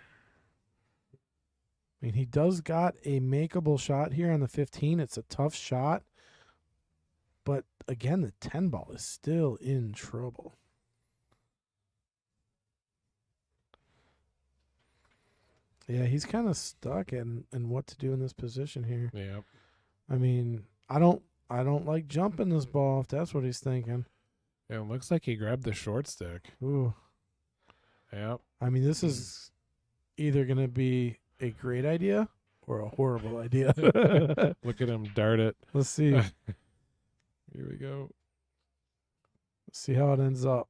I mean, he does got a makeable shot here on the 15. It's a tough shot. But again, the 10 ball is still in trouble. Yeah, he's kind of stuck in what to do in this position here. Yeah. I mean, I don't like jumping this ball if that's what he's thinking. It looks like he grabbed the short stick. Ooh. Yep. I mean, this is either going to be a great idea or a horrible idea. Look at him dart it. Let's see. Here we go. Let's see how it ends up.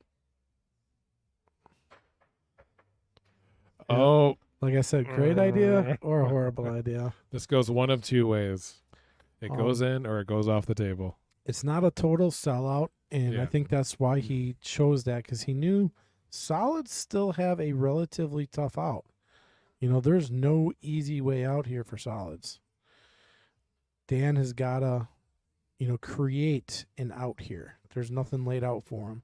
Yeah. Oh, Like I said, great idea or a horrible idea. this goes one of two ways. It Um, goes in or it goes off the table. It's not a total sellout, and I Yeah. think that's why he chose that, because he knew solids still have a relatively tough out. There's no easy way out here for solids. Dan has got to, create an out here. There's nothing laid out for him.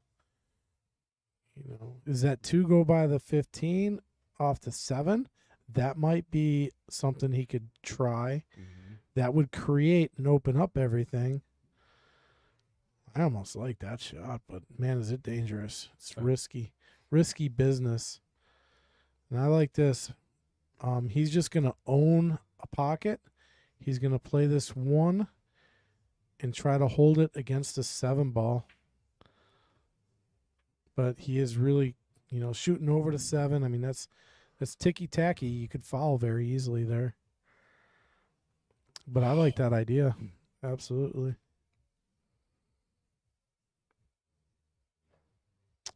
Is that 2 go by the 15 off the 7? That might be something he could try. That would create and open up everything. I almost like that shot, but man, is it dangerous. It's risky business. And I like this. He's just going to own a pocket. He's going to play this 1 and try to hold it against the 7 ball. But he is really, shooting over the 7. I mean, that's ticky-tacky. You could foul very easily there. But I like that idea. Absolutely.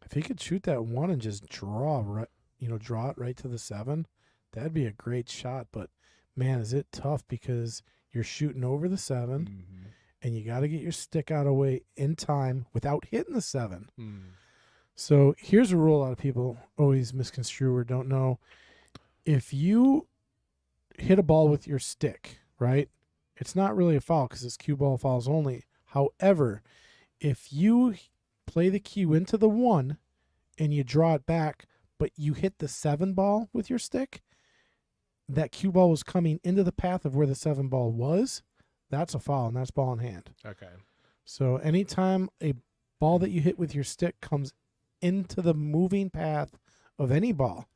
If he could shoot that 1 and just draw it right to the 7, that'd be a great shot. But man, is it tough because you're shooting over the 7 and you got to get your stick out of the way in time without hitting the 7. So here's a rule a lot of people always misconstrue or don't know. If you hit a ball with your stick, right, it's not really a foul because it's cue ball fouls only. However, if you play the cue into the 1 and you draw it back, but you hit the 7 ball with your stick, that cue ball was coming into the path of where the 7 ball was, that's a foul, and that's ball in hand. Okay. So anytime a ball that you hit with your stick comes into the moving path of any ball,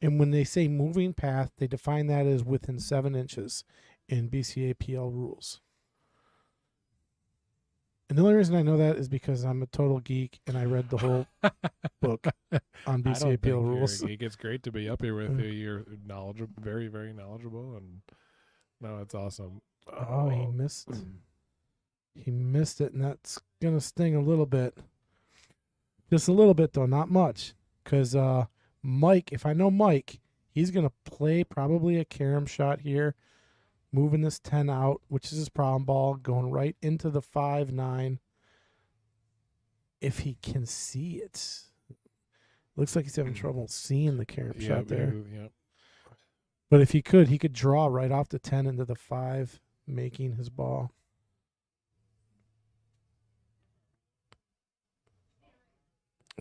and when they say moving path, they define that as within 7 inches in BCAPL rules. And the only reason I know that is because I'm a total geek and I read the whole book on I don't think BCAPL rules. it's great to be up here with you. You're knowledgeable, very, very knowledgeable, and no, it's awesome. Oh, he missed. He missed it, and that's gonna sting a little bit. Just a little bit, though, not much. Because Mike, if I know Mike, he's gonna play probably a carom shot here, moving this 10 out, which is his problem ball, going right into the 5-9 if he can see it. Looks like he's having trouble seeing the carom shot there. Yeah. But if he could draw right off the 10 into the 5, making his ball.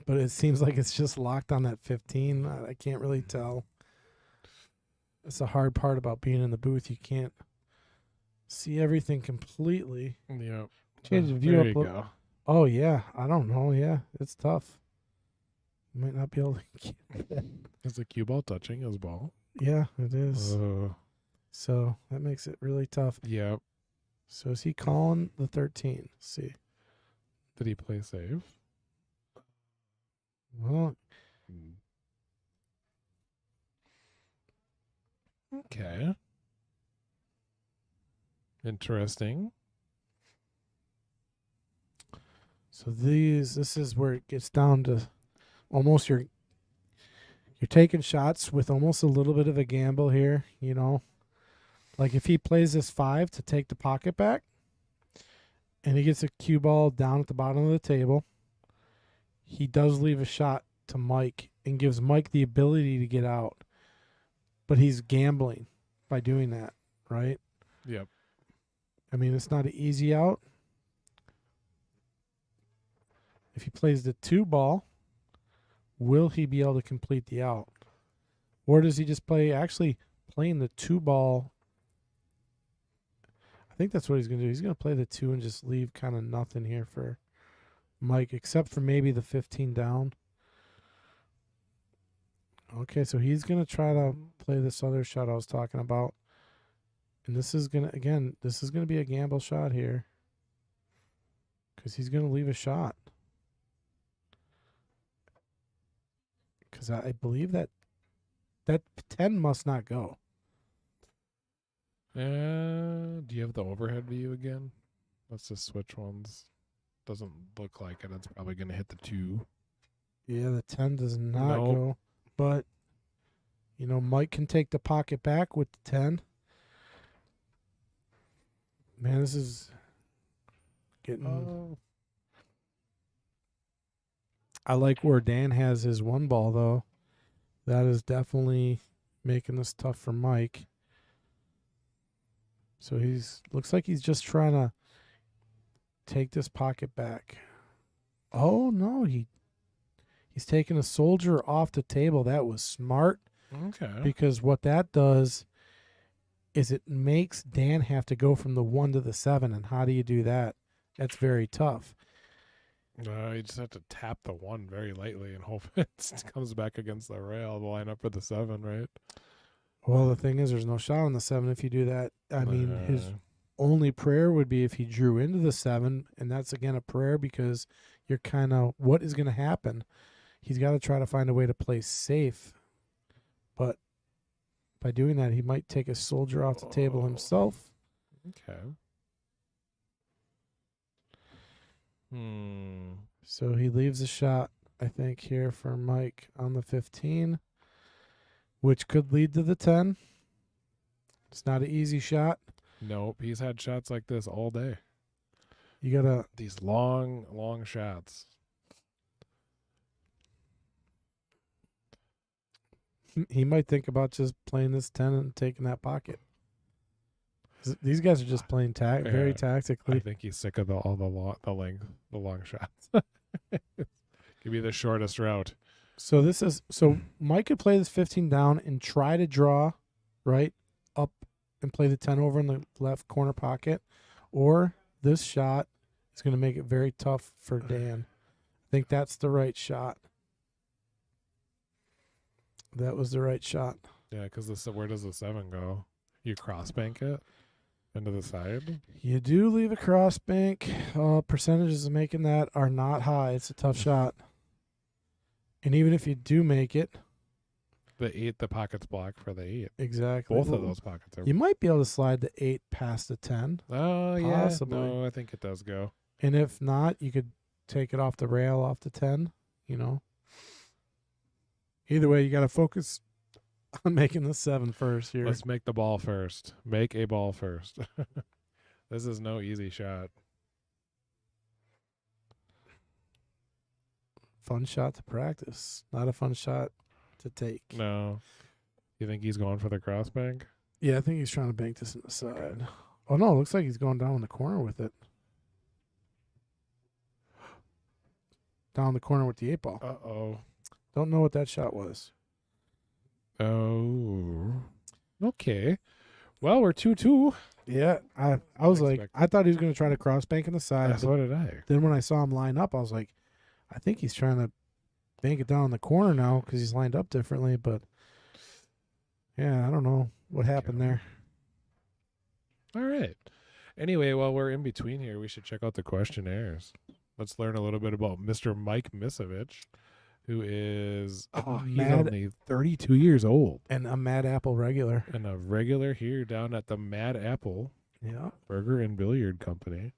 But it seems like it's just locked on that 15. I can't really tell. That's the hard part about being in the booth. You can't see everything completely. Yeah. Change the view there up. you go. Oh, yeah. I don't know. Yeah, it's tough. You might not be able to get that. Is the cue ball touching his ball? Yeah, it is. So that makes it really tough. Yeah. So is he calling the 13? Let's see. Did he play safe? Well, Okay. Interesting. so this is where it gets down to almost you're taking shots with almost a little bit of a gamble here, you know. Like if he plays this 5 to take the pocket back and he gets a cue ball down at the bottom of the table, he does leave a shot to Mike and gives Mike the ability to get out. But he's gambling by doing that, right? Yep. I mean, it's not an easy out. If he plays the 2 ball, will he be able to complete the out? Or does he just actually playing the 2 ball? I think that's what he's going to do. He's going to play the 2 and just leave kind of nothing here for Mike, except for maybe the 15 down. Okay, so he's going to try to play this other shot I was talking about. And this is going to be a gamble shot here. Because he's going to leave a shot. Because I believe that 10 must not go. Do you have the overhead view again? Let's just switch ones. Doesn't look like it. It's probably going to hit the 2. Yeah, the 10 does not Nope. go. But, you know, Mike can take the pocket back with the 10. Man, this is getting... I like where Dan has his 1 ball, though. That is definitely making this tough for Mike. So looks like he's just trying to take this pocket back. Oh, no, he's taking a soldier off the table. That was smart. Okay. Because what that does is it makes Dan have to go from the 1 to the 7. And how do you do that? That's very tough. You just have to tap the 1 very lightly and hope it comes back against the rail to line up for the 7, right? Well, the thing is, there's no shot on the 7 if you do that. I mean, his only prayer would be if he drew into the 7, and that's, again, a prayer because you're kind of, what is going to happen? He's got to try to find a way to play safe. But by doing that, he might take a soldier off the table himself. Okay. So he leaves a shot, I think, here for Mike on the 15, which could lead to the 10. It's not an easy shot. Nope. He's had shots like this all day. You got to... These long, long shots. He might think about just playing this 10 and taking that pocket. These guys are just playing very I tactically. think he's sick of the long shots. Give me the shortest route. So Mike could play this 15 down and try to draw right up and play the 10 over in the left corner pocket, or this shot is going to make it very tough for Dan. I think that's the right shot. That was the right shot. Yeah, because where does the 7 go? You cross bank it into the side. You do leave a cross bank. Percentages of making that are not high. It's a tough shot. And even if you do make it, The pocket's blocked for the 8. exactly. Both of those pockets are. You might be able to slide the 8 past the 10. Oh yeah, Possibly. no, I think it does go. And if not, you could take it off the rail, off the 10, you know. Either way, you got to focus on making the 7 first here. Let's make the ball first. Make a ball first. This is no easy shot. fun shot to practice. Not a fun shot to take. No. You think he's going for the cross bank? Yeah, I think he's trying to bank this in the side. Oh, no, it looks like he's going down in the corner with it. Down the corner with the 8-ball. Uh-oh. Don't know what that shot was. Oh. Okay. Well, we're 2-2. Yeah, I was like, Expect- I thought he was going to try to cross bank in the side. So did I. Then when I saw him line up, I was like, I think he's trying to bank it down in the corner now because he's lined up differently. But, yeah, I don't know what happened there. All right. Anyway, while we're in between here, we should check out the questionnaires. Let's learn a little bit about Mr. Mike Misevicz, who is he's Mad- only 32 years old And a Mad Apple regular. and a regular here down at the Mad Apple Yeah. Burger and Billiard Company.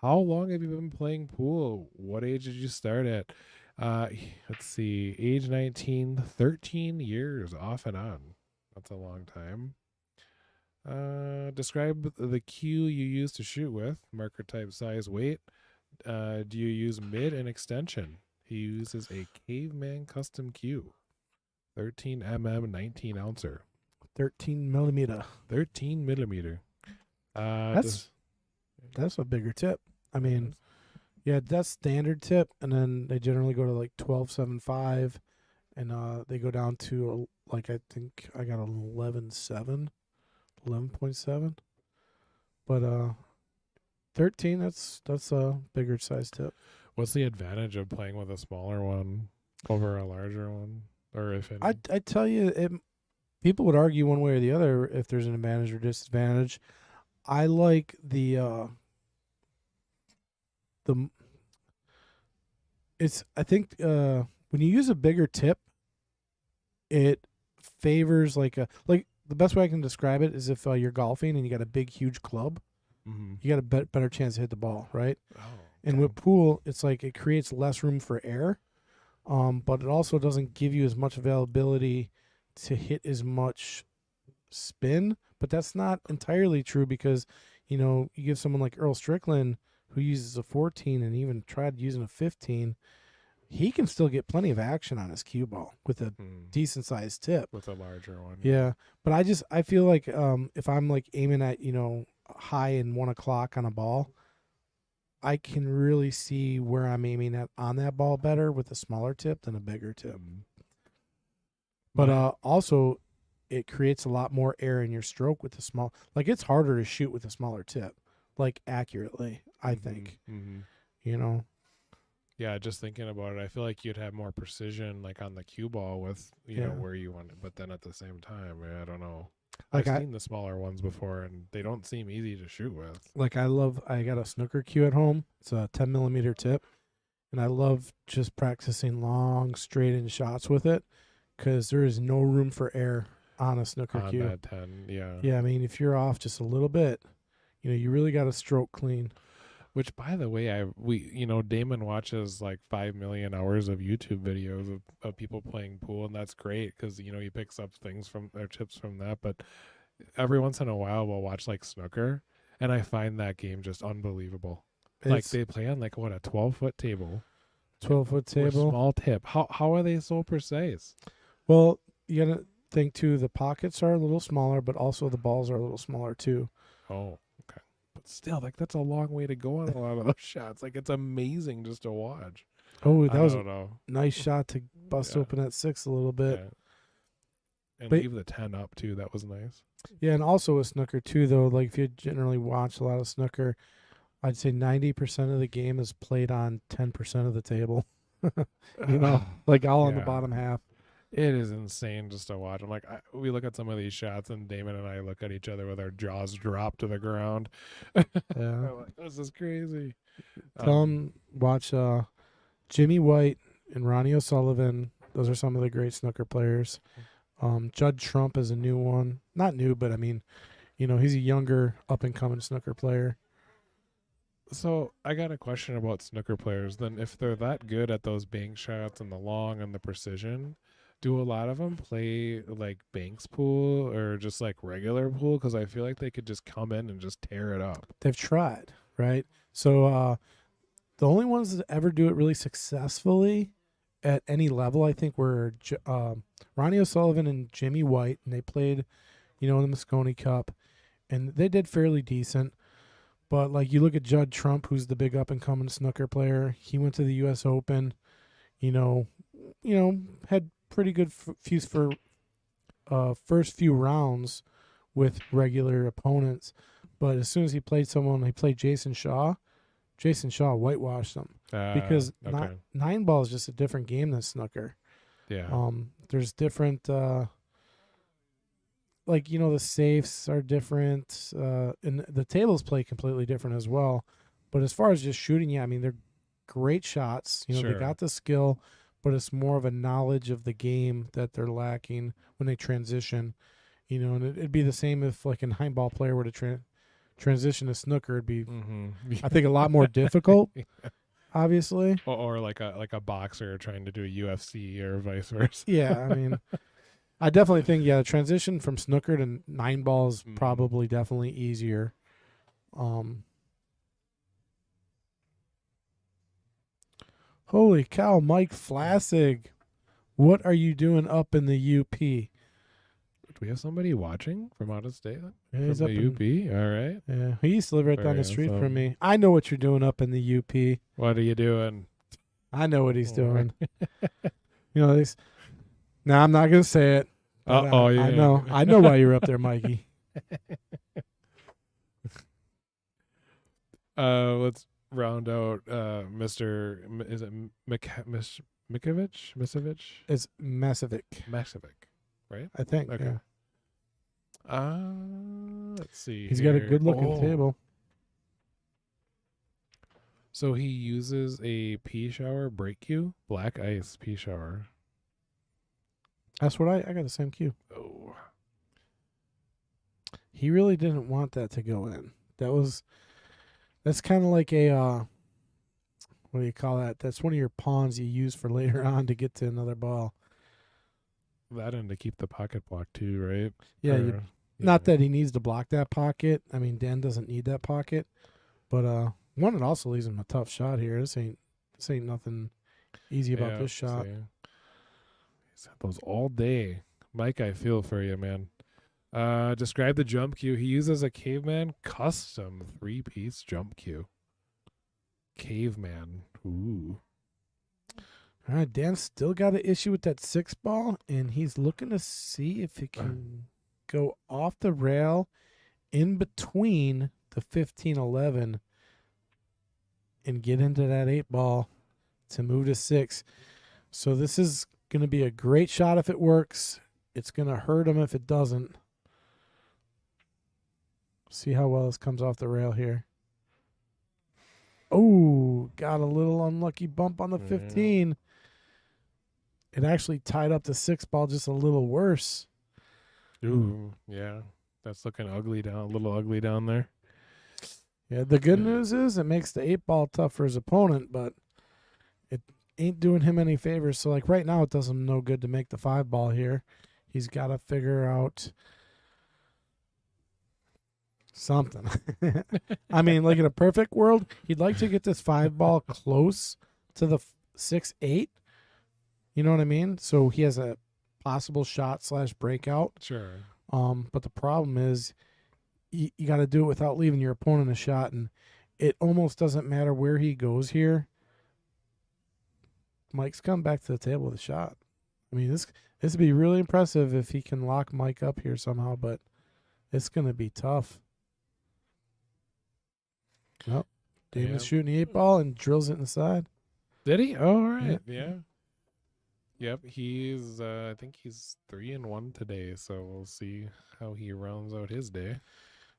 How long have you been playing pool? What age did you start at? Let's see, age 19, 13 years off and on. That's a long time. Describe the cue you use to shoot with, marker type, size, weight. Do you use mid and extension? He uses a Caveman custom cue. 13 mm, 19 ouncer. 13 millimeter. 13 millimeter. That's a bigger tip. I mean, yeah, that's standard tip, and then they generally go to like 12.75, and they go down to like I think I got 11.7, 11.7, but 13. That's a bigger size tip. What's the advantage of playing with a smaller one over a larger one, or if any? I tell you, people would argue one way or the other if there's an advantage or disadvantage. I like I think when you use a bigger tip, it favors like the best way I can describe it is if you're golfing and you got a big huge club, you got a better chance to hit the ball, right? Oh, And with pool, it's like it creates less room for air, but it also doesn't give you as much availability to hit as much spin. But that's not entirely true because, you give someone like Earl Strickland who uses a 14 and even tried using a 15, he can still get plenty of action on his cue ball with a decent sized tip. with a larger one. Yeah, but I feel like if I'm like aiming at high in 1 o'clock on a ball, I can really see where I'm aiming at on that ball better with a smaller tip than a bigger tip. But also, it creates a lot more air in your stroke with the small. Like it's harder to shoot with a smaller tip, like accurately. I think. Yeah, just thinking about it, I feel like you'd have more precision, like on the cue ball with you know where you want it. But then at the same time, I don't know. Like I've seen the smaller ones before, and they don't seem easy to shoot with. Like I got a snooker cue at home. It's a 10 millimeter tip, and I love just practicing long straight in shots with it because there is no room for air on a snooker On cue. that 10, yeah. Yeah, I mean if you're off just a little bit, you really got to stroke clean. Which, by the way, Damon watches like 5 million hours of YouTube videos of people playing pool, and that's great because he picks up things from or tips from that. But every once in a while, we'll watch like snooker, and I find that game just unbelievable. Like It's they play on like a 12-foot table, 12-foot with table. small tip. How are they so precise? Well, you got to think too. The pockets are a little smaller, but also the balls are a little smaller too. Oh, okay. But still, like that's a long way to go on a lot of those shots. Like it's amazing just to watch. Oh, that was I a don't know. nice shot to bust Yeah. open at 6 a little bit. Yeah. And But- leave the 10 up too. That was nice. Yeah, and also with snooker too, though. Like if you generally watch a lot of snooker, I'd say 90% of the game is played on 10% of the table. Like all on the Yeah. bottom half. It is insane just to watch. I'm like, we look at some of these shots, and Damon and I look at each other with our jaws dropped to the ground. Yeah. We're like, this is crazy. Tell them watch Jimmy White and Ronnie O'Sullivan. Those are some of the great snooker players. Judd Trump is a new one. Not new, but I mean, he's a younger up and coming snooker player. So I got a question about snooker players. Then, if they're that good at those bank shots and the long and the precision, do a lot of them play like banks pool or just like regular pool? Because I feel like they could just come in and just tear it up. They've tried, right? So the only ones that ever do it really successfully at any level, I think, were Ronnie O'Sullivan and Jimmy White, and they played, in the Moscone Cup, and they did fairly decent. But like you look at Judd Trump, who's the big up and coming snooker player, he went to the U.S. Open, had pretty good first few rounds with regular opponents, but as soon as he played Jason Shaw. Jason Shaw whitewashed them because okay. nine ball is just a different game than snooker. Yeah. There's different, the safes are different, and the tables play completely different as well. But as far as just shooting, they're great shots. They Sure. got the skill, but it's more of a knowledge of the game that they're lacking when they transition. And it'd be the same if like a nine ball player were to transition to snooker. It'd be, I think, a lot more difficult. Obviously, or like a boxer trying to do a UFC or vice versa. yeah. I definitely think the transition from snooker to nine ball is probably definitely easier. Holy cow, Mike Flassig, what are you doing up in the UP? Do we have somebody watching from out of state? Yeah, From he's up the UP? All right. Yeah, he used to live right down Very the street awesome. from me. I know what you're doing up in the UP. What are you doing? I know what he's All doing. These. Now I'm not gonna say it. but, Yeah. I know. I know why you're up there, Mikey. Let's round out Mr. Is it Misevicz? It's Misevicz, Misevicz, right? I think. Okay. Yeah. Let's see. He's got a here. good looking Oh. table. So he uses a pea shower break cue, black ice pea shower. That's what I got the same cue. Oh. He really didn't want that to go in. That's kind of like a what do you call that? That's one of your pawns you use for later on to get to another ball. That and to keep the pocket block too, right? Yeah, Or- not that he needs to block that pocket. Dan doesn't need that pocket, but one, it also leaves him a tough shot here. This ain't nothing easy about this shot. see. He's had those all day. Mike, I feel for you, man. Describe the jump cue. He uses a Caveman custom 3-piece jump cue. Caveman. Ooh. All right, Dan's still got an issue with that 6 ball, and he's looking to see if he can go off the rail in between the 15-11 and get into that 8 ball to move to 6. So this is going to be a great shot if it works. It's going to hurt him if it doesn't. See how well this comes off the rail here. Oh, got a little unlucky bump on the 15. It actually tied up the 6 ball just a little worse. Ooh. Yeah. That's looking ugly down, a little ugly down there. Yeah, the good news is it makes the 8 ball tough for his opponent, but it ain't doing him any favors. So, like right now, it does him no good to make the 5 ball here. He's got to figure out something. Like in a perfect world, he'd like to get this 5 ball close to the 6-8. You know what I mean? So he has a possible shot / breakout. Sure. But the problem is you got to do it without leaving your opponent a shot, and it almost doesn't matter where he goes here. Mike's come back to the table with a shot. This would be really impressive if he can lock Mike up here somehow, but it's going to be tough. Nope. Damon's shooting the 8 ball and drills it in the side. Did he? Oh, all right. Yeah. Yeah. Yep. He's, I think he's 3-1 today, so we'll see how he rounds out his day.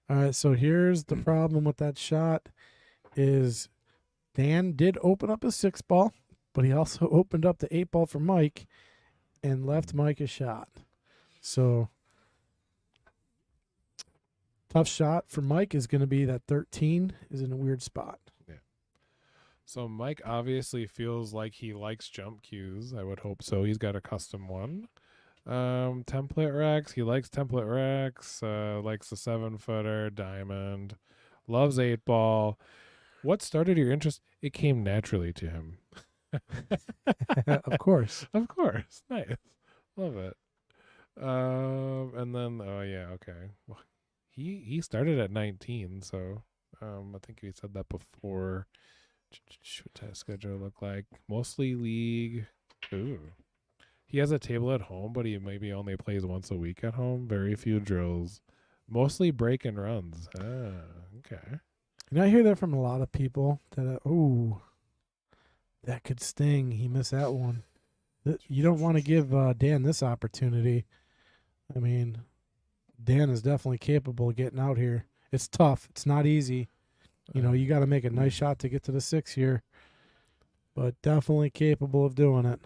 All right, so here's the problem with that shot is Dan did open up a 6 ball, but he also opened up the 8 ball for Mike and left Mike a shot. So tough shot for Mike is going to be that 13 is in a weird spot. So Mike obviously feels like he likes jump cues. I would hope so. He's got a custom one. Template racks. He likes template racks. Likes the 7-footer, diamond. Loves 8 ball. What started your interest? It came naturally to him. Of course. Of course. Nice. Love it. And then okay. Well, he started at 19, so I think we said that before. What's his schedule look like? Mostly league. Ooh. He has a table at home, but he maybe only plays once a week at home. Very few drills. Mostly break and runs. Okay. I hear that from a lot of people that that could sting. He missed that one. You don't want to give Dan this opportunity. I mean, Dan is definitely capable of getting out here. It's tough. It's not easy. You got to make a nice shot to get to the 6 here, but definitely capable of doing it.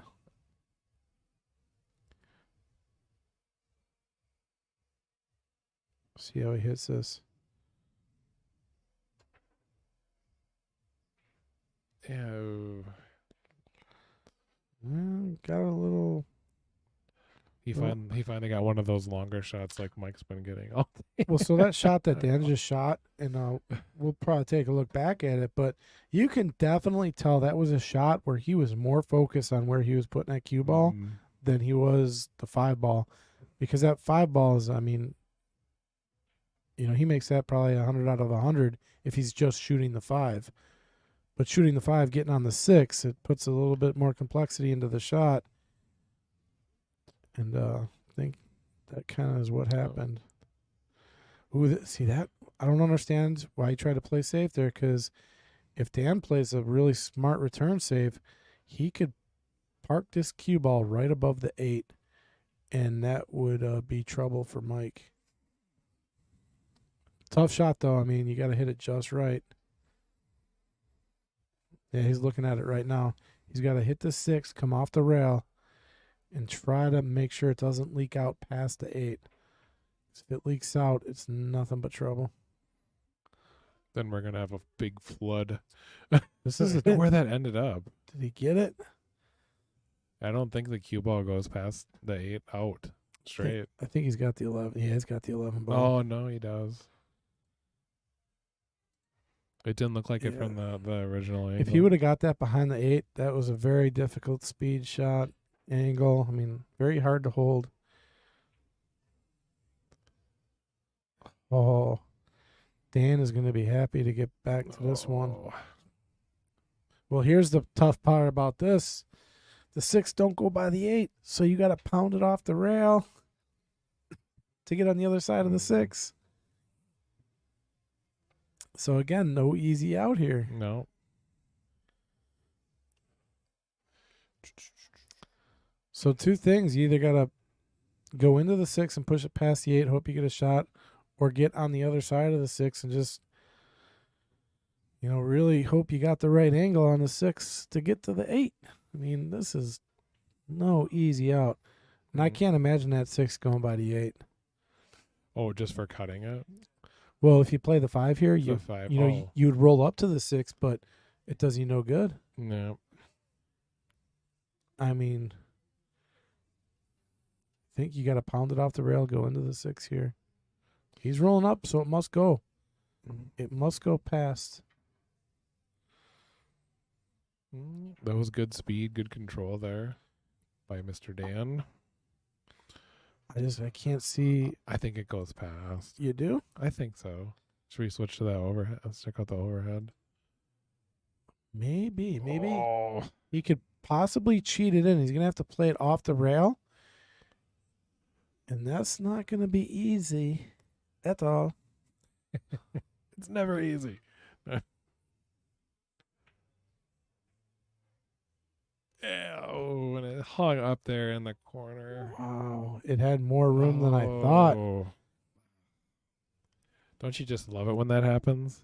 See how he hits this. Yeah. Got a little. He Well- finally got one of those longer shots like Mike's been getting all day. Well, so that shot that Dan just shot, and we'll probably take a look back at it, but you can definitely tell that was a shot where he was more focused on where he was putting that cue ball than he was the 5 ball, because that 5 ball is, I mean, he makes that probably 100 out of 100 if he's just shooting the 5. But shooting the 5, getting on the 6, it puts a little bit more complexity into the shot. And I think that kind of is what happened. Ooh, see that? I don't understand why he tried to play safe there, because if Dan plays a really smart return save, he could park this cue ball right above the 8, and that would be trouble for Mike. Tough shot, though. I mean, you got to hit it just right. Yeah, he's looking at it right now. He's got to hit the 6, come off the rail, and try to make sure it doesn't leak out past the 8. If it leaks out, it's nothing but trouble. Then we're gonna have a big flood. This is Where that ended up. Did he get it? I don't think the cue ball goes past the 8 out straight. I think he's got the 11. Yeah, he's got the 11 ball. Oh no, he does. It didn't look like it from the original angle. If he would have got that behind the 8, that was a very difficult speed shot angle. I mean, very hard to hold. Oh, Dan is going to be happy to get back to this one. Well, here's the tough part about this. The 6 don't go by the 8, so you got to pound it off the rail to get on the other side of the 6. So, again, no easy out here. No. So, 2 things. You either got to go into the 6 and push it past the 8, hope you get a shot, or get on the other side of the 6 and just, really hope you got the right angle on the 6 to get to the 8. I mean, this is no easy out. And I can't imagine that 6 going by the 8. Oh, just for cutting it? Well, if you play the 5 here, The 5. you would roll up to the 6, but it does you no good. No. I mean, I think you got to pound it off the rail, go into the 6 here. He's rolling up, so it must go. It must go past. That was good speed, good control there by Mr. Dan. I can't see. I think it goes past. You do? I think so. Should we switch to that overhead? Let's check out the overhead. Maybe. Oh. He could possibly cheat it in. He's going to have to play it off the rail. And that's not going to be easy at all. It's never easy. Oh, and it hung up there in the corner. Wow. It had more room than I thought. Oh. Don't you just love it when that happens?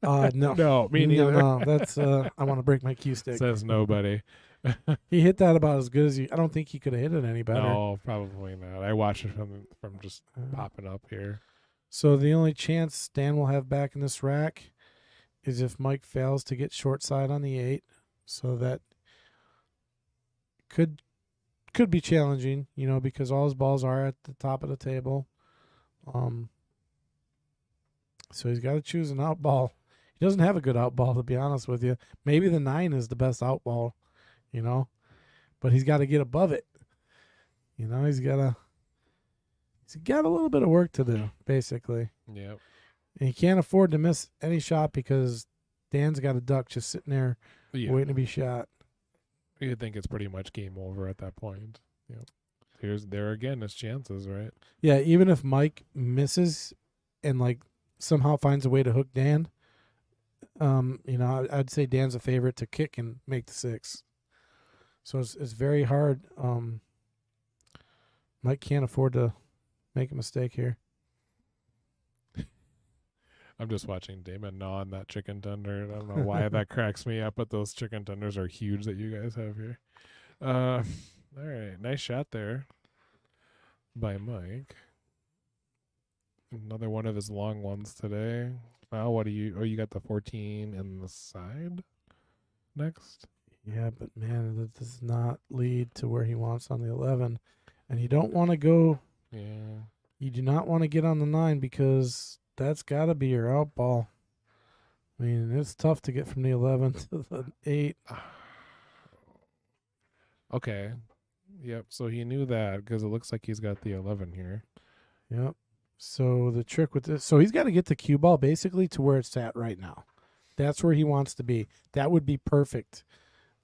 No. No, me neither. No, that's, I want to break my cue stick. Says nobody. He hit that about as good as I don't think he could have hit it any better. No, probably not. I watched it from just popping up here. So the only chance Stan will have back in this rack is if Mike fails to get short side on the 8. So that could be challenging, because all his balls are at the top of the table. So he's got to choose an out ball. He doesn't have a good out ball, to be honest with you. Maybe the 9 is the best out ball, you know, but he's got to get above it. You know, he's got a little bit of work to do, basically. Yep. And he can't afford to miss any shot because Dan's got a duck just sitting there Yeah. waiting to be shot. You'd think it's pretty much game over at that point. Yep. There again his chances, right? Yeah, even if Mike misses and like somehow finds a way to hook Dan, you know, I'd say Dan's a favorite to kick and make the 6. So it's very hard. Mike can't afford to make a mistake here. I'm just watching Damon gnaw on that chicken tender. I don't know why that cracks me up, but those chicken tenders are huge that you guys have here. All right, nice shot there by Mike. Another one of his long ones today. Wow, what do you? Oh, you got the 14 in the side next. Yeah, but man, that does not lead to where he wants on the 11. And you don't want to go. Yeah. You do not want to get on the 9 because that's got to be your out ball. I mean, it's tough to get from the 11 to the 8. Okay. Yep. So he knew that because it looks like he's got the 11 here. Yep. So the trick with this, so he's got to get the cue ball basically to where it's at right now. That's where he wants to be. That would be perfect,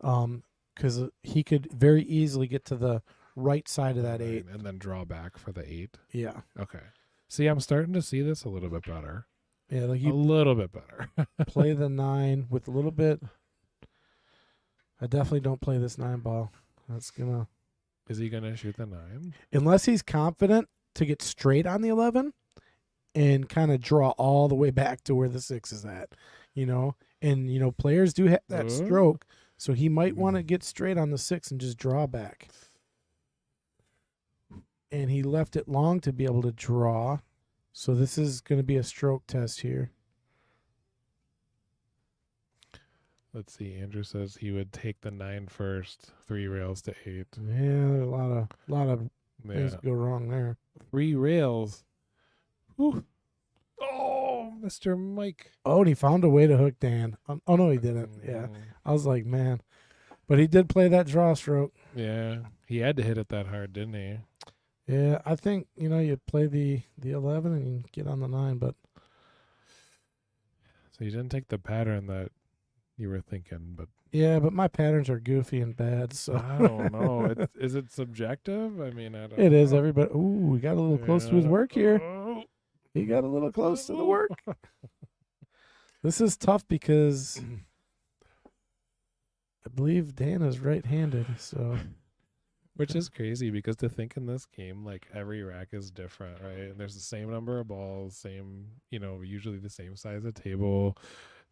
because he could very easily get to the right side of that 8. And then draw back for the 8. Yeah. Okay. See, I'm starting to see this a little bit better. Yeah, like A you little bit better. play the 9 with a little bit. I definitely don't play this 9 ball. That's gonna, Is he gonna shoot the 9? unless he's confident to get straight on the 11 and kind of draw all the way back to where the 6 is at, you know. And you know, players do have that stroke, so he might want to get straight on the 6 and just draw back. And he left it long to be able to draw, so this is going to be a stroke test here. Let's see. Andrew says he would take the 9 first, 3 rails to 8. Yeah, there's a lot of things Yeah. go wrong there. 3 rails. Whew. Oh, Mr. Mike. Oh, and he found a way to hook Dan. Oh no, he didn't. Yeah, I was like, man, but he did play that draw stroke. Yeah. He had to hit it that hard, didn't he? Yeah, I think, you know, you play the 11 and you get on the 9, but So you didn't take the pattern that you were thinking, but yeah, but my patterns are goofy and bad, so I don't know. Is it subjective? I mean, I don't it is. know. Everybody, ooh, we got a little close to his work here. Oh. He got a little close to the work. This is tough because I believe Dan is right-handed, so Which is crazy because to think in this game, like every rack is different, right? And there's the same number of balls, same, you know, usually the same size of table.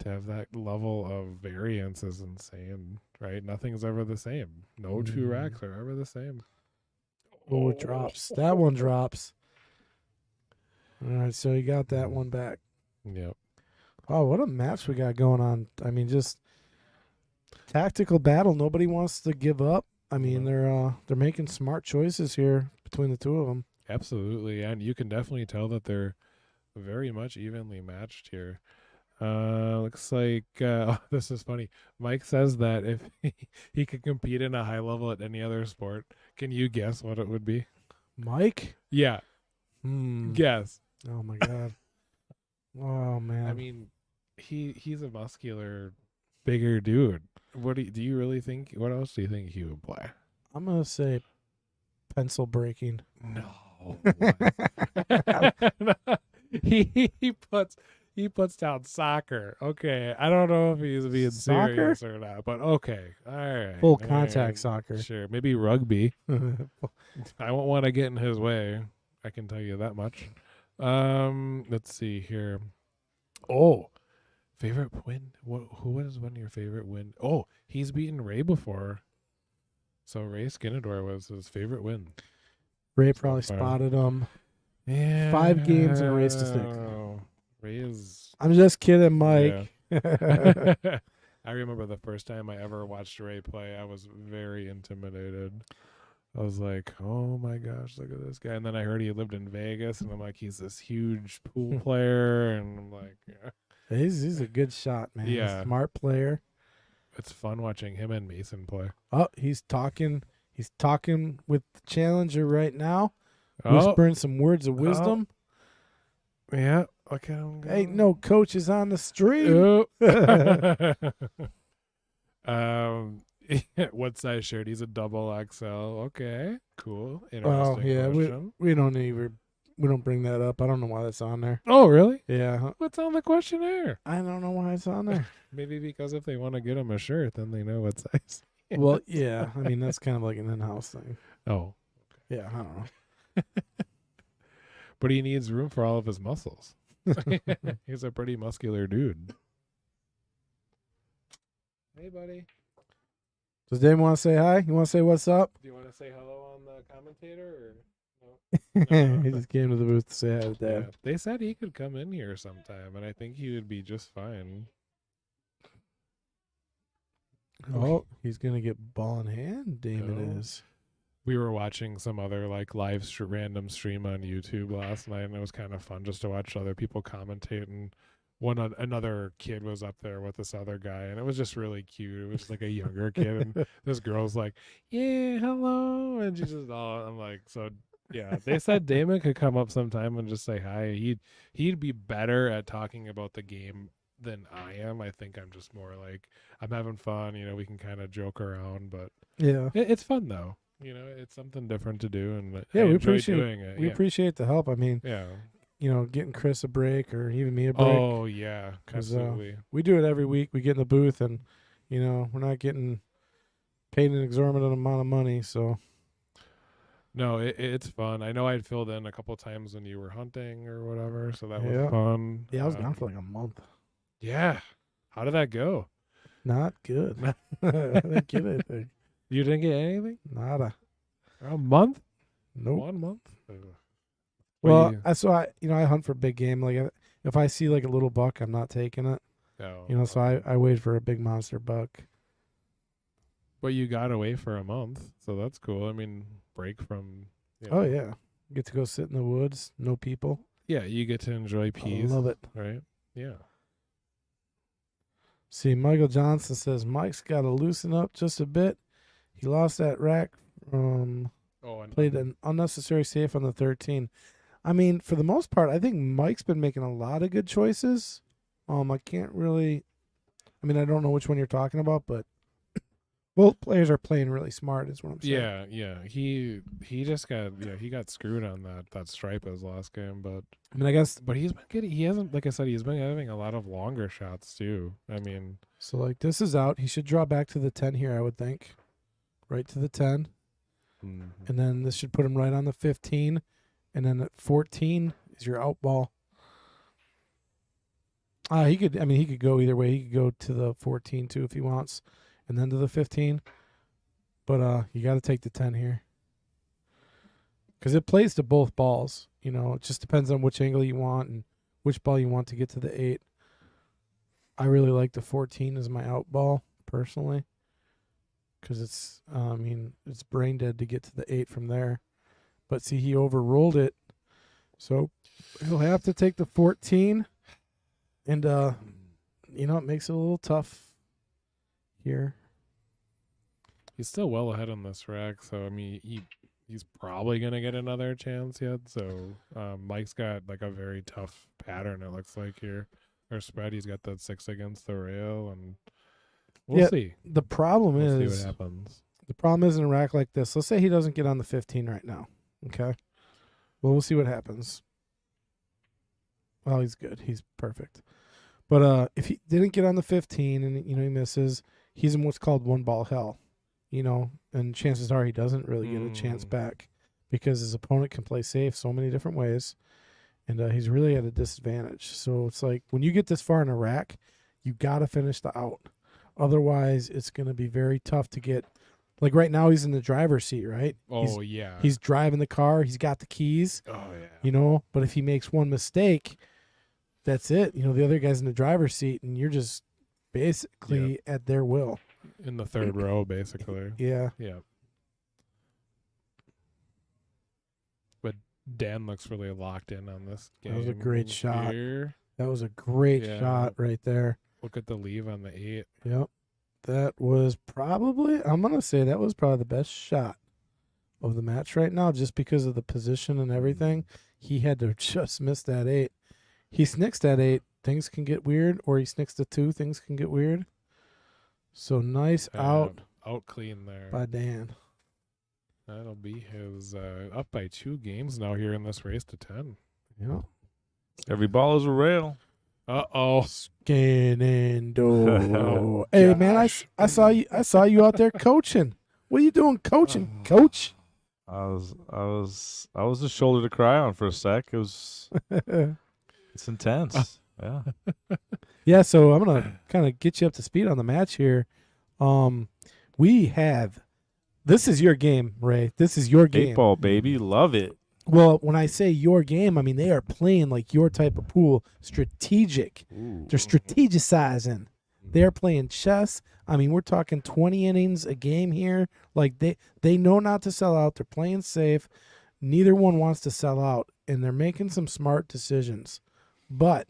To have that level of variance is insane, right? Nothing's ever the same. No 2 racks are ever the same. oh, it drops. That one drops. All right, so you got that one back. Yep. Oh, what a match we got going on. I mean, just tactical battle. Nobody wants to give up. I mean, they're making smart choices here between the two of them. Absolutely. And you can definitely tell that they're very much evenly matched here. Looks like this is funny. Mike says that if he could compete in a high level at any other sport, can you guess what it would be? Mike? Yeah. Hmm. Guess. Oh my God. Oh man. I mean, he's a muscular, bigger dude. What do you really think? What else do you think he would play? I'm gonna say pencil breaking. No. He puts down soccer. Okay, I don't know if he's being Soccer? serious or not, but okay, all right. Full all contact right. soccer. Sure, maybe rugby. I won't want to get in his way. I can tell you that much. Let's see here. Oh, favorite win. Who was one of your favorite win? Oh, he's beaten Ray before. So Ray Skinador was his favorite win. Ray probably far. spotted him. Yeah. 5 games and a race to 6. Ray is. I'm just kidding, Mike. Yeah. I remember the first time I ever watched Ray play, I was very intimidated. I was like, oh my gosh, look at this guy. And then I heard he lived in Vegas, and I'm like, he's this huge pool player. And I'm like, yeah. He's a good shot, man. He's a Yeah. smart player. It's fun watching him and Mason play. Oh, he's talking with the challenger right now, Oh, whispering some words of wisdom. yeah. Look at him go. Ain't no coaches on the street. Oh. What size shirt? He's a double XL. Okay, cool. Oh Interesting yeah, question. we don't bring that up. I don't know why that's on there. Oh, really? Yeah, What's on the questionnaire? I don't know why it's on there. Maybe because if they want to get him a shirt, then they know what size. Well, yeah, I mean that's kind of like an in-house thing. Oh, Yeah, I don't know. but he needs room for all of his muscles. He's a pretty muscular dude. Hey, buddy. Does Dave want to say hi? You want to say what's up? Do you want to say hello on the commentator? Or He just came to the booth to say hi to yeah, Dad. they said he could come in here sometime, and I think he would be just fine. Oh, he's gonna get ball in hand. Damon Oh. is. We were watching some other like random stream on YouTube last night, and it was kind of fun just to watch other people commentate. And another kid was up there with this other guy, and it was just really cute. It was like a younger kid, and this girl's like, "Yeah, hello," and she's just all. I'm like, so yeah. They said Damon could come up sometime and just say hi. He'd be better at talking about the game than I am. I think I'm just more like I'm having fun. We can kind of joke around, but Yeah. it's fun though. It's something different to do, and Yeah, I we enjoy appreciate doing it. We appreciate the help. I mean, Yeah. getting Chris a break or even me a break. Oh yeah, 'Cause, absolutely. We do it every week. We get in the booth and, we're not getting paid an exorbitant amount of money. So, No, it's fun. I know I'd filled in a couple times when you were hunting or whatever, so that Yeah. was fun. yeah, I was gone for like a month. Yeah. How did that go? Not good. I didn't get anything. You didn't get anything? Nada. A month? Nope. 1 month? Well, you- I hunt for big game. Like if I see like a little buck, I'm not taking it. No. So I wait for a big monster buck. But you got away for a month, so that's cool. I mean, break from. Oh yeah, get to go sit in the woods, no people. Yeah, you get to enjoy peace. I love it. Right? Yeah. See, Michael Johnson says Mike's got to loosen up just a bit. He lost that rack. Oh, and Played an unnecessary safe on the 13. I mean, for the most part, I think Mike's been making a lot of good choices. I can't really. I mean, I don't know which one you're talking about, but both players are playing really smart. Is what I'm saying. Yeah. He just got he got screwed on that stripe his last game, but I mean, I guess he's been getting he hasn't like I said he's been having a lot of longer shots too. I mean, so. Like this is out. He should draw back to the 10 here. I would think, right to the 10, and then this should put him right on the 15, and then at 14 is your out ball. He could go either way. He could go to the 14 too if he wants, and then to the 15. But you got to take the 10 here because it plays to both balls. It just depends on which angle you want and which ball you want to get to the 8. I really like the 14 as my out ball personally because it's it's brain dead to get to the 8 from there. But see, he overrolled it, so he'll have to take the 14. And, it makes it a little tough here. he's still well ahead on this rack, so I mean he's probably gonna get another chance yet. So Mike's got like a very tough pattern. It looks like here or spread. He's got that 6 against the rail, and we'll see. The problem We'll see is what happens. the problem is in a rack like this. Let's say he doesn't get on the 15 right now. Okay. Well, we'll see what happens. Well, he's good. He's perfect. But if he didn't get on the 15 and he misses, he's in what's called one ball hell. And chances are he doesn't really get a chance back because his opponent can play safe so many different ways, and he's really at a disadvantage. So it's like when you get this far in a rack, you got to finish the out. Otherwise, it's going to be very tough to get. Like right now, he's in the driver's seat, right? Oh yeah. He's driving the car. He's got the keys. Oh yeah. But if he makes one mistake, that's it. The other guy's in the driver's seat, and you're just basically at their will. In the third row, basically. Yeah. Yeah. But Dan looks really locked in on this game. That was a great shot. Here. That was a great Yeah. shot right there. Look at the leave on the 8. Yep. That was probably, I'm going to say that was probably the best shot of the match right now, just because of the position and everything. He had to just miss that 8. He snicks that 8, things can get weird, or he snicks the 2, things can get weird. So nice out Out clean there. by Dan. That'll be his up by 2 games now here in this race to 10. Yep. Every ball is a rail. Uh-oh. Shenandoah. Hey man, I saw you out there coaching. What are you doing coaching, coach? I was the shoulder to cry on for a sec. It's intense. Yeah. Yeah, so I'm gonna kind of get you up to speed on the match here. This is your game, Ray. This is your game. 8-ball, baby. Love it. Well, when I say your game, I mean they are playing like your type of pool, strategic. Ooh. They're strategizing. They're playing chess. I mean, we're talking 20 innings a game here. Like they know not to sell out. They're playing safe. Neither one wants to sell out, and they're making some smart decisions. But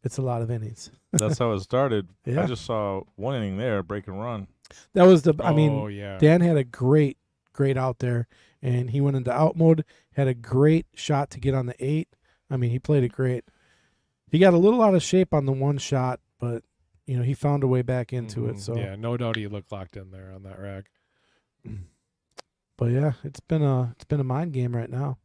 it's a lot of innings. That's how it started. Yeah. I just saw one inning there, break and run. That was I mean, Oh, yeah. Dan had a great out there, and he went into out mode, had a great shot to get on the 8. I mean, he played it great. He got a little out of shape on the one shot, but, he found a way back into it. So, Yeah, no doubt he looked locked in there on that rack. But yeah, it's been a mind game right now.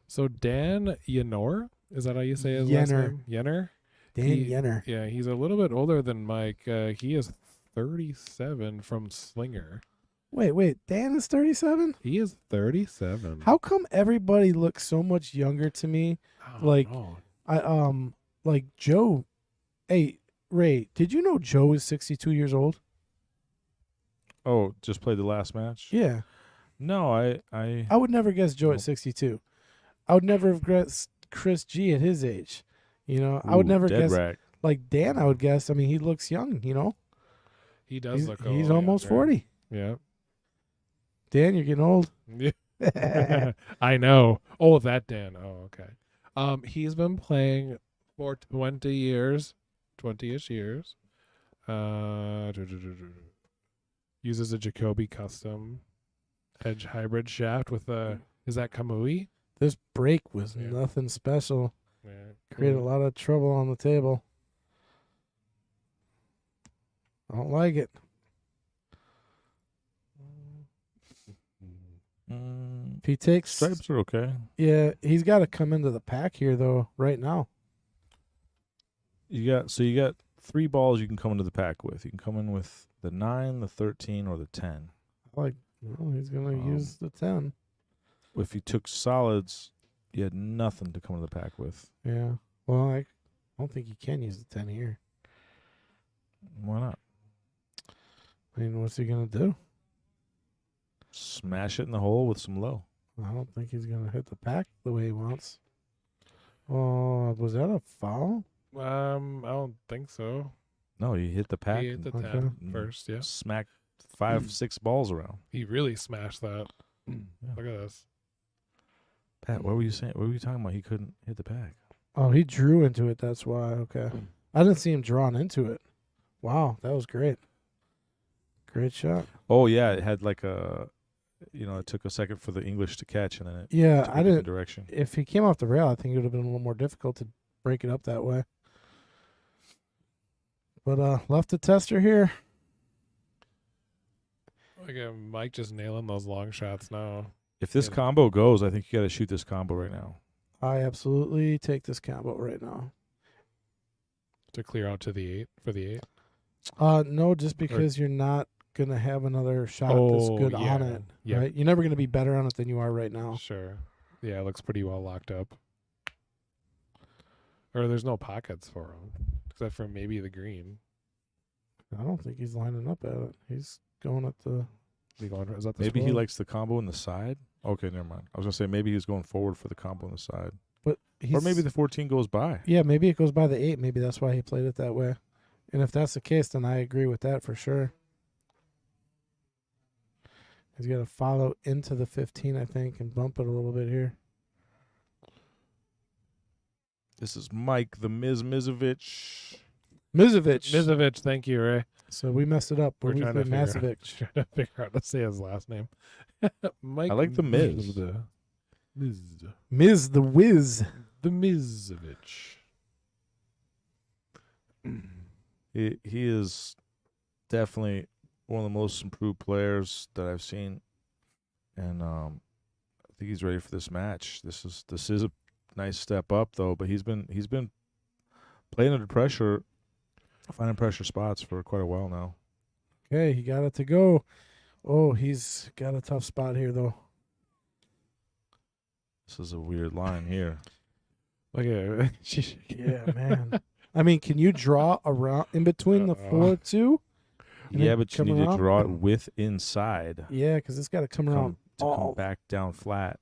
So Dan Yenor, is that how you say his last Yenor. name? Yenor? Dan Yenor. Yeah, he's a little bit older than Mike. He is 37 from Slinger. Wait, Dan is 37? He is 37. How come everybody looks so much younger to me? I don't like, know. Like Joe. Hey, Ray, did you know Joe is 62 years old? Oh, just played the last match? Yeah. No, I I would never guess Joe Nope. at 62. I would never have guessed Chris G at his age. I would Ooh, never dead guess. rack. Like Dan, I would guess. I mean, he looks young, He does He's, look he's old, almost younger. 40. Yeah. Dan, you're getting old. I know. Oh, that Dan. Oh, okay. He's been playing for 20 years, 20-ish years. Uses a Jacoby custom edge hybrid shaft with a. Is that Kamui? This break was Yeah. nothing special. Yeah. Created a lot of trouble on the table. I don't like it. If he takes, Stripes are okay. yeah, he's got to come into the pack here though. Right now, You got 3 balls you can come into the pack with. You can come in with the 9, the 13, or the 10. he's gonna use the 10. If you took solids, you had nothing to come into the pack with. Yeah. Well, I don't think he can use the 10 here. Why not? I mean, what's he gonna do? Smash it in the hole with some low. I don't think he's gonna hit the pack the way he wants. Oh, was that a foul? I don't think so. No, you hit the pack. He hit the Okay. 10 and first, yeah. Smack 5, 6 balls around. He really smashed that. Yeah. Look at this. Pat, what were you saying? What were you talking about? He couldn't hit the pack. Oh, he drew into it. That's why. Okay. I didn't see him drawn into it. Wow, that was great. Great shot. Oh yeah, it had like a, it took a second for the English to catch, and then it Yeah, took I a different didn't. direction. If he came off the rail, I think it would have been a little more difficult to break it up that way. But left the tester here. Look at Mike just nailing those long shots now. If this Yeah. combo goes, I think you got to shoot this combo right now. I absolutely take this combo right now. To clear out to the 8 for the 8. No, just because you're not gonna have another shot that's Oh, good yeah. on it. Yeah. Right? You're never gonna be better on it than you are right now. Sure. Yeah, it looks pretty well locked up. Or there's no pockets for him, except for maybe the green. I don't think he's lining up at it. He's going at the. Is that the Maybe he squirrel? likes the combo in the side. Okay, never mind. I was gonna say maybe he's going forward for the combo on the side, But he's, or maybe the 14 goes by. Yeah, maybe it goes by the 8. Maybe that's why he played it that way. And if that's the case, then I agree with that for sure. He's got to follow into the 15, I think, and bump it a little bit here. This is Mike the Misevicz. Misevicz. Thank you, Ray. So we messed it up. We're We trying to played figure out, Masevich. trying to figure out how to say his last name. Mike. I like the Miz. Miz the Wiz. The Misevicz. He is definitely one of the most improved players that I've seen, and I think he's ready for this match. This is a nice step up though, but he's been playing under pressure, finding pressure spots for quite a while now. Okay, he got it to go. Oh, he's got a tough spot here though. This is a weird line here. Look at Yeah, man. I mean, can you draw around in between the 4-2? And Yeah, then but you come need around? to draw it with inside. Yeah, because it's got to come around. Come back down flat,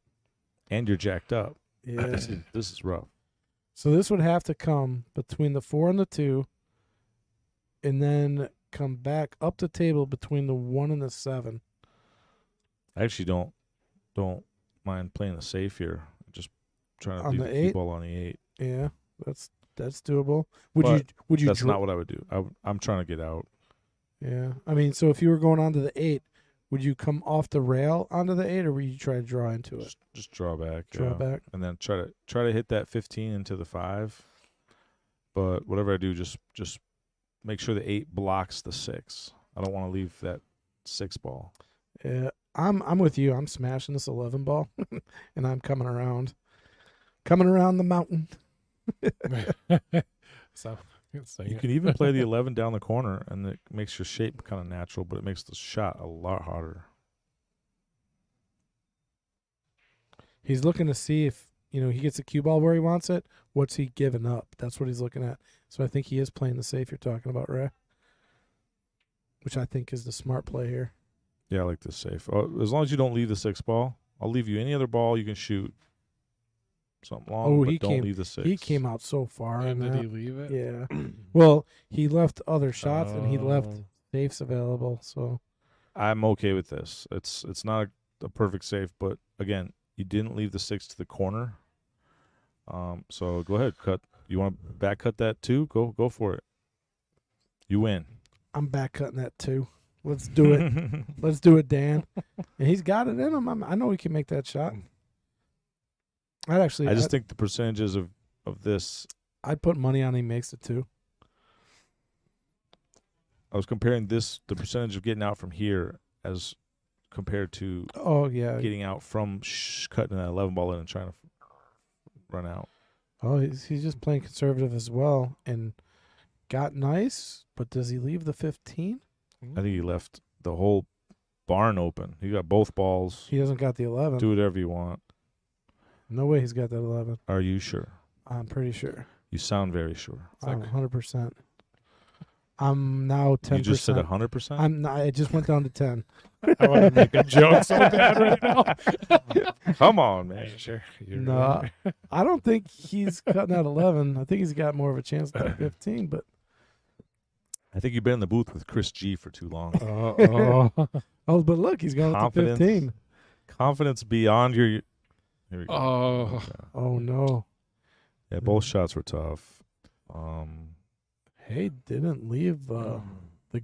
and you're jacked up. Yeah. This is rough. So this would have to come between the 4 and the 2, and then come back up the table between the 1 and the 7. I actually don't mind playing the safe here. Just trying to On leave the the cue 8? ball on the 8. Yeah, that's doable. Would But you That's draw? not what I would do. I'm trying to get out. Yeah, I mean, so if you were going on to the 8, would you come off the rail onto the 8, or would you try to draw into it? Just draw back. Draw yeah. back. And then try to hit that 15 into the 5. But whatever I do, just make sure the 8 blocks the 6. I don't want to leave that 6 ball. Yeah, I'm with you. I'm smashing this 11 ball, and I'm coming around the mountain. so You can even play the 11 down the corner, and it makes your shape kind of natural, but it makes the shot a lot harder. He's looking to see if he gets a cue ball where he wants it. What's he giving up? That's what he's looking at. So I think he is playing the safe you're talking about, Ray. Which I think is the smart play here. Yeah, I like this safe. As long as you don't leave the 6 ball, I'll leave you any other ball you can shoot. Something long, but don't leave the 6. He came out so far. and in did that. he leave it? Yeah. Well, he left other shots and he left Oh. safes available. So I'm okay with this. It's not a perfect safe, but again, you didn't leave the 6 to the corner. So go ahead, cut. You want to back cut that too? Go for it. You win. I'm back cutting that too. Let's do it. Let's do it, Dan. And he's got it in him. I know he can make that shot. I just think the percentages of this. I'd put money on he makes it too. I was comparing the percentage of getting out from here as compared to Oh yeah. getting out from cutting that 11 ball in and trying to run out. Oh, he's just playing conservative as well and got nice, but does he leave the 15? I think he left the whole barn open. He got both balls. He doesn't got the 11. Do whatever you want. No way he's got that 11. Are you sure? I'm pretty sure. You sound very sure. I'm 100%. I'm now 10%. You just said 100%? I'm not, I just went down to 10. I want to make a joke so bad right now. Come on, man. Sure. You're No, right. I don't think he's cutting out 11. I think he's got more of a chance at 15, but I think you've been in the booth with Chris G for too long. but look, he's going up to Confidence. 15. Confidence beyond your. Here we go. Oh. Okay. Oh no. Yeah, both shots were tough. Hey, didn't leave the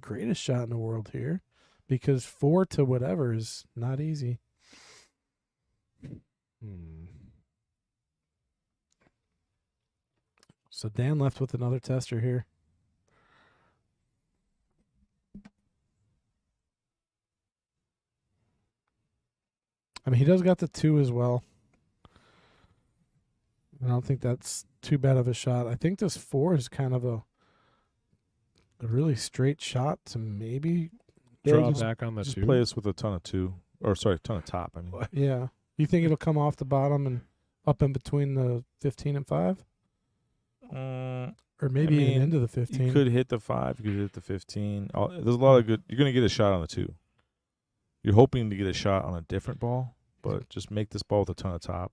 greatest shot in the world here, because 4 to whatever is not easy. So Dan left with another tester here. I mean, he does got the 2 as well. I don't think that's too bad of a shot. I think this 4 is kind of a really straight shot to maybe Draw just- back on the just 2. play this with a ton of 2. Or, sorry, ton of top. I mean, Yeah. You think it'll come off the bottom and up in between the 15 and 5? Or maybe even into the 15? you could hit the 5. You could hit the 15. There's a lot of good. You're going to get a shot on the 2. You're hoping to get a shot on a different ball, but just make this ball with a ton of top.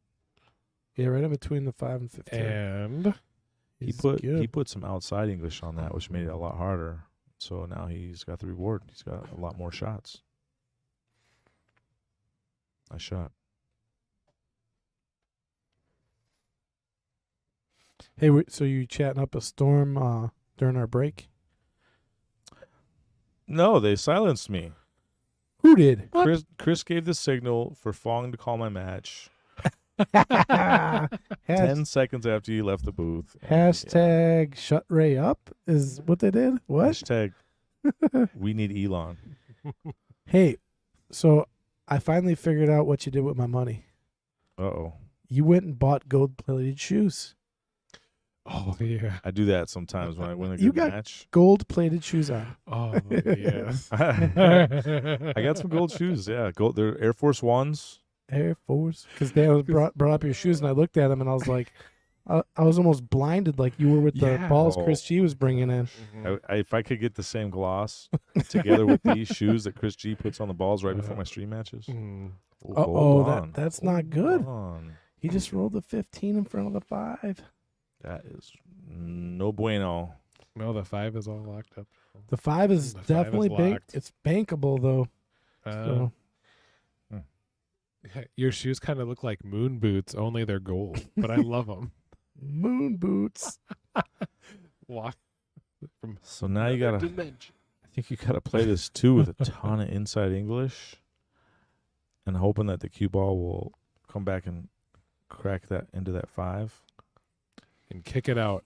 Yeah, right in between the 5 and 15. And He He's put good. he put some outside English on that, which made it a lot harder. So now he's got the reward. He's got a lot more shots. Nice shot. Hey, so you chatting up a storm during our break? No, they silenced me. Who did? Chris gave the signal for Fong to call my match Has- 10 seconds after you left the booth. hashtag shut Ray up is what they did. What? Hashtag we need Elon. Hey, so I finally figured out what you did with my money. Uh-oh. You went and bought gold-plated shoes. Oh yeah. I do that sometimes when I win a You good got- match. Gold-plated shoes on. Oh yeah. I got some gold shoes. Yeah, gold. They're Air Force Ones. Air Force. Because they brought up your shoes, and I looked at them, and I was like, I was almost blinded, like you were with the Yeah. balls Oh. Chris G was bringing in. If I could get the same gloss together with these shoes that Chris G puts on the balls right before my stream matches. Mm. Hold That's on. not good. Hold on. He just rolled the 15 in front of the 5. That is no bueno. No, the 5 is all locked up. The 5 is The 5 is definitely locked. It's bankable though. So Your shoes kind of look like moon boots, only they're gold. But I love them. moon boots. Walk from So now you gotta. dimension. I think you gotta play this too with a ton of inside English, and hoping that the cue ball will come back and crack that into that 5. And kick it out.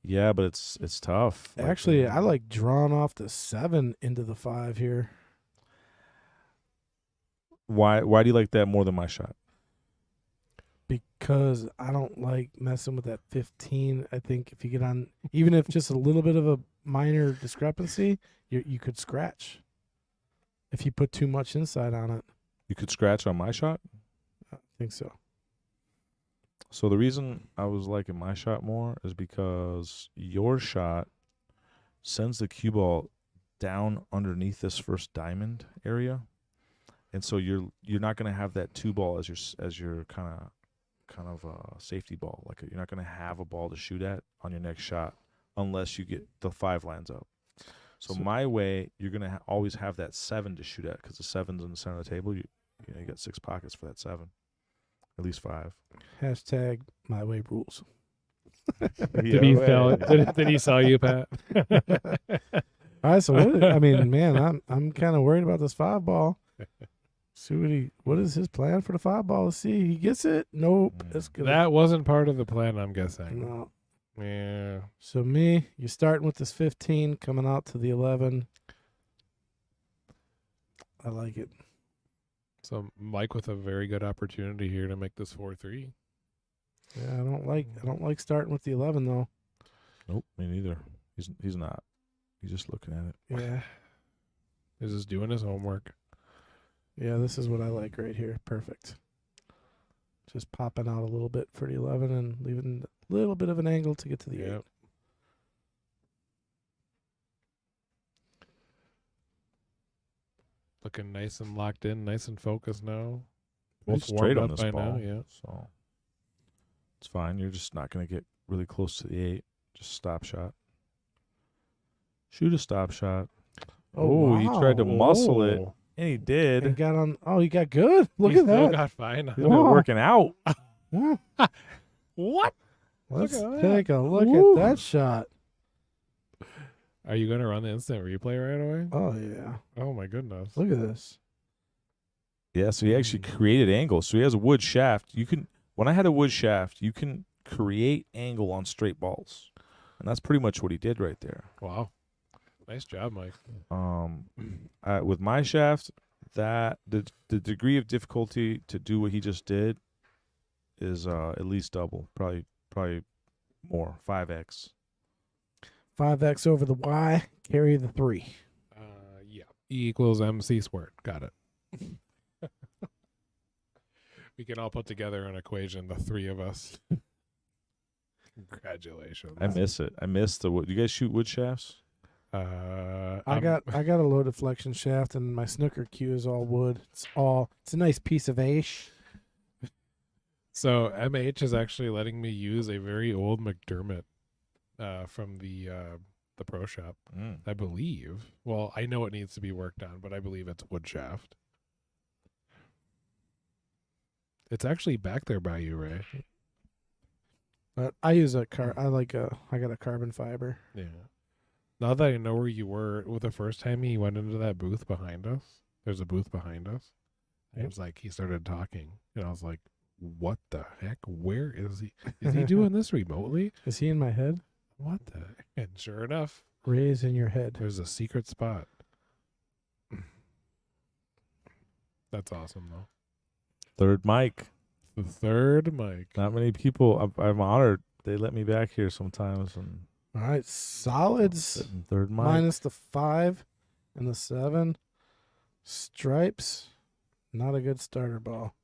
Yeah, but it's tough. Actually, I like drawn off the 7 into the 5 here. Why do you like that more than my shot? Because I don't like messing with that 15. I think if you get on, even if just a little bit of a minor discrepancy, you could scratch. If you put too much inside on it, You could scratch on my shot. I think so. So the reason I was liking my shot more is because your shot sends the cue ball down underneath this first diamond area, and so you're not going to have that 2 ball as your kind of safety ball. Like you're not going to have a ball to shoot at on your next shot unless you get the 5 lines up. So my way, you're going to always have that 7 to shoot at because the 7's in the center of the table. You got 6 pockets for that 7, at least 5. Hashtag my way rules. Did he sell it? Did he sell you, Pat? All right, so I mean, man, I'm kind of worried about this 5 ball. See what is his plan for the 5 ball? Let's see. He gets it. Nope. That's good. That wasn't part of the plan, I'm guessing. No. Yeah. So you're starting with this 15, coming out to the 11. I like it. So Mike with a very good opportunity here to make this 4-3. Yeah, I don't like starting with the 11 though. Nope, me neither. He's not. He's just looking at it. Yeah. He's just doing his homework. Yeah, this is what I like right here. Perfect. Just popping out a little bit for the 11 and leaving a little bit of an angle to get to the 8. Yep. Looking nice and locked in, nice and focused now. Both straight on this by ball, now, yeah. so it's fine. You're just not going to get really close to the 8. Just stop shot. Shoot a stop shot. Oh, he tried to muscle it, Oh. and he did. And got on. Oh, he got good. Look He at still that. got fine. He's been working out. Yeah. What? Let's at that. take a look Woo. at that shot. Are you going to run the instant replay right away? Oh yeah. Oh my goodness. Look at this. Yeah, so he actually created angle. So he has a wood shaft. When I had a wood shaft, you can create angle on straight balls, and that's pretty much what he did right there. Wow. Nice job, Mike. With my shaft, that the degree of difficulty to do what he just did is at least double, probably more, 5x. 5x over the y. Carry the 3. Yeah. E equals MC squared. Got it. We can all put together an equation, the 3 of us. Congratulations. I miss it. I miss the wood. You guys shoot wood shafts? I got a low deflection shaft, and my snooker cue is all wood. It's a nice piece of ash. So MH is actually letting me use a very old McDermott from the pro shop, I believe. Well, I know it needs to be worked on, but I believe it's wood shaft. It's actually back there by you, Ray. But I use I got a carbon fiber. Yeah. Now that I know where you were, the first time he went into that booth behind us, there's a booth behind us. It was like he started talking, and I was like, "What the heck? Where is he? Is he doing this remotely? Is he in my head? What the?" And sure enough, Ray's in your head. there's a secret spot. That's awesome, though. Third mic. The third mic. Not many people. I'm honored. They let me back here sometimes. And All right, solids sitting third mic. minus the 5 and the 7. Stripes, not a good starter ball.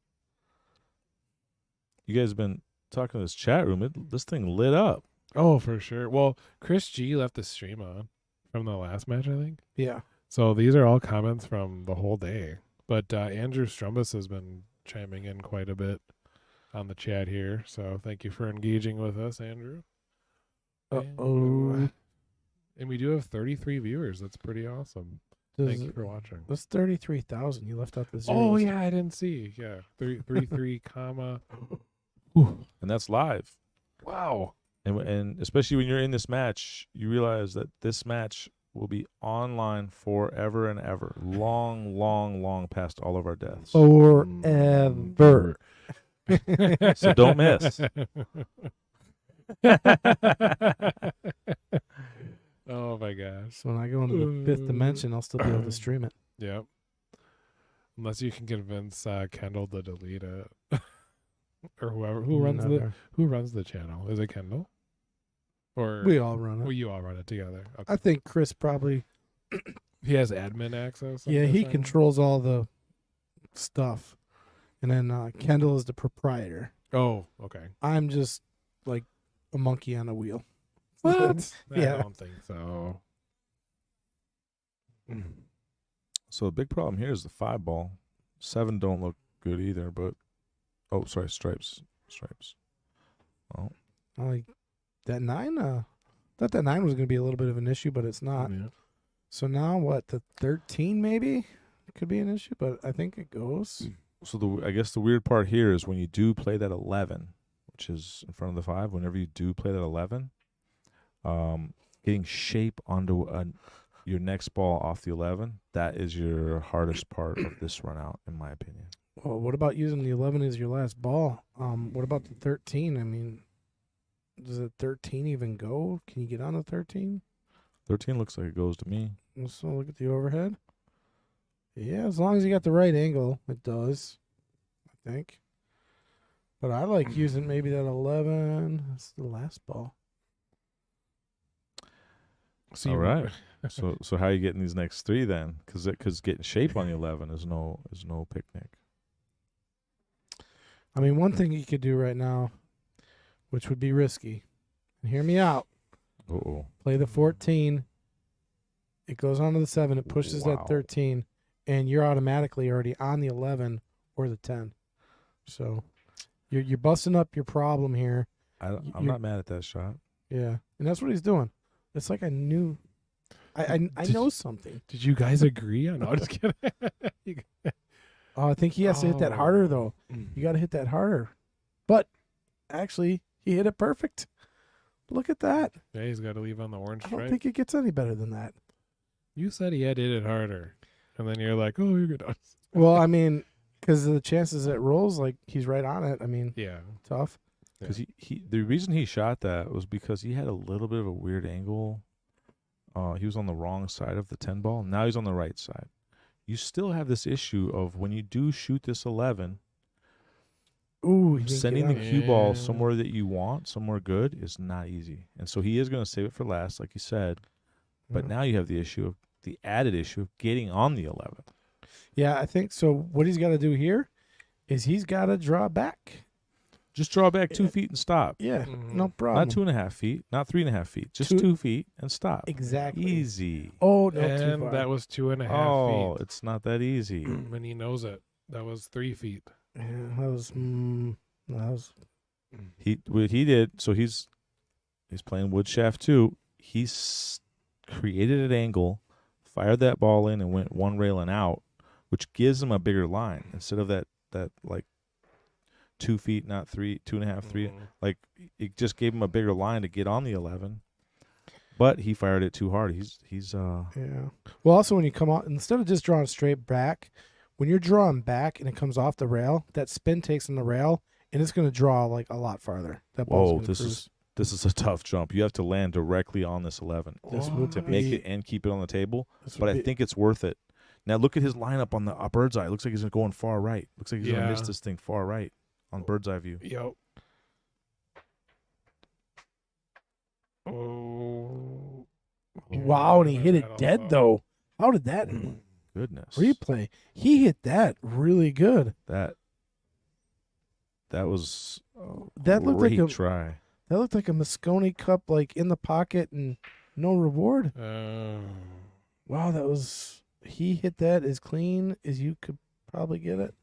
You guys have been talking to this chat room. This thing lit up. Oh, for sure. Well, Chris G left the stream on from the last match, I think. Yeah. So these are all comments from the whole day. But Andrew Strumbus has been chiming in quite a bit on the chat here. So thank you for engaging with us, Andrew. Uh-oh. And we do have 33 viewers. That's pretty awesome. Thank you for watching. That's 33,000. You left out the zeros. Oh, yeah, I didn't see. Yeah, 33, comma. And that's live. Wow. And especially when you're in this match, you realize that this match will be online forever and ever. Long, long, long past all of our deaths. Forever. So don't miss. Oh, my gosh. So when I go into the 5th dimension, I'll still be able to stream it. Yep. Unless you can convince Kendall to delete it. Or whoever. Who runs the channel? Is it Kendall? Or We all run well, it. you all run it together. Okay. I think Chris probably, He has admin access. I'm yeah, he guessing? controls all the stuff. And then Kendall is the proprietor. Oh, okay. I'm just like a monkey on a wheel. What? Yeah. I don't think so. So the big problem here is the 5 ball. 7 don't look good either, but stripes. Oh, I like that 9. Thought that 9 was going to be a little bit of an issue, but it's not. Yeah. So now what? The 13 maybe could be an issue, but I think it goes. so I guess the weird part here is when you do play that 11, which is in front of the 5. Whenever you do play that 11, getting shape onto your next ball off the 11, that is your hardest part of this run out, in my opinion. Well, what about using the 11 as your last ball? What about the 13? I mean, does the 13 even go? Can you get on the 13? 13 looks like it goes to me. Let's look at the overhead. Yeah, as long as you got the right angle, it does, I think. But I like using maybe that 11. That's the last ball. So All right. So how are you getting these next 3 then? Because getting shape on the 11 is no picnic. I mean, one thing you could do right now, which would be risky, and hear me out, Uh-oh. play the 14. It goes on to the 7. It pushes Wow. that 13, and you're automatically already on the 11 or the 10. So you're busting up your problem here. I'm You're- not mad at that shot. Yeah, and that's what he's doing. It's like I knew. I know something. Did you guys agree on? No, just kidding. Oh, I think he has to hit that harder, though. You got to hit that harder. But actually, he hit it perfect. Look at that. Yeah, he's got to leave on the orange I don't stripe. think it gets any better than that. You said he had to hit it harder, and then you're like, "Oh, you're good." Well, I mean, because of the chances it rolls, like he's right on it. I mean, Yeah. tough. Because the reason he shot that was because he had a little bit of a weird angle. He was on the wrong side of the 10 ball. Now he's on the right side. You still have this issue of when you do shoot this 11, Ooh, he didn't sending get the on it. cue ball Yeah. somewhere that you want, somewhere good, is not easy. And so he is going to save it for last, like you said. But Yeah. now you have the added issue of getting on the 11. Yeah, I think so. What he's got to do here is he's got to draw back. Just draw back 2 Yeah. feet and stop. Yeah, Mhm. no problem. Not 2.5 feet, not 3.5 feet. Just 2 2 feet and stop. Exactly. Easy. Oh, no, too And far. that was 2.5 Oh, feet. it's not that easy. And he knows it. That was 3 feet. Yeah, that was What he did, so he's playing wood shaft too. He's created an angle, fired that ball in, and went one rail and out, which gives him a bigger line instead of that like 2 feet, not 3, 2.5, 3. Like it just gave him a bigger line to get on the 11. But he fired it too hard. He's Yeah. Well, also when you come out, instead of just drawing straight back, when you're drawing back and it comes off the rail, that spin takes on the rail and it's going to draw like a lot farther. That ball's whoa, gonna cruise. this is a tough jump. You have to land directly on this 11 This would to be- make it and keep it on the table. this But would I be- think it's worth it. Now look at his lineup on the bird's eye. Looks like he's going far right. Looks like he's going to miss Yeah. this thing far right on bird's eye view. Yep. Oh. Wow, and he hit it dead though. How did that Goodness. replay? He hit that really good. That was That looked like great a try. that looked like a Moscone Cup, like in the pocket and no reward. Wow, that was he hit that as clean as you could probably get it.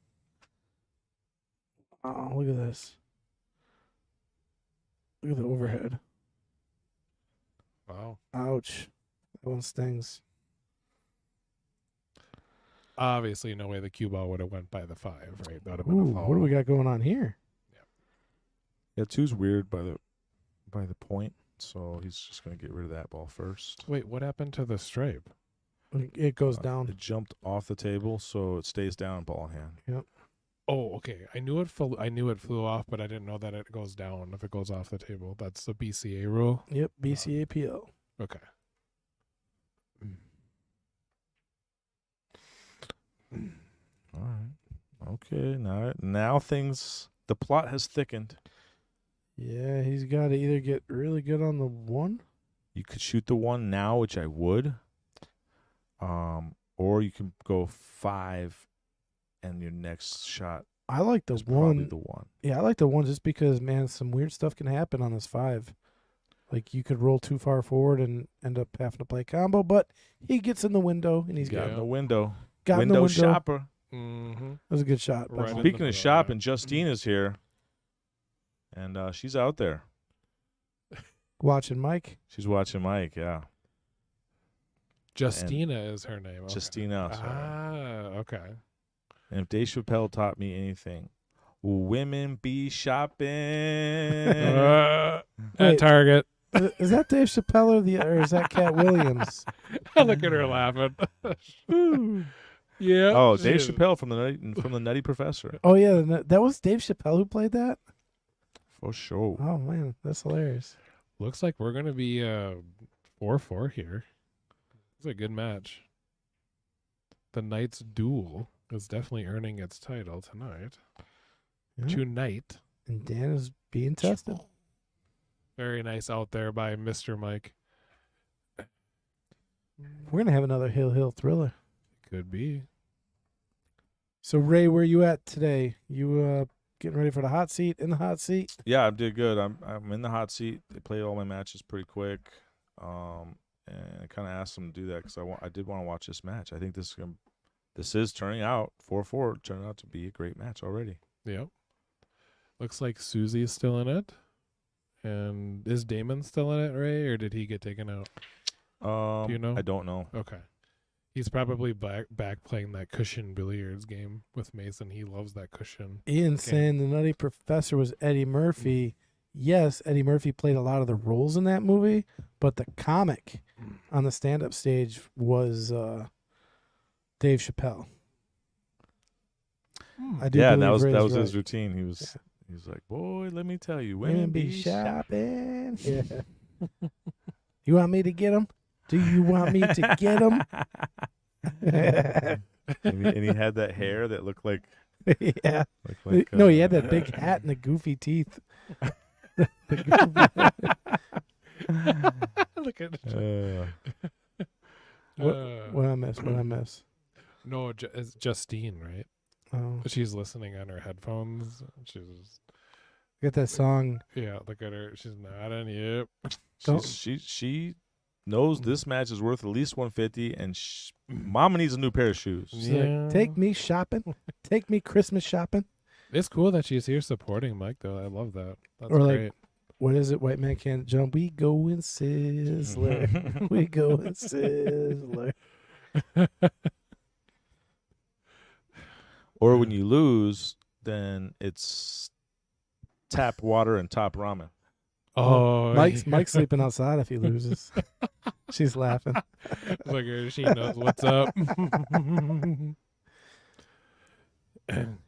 Oh, look at this. Look at the overhead. Wow. Ouch. That one stings. Obviously, no way the cue ball would have went by the 5, right? That would have Ooh, been a foul. what do we got going on here? Yeah, 2's weird by the point, so he's just going to get rid of that ball first. Wait, what happened to the stripe? It goes It down. jumped off the table, so it stays down, ball in hand. Oh, okay. I knew it flew off, but I didn't know that it goes down if it goes off the table. That's the BCA rule. Yep, BCAPL. Okay. All right. Okay, now things, the plot has thickened. Yeah, he's got to either get really good on the 1. You could shoot the 1 now, which I would. Or you can go 5 and your next shot I like the is probably 1. the 1. Yeah, I like the 1 just because, man, some weird stuff can happen on this 5. Like you could roll too far forward and end up having to play combo, but he gets in the window and he's Got got in the window. in the Window window. shopper. Mm-hmm. That was a good shot. by Right Mike. in Speaking the of middle, shopping, yeah. Justina's here. And she's out there. Watching Mike. She's watching Mike, yeah. Justina is her name. Okay. Justina. Sorry. Okay. And if Dave Chappelle taught me anything, women be shopping. At Wait. Target. Is that Dave Chappelle or is that Cat Williams? Look at her laughing. Yeah. Oh, Dave she- Chappelle from the Nutty Professor. Oh yeah, that was Dave Chappelle who played that. For sure. Oh man, that's hilarious. Looks like we're gonna be 4-4 here. It's a good match. The Knights duel is definitely earning its title tonight. Yeah. Tonight. And Dan is being tested. Very nice out there by Mr. Mike. We're gonna have another Hill thriller. Could be. So Ray, where you at today? You getting ready for the hot seat? In the hot seat? Yeah, I did good. I'm in the hot seat. They played all my matches pretty quick. And I kind of asked them to do that because I did want to watch this match. I think this is turning out 4-4. Turned out to be a great match already. Yep. Looks like Susie's still in it. And is Damon still in it, Ray, or did he get taken out? Do you know? I don't know. Okay. He's probably back playing that cushion billiards game with Mason. He loves that cushion. Ian Okay. saying the Nutty Professor was Eddie Murphy. Yes, Eddie Murphy played a lot of the roles in that movie, but the comic on the stand-up stage was Dave Chappelle. I do Yeah, believe that was Ray's his right. routine. He was like, boy, let me tell you, Women be shopping. Yeah. You want me to get him? Do you want me to get him? and he had that hair that looked like Yeah. like No, he had that big hat and the goofy teeth. The Look at What I miss? What I miss? No, it's Justine, right? Oh, She's listening on her headphones. She's get that song. yeah. Look at her. She's not in yet. Don't- she knows this match is worth at least 150, and Mama needs a new pair of shoes. She's Yeah. like, take me shopping. Take me Christmas shopping. It's cool that she's here supporting Mike, though. I love that. That's Or like- great. What is it? White man can't jump. We go in Sizzler. We go in Sizzler. Or when you lose, then it's tap water and top ramen. Oh, Mike's sleeping outside if he loses. She's laughing. Look at her. She knows what's up.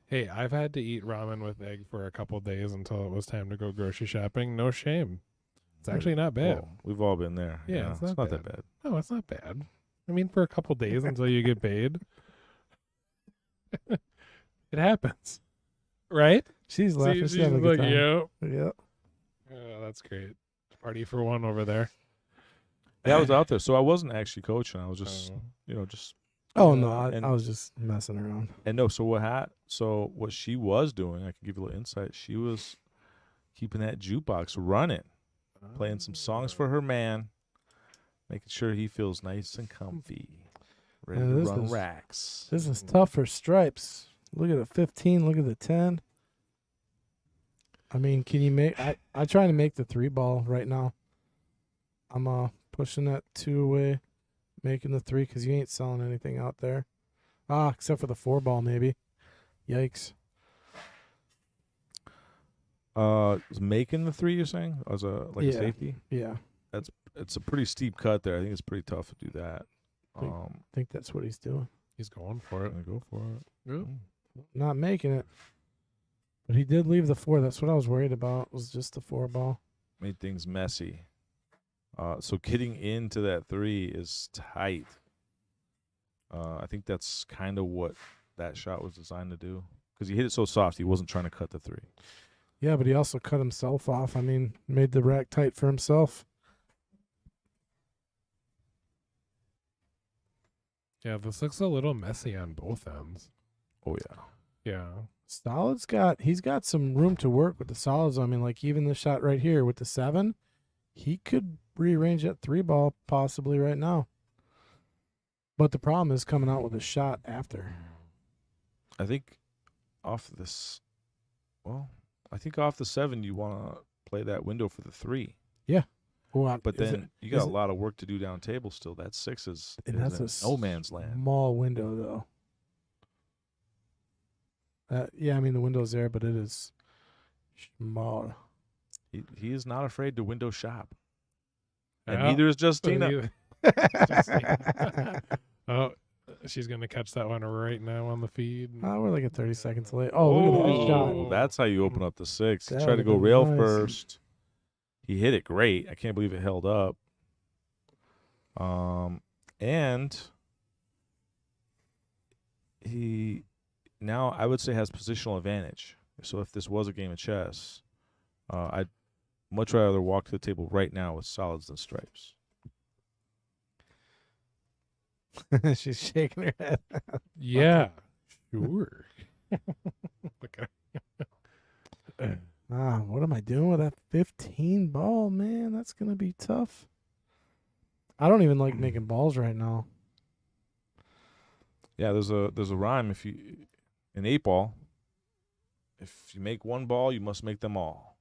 Hey, I've had to eat ramen with egg for a couple days until it was time to go grocery shopping. No shame. It's actually not bad. Oh, we've all been there. Yeah, it's not that bad. No, it's not bad. I mean, for a couple days until you get paid. It happens. Right? She's laughing. She's She's having a like, good time. yep. Yep. Oh, that's great. Party for one over there. Yeah, I was out there, so I wasn't actually coaching. I was just, just. Oh no, and- I was just messing around. And no, so what she was doing, I can give you a little insight. She was keeping that jukebox running, playing some songs for her man, making sure he feels nice and comfy, ready Yeah, to this run is- racks. This is tough for Stripes. Look at the 15. Look at the 10. I mean, can you make? I trying to make the 3-ball right now. I'm pushing that 2 away, making the 3 because you ain't selling anything out there. Except for the 4-ball maybe. Yikes. Making the 3, you're saying, as a Yeah. safety? Yeah, It's a pretty steep cut there. I think it's pretty tough to do that. I think that's what he's doing. He's going for it. Go for it. Yep. Not making it. But he did leave the 4. That's what I was worried about. Was just the 4-ball. Made things messy. So getting into that 3 is tight. I think that's kind of what that shot was designed to do. Because he hit it so soft, he wasn't trying to cut the 3. Yeah, but he also cut himself off. I mean, made the rack tight for himself. Yeah, this looks a little messy on both ends. Oh, yeah. Yeah. He's got some room to work with the solids. I mean, like even the shot right here with the 7, he could rearrange that 3-ball possibly right now. But the problem is coming out with a shot after. I think off the 7, you want to play that window for the 3. Well, But then you got a lot of work to do down table still. That 6 is And that's in a no man's land. small window though. Yeah, I mean the window's there, but it is small. He is not afraid to window shop. And Yeah. neither is Justina. Oh, she's going to catch that one right now on the feed. We're like at 30 seconds late. Oh, look at that shot. Oh. That's how you open up the 6. He That tried to go would've been rail nice. first. He hit it great. I can't believe it held up. And he now I would say has positional advantage. So if this was a game of chess, I'd much rather walk to the table right now with solids than stripes. She's shaking her head. Yeah. Sure. Look at her. What am I doing with that 15 ball, man? That's gonna be tough. I don't even like making balls right now. Yeah, there's a rhyme. If you an 8-ball, if you make one ball, you must make them all.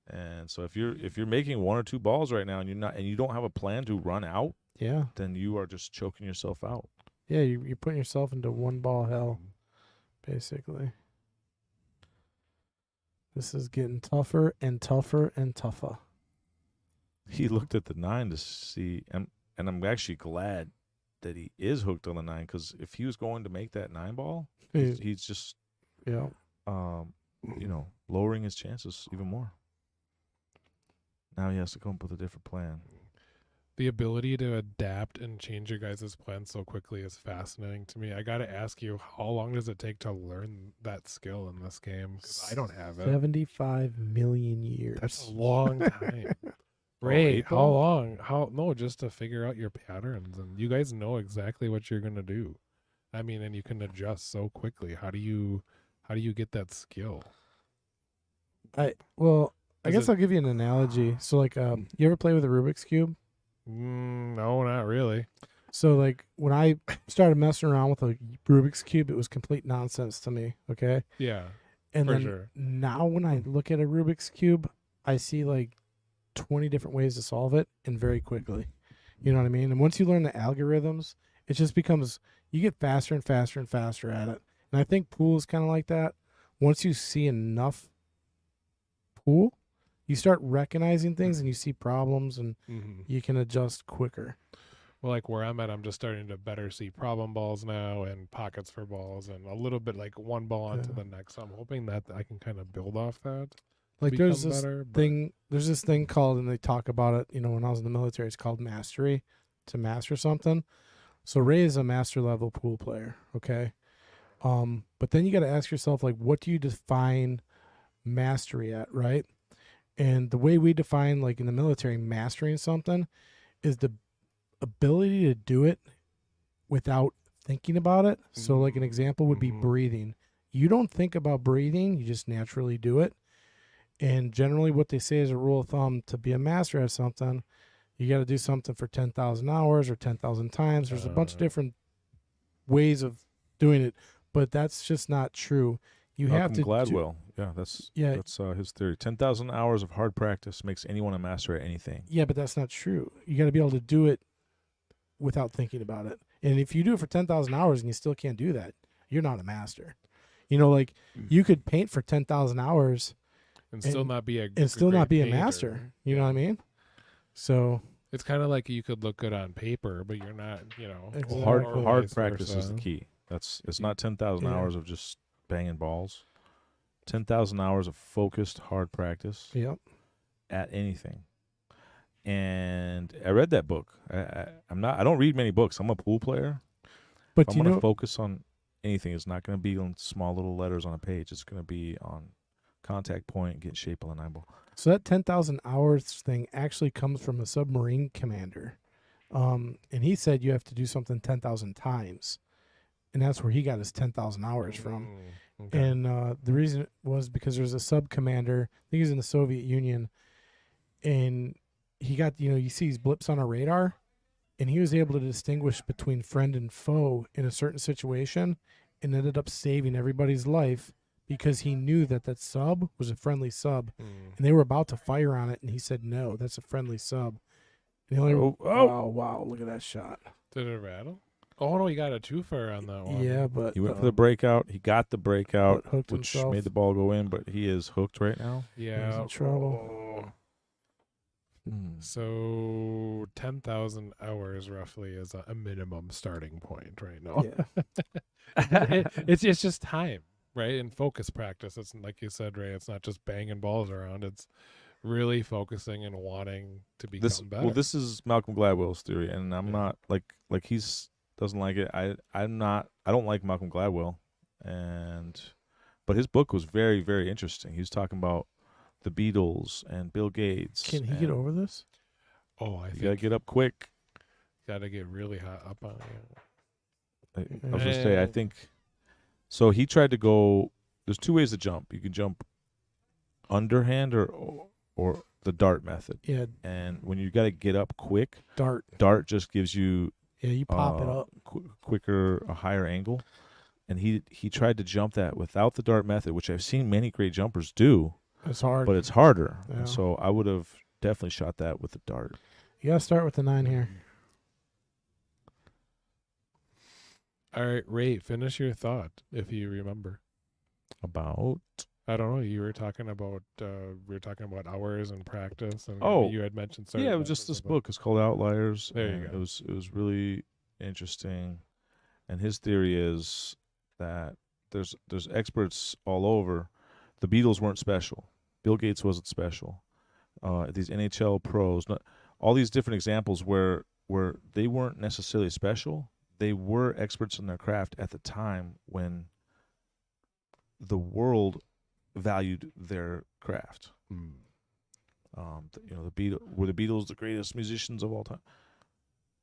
And so if you're making 1 or 2 balls right now and you don't have a plan to run out, Yeah, then you are just choking yourself out. yeah, you're putting yourself into 1-ball hell, basically. This is getting tougher and tougher and tougher. He looked at the 9 to see, and I'm actually glad that he is hooked on the 9, because if he was going to make that 9-ball, he's just Yeah, lowering his chances even more. Now he has to come up with a different plan. The ability to adapt and change your guys' plans so quickly is fascinating to me. I got to ask you, how long does it take to learn that skill in this game? Because I don't have it. 75 million years. That's a long time. Oh, Ray, how 8-ball? long? No, just to figure out your patterns. And you guys know exactly what you're going to do. I mean, and you can adjust so quickly. How do you get that skill? I Is guess it- I'll give you an analogy. So, like, you ever play with a Rubik's Cube? No, not really. So, like, when I started messing around with a Rubik's Cube, it was complete nonsense to me, okay? Yeah. And For then sure. now when I look at a Rubik's Cube, I see, like, 20 different ways to solve it, and very quickly. You know what I mean? And once you learn the algorithms, it just becomes, you get faster and faster and faster at it. And I think pool is kind of like that. Once you see enough pool, you start recognizing things and you see problems and Mm-hmm. you can adjust quicker. Well, like where I'm at, I'm just starting to better see problem balls now and pockets for balls and a little bit like one ball onto Yeah. the next. So I'm hoping that I can kind of build off that. Like there's become this better, but- thing, there's this thing called, and they talk about it, you know, when I was in the military, it's called mastery, to master something. So Ray is a master level pool player, okay? But then you got to ask yourself, like, what do you define mastery at, right? And the way we define, like in the military, mastering something is the ability to do it without thinking about it. So, like an example would be Mhm. breathing. You don't think about breathing, you just naturally do it. And generally, what they say as a rule of thumb to be a master at something, you got to do something for 10,000 hours or 10,000 times. There's a bunch of different ways of doing it, but that's just not true. You have Malcolm to Gladwell. That's Yeah. his theory. 10,000 hours of hard practice makes anyone a master at anything. Yeah, but that's not true. You got to be able to do it without thinking about it. And if you do it for 10,000 hours and you still can't do that, you're not a master. You know, like you could paint for 10,000 hours and still not be a and still not great be a painter. master. You know what I mean? So It's kind of like you could look good on paper, but you're not. Exactly. Hard or hard vice practice is versa. the key. It's not 10,000 Yeah. hours of just banging balls. 10,000 hours of focused hard practice yep. at anything. And I read that book. I don't read many books. I'm a pool player. But If I'm you going to know, focus on anything, it's not going to be on small little letters on a page. It's going to be on contact point, get shape of the 9 ball. so that 10,000 hours thing actually comes from a submarine commander. And he said you have to do something 10,000 times. And that's where he got his 10,000 hours from. Okay. And the reason was because there's a sub commander, I think he's in the Soviet Union, and he got, you see these blips on a radar, and he was able to distinguish between friend and foe in a certain situation and ended up saving everybody's life because he knew that that sub was a friendly sub, and they were about to fire on it, and he said, no, that's a friendly sub. And he only, wow, look at that shot. Did it rattle? Oh no, he got a twofer on that one. Yeah, but He went for the breakout. He got the breakout, but hooked which himself. made the ball go in, but he is hooked right now. Yeah. He's in trouble. Oh. So 10,000 hours roughly is a minimum starting point right now. Yeah. It's just time, right? And focus practice. It's like you said, Ray. It's not just banging balls around. It's really focusing and wanting to become better. Well, this is Malcolm Gladwell's theory, and I'm Yeah. not like he's doesn't like it. I don't like Malcolm Gladwell, but his book was very, very interesting. He was talking about the Beatles and Bill Gates. Can he and get over this? Oh, I You gotta think get up quick. gotta get really hot up on it. I was gonna say, I think so. He tried to go. There's 2 ways to jump. You can jump underhand or the dart method. Yeah, And when you got to get up quick, dart. dart just gives you Yeah, you pop it up. quicker, a higher angle. And he tried to jump that without the dart method, which I've seen many great jumpers do, It's hard. but it's harder. Yeah. And so I would have definitely shot that with the dart. You gotta start with the 9 here. All right, Ray, finish your thought if you remember. About I don't know. You were talking about hours and practice, and Oh. you had mentioned. yeah, it was just this book. It's called Outliers. There you and go. It was really interesting, and his theory is that there's experts all over. The Beatles weren't special. Bill Gates wasn't special. These NHL pros, all these different examples where they weren't necessarily special. They were experts in their craft at the time when the world valued their craft. The Beatles the greatest musicians of all time?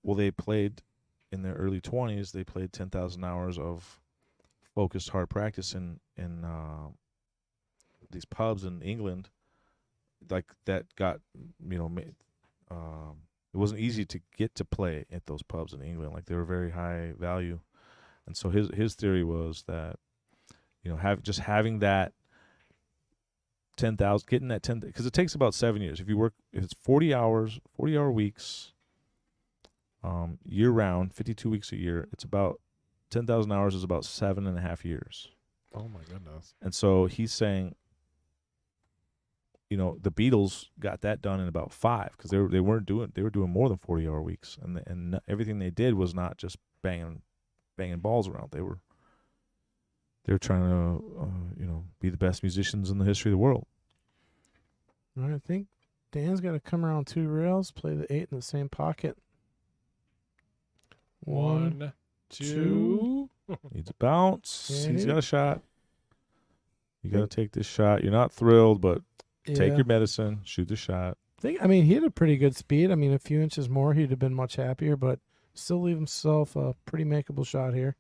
Well, they played in their early 20s. They played 10,000 hours of focused hard practice in these pubs in England. Like that got it wasn't easy to get to play at those pubs in England. Like they were very high value, and so his theory was that having that 10,000, getting that 10, because it takes about 7 years. If it's 40-hour weeks, year round, 52 weeks a year, it's about 10,000 hours is about 7.5 years. Oh my goodness. And so he's saying you know, the Beatles got that done in about 5 because they were doing more than 40-hour weeks, and everything they did was not just banging balls around. They were trying to be the best musicians in the history of the world. All right, I think Dan's got to come around 2 rails, play the 8 in the same pocket. 1, 2. Needs a bounce. Yeah. He's got a shot. You got to take this shot. You're not thrilled, but take your medicine. Shoot the shot. He had a pretty good speed. I mean, a few inches more, he'd have been much happier, but still leave himself a pretty makeable shot here.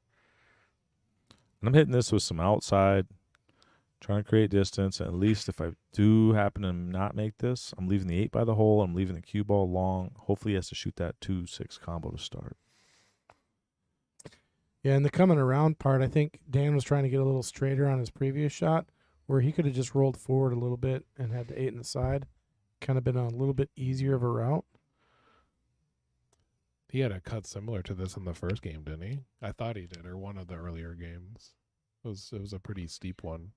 And I'm hitting this with some outside, trying to create distance. And at least if I do happen to not make this, I'm leaving the 8 by the hole. I'm leaving the cue ball long. Hopefully he has to shoot that 2-6 combo to start. Yeah, and the coming around part, I think Dan was trying to get a little straighter on his previous shot, where he could have just rolled forward a little bit and had the 8 in the side. Kind of been a little bit easier of a route. He had a cut similar to this in the first game, didn't he? I thought he did, or one of the earlier games. It was a pretty steep one.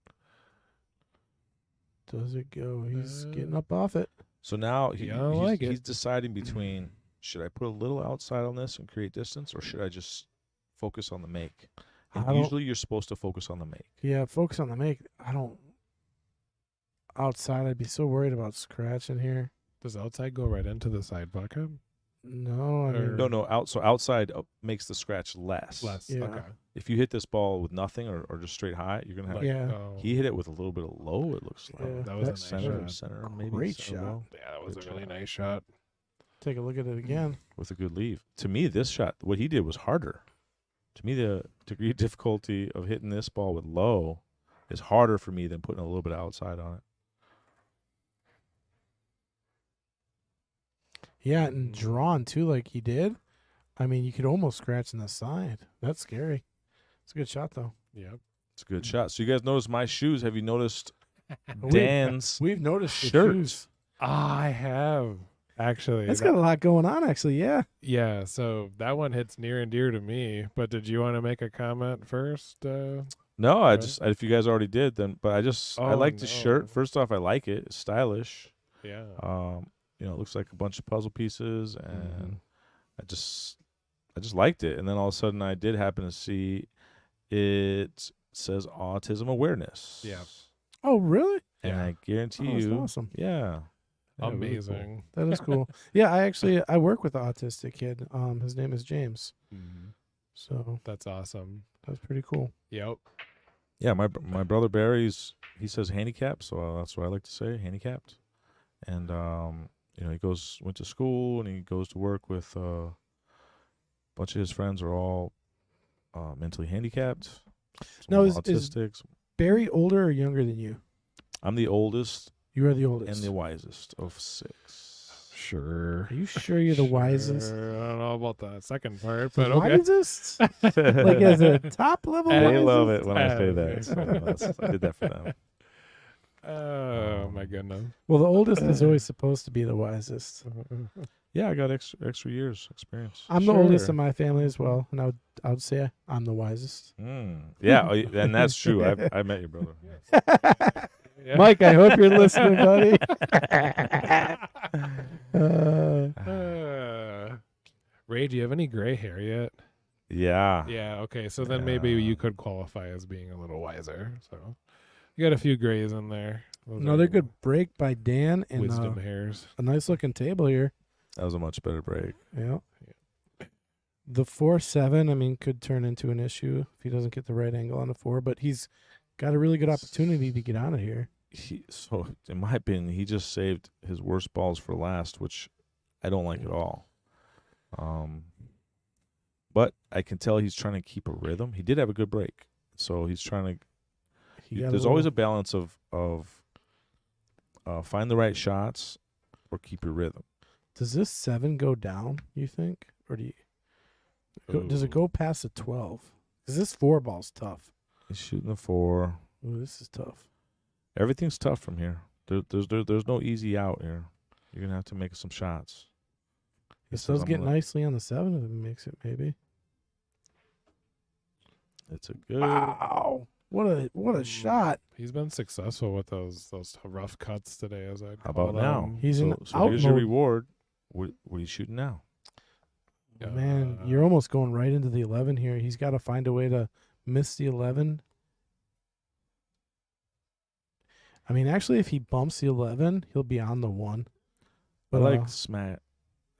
Does it go? He's getting up off it. So now he's he's deciding between, should I put a little outside on this and create distance, or should I just focus on the make? And usually you're supposed to focus on the make. Yeah, focus on the make. Outside, I'd be so worried about scratching here. Does outside go right into the side bucket? No, I mean, No. Outside makes the scratch less. Yeah. Okay. If you hit this ball with nothing or just straight high, you're gonna have. Yeah. He hit it with a little bit of low. It looks like Yeah. That was a That's nice center, shot. maybe. Great center shot. low, Yeah, that was Good a really shot. nice shot. take a look at it again. with a good leave. To me, this shot, what he did was harder. To me, the degree of difficulty of hitting this ball with low is harder for me than putting a little bit of outside on it. Yeah, and drawn too, like he did. I mean, you could almost scratch in the side. That's scary. It's a good shot, though. Yep. It's a good shot. So you guys notice my shoes. Have you noticed We've- Dan's We've noticed the shirt? shoes. I have actually. That's got a lot going on, actually. Yeah. Yeah, so that one hits near and dear to me. But did you want to make a comment first? No, Right. if you guys already did, then, but I Oh, like the no. shirt. First off, I like it. It's stylish. Yeah. It looks like a bunch of puzzle pieces, and Mhm. I just liked it. And then all of a sudden, I did happen to see it says autism awareness. Yeah. Oh, really? And Yeah. I guarantee Oh, that's you, awesome. yeah, really cool. Amazing. That is cool. Yeah, I work with an autistic kid. His name is James. So That's awesome. that's pretty cool. Yep. Yeah, my brother Barry's, he says handicapped, so that's what I like to say, handicapped. And he went to school, and he goes to work with a bunch of his friends are all mentally handicapped. Now, some is autistics. Barry older or younger than you? I'm the oldest You are the oldest. and the wisest of 6. Sure. Are you sure you're the wisest? I don't know about the second part, The but okay. wisest? Like as a top level They wisest? love it when I say Okay. that. So I did that for them. Oh my goodness. Well, the oldest is always supposed to be the wisest. Yeah, I got extra years experience. I'm the oldest Sure. in my family as well, and I would say I'm the wisest. Yeah, and that's true. I met your brother. Yeah. Mike, I hope you're listening, buddy. Ray, do you have any gray hair yet? Yeah. Yeah, okay. So then maybe you could qualify as being a little wiser. So you got a few grays in there. Those Another are good break by Dan, and wisdom hairs. a nice looking table here. That was a much better break. Yeah. The 4-7, I mean, could turn into an issue if he doesn't get the right angle on the 4, but he's got a really good opportunity to get out of here. So, in my opinion, he just saved his worst balls for last, which I don't like at all. But I can tell he's trying to keep a rhythm. He did have a good break, so he's trying to. There's always a balance of find the right shots or keep your rhythm. Does this 7 go down, you think? Or does it go past the 12? Because this 4 ball's tough. He's shooting the 4. Ooh, this is tough. Everything's tough from here. There's no easy out here. You're gonna have to make some shots. He This says, does "I'm get gonna-" nicely on the 7 if it makes it, maybe. It's a good. Wow. What a shot. He's been successful with those rough cuts today, as I. How about now? He's in So out here's your mode. reward. What are you shooting now? Man, you're almost going right into the 11 here. He's got to find a way to miss the 11. I mean, actually, if he bumps the 11, he'll be on the 1. But,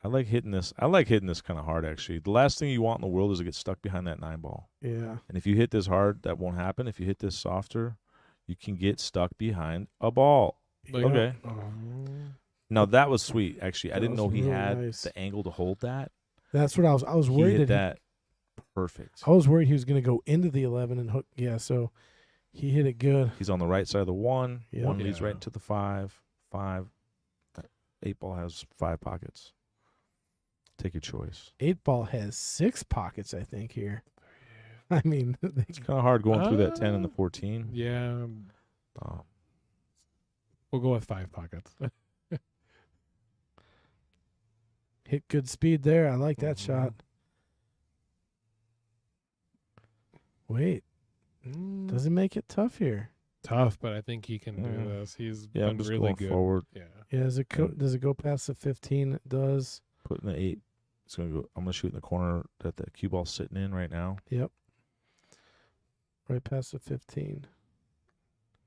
I like hitting this. I like hitting this kind of hard, actually. The last thing you want in the world is to get stuck behind that 9 ball. yeah. And if you hit this hard, that won't happen. If you hit this softer, you can get stuck behind a ball. Like, Okay. Now, that was sweet, actually. I That didn't know was he really had nice. the angle to hold that. That's what I was He worried hit that that perfect. I was worried he was going to go into the 11 and hook. Yeah, so he hit it good. He's on the right side of the 1. Yeah. 1 leads Yeah. right into the 5. 5. 8 ball has 5 pockets. Take your choice. 8 ball has 6 pockets, I think, here. I mean, It's kind of hard going through that 10 and the 14. Yeah, we'll go with 5 pockets. hit good speed there. I like that Mhm. shot. Wait, does it make it tough here? Tough, but I think he can Yeah. do this. He's Yeah, been I'm just really going good. forward, Yeah. Yeah, does it go past the 15? It does. putting the 8. It's gonna go. I'm gonna shoot in the corner that the cue ball's sitting in right now. Yep. Right past the 15.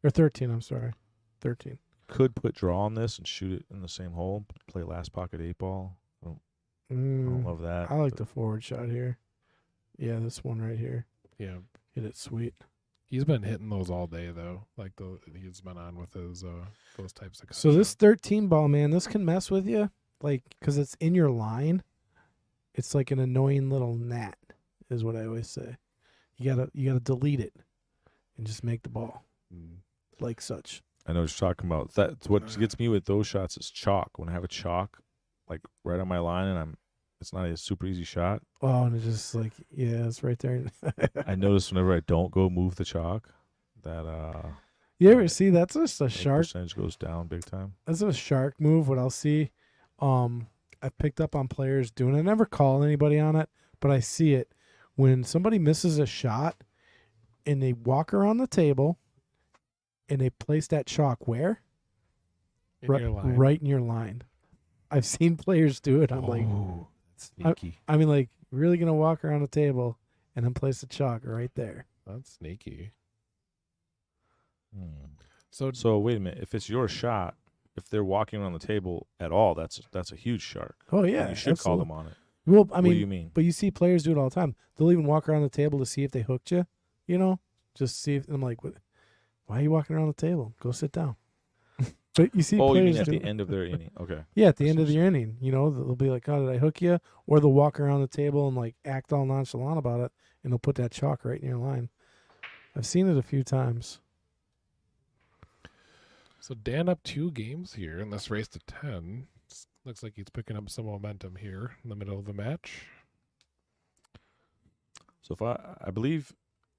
Or 13, I'm sorry. 13. Could put draw on this and shoot it in the same hole. Play last pocket 8 ball. I don't love that. I like but the forward shot here. Yeah, this one right here. Yeah. Hit it sweet. He's been hitting those all day, though. Like, he's been on with his those types of So this shots. 13 ball, man, this can mess with you. Like, because it's in your line. It's like an annoying little gnat, is what I always say. You gotta delete it and just make the ball like such. I know what you're talking about. That's what gets me with those shots is chalk. When I have a chalk, like right on my line, and it's not a super easy shot. Oh, and it's just like, yeah, it's right there. I notice whenever I don't go move the chalk, that You ever see that's just a the shark? percentage goes down big time. That's a shark move. What I'll see, I've picked up on players doing. I never call anybody on it, but I see it when somebody misses a shot, and they walk around the table, and they place that chalk where In your line. right in your line. I've seen players do it. I'm like, Oh, that's sneaky. I mean, like, really gonna walk around the table and then place the chalk right there. That's sneaky. Hmm. So, wait a minute. If it's your shot, if they're walking around the table at all, that's a huge shark. Oh And yeah, you should call absolutely. them on it. Well, I What do you mean, mean? but you see players do it all the time. They'll even walk around the table to see if they hooked you. You know, just see if. I'm like, what? Why are you walking around the table? Go sit down. But you see Oh, you players mean at do the end of their inning? Okay. Yeah, at the I end see of what the inning, you know, they'll be like, "Oh, did I hook you?" Or they'll walk around the table and like act all nonchalant about it, and they'll put that chalk right in your line. I've seen it a few times. so Dan up 2 games here in this race to 10. Looks like he's picking up some momentum here in the middle of the match. So if I believe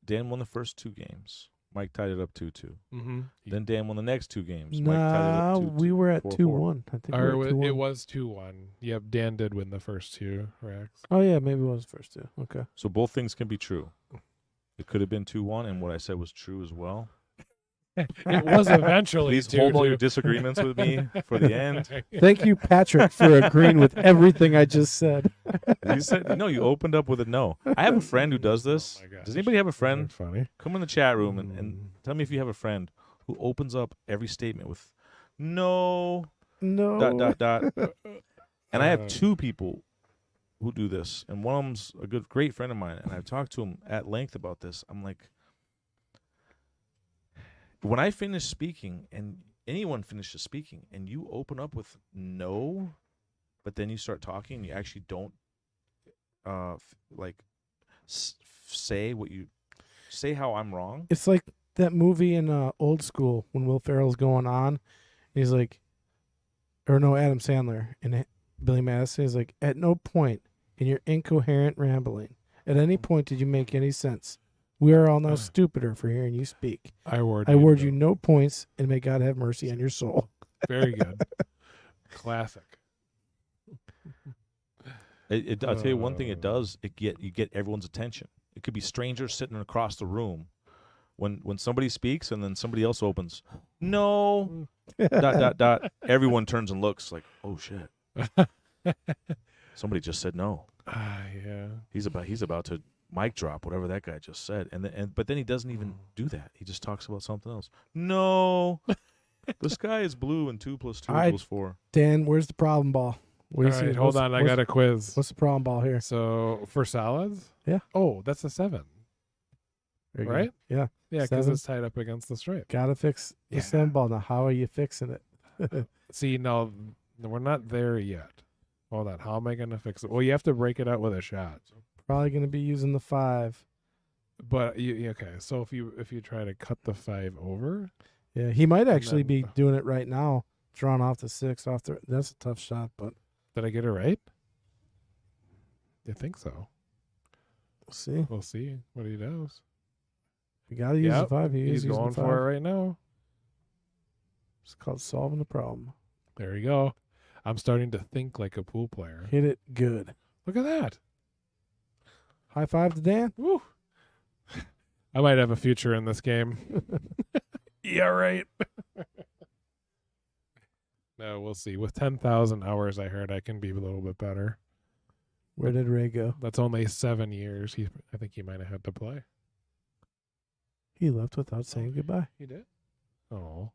Dan won the first 2 games. Mike tied it up 2-2. Mm-hmm. Then Dan won the next 2 games. Mike tied it Nah, up 2-2. we were at 4-4. 2-1. I think we Or were at 2-1. it was 2-1. Yep, Dan did win the first 2 racks. Oh yeah, maybe it was the first 2. Okay. So both things can be true. It could have been 2-1, and what I said was true as well. It was eventually Please hold all your 2-2. disagreements with me for the end. Thank you, Patrick, for agreeing with everything I just said. You said no. You opened up with a no. I have a friend who does this. Oh my gosh. Does anybody have a friend? Funny. Come in the chat room and tell me if you have a friend who opens up every statement with no ... No. And I have 2 people who do this, and one of them's a great friend of mine, and I've talked to him at length about this. I'm like, when I finish speaking, and anyone finishes speaking, and you open up with no, but then you start talking, and you actually don't say how I'm wrong. It's like that movie in Old School when Will Ferrell's going on. And he's like, or no, Adam Sandler and Billy Madison is like, at no point in your incoherent rambling, at any point did you make any sense. We are all now stupider for hearing you speak. I award you no points, and may God have mercy on your soul. Very good. Classic. I'll tell you one thing it does. You get everyone's attention. It could be strangers sitting across the room, when somebody speaks and then somebody else opens, no, ... Everyone turns and looks like, oh shit, somebody just said no. Yeah. He's about to mic drop whatever that guy just said, but then he doesn't even do that. He just talks about something else. No, the sky is blue and 2 + 2 = 4. Dan, where's the problem ball? All right, hold on. I got a quiz. What's the problem ball here? So for salads? Yeah. Oh, that's a 7. There you go. Right? Yeah. Yeah, because 7. it's tied up against the stripe. Gotta fix the Yeah. 7 ball. Now, how are you fixing it? See, no, we're not there yet. Hold on. How am I going to fix it? Well, you have to break it out with a shot. Probably going to be using the 5. But okay, so if you try to cut the 5 over, Yeah, he might actually then- be doing it right now, drawing off the 6 off the. That's a tough shot, but did I get it right? I think so. we'll see. We'll see what he does. You got to use the Yep, 5. He is He's using going the 5. for it right now. It's called solving the problem. There you go. I'm starting to think like a pool player. Hit it good. Look at that. High five to Dan. Woo. I might have a future in this game. Yeah, right. No, we'll see. With 10,000 hours, I heard I can be a little bit better. Where did Ray go? That's only 7 years. I think he might have had to play. He left without saying goodbye. He did? Oh.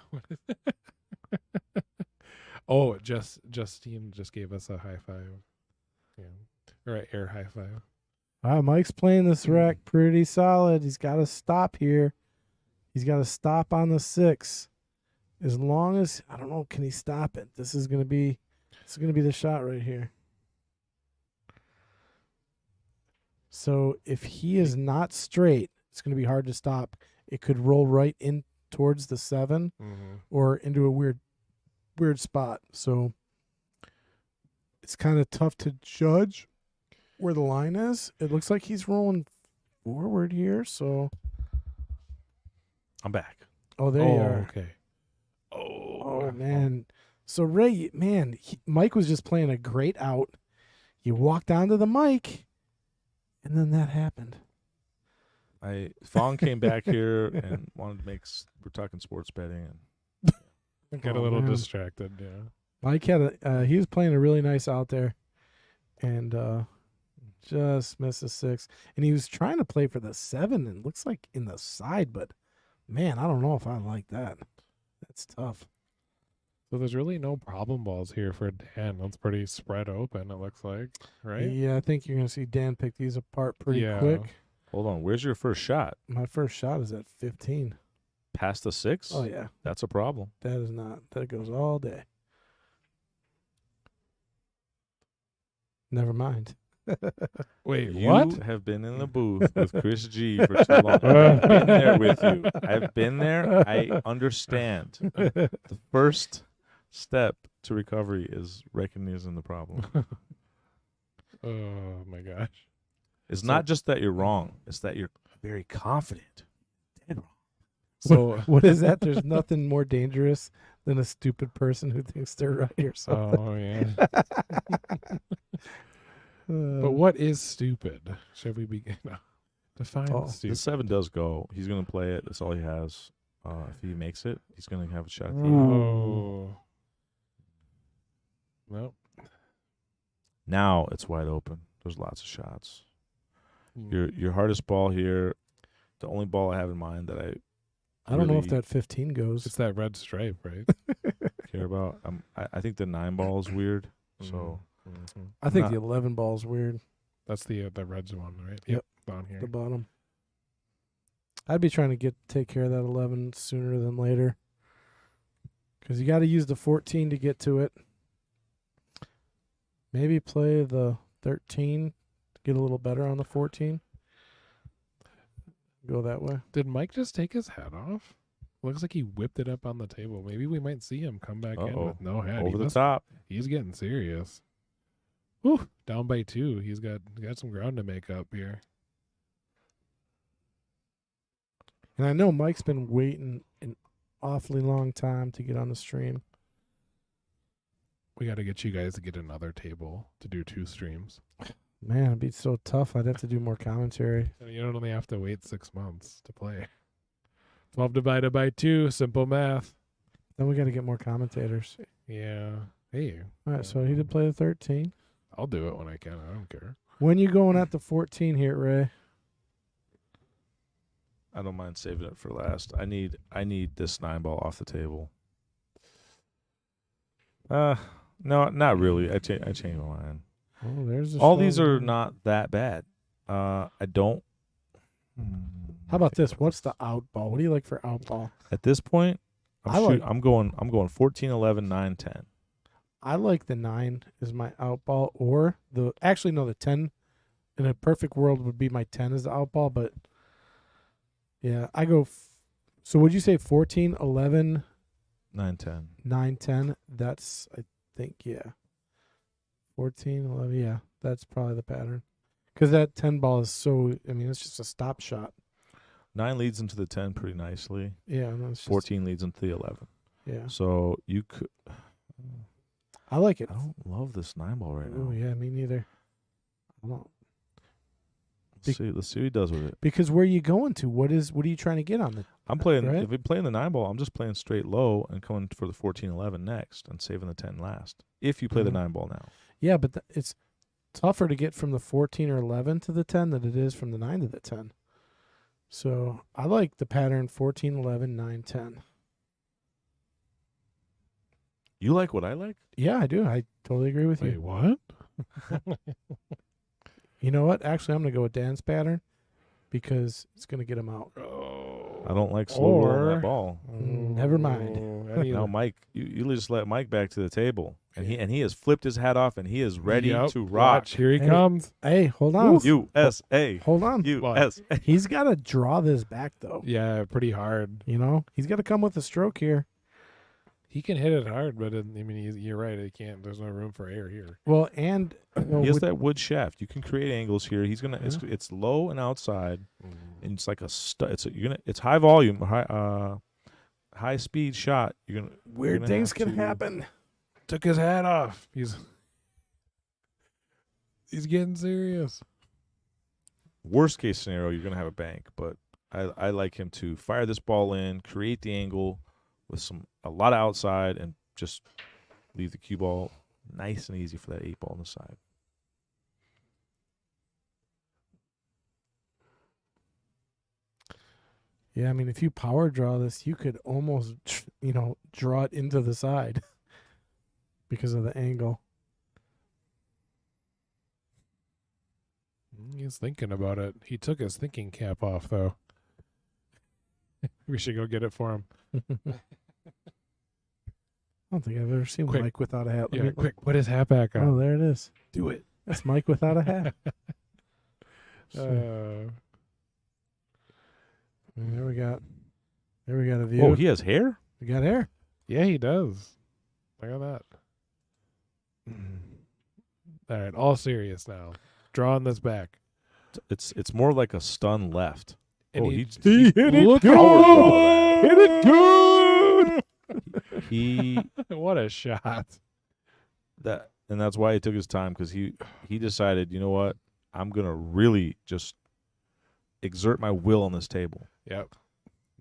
What is it? Oh, Justine just gave us a high five. Yeah. Or an air high five. Wow, Mike's playing this rack pretty solid. He's got to stop here. He's got to stop on the 6. As long as I don't know, can he stop it? This is gonna be the shot right here. So if he is not straight, it's gonna be hard to stop. It could roll right in towards the 7 Mm-hmm. or into a weird spot. So it's kind of tough to judge where the line is. It looks like he's rolling forward here. So I'm back. there you are. Okay. Oh man. So Ray, man, Mike was just playing a great out. You walked onto the mic, and then that happened. Fong came back here and wanted to make. We're talking sports betting, and Get a Oh, little man. distracted, yeah. Mike had he was playing a really nice out there, and just missed a 6. And he was trying to play for the 7, and looks like in the side, but man, I don't know if I like that. That's tough. So there's really no problem balls here for Dan. That's pretty spread open, it looks like, right? Yeah, I think you're gonna see Dan pick these apart pretty Yeah. quick. hold on. Where's your first shot? My first shot is at 15. Past the 6? Oh yeah, That's a problem. that is not. That goes all day. Never mind. Wait, You what? have been in the booth with Chris G for too long. I've been there with you. I've been there. I understand. The first step to recovery is recognizing the problem. Oh my gosh. It's not just that you're wrong. It's that you're very confident. Dead wrong. So What is that? There's nothing more dangerous than a stupid person who thinks they're right or something. oh yeah. But what is stupid? Should we begin? No. Define Oh, The stupid. 7 does go. He's going to play it. That's all he has. If he makes it, he's going to have a shot. At the end. Oh. Nope. Now it's wide open. There's lots of shots. Mm. Your hardest ball here, the only ball I have in mind that I don't know if really that 15 goes. It's that red stripe, right? care about. I think the 9 ball is weird. So Mhm. I think not- the 11 ball's weird. That's the red's one, right? Yep. Down here. The bottom. I'd be trying to take care of that 11 sooner than later. Because you got to use the 14 to get to it. Maybe play the 13 to get a little better on the 14. Go that way. Did Mike just take his hat off? Looks like he whipped it up on the table. Maybe we might see him come back in Uh-oh. with no hat. over the top. He's getting serious. Whew, down by 2. He's got some ground to make up here. And I know Mike's been waiting an awfully long time to get on the stream. We got to get you guys to get another table to do 2 streams. Man, it'd be so tough. I'd have to do more commentary. And you don't only have to wait 6 months to play. 12 divided by 2, simple math. Then we got to get more commentators. Yeah. Hey, All right, so he did play the 13. I'll do it when I can. I don't care. When you going at the 14 here, Ray? I don't mind saving it for last. I need this 9 ball off the table. No, not really. I changed my mind. Oh, there's All these are not that bad. I don't. How about this? What's the out ball? What do you like for out ball? At this point, like- I'm going 14, 11, 9, 10. I like the 9 is my out ball, or the 10 in a perfect world would be my 10 as the out ball, but yeah, I go. So would you say 14, 11, 9, 10. 9, 10? That's, I think, yeah. 14, 11, yeah, that's probably the pattern. Because that 10 ball is so, I mean, it's just a stop shot. 9 leads into the 10 pretty nicely. Yeah. No, it's just, 14 leads into the 11. Yeah. So you could. I like it. I don't love this 9 ball right now. Oh, yeah, me neither. I don't. Let's see what he does with it. Because where are you going to? What are you trying to get on the? I'm playing. Right? If we play in the 9 ball, I'm just playing straight low and coming for the 14, 11 next and saving the 10 last. If you play the Mhm. 9 ball now. Yeah, but it's tougher to get from the 14 or 11 to the 10 than it is from the 9 to the 10. So I like the pattern 14, 11, 9, 10. You like what I like? Yeah, I do. I totally agree with Wait, you. what? You know what? Actually, I'm going to go with Dan's pattern because it's going to get him out. Oh. I don't like slow rolling Or- that ball. Never mind. Now, Mike, you just let Mike back to the table, and he has flipped his hat off, and he is ready to rock. Watch, here he Hey. comes. Hey, hold on. USA, Hold on. USA. He's got to draw this back, though. Yeah, pretty hard. You know? He's got to come with a stroke here. He can hit it hard, but you're right. He can't. There's no room for air here. Well, and He has that wood shaft. You can create angles here. He's gonna. Yeah. It's low and outside, and it's like a It's high volume, high speed shot. You're gonna weird gonna things have can to- happen. Took his hat off. He's getting serious. Worst case scenario, you're gonna have a bank, but I like him to fire this ball in, create the angle with a lot of outside, and just leave the cue ball nice and easy for that 8 ball on the side. Yeah, I mean, if you power draw this, you could almost, draw it into the side because of the angle. He's thinking about it. He took his thinking cap off, though. We should go get it for him. I don't think I've ever seen Quick. Mike without a hat. Let Yeah, me- quick, put his hat back on. Oh, there it is. Do it. That's Mike without a hat. So, there we got a view. Oh, he has hair? We got hair. Yeah, he does. Look at that. All right, all serious now. Drawing this back. It's more like a stun left. And Oh, he he hit it look good. how Hit it good. he what a shot. and that's why he took his time, because he decided, you know what, I'm gonna really just exert my will on this table. Yep.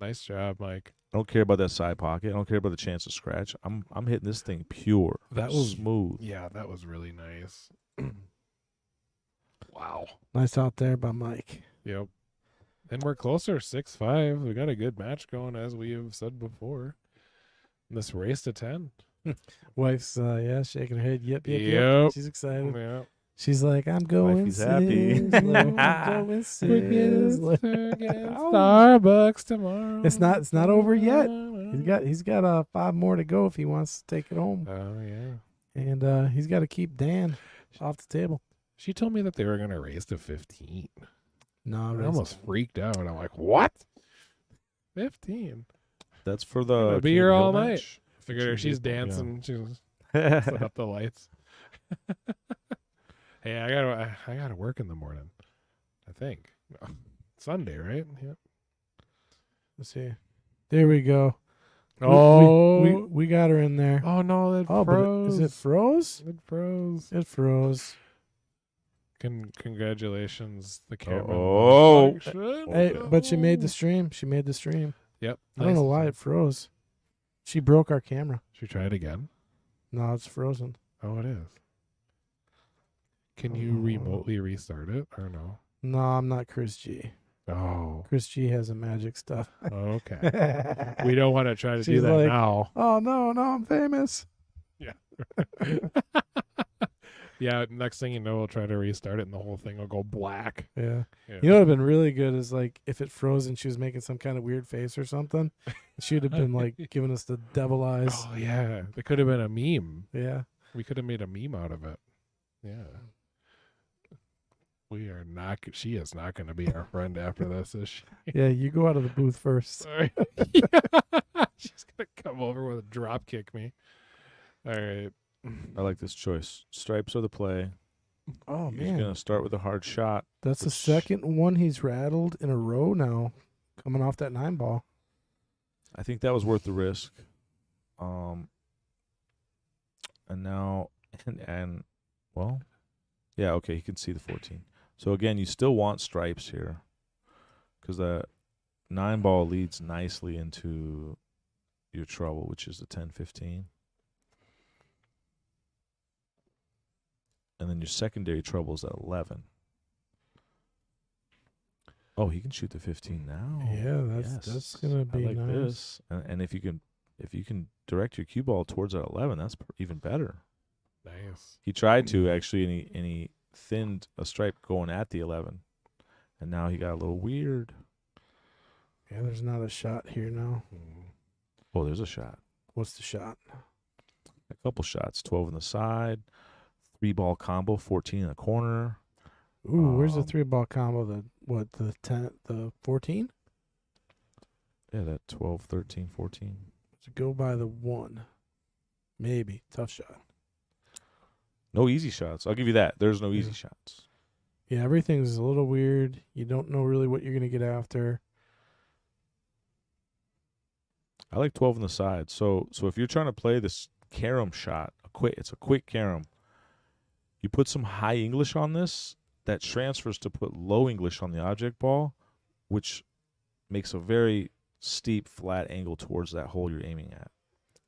Nice job, Mike. I don't care about that side pocket. I don't care about the chance to scratch. I'm hitting this thing pure. That was- smooth. Yeah, that was really nice. Wow. Nice out there by Mike. Yep. And we're closer, 6-5. We got a good match going, as we have said before. In this race to 10. Wife's shaking her head. Yep. Yep. She's excited. Yeah. She's like, I'm going. Wifey's happy. Sizzler, I'm going Sizzler. Starbucks tomorrow. It's not over yet. He's got 5 more to go if he wants to take it home, Oh yeah. and he's got to keep Dan off the table. She told me that they were gonna raise to 15. No, I almost freaked out. I'm like, what? 15. That's for the Gonna be King here Hill all night. match. Figured her she's Yeah. dancing. She's set up the lights. Hey, I gotta work in the morning. I think Sunday, right? Yep. Let's see. There we go. Oh, we got her in there. oh no, it Oh, but froze. is it froze? It froze. It froze. Congratulations, the camera. Oh. Hey, but she made the stream. She made the stream. Yep. I don't know why it froze. She broke our camera. Should we try it again? No, it's frozen. Oh, it is. Can you remotely restart it or no? No, I'm not Chris G. Oh, Chris G has a magic stuff. okay. We don't want to try to do She's that like, now. Oh, no, I'm famous. Yeah, next thing you know, we'll try to restart it and the whole thing will go black. Yeah. Yeah. You know what would have been really good is like if it froze and she was making some kind of weird face or something. She would have been like giving us the devil eyes. Oh, yeah. It could have been a meme. Yeah. We could have made a meme out of it. Yeah. We are not, she is not going to be our friend after this, is she? Yeah, you go out of the booth first. Sorry. Yeah. She's going to come over with a drop kick me. All right. I like this choice. Stripes are the play. Oh, He's man. going to start with a hard shot. That's the which- second one he's rattled in a row now, coming off that 9-ball. I think that was worth the risk. And now, and well, yeah, okay, he can see the 14. So again, you still want stripes here because the 9-ball leads nicely into your trouble, which is the 10-15. And then your secondary trouble is at 11. Oh, he can shoot the 15 now. Yeah, that's gonna be I like nice. this. And if you can direct your cue ball towards that 11, that's even better. Nice. He tried to actually, and he thinned a stripe going at the 11, and now he got a little weird. Yeah, there's not a shot here now. Oh, there's a shot. What's the shot? A couple shots. 12 on the side, 3-ball combo, 14 in the corner. Ooh, where's the 3-ball combo? The 10, the 14? Yeah, that 12, 13, 14. To go by the 1. Maybe. Tough shot. No easy shots. I'll give you that. There's no easy shots. Yeah, everything's a little weird. You don't know really what you're going to get after. I like 12 on the side. So if you're trying to play this carom shot, it's a quick carom. You put some high English on this, that transfers to put low English on the object ball, which makes a very steep, flat angle towards that hole you're aiming at.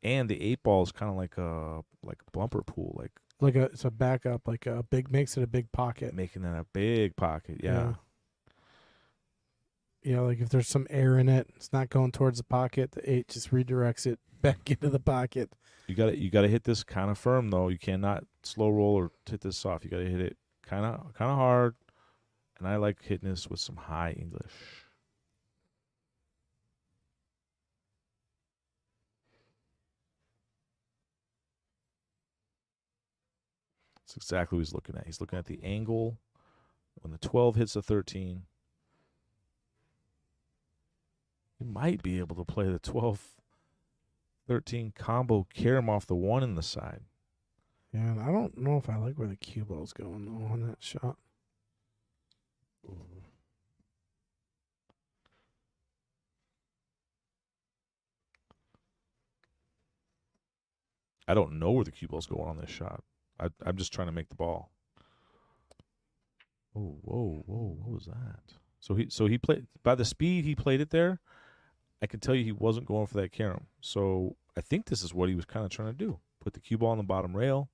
And the 8-ball is kind of like a bumper pool, It's a backup, makes it a big pocket. making that a big pocket. Yeah. Yeah, like if there's some air in it, it's not going towards the pocket. The 8 just redirects it back into the pocket. You got to hit this kind of firm though. You cannot slow roll or hit this soft. You got to hit it kind of hard. And I like hitting this with some high English. That's exactly what he's looking at. He's looking at the angle when the 12 hits the 13. You might be able to play the 12-13 combo carom off the 1 in the side. Yeah, and I don't know if I like where the cue ball's going though on that shot. I don't know where the cue ball's going on this shot. I'm just trying to make the ball. Oh, whoa, what was that? So he played by the speed he played it there. I can tell you he wasn't going for that carom. So I think this is what he was kind of trying to do: put the cue ball on the bottom rail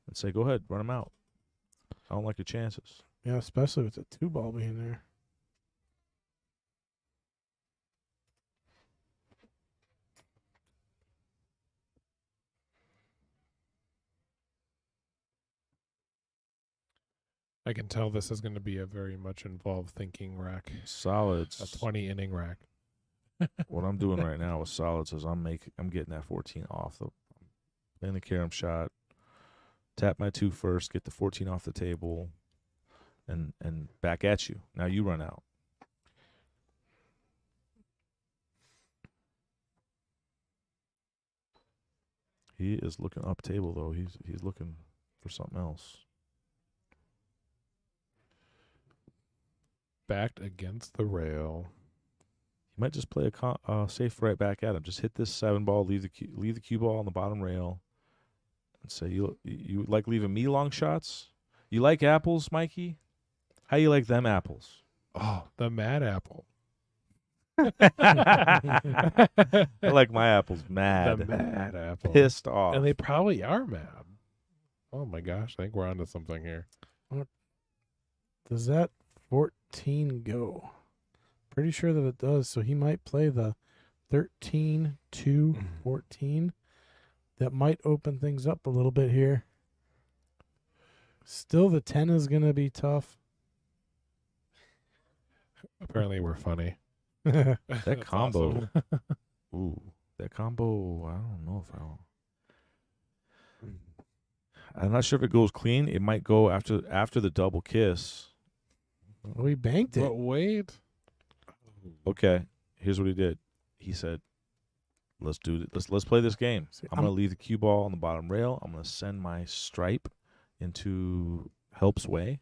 and say, "Go ahead, run him out. I don't like your chances." Yeah, especially with the 2-ball being there. I can tell this is going to be a very much involved thinking rack. Solids. A 20-inning rack. What I'm doing right now with solids is I'm getting that 14 off playing the carom shot, tap my 2 first, get the 14 off the table, and back at you. Now you run out. He is looking up table though. He's looking for something else. Backed against the rail. You might just play a safe right back at him. Just hit this 7-ball, leave the cue ball on the bottom rail, and say you like leaving me long shots. You like apples, Mikey? How you like them apples? Oh, the mad apple. I like my apples mad. The mad apple. Pissed off. And they probably are mad. Oh my gosh, I think we're onto something here. Does that 14 go? Pretty sure that it does. So he might play the 13, 2, 14. That might open things up a little bit here. Still, the 10 is going to be tough. Apparently we're funny. That That's combo. awesome. Ooh, that combo. I don't know if I'm not sure if it goes clean. It might go after the double kiss. We banked it. But wait. Okay, here's what he did. He said, "Let's do it. Let's play this game. See, I'm gonna leave the cue ball on the bottom rail. I'm gonna send my stripe into Help's way."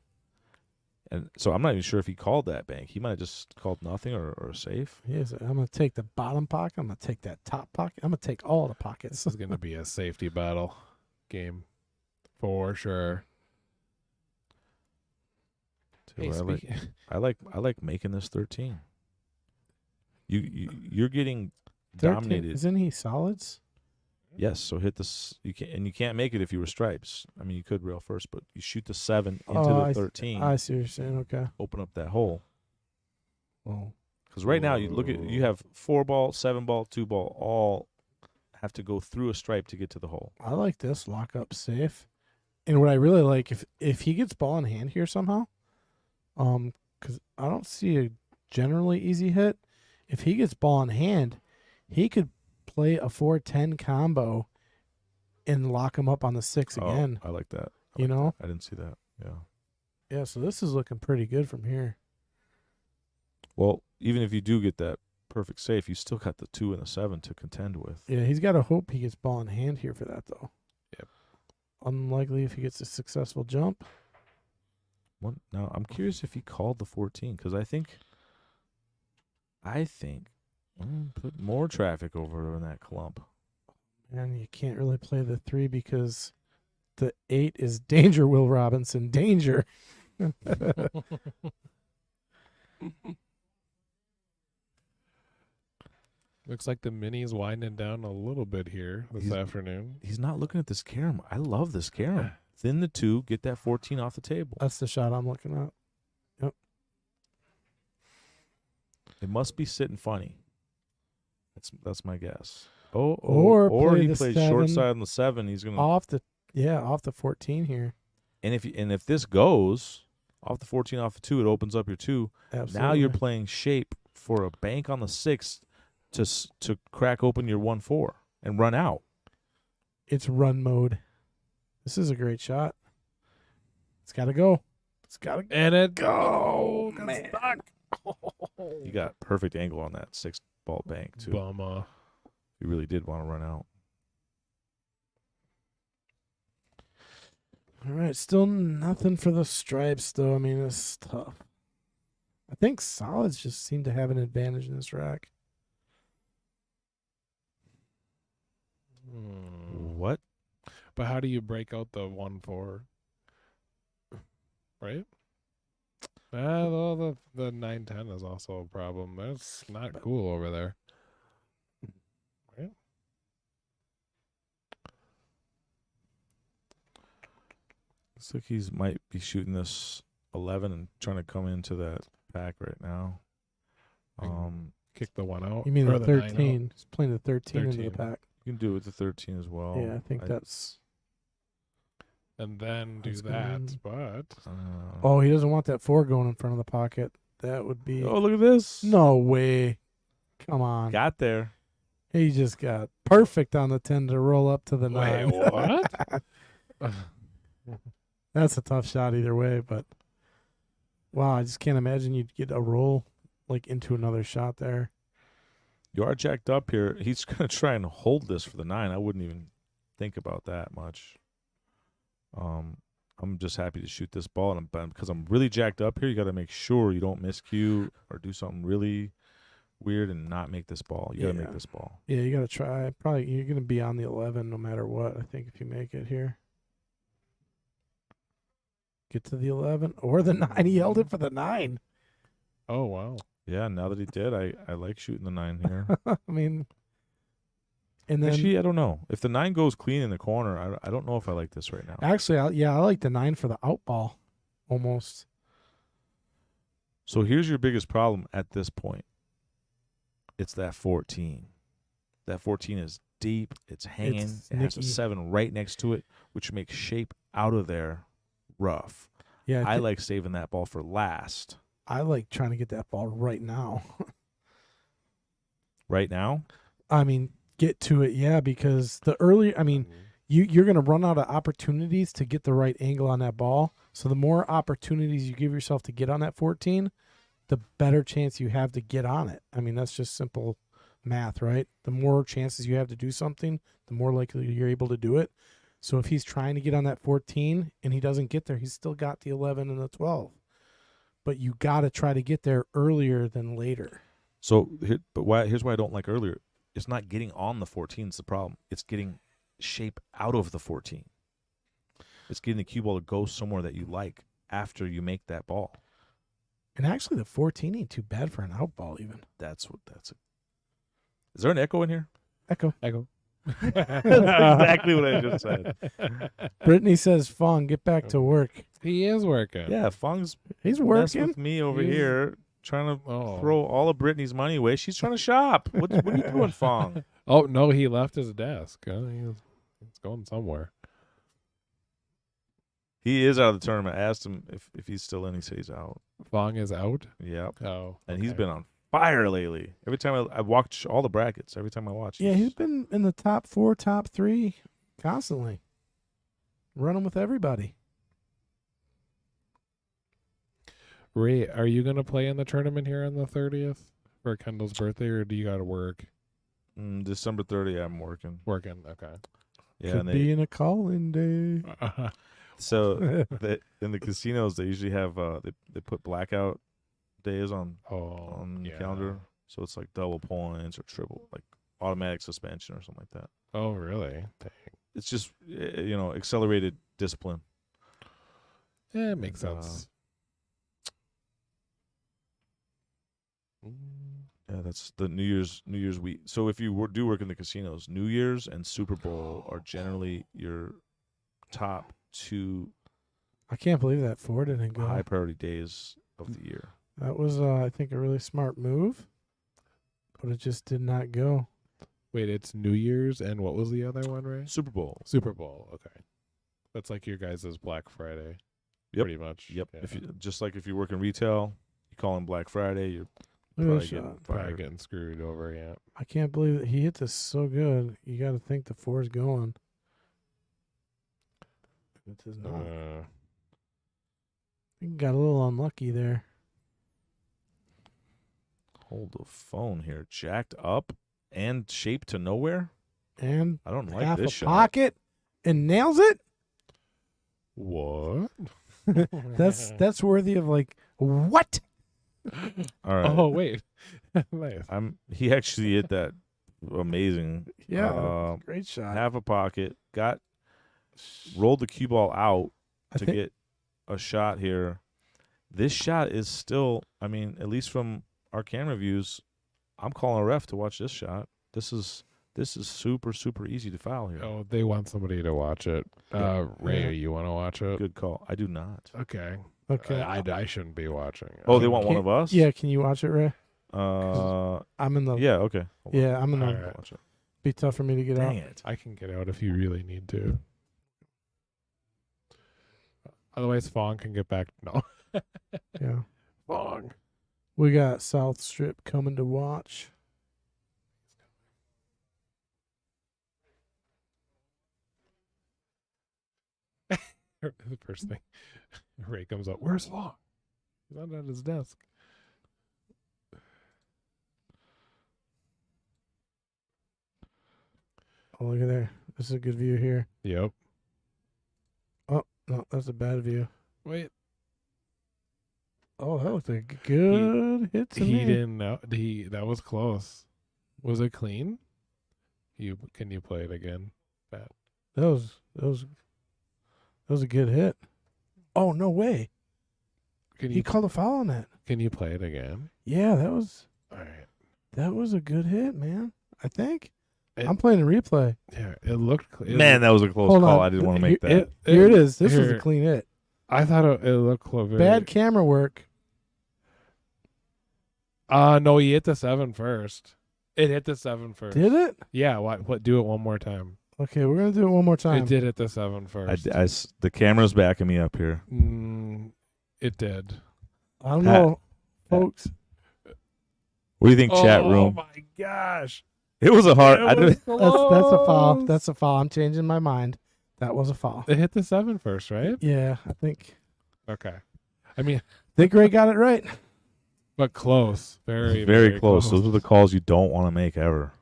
And so I'm not even sure if he called that bank. He might have just called nothing or safe. Yes, I'm going to take the bottom pocket. I'm going to take that top pocket. I'm going to take all the pockets. This is going to be a safety battle game for sure. Hey, I like making this 13. You're getting 13, dominated. isn't he solids? Yes, so hit this. You can't make it if you were stripes. I mean, you could rail first, but you shoot the 7 into the 13. I see what you're saying. Okay. Open up that hole. Well, Because right now you have 4 ball, 7 ball, 2 ball, all have to go through a stripe to get to the hole. I like this lock up safe. And what I really like, if he gets ball in hand here somehow, because I don't see a generally easy hit. If he gets ball in hand, he could play a 4-10 combo and lock him up on the 6 again. I like that. You know? I didn't see that. Yeah. Yeah, so this is looking pretty good from here. Well, even if you do get that perfect safe, you still got the 2 and the 7 to contend with. Yeah, he's got to hope he gets ball in hand here for that, though. Yep. Unlikely if he gets a successful jump. Now, I'm curious if he called the 14, because I think put more traffic over in that clump. And you can't really play the 3 because the 8 is danger, Will Robinson. Danger. Looks like the mini's winding down a little bit here this afternoon. He's not looking at this carom. I love this carom. Thin the 2, get that 14 off the table. That's the shot I'm looking at. Yep. It must be sitting funny. That's my guess. Or play he the plays 7 short side on the 7. He's gonna off the 14 here. and if this goes off the 14 off the 2, it opens up your 2. Absolutely. Now you're playing shape for a bank on the 6 to crack open your 1-4 and run out. It's run mode. This is a great shot. It's got to go. It's got to go. And it Go, goes. man. You got perfect angle on that 6 ball bank too. Bummer. You really did want to run out. All right, still nothing for the stripes, though. I mean, it's tough. I think solids just seem to have an advantage in this rack. What? But how do you break out the 1-4? Right? Well, the 9-10 is also a problem. That's not cool over there. Right? Looks like he might be shooting this 11 and trying to come into that pack right now. Kick the 1 out. You mean or the 9 out. 13? He's playing the 13 into the 13. pack. You can do it with the 13 as well. Yeah, I think that's... And then do That's that. good. But Oh, he doesn't want that 4 going in front of the pocket. That would be... Oh, look at this. No way. Come on. Got there. He just got perfect on the 10 to roll up to the 9. wait, what? That's a tough shot either way, but wow, I just can't imagine you'd get a roll like into another shot there. You are jacked up here. He's going to try and hold this for the 9. I wouldn't even think about that much. I'm just happy to shoot this ball, and because I'm really jacked up here, you got to make sure you don't miscue or do something really weird and not make this ball. You got to make this ball. Yeah, you got to try. Probably you're going to be on the 11 no matter what, I think, if you make it here. get to the 11 or the 9. He held it for the 9. Oh wow. Yeah, now that he did, I like shooting the 9 here. I mean, and then Actually, I don't know. If the 9 goes clean in the corner, I don't know if I like this right now. actually, I like the 9 for the out ball almost. So here's your biggest problem at this point. It's that 14. That 14 is deep. It's hanging. It's It has a nicky. 7 right next to it, which makes shape out of there rough. Yeah, I like saving that ball for last. I like trying to get that ball right now. Right now? I mean, get to it, yeah, because the earlier, I mean, you're going to run out of opportunities to get the right angle on that ball. So the more opportunities you give yourself to get on that 14, the better chance you have to get on it. I mean, that's just simple math, right? The more chances you have to do something, the more likely you're able to do it. So if he's trying to get on that 14 and he doesn't get there, he's still got the 11 and the 12. But you got to try to get there earlier than later. So, here's why I don't like earlier. It's not getting on the 14 is the problem. It's getting shape out of the 14. It's getting the cue ball to go somewhere that you like after you make that ball. And actually, the 14 ain't too bad for an out ball even. Is there an echo in here? Echo. That's exactly what I just said. Brittany says, Fong, get back to work. He is working. Yeah, Fong's He's messing working. with me over He's- here, trying to Oh. throw all of Brittany's money away. She's trying to shop. What are you doing, Fong? Oh no, he left his desk. He's going somewhere. He is out of the tournament. I asked him if he's still in. He said he's out. Fong is out. Yep. Oh, And he's okay. been on fire lately. Every time I watch all the brackets, every time I watch, Yeah, he's been in the top 4, top 3 constantly. Running with everybody. Ray, are you gonna play in the tournament here on the 30th for Kendall's birthday, or do you got to work? December 30th, I'm working. Working. Okay. Yeah, Could and be in a call-in day. so in the casinos they usually have they put blackout days on the yeah. calendar, so it's like double points or triple, like automatic suspension or something like that. Oh, really? Dang. It's just accelerated discipline. Yeah, it makes And, sense. Yeah, that's the New Year's week. So if you do work in the casinos, New Year's and Super Bowl are generally your top 2 I can't believe that 4 didn't go. high priority days of the year. That was, I think, a really smart move, but it just did not go. Wait, it's New Year's and what was the other one, Ray? Super Bowl. Super Bowl. Okay, that's like your guys' Black Friday. Yep. Pretty much. Yep. Yeah. If you just like if you work in retail, you call in Black Friday, you're Look at probably this getting shot. Probably fired. getting screwed over. Yeah. I can't believe that he hit this so good. You got to think the 4's going. It does not. He got a little unlucky there. Hold the phone here. Jacked up and shaped to nowhere. And I don't like half this a shot. pocket and nails it. What? That's worthy of like, what? All right. Oh wait. Nice. He actually hit that amazing. Yeah, great shot. Half a pocket. Rolled the cue ball out I to think- get a shot here. This shot is still, I mean, at least from our camera views, I'm calling a ref to watch this shot. This is super, super easy to foul here. Oh, they want somebody to watch it. Yeah. Ray, Yeah. you want to watch it? Good call. I do not. Okay. Okay. I shouldn't be watching it. Oh, they want one Can't- of us? Yeah, can you watch it, Ray? Uh, I'm in the. yeah, okay. Hold on. Yeah, I'm in the. All right. Watch it. Be tough for me to get Dang out. it. I can get out if you really need to. Otherwise, Fong can get back. No. Yeah. Fong. We got South Strip coming to watch. The first thing Ray comes up. Where's Fong? He's not at his desk. Oh, look at there. This is a good view here. Yep. Oh, no, that's a bad view. Wait. Oh, that was a good hit to He me. didn't know. That was close. Was it clean? Can you play it again? That was a good hit. Oh, no way. Can He you called a foul on that. can you play it again? Yeah, that was All right. a good hit, man. I think. It- I'm playing a replay. Yeah, it looked. Man, that was a close Hold call. on. I didn't want to make that. Here it is. This was a here- clean hit. I thought it looked close. Bad camera work. No, he hit the 7 first. It hit the 7 first. Did it? Yeah. What? Do it one more time. Okay, we're gonna do it one more time. It did hit the 7 first. The camera's backing me up here. It did. I don't Pat. know, folks. What do you think, chat Oh room? my gosh. It was a hard. It I was didn't, That's a foul. close. That's a foul. I'm changing my mind. That was a foul. It hit the 7 first, right? Yeah, I think Okay. I mean, Ray got it right. but close. Very, very close. Those are the calls you don't want to make ever.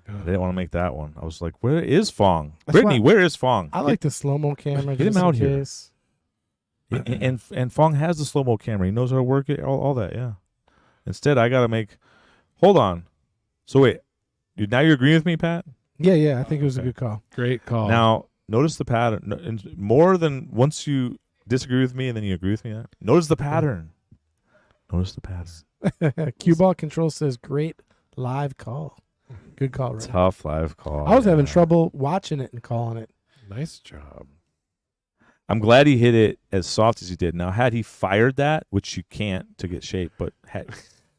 I didn't want to make that one. I was like, where is Fong? That's Brittany, why- where is Fong? I like the slow mo camera. Get him just in out here. case. And Fong has the slow mo camera. He knows how to work it. All that. Yeah. Instead, I gotta make. Hold on. So wait, now you're agreeing with me, Pat? Yeah. I think it was a Okay. good call. Great call. Now notice the pattern. And more than once you disagree with me and then you agree with me. Notice the pattern. Notice the pattern. Cue ball control says great live call. Good call, right? Tough live call. I was having yeah. trouble watching it and calling it. Nice job. I'm glad he hit it as soft as he did. Now, had he fired that, which you can't to get shape, but had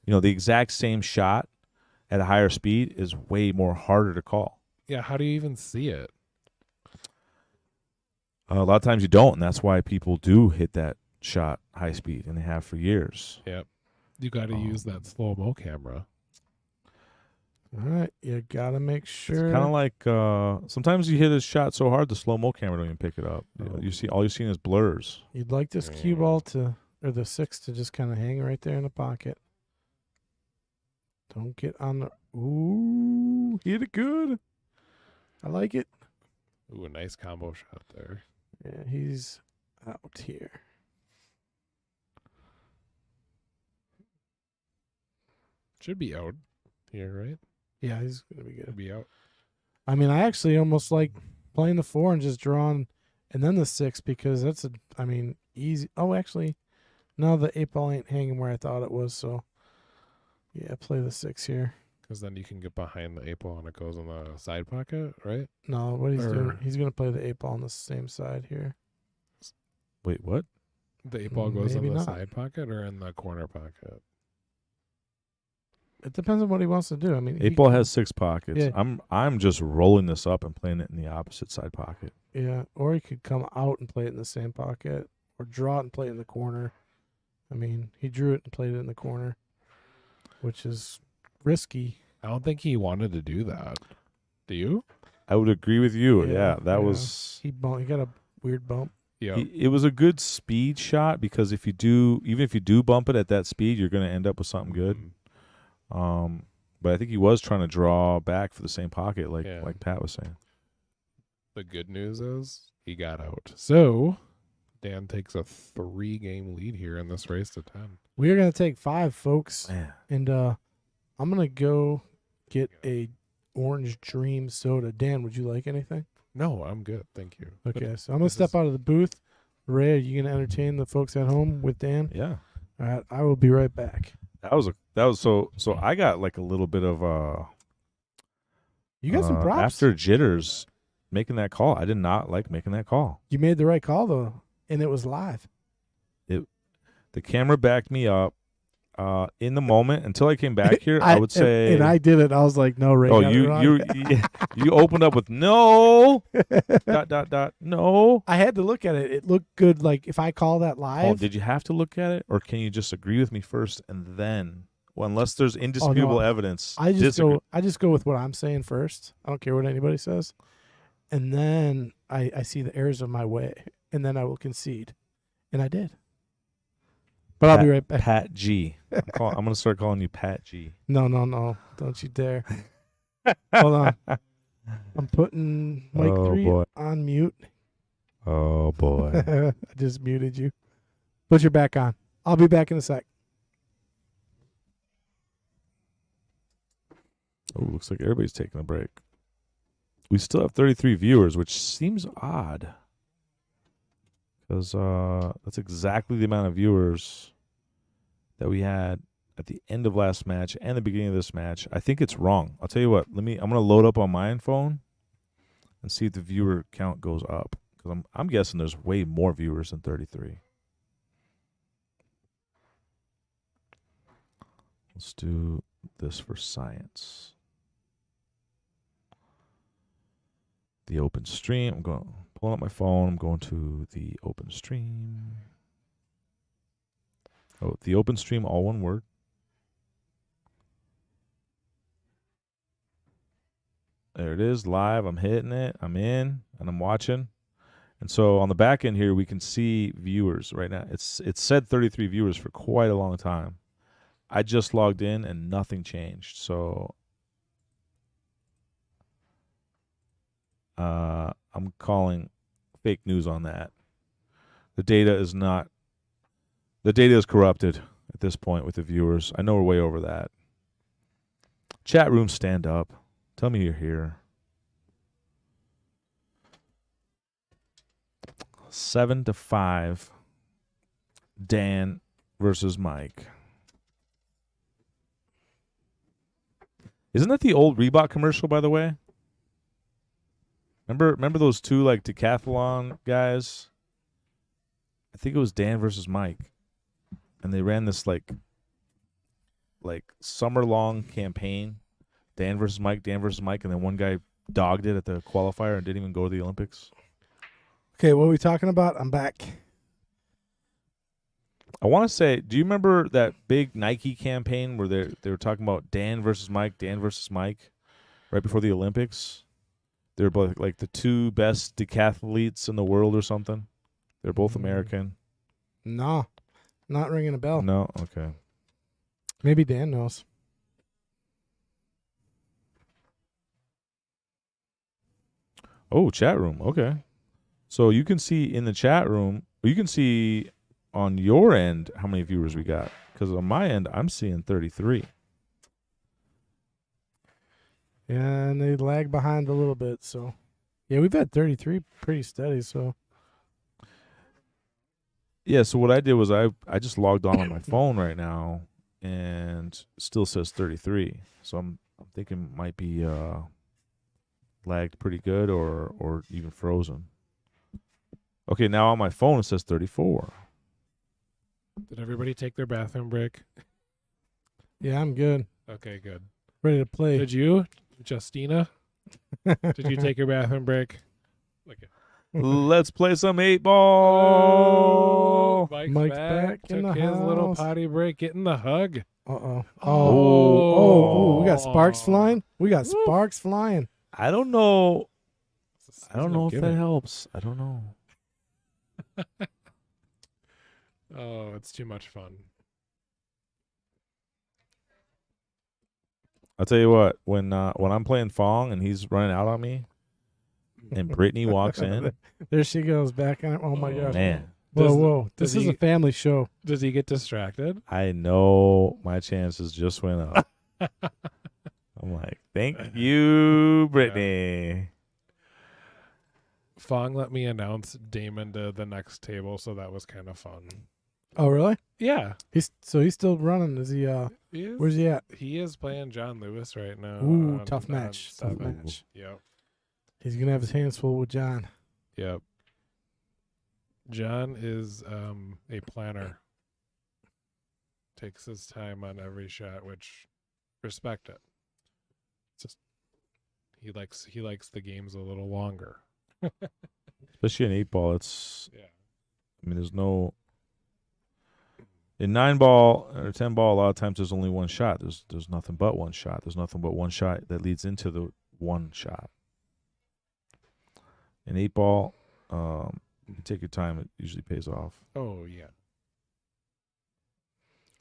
the exact same shot at a higher speed is way more harder to call. Yeah. How do you even see it? A lot of times you don't, and that's why people do hit that shot high speed, and they have for years. Yep. You got to use that slow mo camera. All right, you gotta make sure. It's kind of like sometimes you hit a shot so hard the slow mo camera don't even pick it up. You see, all you're seeing is blurs. You'd like this cue ball or the 6 to just kind of hang right there in the pocket. Don't get on the. Ooh, hit it good. I like it. Ooh, a nice combo shot there. Yeah, he's out here. Should be out here, right? Yeah, he's gonna be Should good. be out. I mean, I actually almost like playing the 4 and just drawing, and then the 6 because that's easy. Oh, actually, no, the 8 ball ain't hanging where I thought it was. So, yeah, play the 6 here. Because then you can get behind the 8 ball and it goes in the side pocket, right? No, what he's doing, Or- he's gonna play the 8 ball on the same side here. Wait, what? The 8 ball goes in Maybe the not. side pocket or in the corner pocket? It depends on what he wants to do. I mean, Eight ball has 6 pockets. Yeah. I'm just rolling this up and playing it in the opposite side pocket. Yeah, or he could come out and play it in the same pocket, or draw it and play it in the corner. I mean, he drew it and played it in the corner, which is risky. I don't think he wanted to do that. Do you? I would agree with you. Yeah, Yeah, that yeah. was. He got a weird bump. Yeah. It was a good speed shot because if you do bump it at that speed, you're going to end up with something good. But I think he was trying to draw back for the same pocket, like Pat was saying. The good news is he got out. So Dan takes a 3-game lead here in this race to 10. We are gonna take 5, folks, Man, and I'm gonna go get a orange dream soda. Dan, would you like anything? No, I'm good. Thank you. But Okay, so I'm gonna this step is- out of the booth. Ray, are you gonna entertain the folks at home with Dan? yeah, All right, I will be right back. that was so. I got like a little bit of You got some props. after jitters making that call. I did not like making that call. You made the right call though, and it was live. The camera backed me up in the moment until I came back here. I would say, and I did it. I was like, no, Ray. oh, got it wrong. you opened up with no no. I had to look at it. It looked good. Like if I call that live, Oh, did you have to look at it, or can you just agree with me first and then? Well, unless there's indisputable evidence, I just disagree. I just go with what I'm saying first. I don't care what anybody says, and then I see the errors of my way, and then I will concede, and I did. But I'll be right back. Pat G. I'm going to start calling you Pat G. No, don't you dare. Hold on. I'm putting Mike Oh, 3 boy. on mute. Oh boy. I just muted you. Put your back on. I'll be back in a sec. Oh, looks like everybody's taking a break. We still have 33 viewers, which seems odd. because that's exactly the amount of viewers that we had at the end of last match and the beginning of this match. I think it's wrong. I'll tell you what. I'm gonna load up on my phone and see if the viewer count goes up, because I'm guessing there's way more viewers than 33. Let's do this for science. The open stream. I'm going pulling up my phone. I'm going to the open stream. Oh, the open stream, all one word. There it is, live. I'm hitting it. I'm in, and I'm watching. And so on the back end here, we can see viewers right now. It's said 33 viewers for quite a long time. I just logged in, and nothing changed. So I'm calling fake news on that. The data is corrupted at this point with the viewers. I know we're way over that. Chat room, stand up. Tell me you're here. 7-5. Dan versus Mike. Isn't that the old Reebok commercial, by the way? Remember those two like decathlon guys? I think it was Dan versus Mike, and they ran this like summer-long campaign. Dan versus Mike, and then one guy dogged it at the qualifier and didn't even go to the Olympics. Okay, what are we talking about? I'm back. I want to say, do you remember that big Nike campaign where they were talking about Dan versus Mike, right before the Olympics? They were both like the two best decathletes in the world or something. They're both American. No, not ringing a bell. No, okay. Maybe Dan knows. Oh, chat room. Okay. So you can see in the chat room, you can see on your end how many viewers we got. Because on my end, I'm seeing 33. Yeah, and they lag behind a little bit. So, yeah, we've had 33 pretty steady. So, yeah, so what I did was I just logged on my phone right now, and it still says 33. So I'm thinking it might be lagged pretty good or even frozen. Okay, now on my phone it says 34. Did everybody take their bathroom break? yeah, I'm good. Okay, good. Ready to play. Did you, Justina? Did you take your bathroom break? Look at Let's play some 8-ball. Mike's back. in Took the his little house. potty break, getting the hug. Uh-oh. Oh. We got sparks flying. We got sparks flying. I don't know. It's I don't no know if that gimmick. helps. I don't know. Oh, it's too much fun. I'll tell you what, when I'm playing Fong and he's running out on me, and Brittany walks in, There she goes back on. Oh, my gosh. man, Whoa. does This is he- a family show. Does he get distracted? I know my chances just went up. I'm like, thank you, Brittany. Fong let me announce Damon to the next table, so that was kind of fun. Oh, really? Yeah. He's still running. Is he, where's he at? He is playing John Lewis right now. Ooh, on- tough on match. Tough 7. match. Yep. He's going to have his hands full with John. Yep. John is a planner. Takes his time on every shot, which respect it. It's just he likes the games a little longer. Especially in 8-ball, it's, Yeah. I mean, there's no, in 9-ball or 10-ball, a lot of times there's only one shot. There's nothing but one shot. There's nothing but one shot that leads into the one shot. In 8-ball, you can take your time. It usually pays off. Oh yeah.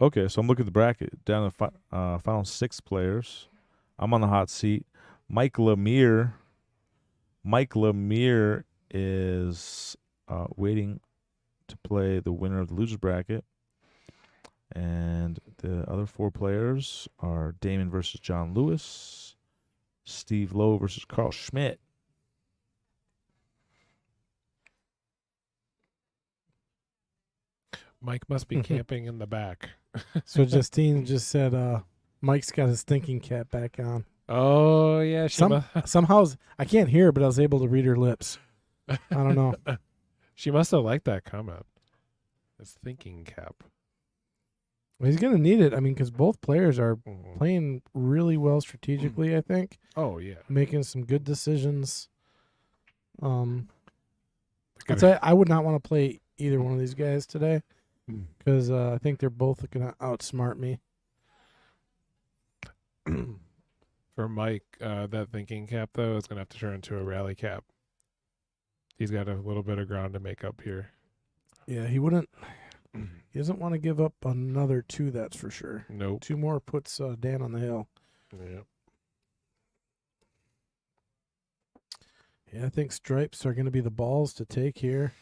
Okay, so I'm looking at the bracket. Down to final 6 players. I'm on the hot seat. Mike Lemire is waiting to play the winner of the loser's bracket. And the other 4 players are Damon versus John Lewis, Steve Lowe versus Carl Schmidt. Mike must be camping in the back. So Justine just said Mike's got his thinking cap back on. Oh yeah, Somehow I can't hear, but I was able to read her lips. I don't know. She must have liked that comment. His thinking cap. Well, he's gonna need it. I mean, because both players are playing really well strategically. I think Oh yeah. making some good decisions. I'd say I would not want to play either one of these guys today because I think they're both gonna outsmart me. For Mike, that thinking cap though is gonna have to turn into a rally cap. He's got a little bit of ground to make up here. Yeah, he wouldn't. He doesn't want to give up another 2. That's for sure. Nope. 2 more puts Dan on the hill. Yep. Yeah, I think stripes are going to be the balls to take here.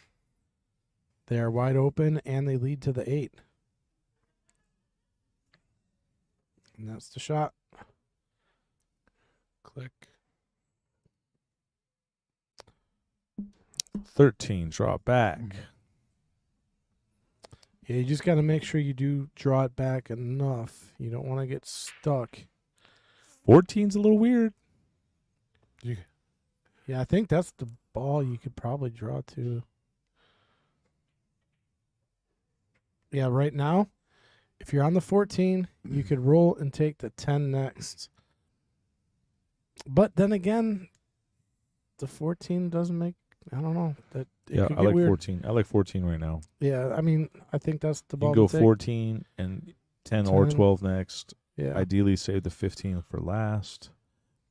They are wide open, and they lead to the 8. And that's the shot. Click. 13, draw back. Yeah, you just got to make sure you do draw it back enough. You don't want to get stuck. 14's a little weird. Yeah, I think that's the ball you could probably draw to. Yeah, right now, if you're on the 14, you could roll and take the 10 next. But then again, the 14 doesn't make, I don't know. That Yeah, could I get like weird. 14. I like 14 right now. Yeah, I mean, I think that's the You ball can go to take. 14 and 10 or 10. 12 next. Yeah. Ideally, save the 15 for last.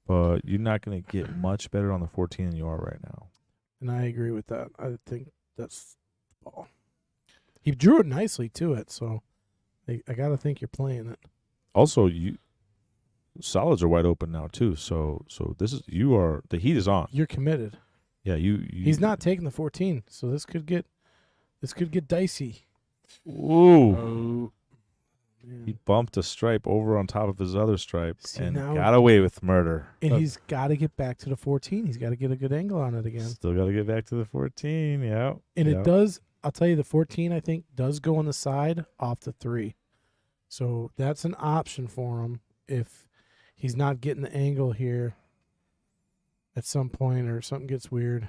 But you're not going to get much better on the 14 than you are right now. And I agree with that. I think that's the ball. He drew it nicely to it, so I got to think you're playing it. Also, solids are wide open now too. So this is the heat is on. You're committed. Yeah, you He's not taking the 14, so this could get dicey. Ooh. Oh, He bumped a stripe over on top of his other stripe See, and now- got away with murder. And he's got to get back to the 14. He's got to get a good angle on it again. Still got to get back to the 14. Yeah. And yeah. it does, I'll tell you, the 14, I think, does go on the side off the 3. So that's an option for him if he's not getting the angle here at some point or something gets weird.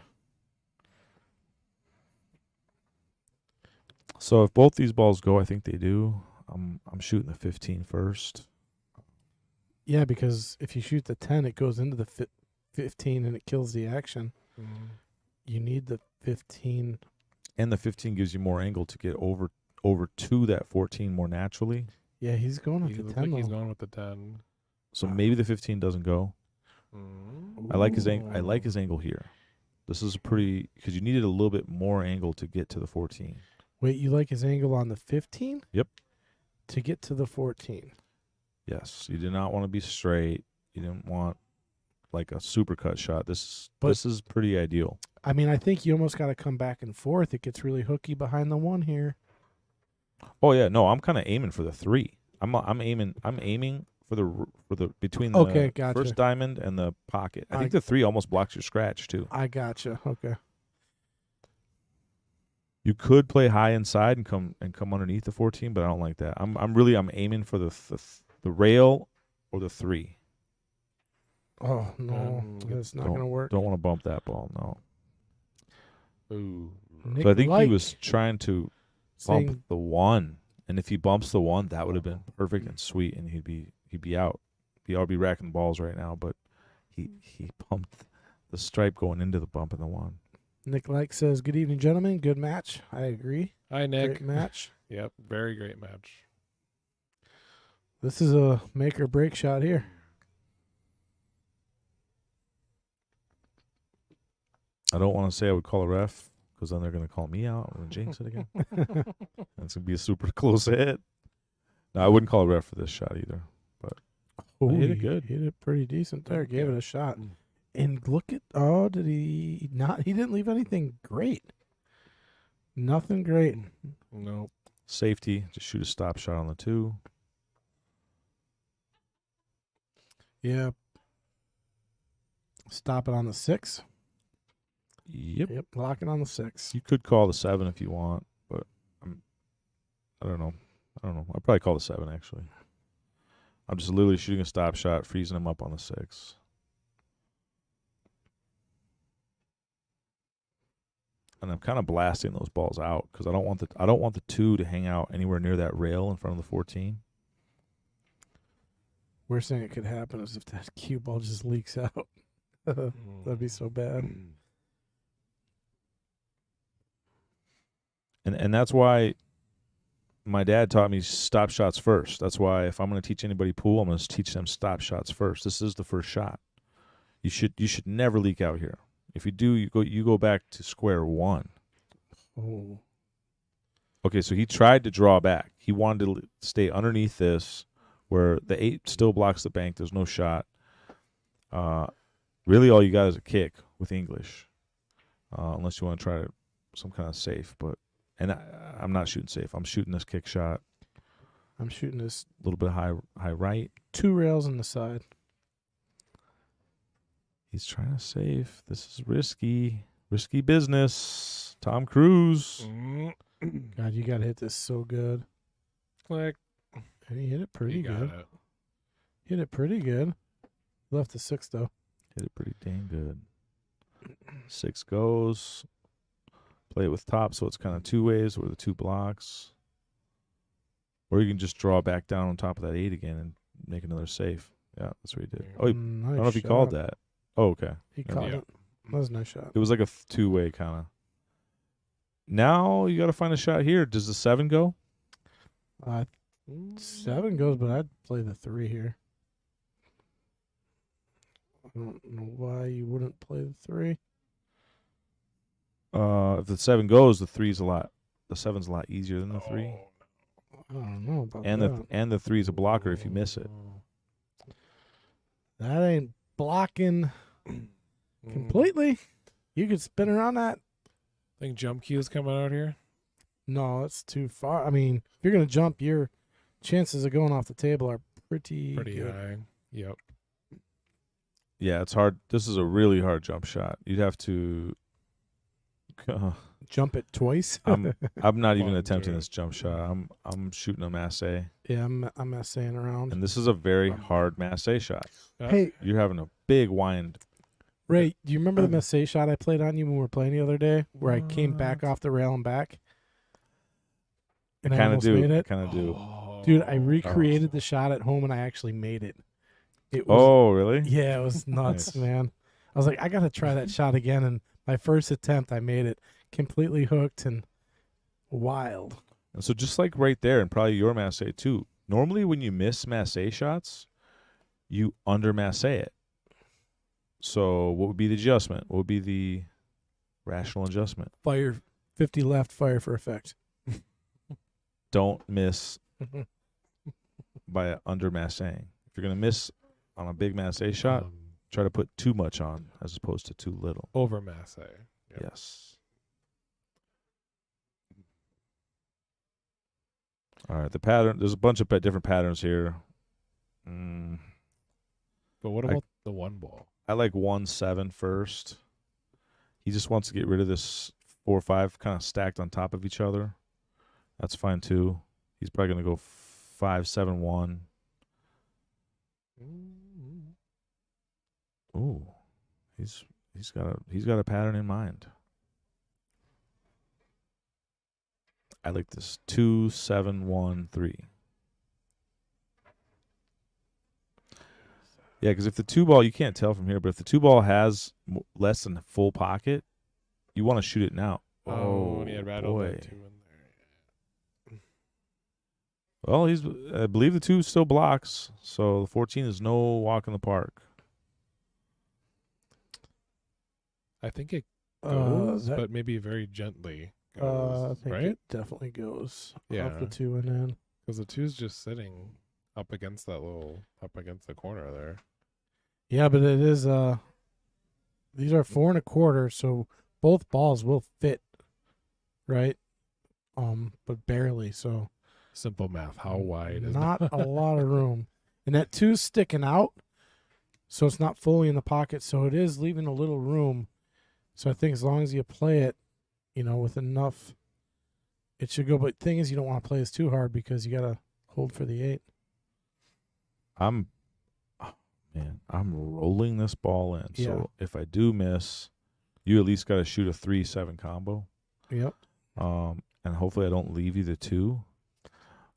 So if both these balls go, I think they do. I'm shooting the 15 first. Yeah, because if you shoot the 10, it goes into the 15 and it kills the action. You need the 15. And the 15 gives you more angle to get over to that 14 more naturally. Yeah, he's going he with the looks 10. like he's though. going with the 10. So maybe the 15 doesn't go. I like his angle. I like his Ooh. angle here. This is pretty because you needed a little bit more angle to get to the 14. Wait, you like his angle on the 15? Yep. To get to the 14. Yes, you did not want to be straight. You didn't want like a super cut shot. This is pretty ideal. I mean, I think you almost got to come back and forth. It gets really hooky behind the 1 here. Oh yeah, no, I'm kind of aiming for the 3. I'm aiming for the between the Okay, gotcha. first diamond and the pocket. I I- think the 3 almost blocks your scratch too. I gotcha. Okay. You could play high inside and come underneath the 14, but I don't like that. I'm aiming for the rail or the 3. Oh, no. That's not going to work. Don't want to bump that ball. No. Ooh. Nick So I think Light he was trying to saying, bump the 1, and if he bumps the 1, that would have been perfect and sweet, and he'd be out. I'll be racking balls right now, but he bumped the stripe going into the bump in the 1. Nick Light says, good evening, gentlemen. Good match. I agree. Hi, Nick. Great match. Yep, very great match. This is a make or break shot here. I don't want to say I would call a ref because then they're going to call me out and jinx it again. That's going to be a super close hit. No, I wouldn't call a ref for this shot either. Ooh, hit it he good. Hit it pretty decent there. Gave it a shot. Mm. And look at, did he not? He didn't leave anything great. Nothing great. Nope. Safety, just shoot a stop shot on the 2. Yeah. Stop it on the 6. Yep. Yep. Lock it on the 6. You could call the 7 if you want, but I don't know. I'd probably call the 7 actually. I'm just literally shooting a stop shot, freezing him up on the 6. And I'm kind of blasting those balls out because I don't want the 2 to hang out anywhere near that rail in front of the 14. Worst thing that could happen is if that cue ball just leaks out. That'd be so bad. And that's why my dad taught me stop shots first. That's why if I'm going to teach anybody pool, I'm going to teach them stop shots first. This is the first shot. You should never leak out here. If you do, you go back to square one. Oh. Okay, so he tried to draw back. He wanted to stay underneath this where the 8 still blocks the bank. There's no shot. Really all you got is a kick with English, unless you want to try some kind of safe. And I'm not shooting safe. I'm shooting this kick shot. I'm shooting this A little bit high right. 2 rails on the side. He's trying to save. This is risky business. Tom Cruise. God, you got to hit this so good. Click. And he hit it pretty You got good. it. Hit it pretty good. Left the 6 though. Hit it pretty dang good. 6 goes. Play it with top, so it's kind of 2 ways where the 2 blocks. Or you can just draw back down on top of that 8 again and make another safe. Yeah, that's what he did. Oh, I don't know if he called that. Oh, okay. He Yeah. called Yeah. it. That was a nice shot. It was like a 2-way kind of. Now you got to find a shot here. Does the 7 go? 7 goes, but I'd play the 3 here. I don't know why you wouldn't play the 3. If the 7 goes, the 3's a lot. The 7's a lot easier than the 3. Oh, I don't know about And that. the 3's a blocker if you miss it. That ain't blocking completely. You could spin around that. Think jump cue's coming out here? No, it's too far. I mean, if you're going to jump, your chances of going off the table are pretty good. high. Yep. Yeah, it's hard. This is a really hard jump shot. You'd have to. Jump it twice. I'm not even 1, attempting 2. this jump shot. I'm shooting a masse, and Yeah, I'm essaying around. this is a very hard masse shot. Hey, You're having a big wind. Ray, do you remember the Massey shot I played on you when we were playing the other day, where I came back off the rail and back? And I Kind of almost do. made it? Kind of do. Dude, I recreated the shot at home and I actually made it. It was, Oh, really? yeah, it was nuts, Nice. man. I was like, I got to try that shot again. And my first attempt, I made it completely hooked and wild. And so just like right there, and probably your masse too. Normally, when you miss masse shots, you under masse it. So what would be the adjustment? What would be the rational adjustment? Fire 50 left, fire for effect. Don't miss by under massing. If you're gonna miss on a big masse shot, try to put too much on as opposed to too little. Over masse. Yep. Yes. All right, the pattern. There's a bunch of different patterns here. But what about the 1 ball? I like 1-7 first. He just wants to get rid of this 4-5 kind of stacked on top of each other. That's fine too. He's probably gonna go 5-7-1. Ooh, he's got a pattern in mind. I like this 2-7-1-3. Yeah, because if the 2 ball, you can't tell from here, but if the 2 ball has less than full pocket, you want to shoot it now. Oh, he had rattled boy. that 2 in there. Well, I believe the 2 still blocks, so the 14 is no walk in the park. I think it goes, That- but maybe very gently I goes, think right? it definitely goes Yeah. off the 2 and in. Because the 2's just sitting up against the corner there. Yeah, but it is these are 4 1/4, so both balls will fit, right? But barely. So Simple math. How wide is not a lot of room, and that 2's sticking out, so it's not fully in the pocket. So it is leaving a little room. So I think as long as you play it, with enough It should go, but thing is, you don't want to play this too hard because you got to hold for the 8. I'm rolling this ball in. Yeah. So if I do miss, you at least got to shoot a 3-7 combo. Yep. And hopefully I don't leave you the 2.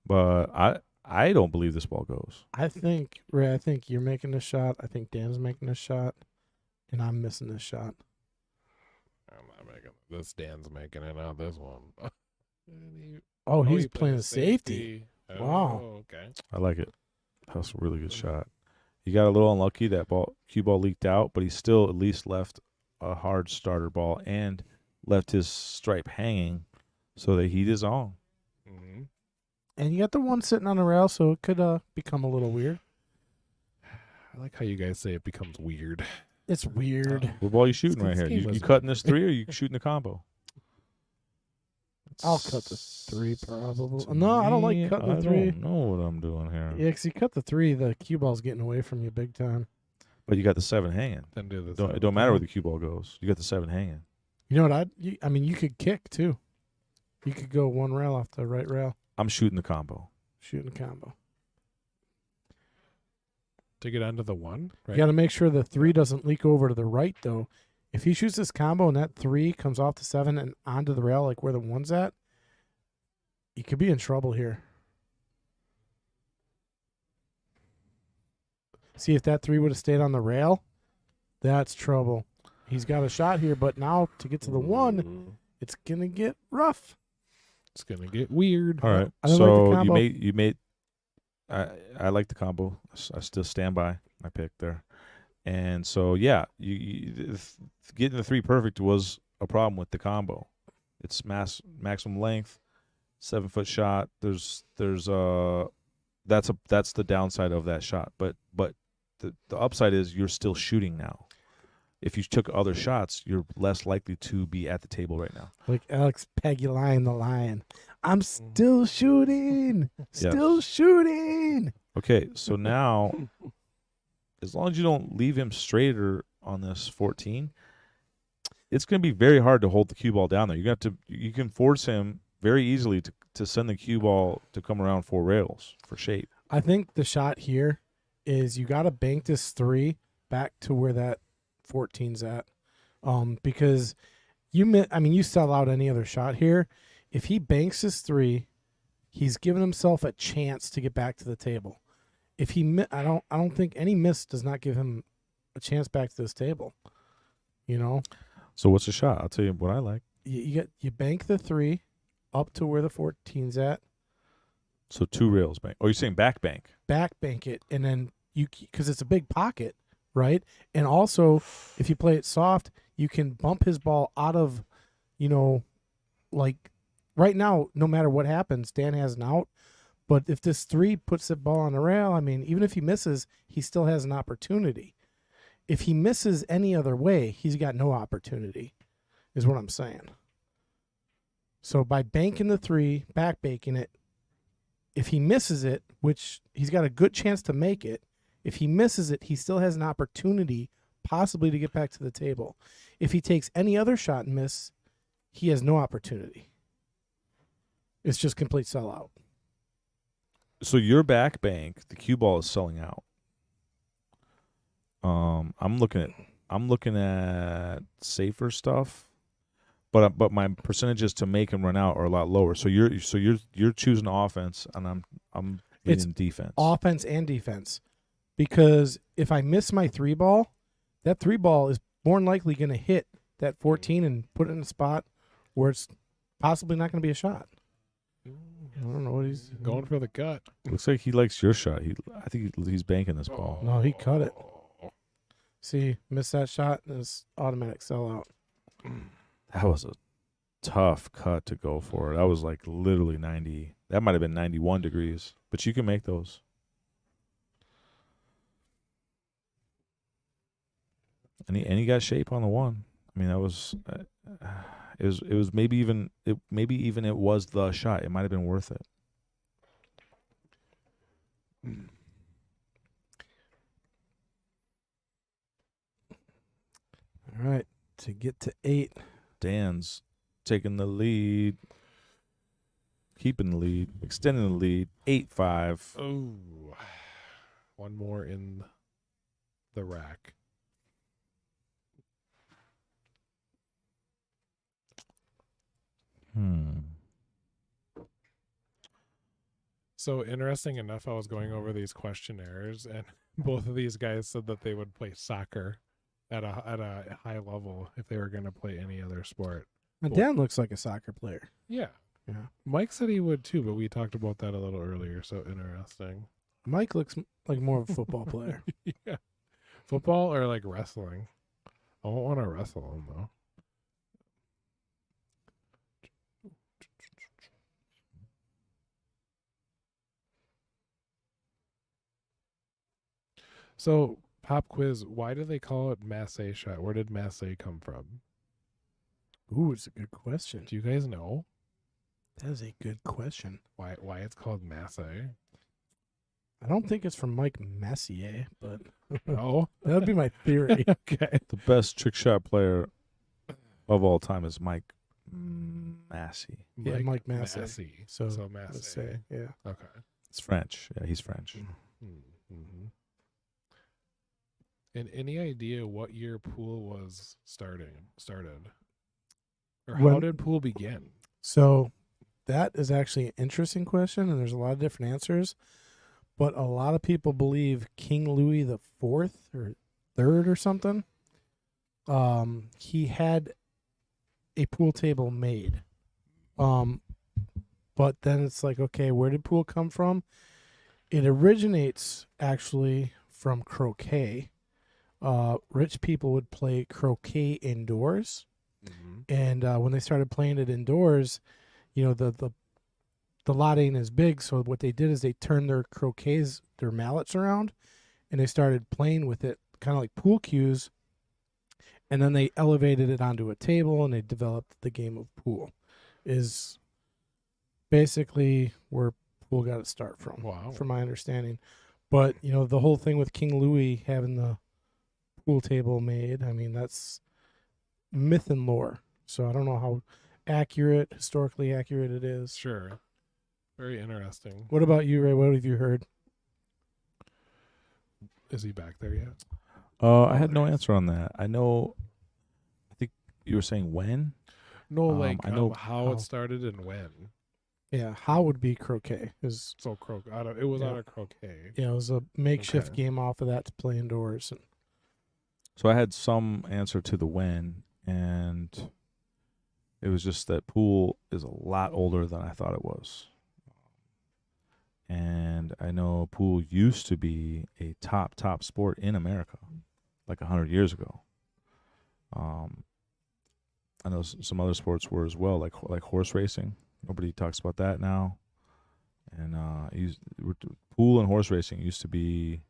But I don't believe this ball goes. I think, Ray, I think you're making this shot. I think Dan's making this shot. And I'm missing this shot. I'm not making this. Dan's making it, not this one. Oh, he's he playing a plays safety. Wow. Oh, okay. I like it. That was a really good shot. He got a little unlucky. That cue ball leaked out, but he still at least left a hard starter ball and left his stripe hanging, so the heat is on. Mm-hmm. And you got the 1 sitting on the rail, so it could become a little weird. I like how you guys say it becomes weird. It's weird. What ball you shooting right This here? game You was- cutting this 3 or you shooting the combo? I'll cut the 3 probably. No, I don't like cutting the 3. I don't know what I'm doing here. Yeah, because you cut the 3, the cue ball's getting away from you big time. But you got the 7 hanging. Then do this. It don't matter where the cue ball goes. You got the 7 hanging. You know what? I mean, you could kick too. You could go 1 rail off the right rail, I'm shooting the combo. shooting a combo. To get onto the 1, right? You got to make sure the 3 doesn't leak over to the right, though. If he shoots this combo and that 3 comes off the 7 and onto the rail, like where the 1's at, you could be in trouble here. See, if that 3 would have stayed on the rail, that's trouble. He's got a shot here, but now to get to the 1, Ooh. it's going to get rough. It's gonna get weird. All right. I don't like the So combo. you made. I like the combo. I still stand by my pick there. And so yeah, you getting the 3 perfect was a problem with the combo. It's maximum length, 7-foot shot. That's the downside of that shot. But the upside is you're still shooting now. If you took other shots, you're less likely to be at the table right now. Like Alex Peggy the Lion. I'm still shooting. Still shooting. Okay, so now, as long as you don't leave him straighter on this 14, it's going to be very hard to hold the cue ball down there. You can force him very easily to send the cue ball to come around 4 rails for shape. I think the shot here is you got to bank this 3 back to where that 14's at, because you sell out any other shot here. If he banks this 3, he's given himself a chance to get back to the table. If he, I don't think any miss does not give him a chance back to this table. You know. So what's the shot? I'll tell you what I like. You bank the 3 up to where the 14's at. So 2 rails bank. Oh, you're saying back bank? Back bank it, and then because it's a big pocket, right? And also, if you play it soft, you can bump his ball out of, like right now, no matter what happens, Dan has an out. But if this 3 puts the ball on the rail, I mean, even if he misses, he still has an opportunity. If he misses any other way, he's got no opportunity, is what I'm saying. So by banking the 3, back banking it, if he misses it, which he's got a good chance to make it, if he misses it, he still has an opportunity possibly to get back to the table. If he takes any other shot and miss, he has no opportunity. It's just complete sellout. So your back bank, the cue ball is selling out. I'm looking at safer stuff, but my percentages to make him run out are a lot lower. So you're choosing offense, and I'm It's leaning defense. Offense and defense. Because if I miss my 3 ball, that 3 ball is more than likely going to hit that 14 and put it in a spot where it's possibly not going to be a shot. I don't know what he's Going for the cut. Looks like he likes your shot. I think he's banking this ball. No, he cut it. See, miss that shot, and it's automatic sellout. That was a tough cut to go for. That was like literally 90. That might have been 91 degrees, but you can make those. And he got shape on the 1. I mean, that was it was maybe even it was the shot. It might have been worth it. All right, to get to 8. Dan's taking the lead. keeping the lead, extending the lead, 8-5. Oh, one more in the rack. So interesting enough, I was going over these questionnaires, and both of these guys said that they would play soccer at a high level if they were going to play any other sport. My dad looks like a soccer player. Yeah. Yeah. Mike said he would too, but we talked about that a little earlier. So interesting. Mike looks like more of a football player. Yeah. Football or like wrestling? I won't want to wrestle him though. So, pop quiz, why do they call it masse shot? Where did masse come from? Ooh, it's a good question. Do you guys know That is a good question. why it's called masse? I don't think it's from Mike Messier, but No. that would be my theory. Okay. The best trick shot player of all time is Mike Massey. Yeah, Mike Massey. Massey. So, So let's masse. say, yeah. Okay. It's French. Yeah, he's French. Mm-hmm. And any idea what year pool was started? Or how When- did pool begin? So that is actually an interesting question, and there's a lot of different answers. But a lot of people believe King Louis the Fourth or Third or something. He had a pool table made. But then it's like, okay, where did pool come from? It originates actually from croquet. Rich people would play croquet indoors. And when they started playing it indoors, the lot ain't as big. So what they did is they turned their croquets, their mallets around, and they started playing with it, kind of like pool cues. And then they elevated it onto a table, and they developed the game of pool. Is basically where pool got its start from. Wow. From my understanding. But the whole thing with King Louis having the pool table made, I mean, that's myth and lore. So I don't know how historically accurate it is. Sure. Very interesting. What about you, Ray? What have you heard? Is he back there yet? I had no answer on that. I think you were saying when? No, I know how it started and when. Yeah, how would be croquet? Is So it was Yeah. out of croquet. it was a makeshift Okay. game off of that to play indoors. And So I had some answer to the when, and it was just that pool is a lot older than I thought it was. And I know pool used to be a top sport in America, like 100 years ago. I know some other sports were as well, like horse racing. Nobody talks about that now. And pool and horse racing used to be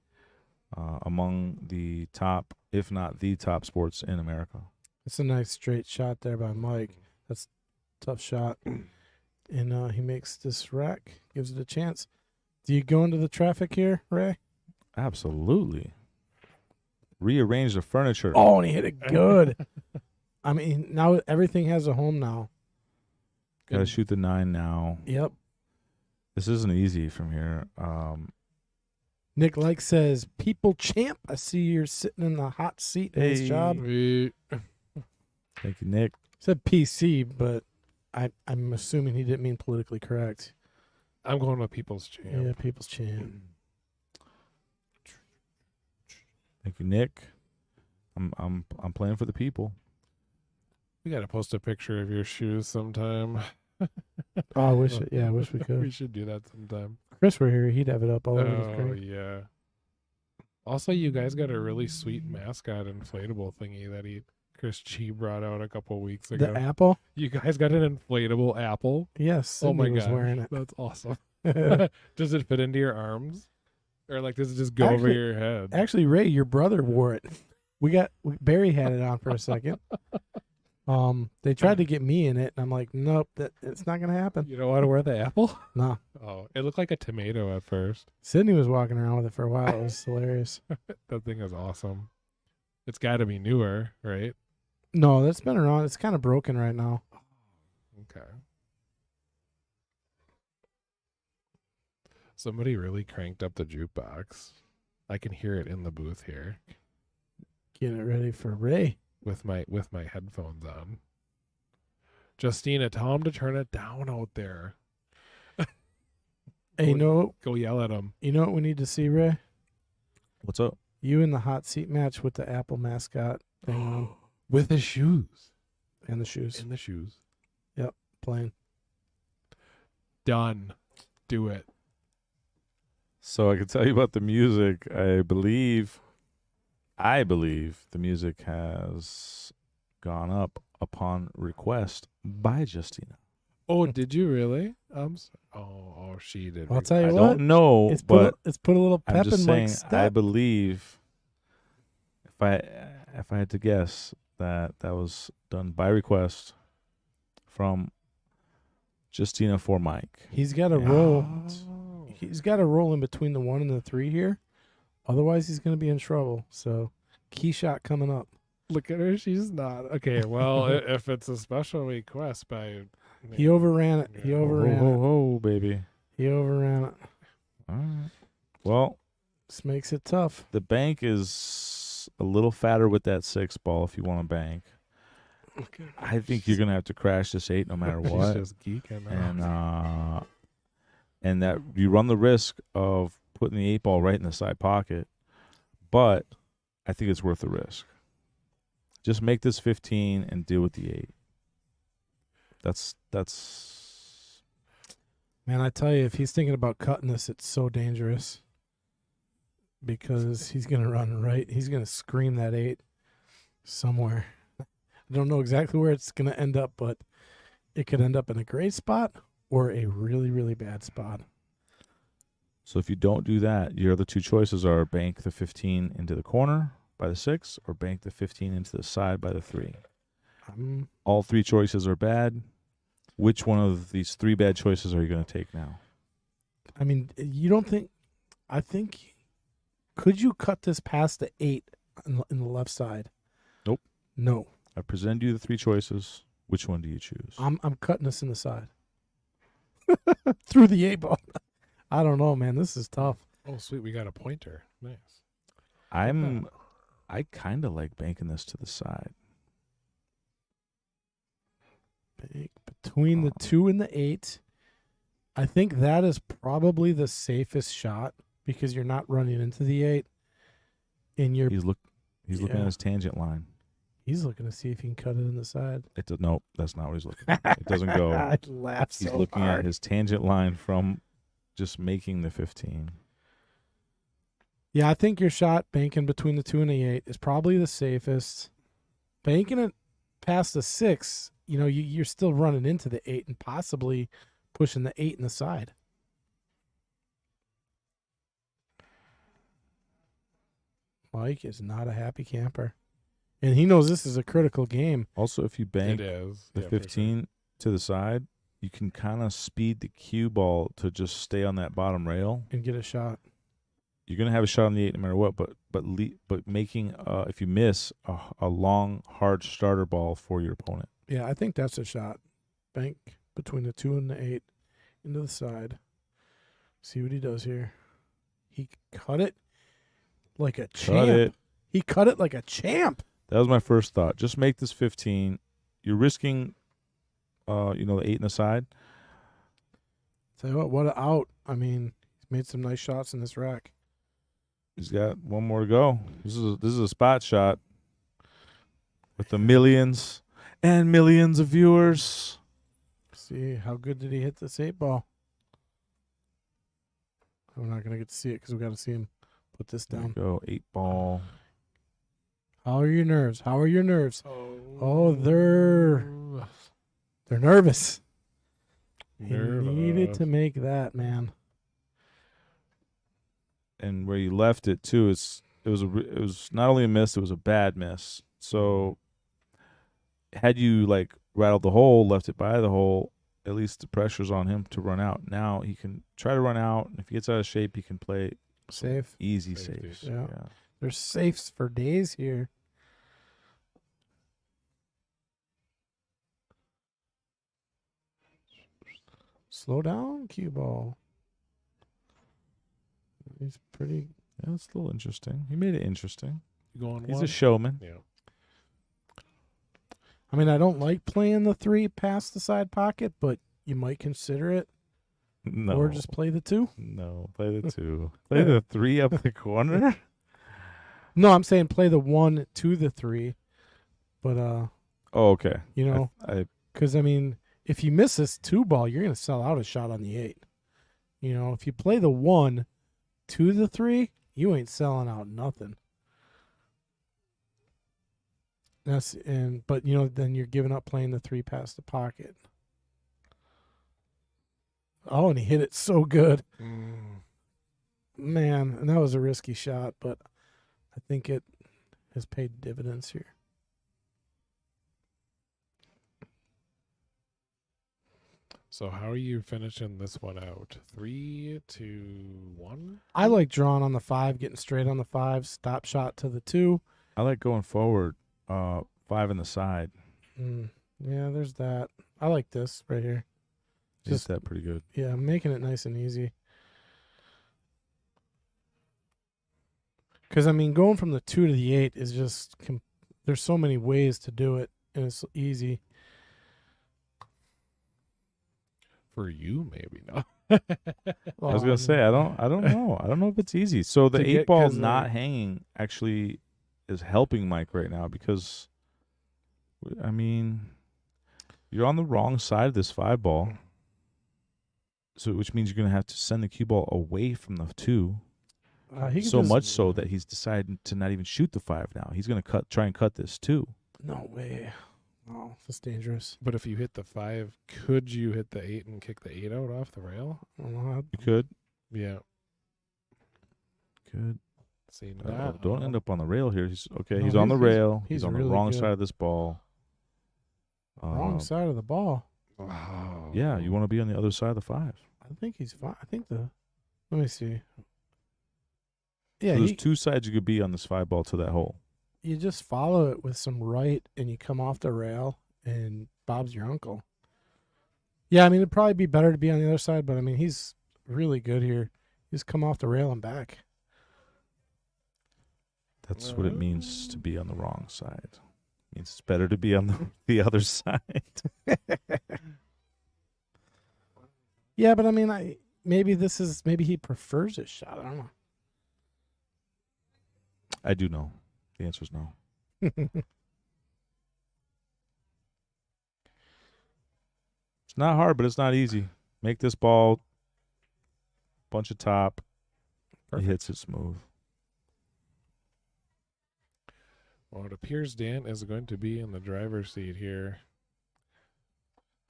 among the top, if not the top, sports in America. it's a nice straight shot there by Mike. Tough shot. And he makes this rack, gives it a chance. Do you go into the traffic here, Ray? Absolutely. Rearrange the furniture. Oh, and he hit it good. I mean, now everything has a home now. Gotta shoot the 9 now. Yep. This isn't easy from here. Nick Like says, "People champ, I see you're sitting in the hot seat. Nice Hey. job." Thank you, Nick. Said PC, but I'm assuming he didn't mean politically correct. I'm going with People's Champ. Yeah, people's champ. Thank you, Nick. I'm playing for the people. We got to post a picture of your shoes sometime. Oh, I wish we we could. should do that sometime. Chris were here, he'd have it up all over the Oh, screen. yeah. Also, you guys got a really sweet mascot inflatable thingy that Chris G brought out a couple weeks ago. The apple? You guys got an inflatable apple? Yes. Oh my Sydney was gosh, wearing it. that's awesome. Does it fit into your arms? Or like does it just go over Actually- your head? Actually, Ray, your brother wore it. Barry had it on for a second. They tried to get me in it, and I'm like, nope, it's not gonna happen. You don't want to wear the apple? No. Oh, it looked like a tomato at first. Sydney was walking around with it for a while. It was hilarious. That thing is awesome. It's got to be newer, right? No, that's been around. It's kind of broken right now. Okay. Somebody really cranked up the jukebox. I can hear it in the booth here Get it ready for Ray. with my headphones on. Justina, tell him to turn it down out there. Hey, Go yell at him. you know what we need to see, Ray? What's up? You in the hot seat match with the Apple mascot thing on With his shoes. and the shoes In the shoes. playing. Done. Do it. So I can tell you about the music. I believe the music has gone up upon request by Justina. Oh, did you really? Oh, she did. I'll tell you I what. don't know, It's but put a little I'm pep just in saying. Mike's I step. believe if I had to guess that was done by request from Justina for Mike. He's got to Yeah. roll. Oh. He's got to roll in between the 1 and the 3 here. Otherwise, he's going to be in trouble. So, key shot coming up. Look at her. She's not. Okay, well, if it's a special request by... He overran it. He overran ho, it. ho, ho, baby. He overran it. All right. Well, This makes it tough. the bank is a little fatter with that 6 ball if you want to bank. I think you're going to have to crash this 8 no matter what. She's just geeking out. And that you run the risk of putting the 8 ball right in the side pocket, but I think it's worth the risk. Just make this 15 and deal with the 8. That's Man, I tell you, if he's thinking about cutting this, it's so dangerous. Because he's going to run right. He's going to scream that 8 somewhere. I don't know exactly where it's going to end up, but it could end up in a great spot or a really, really bad spot. so if you don't do that, your other 2 choices are bank the 15 into the corner by the 6 or bank the 15 into the side by the 3. All 3 choices are bad. Which one of these 3 bad choices are you going to take now? I mean, you don't think... I think... Could you cut this past the 8 in the left side? Nope. No. I presented you the 3 choices. Which one do you choose? I'm cutting this in the side. Through the 8 ball. I don't know, man. This is tough. Oh, sweet. We got a pointer. Nice. I kind of like banking this to the side. Between the 2 and the 8, I think that is probably the safest shot because you're not running into the 8. And you're He's looking Yeah. at his tangent line. he's looking to see if he can cut it in the side. Nope, that's not what he's looking at. It doesn't go. I laughed He's so looking hard. at his tangent line from just making the 15. Yeah, I think your shot banking between the 2 and the 8 is probably the safest. Banking it past the 6, you're still running into the 8 and possibly pushing the 8 in the side. Mike is not a happy camper. And he knows this is a critical game. Also, if you bank It is. the Yeah, for sure. 15 to the side, you can kind of speed the cue ball to just stay on that bottom rail. And get a shot. You're gonna have a shot on the 8 no matter what, but making if you miss a long hard starter ball for your opponent. Yeah, I think that's a shot. Bank between the 2 and the 8 into the side. See what he does here. He cut it like a champ. Cut it. He cut it like a champ. That was my first thought. Just make this 15. You're risking, the 8 in the side. Tell you what an out. I mean, he's made some nice shots in this rack. He's got one more to go. This is a spot shot with the millions and millions of viewers. See, how good did he hit this 8 ball? We're not going to get to see it because we got to see him put this There you down. go, 8 ball. How are your nerves? How are your nerves? Oh, they're nervous. He needed to make that, man. And where you left it too, it was not only a miss, it was a bad miss. So had you rattled the hole, left it by the hole, at least the pressure's on him to run out. Now he can try to run out, and if he gets out of shape, he can play Safe. easy Safety. saves. Yeah. There's safes for days here. Slow down, cue ball. He's pretty. Yeah, it's a little interesting. He made it interesting. You going He's one? a showman. Yeah. I mean, I don't like playing the 3 past the side pocket, but you might consider it. No. Or just play the 2. No, play the 2. Play the 3 up the corner. No, I'm saying play the 1 to the 3. But Oh, okay. you know, I because I mean, if you miss this 2 ball, you're gonna sell out a shot on the 8. You know, if you play the 1 to the 3, you ain't selling out nothing. But you know, then you're giving up playing the 3 past the pocket. Oh, and he hit it so good. Man, and that was a risky shot, but I think it has paid dividends here. So how are you finishing this one out? 3-1. I like drawing on the 5, getting straight on the 5, stop shot to the 2. I like going forward, 5 in the side. Yeah, there's that. I like this right here. Just that pretty good. Yeah, I'm making it nice and easy. Because, I mean, going from the 2 to the 8 is just, there's so many ways to do it, and it's easy. For you, maybe not. I was gonna say I don't know. I don't know if it's easy. So the To 8 get- ball 'cause, not hanging actually is helping Mike right now because, I mean, you're on the wrong side of this 5 ball. So which means you're gonna have to send the cue ball away from the 2. He could So just- much so that he's decided to not even shoot the 5 now. He's gonna try and cut this 2. No way. Oh, that's dangerous. But if you hit the 5, could you hit the 8 and kick the 8 out off the rail? I don't know. You could. Yeah. Could. See, now. Don't end up on the rail here. He's okay. No, he's on the rail. he's He's on really the wrong good. side of this ball. Wrong side of the ball. Wow. Yeah, you want to be on the other side of the 5. I think he's fine. I think let me see. Yeah, So there's 2 sides you could be on this 5 ball to that hole. you just follow it with some right, and you come off the rail, and Bob's your uncle. Yeah, I mean, it'd probably be better to be on the other side, but I mean, he's really good here. He's come off the rail and back. That's what it means to be on the wrong side. It means it's better to be on the other side. Yeah, but I mean, maybe he prefers his shot. I don't know. I do know. The answer is no. It's not hard, but it's not easy. Make this ball bunch of top. Perfect. He hits it smooth. Well, it appears Dan is going to be in the driver's seat here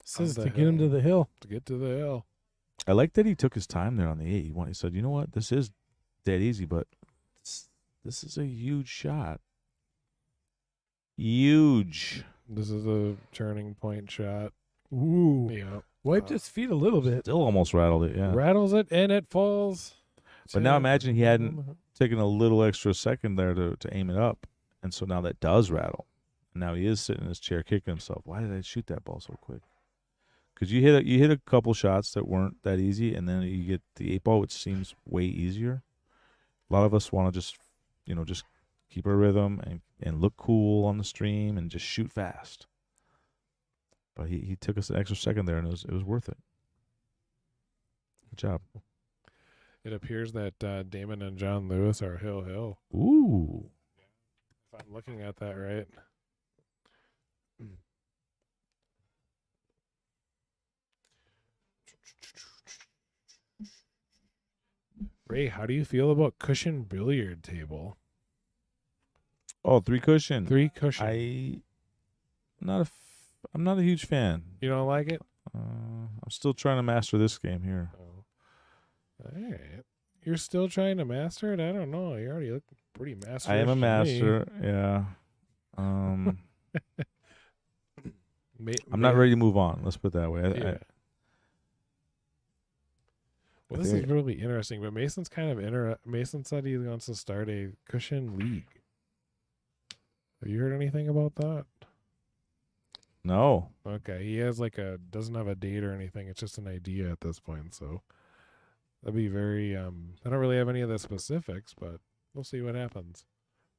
Says the to get him to hill. the hill. to get to the hill. I like that he took his time there on the 8. He said, you know what? This is dead easy, but this is a huge shot. Huge. This is a turning point shot. Ooh. Yeah. Wiped his feet a little bit. Still almost rattled it, yeah. Rattles it and it falls. But now imagine he hadn't taken a little extra second there to aim it up. And so now that does rattle. And now he is sitting in his chair kicking himself. Why did I shoot that ball so quick? Because you hit a couple shots that weren't that easy, and then you get the 8 ball, which seems way easier. A lot of us want to just keep our rhythm and look cool on the stream and just shoot fast. But he took us an extra second there, and it was worth it. Good job. It appears that Damon and John Lewis are hill. Ooh. If I'm looking at that right. Ray, how do you feel about cushion billiard table? Oh, 3 cushion. 3 cushion. I'm not a huge fan. You don't like it? I'm still trying to master this game here. Oh. All right. You're still trying to master it? I don't know. You already look pretty master. I am a master. Yeah. I'm not ready to move on. Let's put it that way. Yeah. Well, this is really interesting, but Mason's kind of Mason said he wants to start a cushion league. Have you heard anything about that? No. Okay, he has doesn't have a date or anything. It's just an idea at this point. So That'd be very. I don't really have any of the specifics, but we'll see what happens.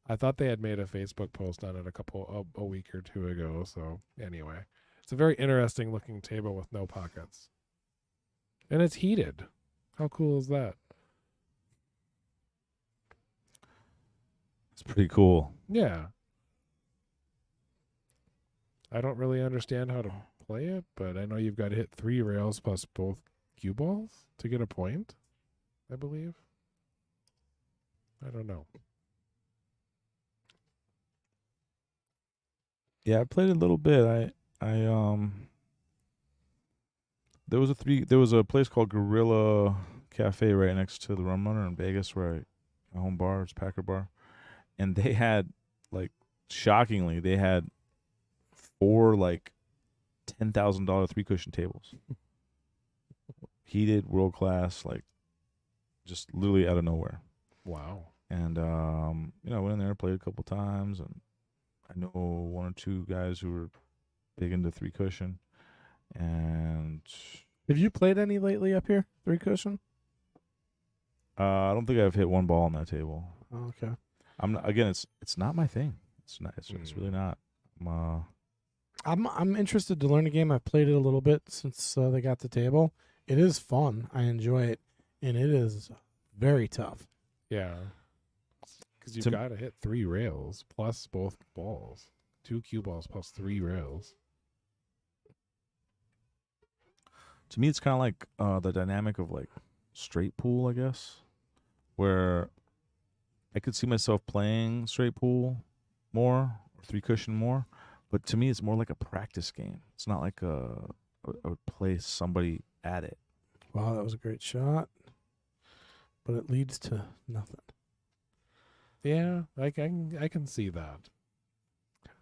I thought they had made a Facebook post on it a week or two ago. So anyway, it's a very interesting looking table with no pockets, and it's heated. How cool is that? It's pretty cool. Yeah. I don't really understand how to play it, but I know you've got to hit 3 rails plus both cue balls to get a point, I believe. I don't know. Yeah, I played a little bit. There was a place called Gorilla Cafe right next to the Rum Runner in Vegas where my home bar, it's Packer Bar. And they had, like, shockingly, they had 4 like $10,000 3-cushion tables. Heated, world class, like just literally out of nowhere. Wow. And I went in there, played a couple times, and I know 1 or 2 guys who were big into 3-cushion. And Have you played any lately up here? 3-cushion? I don't think I've hit 1 ball on that table. Oh, okay. I'm not, again, it's not my thing. It's not. It's really not. I'm interested to learn a game. I've played it a little bit since they got the table. It is fun. I enjoy it, and it is very tough. Yeah. Because you've got to hit 3 rails plus both balls. 2 cue balls plus 3 rails. To me, it's kind of like the dynamic of like straight pool, I guess, where I could see myself playing straight pool more or 3-cushion more, but to me, it's more like a practice game. It's not like I would play somebody at it. Wow, that was a great shot, but it leads to nothing. Yeah, I can see that.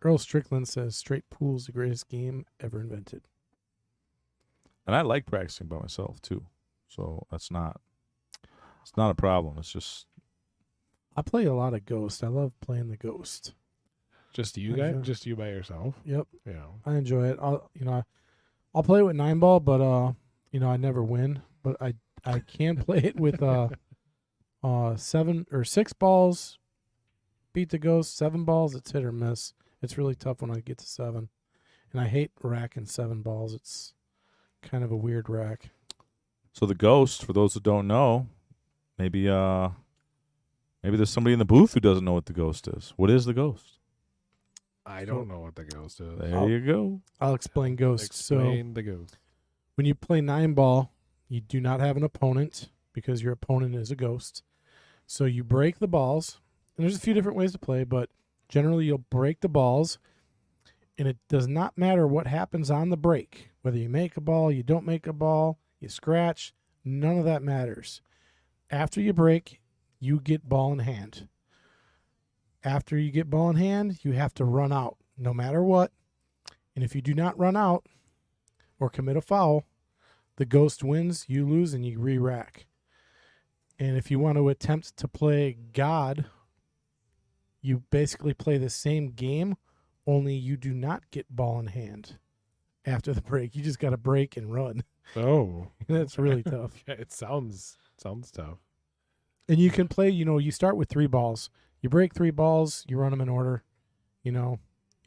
Earl Strickland says straight pool's the greatest game ever invented. And I like practicing by myself too, so it's not a problem. It's just I play a lot of Ghost. I love playing the Ghost. Just you guys? Just you by yourself? Yep. Yeah. I enjoy it. I'll play it with 9 ball, but I never win. But I can play it with 7 or 6 balls. Beat the Ghost. 7 balls, it's hit or miss. It's really tough when I get to 7, and I hate racking 7 balls. It's kind of a weird rack. so the Ghost. For those that don't know, maybe there's somebody in the booth who doesn't know what the Ghost is. What is the Ghost? I don't know what the Ghost is. There you go. I'll explain Ghost. Explain the Ghost. When you play 9 ball, you do not have an opponent because your opponent is a Ghost. So you break the balls, and there's a few different ways to play, but generally you'll break the balls, and it does not matter what happens on the break. Whether you make a ball, you don't make a ball, you scratch, none of that matters. After you break, you get ball in hand. After you get ball in hand, you have to run out no matter what. And if you do not run out or commit a foul, the Ghost wins, you lose, and you re-rack. And if you want to attempt to play God, you basically play the same game, only you do not get ball in hand after the break. You just got to break and run. Oh. That's really tough. Yeah, it sounds tough. And you can play, you start with 3 balls. You break 3 balls, you run them in order. You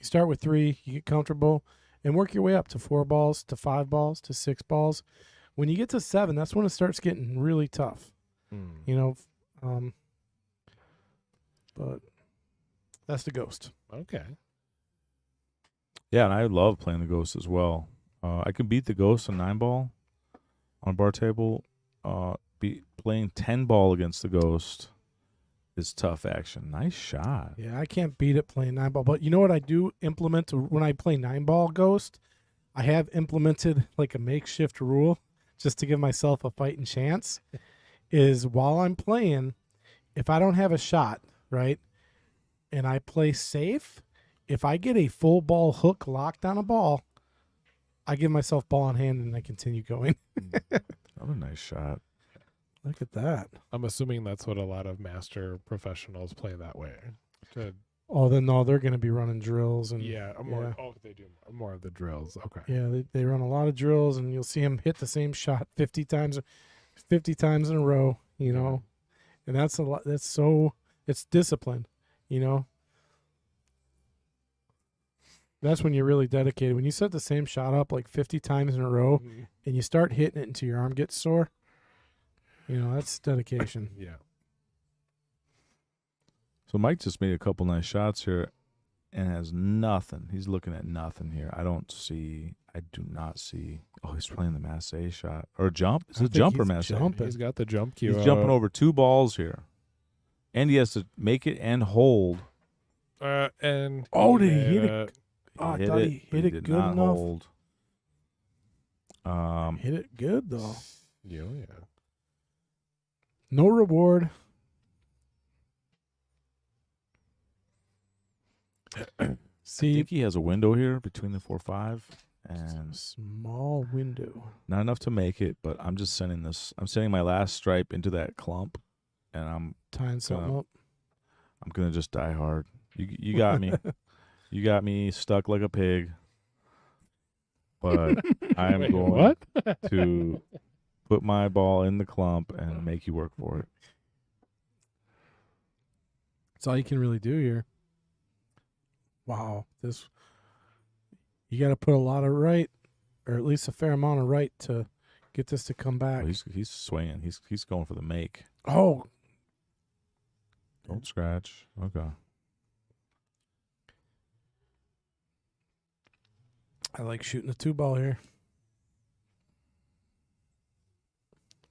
start with 3, you get comfortable, and work your way up to 4 balls, to 5 balls, to 6 balls. When you get to 7, that's when it starts getting really tough. But that's the Ghost. Okay. Yeah, and I love playing the Ghost as well. I can beat the Ghost in 9 ball on a bar table. Playing 10 ball against the Ghost is tough action. Nice shot. Yeah, I can't beat it playing 9 ball. But you know what I do implement when I play 9 ball Ghost? I have implemented like a makeshift rule just to give myself a fighting chance. Is while I'm playing, if I don't have a shot, right, and I play safe, if I get a full ball hook locked on a ball, I give myself ball in hand and I continue going. Another nice shot. Look at that. I'm assuming that's what a lot of master professionals play that way. Oh, then no, they're going to be running drills and they do more of the drills. Okay. Yeah, they run a lot of drills, and you'll see them hit the same shot 50 times. 50 times in a row, you know, and that's a lot. It's discipline, you know. That's when you're really dedicated. When you set the same shot up like 50 times in a row and you start hitting it until your arm gets sore, you know, that's dedication. Yeah. So Mike just made a couple nice shots here and has nothing. He's looking at nothing here. I do not see. Oh, he's playing the Masse shot. Or jump. Is it jump or Masse? He's got the jump cue. He's jumping over 2 balls here. And he has to make it and hold. And Oh, did he hit it? Oh, I thought he hit it did good not enough. Hold. Hit it good, though. Yeah. No reward. I See, think he has a window here between the 4-5 and small window. not enough to make it, but I'm just sending this. I'm sending my last stripe into that clump, and I'm Tying something up. gonna just die hard. You got me. You got me stuck like a pig. But I am going to put my ball in the clump and make you work for it. That's all you can really do here. Wow, you got to put a lot of right, or at least a fair amount of right to get this to come back. Oh, he's swinging. He's going for the make. Oh, Don't scratch. Okay. I like shooting a 2-ball here.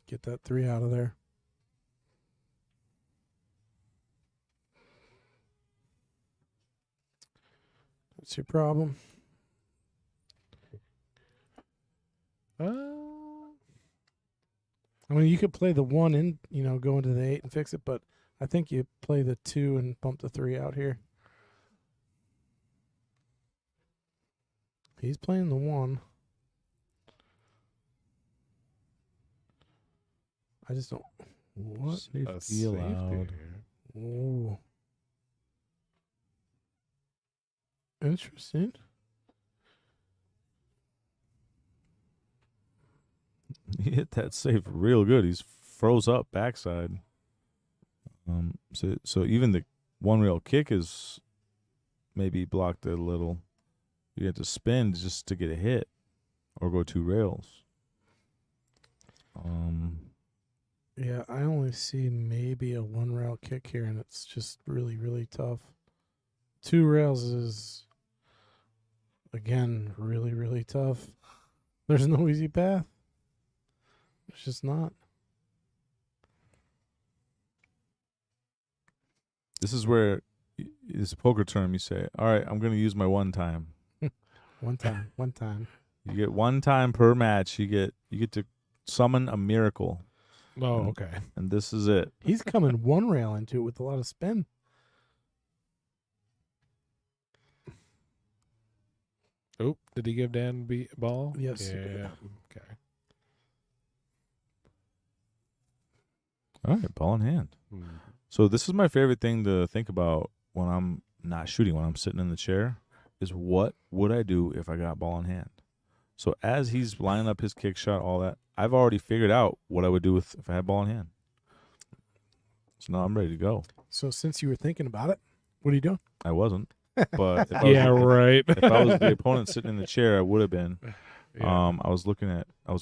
Get that 3 out of there. What's your problem? I mean, you could play the 1 in, you know, go into the 8 and fix it, but I think you play the 2 and bump the 3 out here. He's playing the 1. I just don't. What? Safety allowed. Oh. Interesting. He hit that safe real good. He's froze up backside. So even the 1 rail kick is maybe blocked a little. You have to spin just to get a hit, or go 2 rails. Yeah, I only see maybe a 1 rail kick here, and it's just really, really tough. 2 rails is, again, really, really tough. There's no easy path. It's just not. This is where it's a poker term. You say, "All right, I'm going to use my 1 time." One time. You get 1 time per match. You get to summon a miracle. Oh, okay. And this is it. He's coming 1 rail into it with a lot of spin. Oh, did he give Dan ball? Yes. Yeah. Okay. All right, ball in hand. So this is my favorite thing to think about when I'm not shooting, when I'm sitting in the chair, is what would I do if I got ball in hand? So as he's lining up his kick shot, all that, I've already figured out what I would do if I had ball in hand. So now I'm ready to go. So since you were thinking about it, what are you doing? I wasn't. But if Right. if I was the opponent sitting in the chair, I would have been. Yeah. I was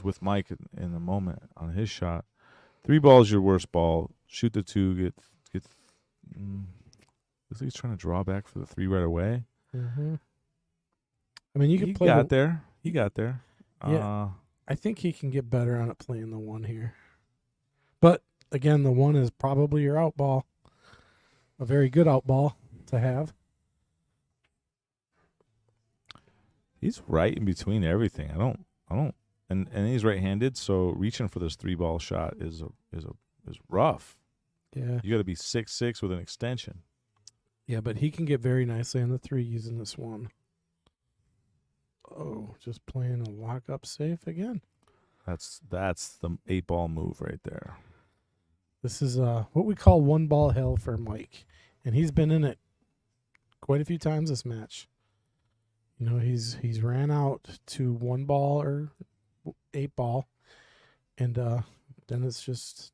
with Mike in the moment on his shot. 3 balls your worst ball. Shoot the 2. Get. Looks like he's trying to draw back for the 3 right away. Mm-hmm. I mean, you could He play. got there. He got there. Yeah. I think he can get better on it playing the 1 here. But again, the 1 is probably your out ball. A very good out ball to have. He's right in between everything. I don't. And he's right-handed, so reaching for this 3-ball shot is rough. Yeah. You got to be 6'6" with an extension. Yeah, but he can get very nicely on the 3 using this 1. Oh, just playing a lock-up safe again. That's the 8-ball move right there. This is what we call 1-ball hell for Mike, and he's been in it quite a few times this match. You know, he's ran out to 1 ball or 8 ball, and then it's just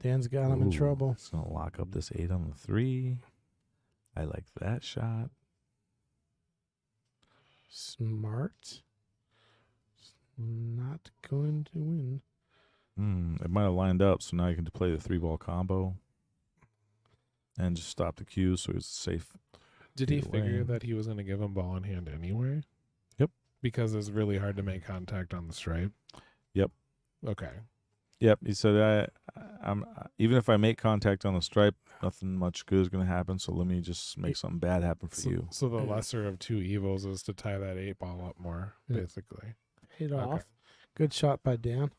Dan's got him in Ooh, trouble. It's gonna lock up this 8 on the 3. I like that shot. Smart. Not going to win. It might have lined up, so now you can play the 3-ball combo and just stop the cue, so it's safe. Did he Either figure way. that he was going to give him ball in hand anyway? Yep. Because it's really hard to make contact on the stripe. Yep. Okay. Yep, he said, I'm even if I make contact on the stripe, nothing much good is going to happen. So let me just make something bad happen for you. So the lesser of two evils is to tie that 8 ball up more, Yeah. basically. Hit Okay. off. Good shot by Dan.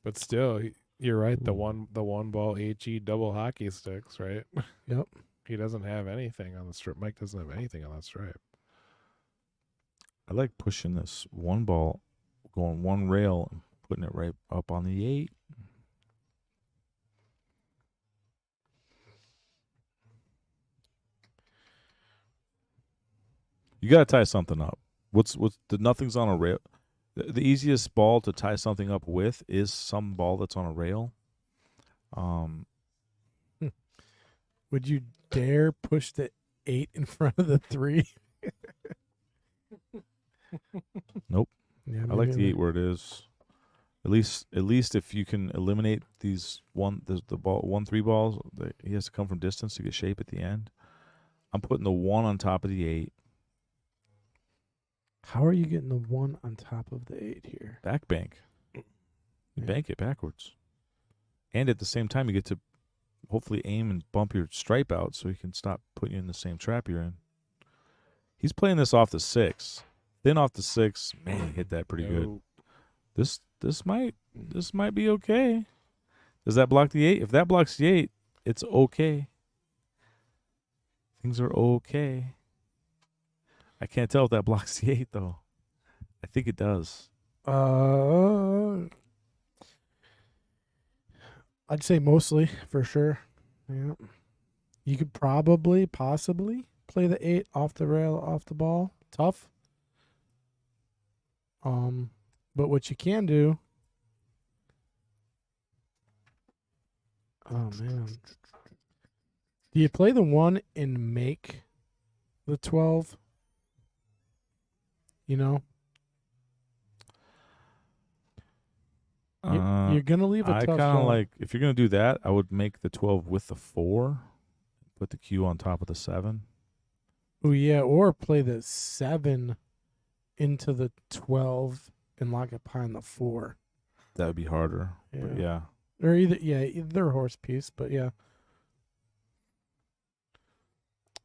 But still, you're right. The Ooh. one ball HE double hockey sticks, right? Yep. He doesn't have anything on the strip. Mike doesn't have anything on that stripe. I like pushing this 1 ball, going 1 rail and putting it right up on the 8. You got to tie something up. What's the nothing's on a rail? The easiest ball to tie something up with is some ball that's on a rail. Would you dare push the 8 in front of the 3? Nope. Yeah, I like maybe the 8 where it is. At least if you can eliminate these the ball 1-3 balls, he has to come from distance to get shape at the end. I'm putting the 1 on top of the 8. How are you getting the 1 on top of the 8 here? Back bank. You Yeah. bank it backwards. And at the same time, you get to hopefully aim and bump your stripe out so he can stop putting you in the same trap you're in. He's playing this off the 6. Then off the 6, man, he hit that pretty good. No. This might be okay. Does that block the 8? If that blocks the 8, it's okay. Things are okay. I can't tell if that blocks the 8 though. I think it does. I'd say mostly for sure. Yeah. You could possibly play the 8 off the rail, off the ball. Tough. But what you can do. Oh man. Do you play the 1 and make the 12? You know? You're gonna leave a I tough kind of shot. like, if you're going to do that, I would make the 12 with the 4. Put the Q on top of the 7. Oh yeah, or play the 7 into the 12 and lock it behind the 4. That would be harder. But yeah. Or either horse piece, but yeah.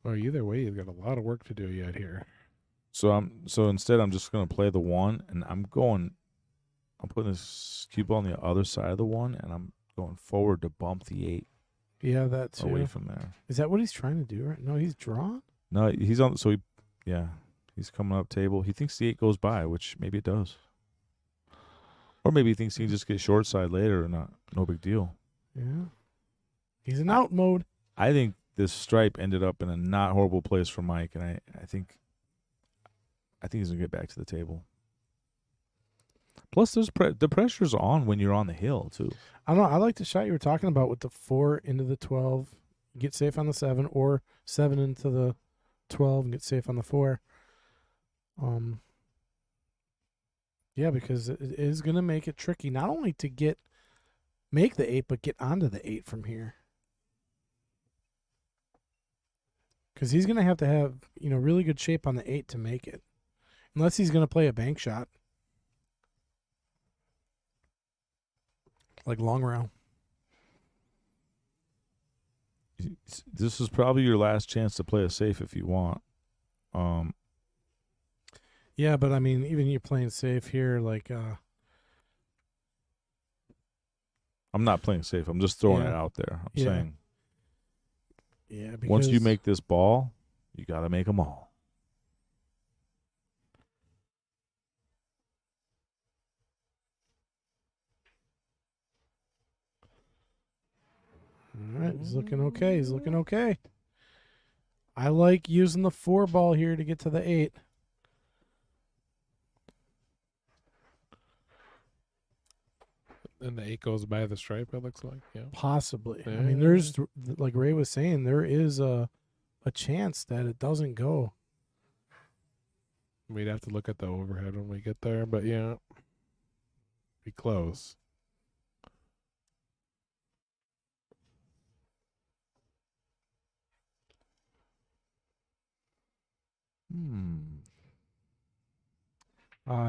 Well, either way, you've got a lot of work to do yet here. So instead I'm just going to play the 1 and I'm putting this cue ball on the other side of the 1 and I'm going forward to bump the 8 Yeah, that too. away from there. Is that what he's trying to do right? No, he's drawn? No, he's on. So he's coming up table. He thinks the 8 goes by, which maybe it does, or maybe he thinks he can just get short side later and no big deal. Yeah. He's in out mode. I think this stripe ended up in a not horrible place for Mike, and I think he's gonna get back to the table. Plus, there's the pressure's on when you're on the hill too. I don't know. I like the shot you were talking about with the 4 into the 12, get safe on the 7, or 7 into the 12 and get safe on the 4. Yeah, because it is going to make it tricky, not only to make the 8, but get onto the 8 from here. Because he's going to have, really good shape on the 8 to make it. Unless he's going to play a bank shot. Like long rail. This is probably your last chance to play a safe if you want. Yeah, but I mean, even you're playing safe here, like I'm not playing safe. I'm just throwing Yeah. it out there. I'm Yeah. saying yeah, because once you make this ball, you got to make them all. All right, he's looking okay. He's looking okay. I like using the 4 ball here to get to the 8. And the 8 goes by the stripe, it looks like. Yeah. Possibly. I Yeah. mean, there's, like Ray was saying, there is a chance that it doesn't go. We'd have to look at the overhead when we get there, but yeah. Be close.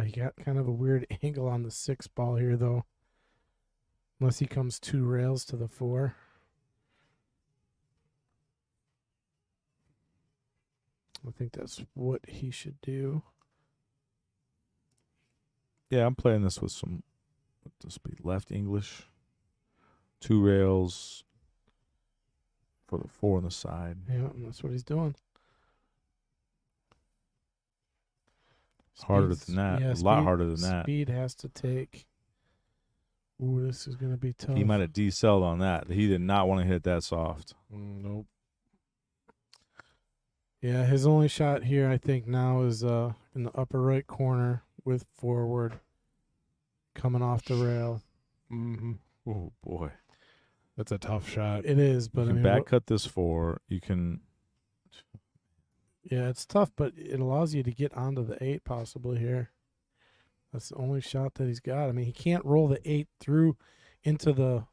He got kind of a weird angle on the 6 ball here, though. Unless he comes 2 rails to the 4. I think that's what he should do. Yeah, I'm playing this with some. What this be? Left English. 2 rails for the 4 on the side. Yeah, and that's what he's doing. Harder Speed's- than that. yeah, a lot speed- harder than that. Speed has to take. Ooh, this is going to be tough. He might have decelled on that. He did not want to hit that soft. Nope. Yeah, his only shot here, I think, now is in the upper right corner with forward coming off the rail. Mm-hmm. Oh boy! That's a tough shot. It is, but You I can mean, back cut this 4. You can. yeah, it's tough, but it allows you to get onto the 8 possibly here. That's the only shot that he's got. I mean, he can't roll the 8 through into the,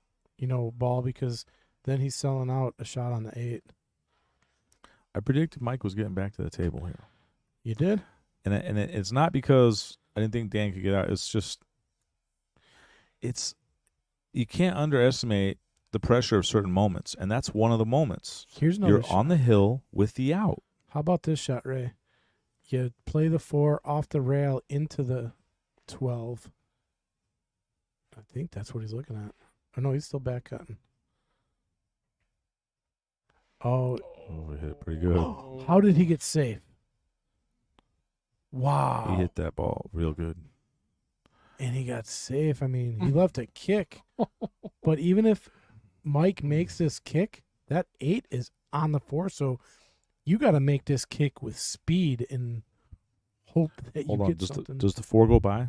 ball because then he's selling out a shot on the 8. I predicted Mike was getting back to the table here, You did? and it's not because I didn't think Dan could get out. It's just, you can't underestimate the pressure of certain moments, and that's one of the moments. Here's another You're shot. on the hill with the out. How about this shot, Ray? You play the 4 off the rail into the 12. I think that's what he's looking at. Oh, no, he's still back cutting. Oh, Oh, he hit it pretty good. how did he get safe? Wow. He hit that ball real good. And he got safe. I mean, he left a kick. But even if Mike makes this kick, that 8 is on the 4. So you got to make this kick with speed and hope that Hold you on, get something. does the 4 go by?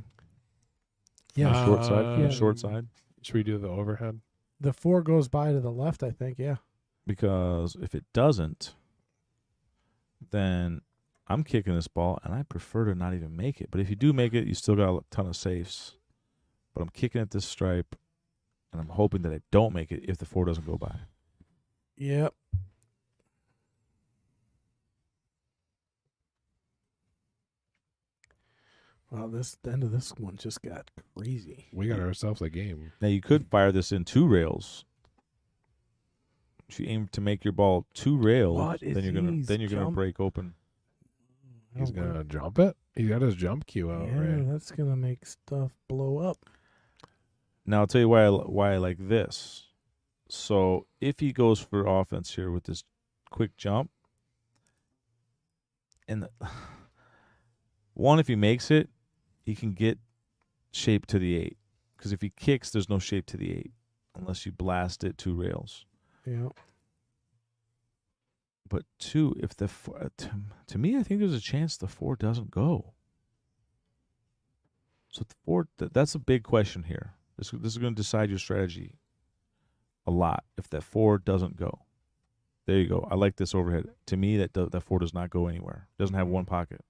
Yeah, Short side, yeah. short side. Should we do the overhead? the 4 goes by to the left, I think. Yeah. Because if it doesn't, then I'm kicking this ball, and I prefer to not even make it. But if you do make it, you still got a ton of safes. But I'm kicking at this stripe, and I'm hoping that I don't make it if the 4 doesn't go by. Yep. Wow, the end of this one just got crazy. We got ourselves a game. Now, you could fire this in 2 rails. If you aim to make your ball 2 rails, What is then you're gonna these jump- break open. He's gonna jump it. He got his jump cue out, Yeah, right? that's gonna make stuff blow up. Now I'll tell you why I like this. So if he goes for offense here with this quick jump, and one, if he makes it, he can get shape to the 8. Because if he kicks, there's no shape to the 8 unless you blast it 2 rails. Yeah. But 2, if the to me, I think there's a chance the 4 doesn't go. So the 4, that's a big question here. This is going to decide your strategy a lot. If that 4 doesn't go, there you go. I like this overhead. To me, that 4 does not go anywhere. Doesn't have one pocket.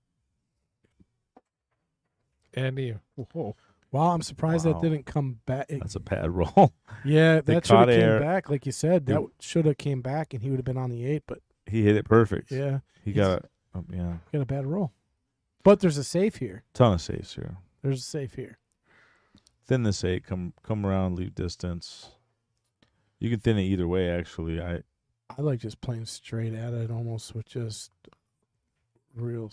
Andy, whoa. Wow, I'm surprised Wow. that didn't come back. That's a bad roll. Yeah, They that should have caught came air. back, like you said. That It- should have came back, and he would have been on the 8. But He hit it perfect. yeah, He He's- got a got a bad roll. But there's a safe here. ton of saves here. There's a safe here. Thin this 8. Come around, leave distance. You can thin it either way. Actually, I like just playing straight at it, almost with just real.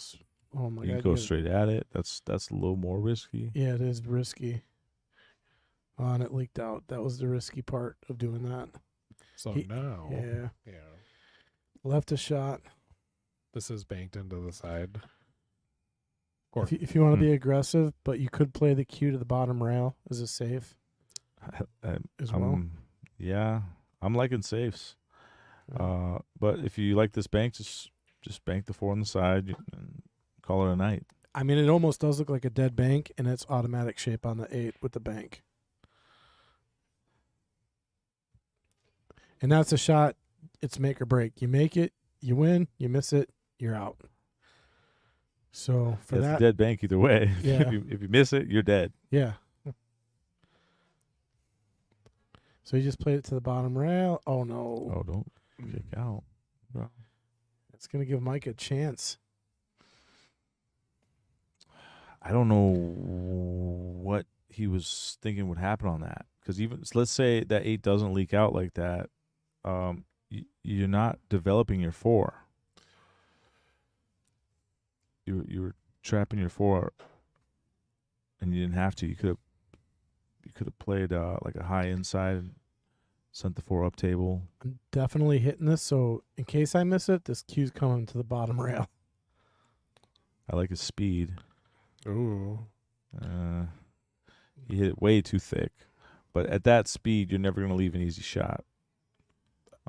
Oh my you god! can go you- straight at it. That's a little more risky. Yeah, it is risky. And it leaked out. That was the risky part of doing that. So He- now, Yeah, yeah, left a shot. this is banked into the side. If you want to Hmm. be aggressive, but you could play the cue to the bottom rail as a safe as well. Yeah, I'm liking safes. But if you like this bank, just bank the 4 on the side and call it a night. I mean, it almost does look like a dead bank, and it's automatic shape on the 8 with the bank. And that's a shot. It's make or break. You make it, you win. You miss it, you're out. So for That's that, a dead bank either way. Yeah. if you miss it, you're dead. yeah. So you just played it to the bottom rail. Oh no! Oh, don't kick out. Bro. It's gonna give Mike a chance. I don't know what he was thinking would happen on that. Because even let's say that 8 doesn't leak out like that, you're not developing your 4. You were trapping your 4, and you didn't have to. You could have played like a high inside and sent the 4 up table. I'm definitely hitting this. So in case I miss it, this cue's coming to the bottom rail. I like his speed. Ooh. He hit it way too thick, but at that speed, you're never going to leave an easy shot.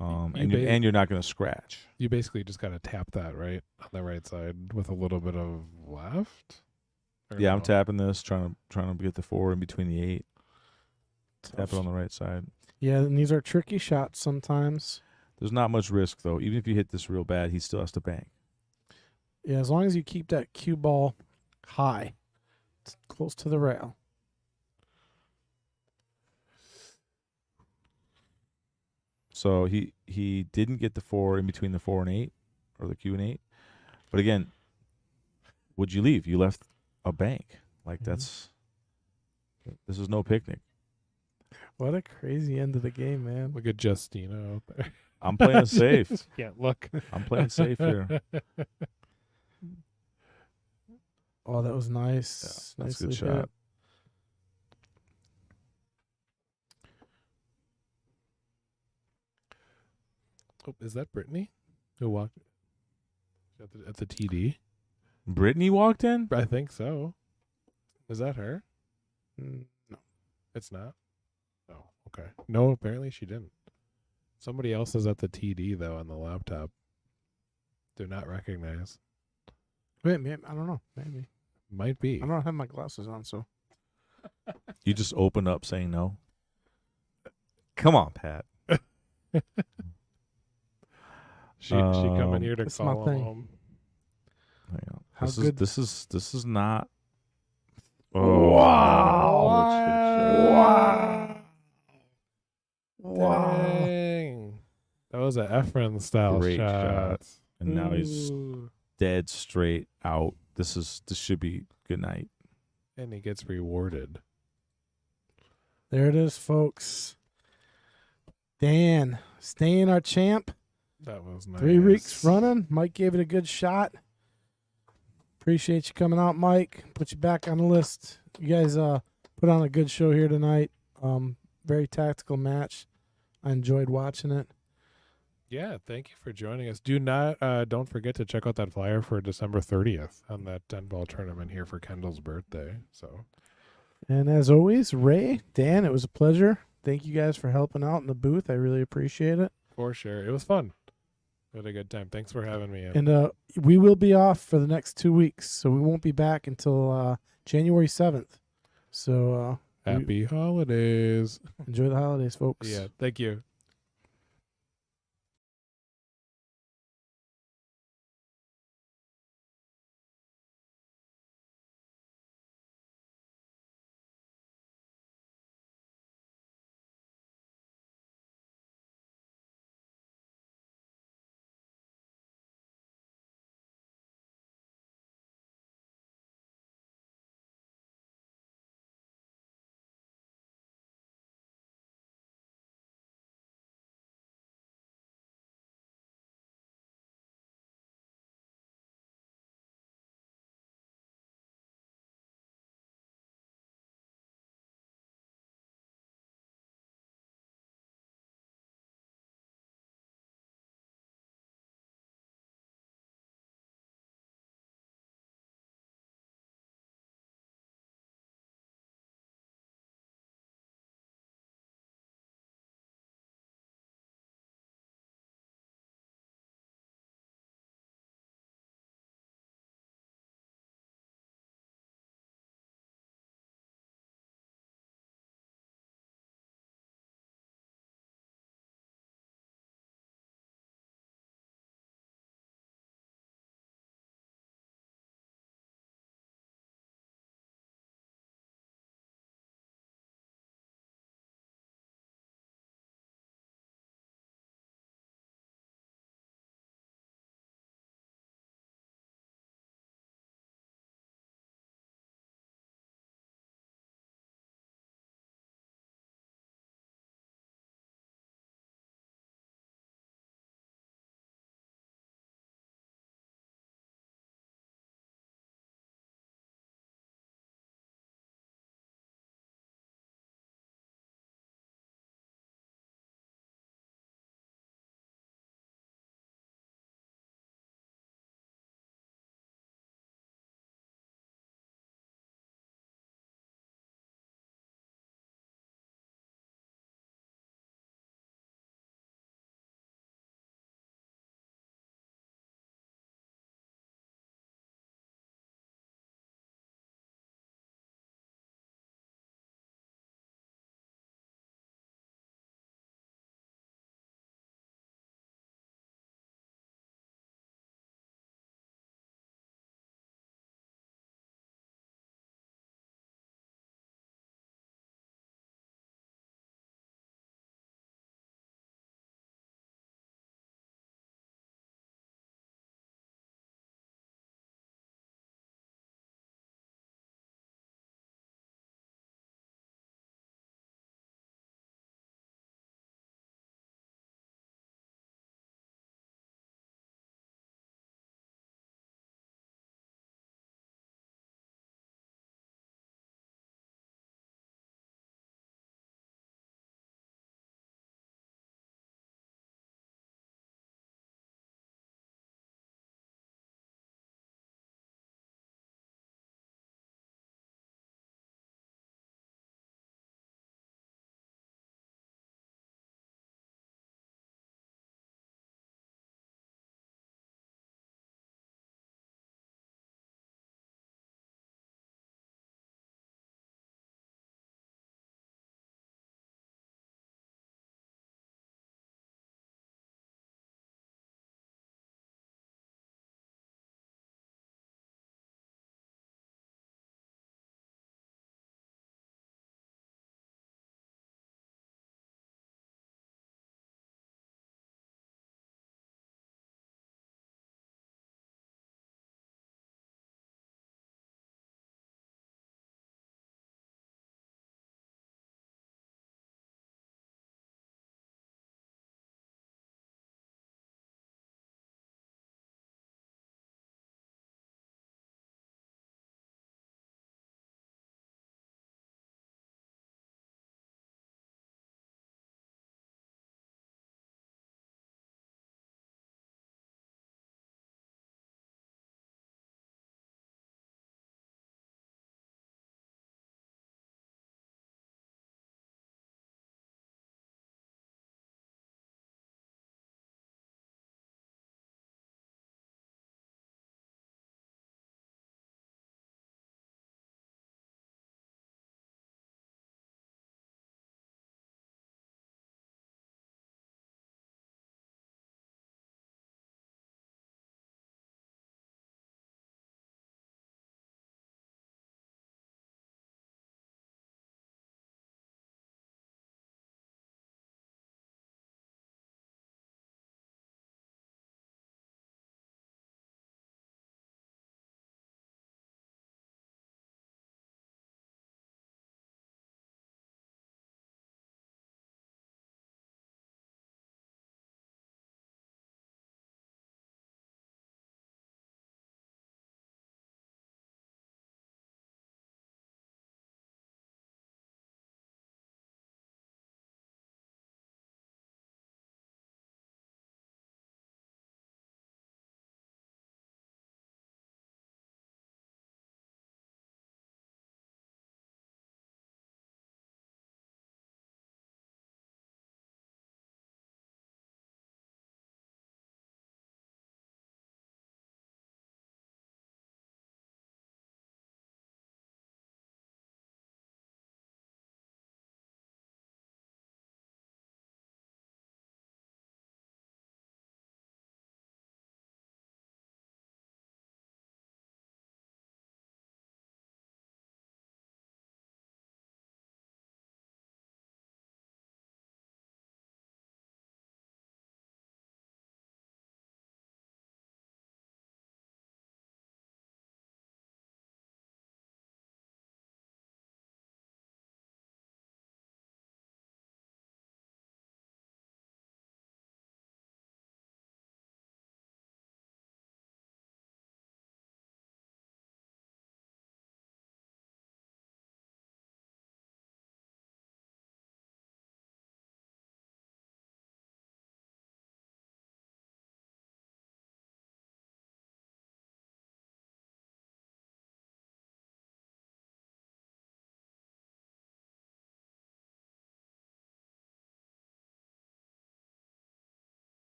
And you're not going to scratch. You basically just got to tap that right on the right side with a little bit of left. Or Yeah, no? I'm tapping this, trying to get the 4 in between the 8. Tap it on the right side. Yeah, and these are tricky shots sometimes. There's not much risk though. Even if you hit this real bad, he still has to bank. Yeah, as long as you keep that cue ball high, it's close to the rail. So he didn't get the 4 in between the 4 and 8, or the Q and 8. But again, what'd you leave? You left a bank. Like this is no picnic. What a crazy end of the game, man. Look at Justina out there. I'm playing it safe. Can't look. I'm playing safe here. Oh, that was nice. Yeah, that's a good Nicely shot. hit. Oh, is that Brittany who walked at the TD? Brittany walked in? I think so. Is that her? No. It's not. Oh, okay. No, apparently she didn't. Somebody else is at the TD though on the laptop. Do not recognize. Wait, maybe, I don't know. Maybe. Might be. I don't have my glasses on, so. You just opened up saying no? Come on, Pat. She coming here to That's my call thing. home. Hang on. How This good- is not. Wow. Dang. That was an Efren style Great shot. shot. And now he's Ooh. dead straight out. This should be good night. And he gets rewarded. There it is, folks. Dan, staying our champ. That was nice. 3 weeks running. Mike gave it a good shot. Appreciate you coming out, Mike. Put you back on the list. You guys put on a good show here tonight. Very tactical match. I enjoyed watching it. Yeah, thank you for joining us. Don't forget to check out that flyer for December 30th on that 10-ball tournament here for Kendall's birthday. So And as always, Ray, Dan, it was a pleasure. Thank you guys for helping out in the booth. I really appreciate it. for sure, it was fun. We had a good time. Thanks for having me in. And we will be off for the next 2 weeks, so we won't be back until January 7th. So Happy holidays. enjoy the holidays, folks. Yeah, thank you.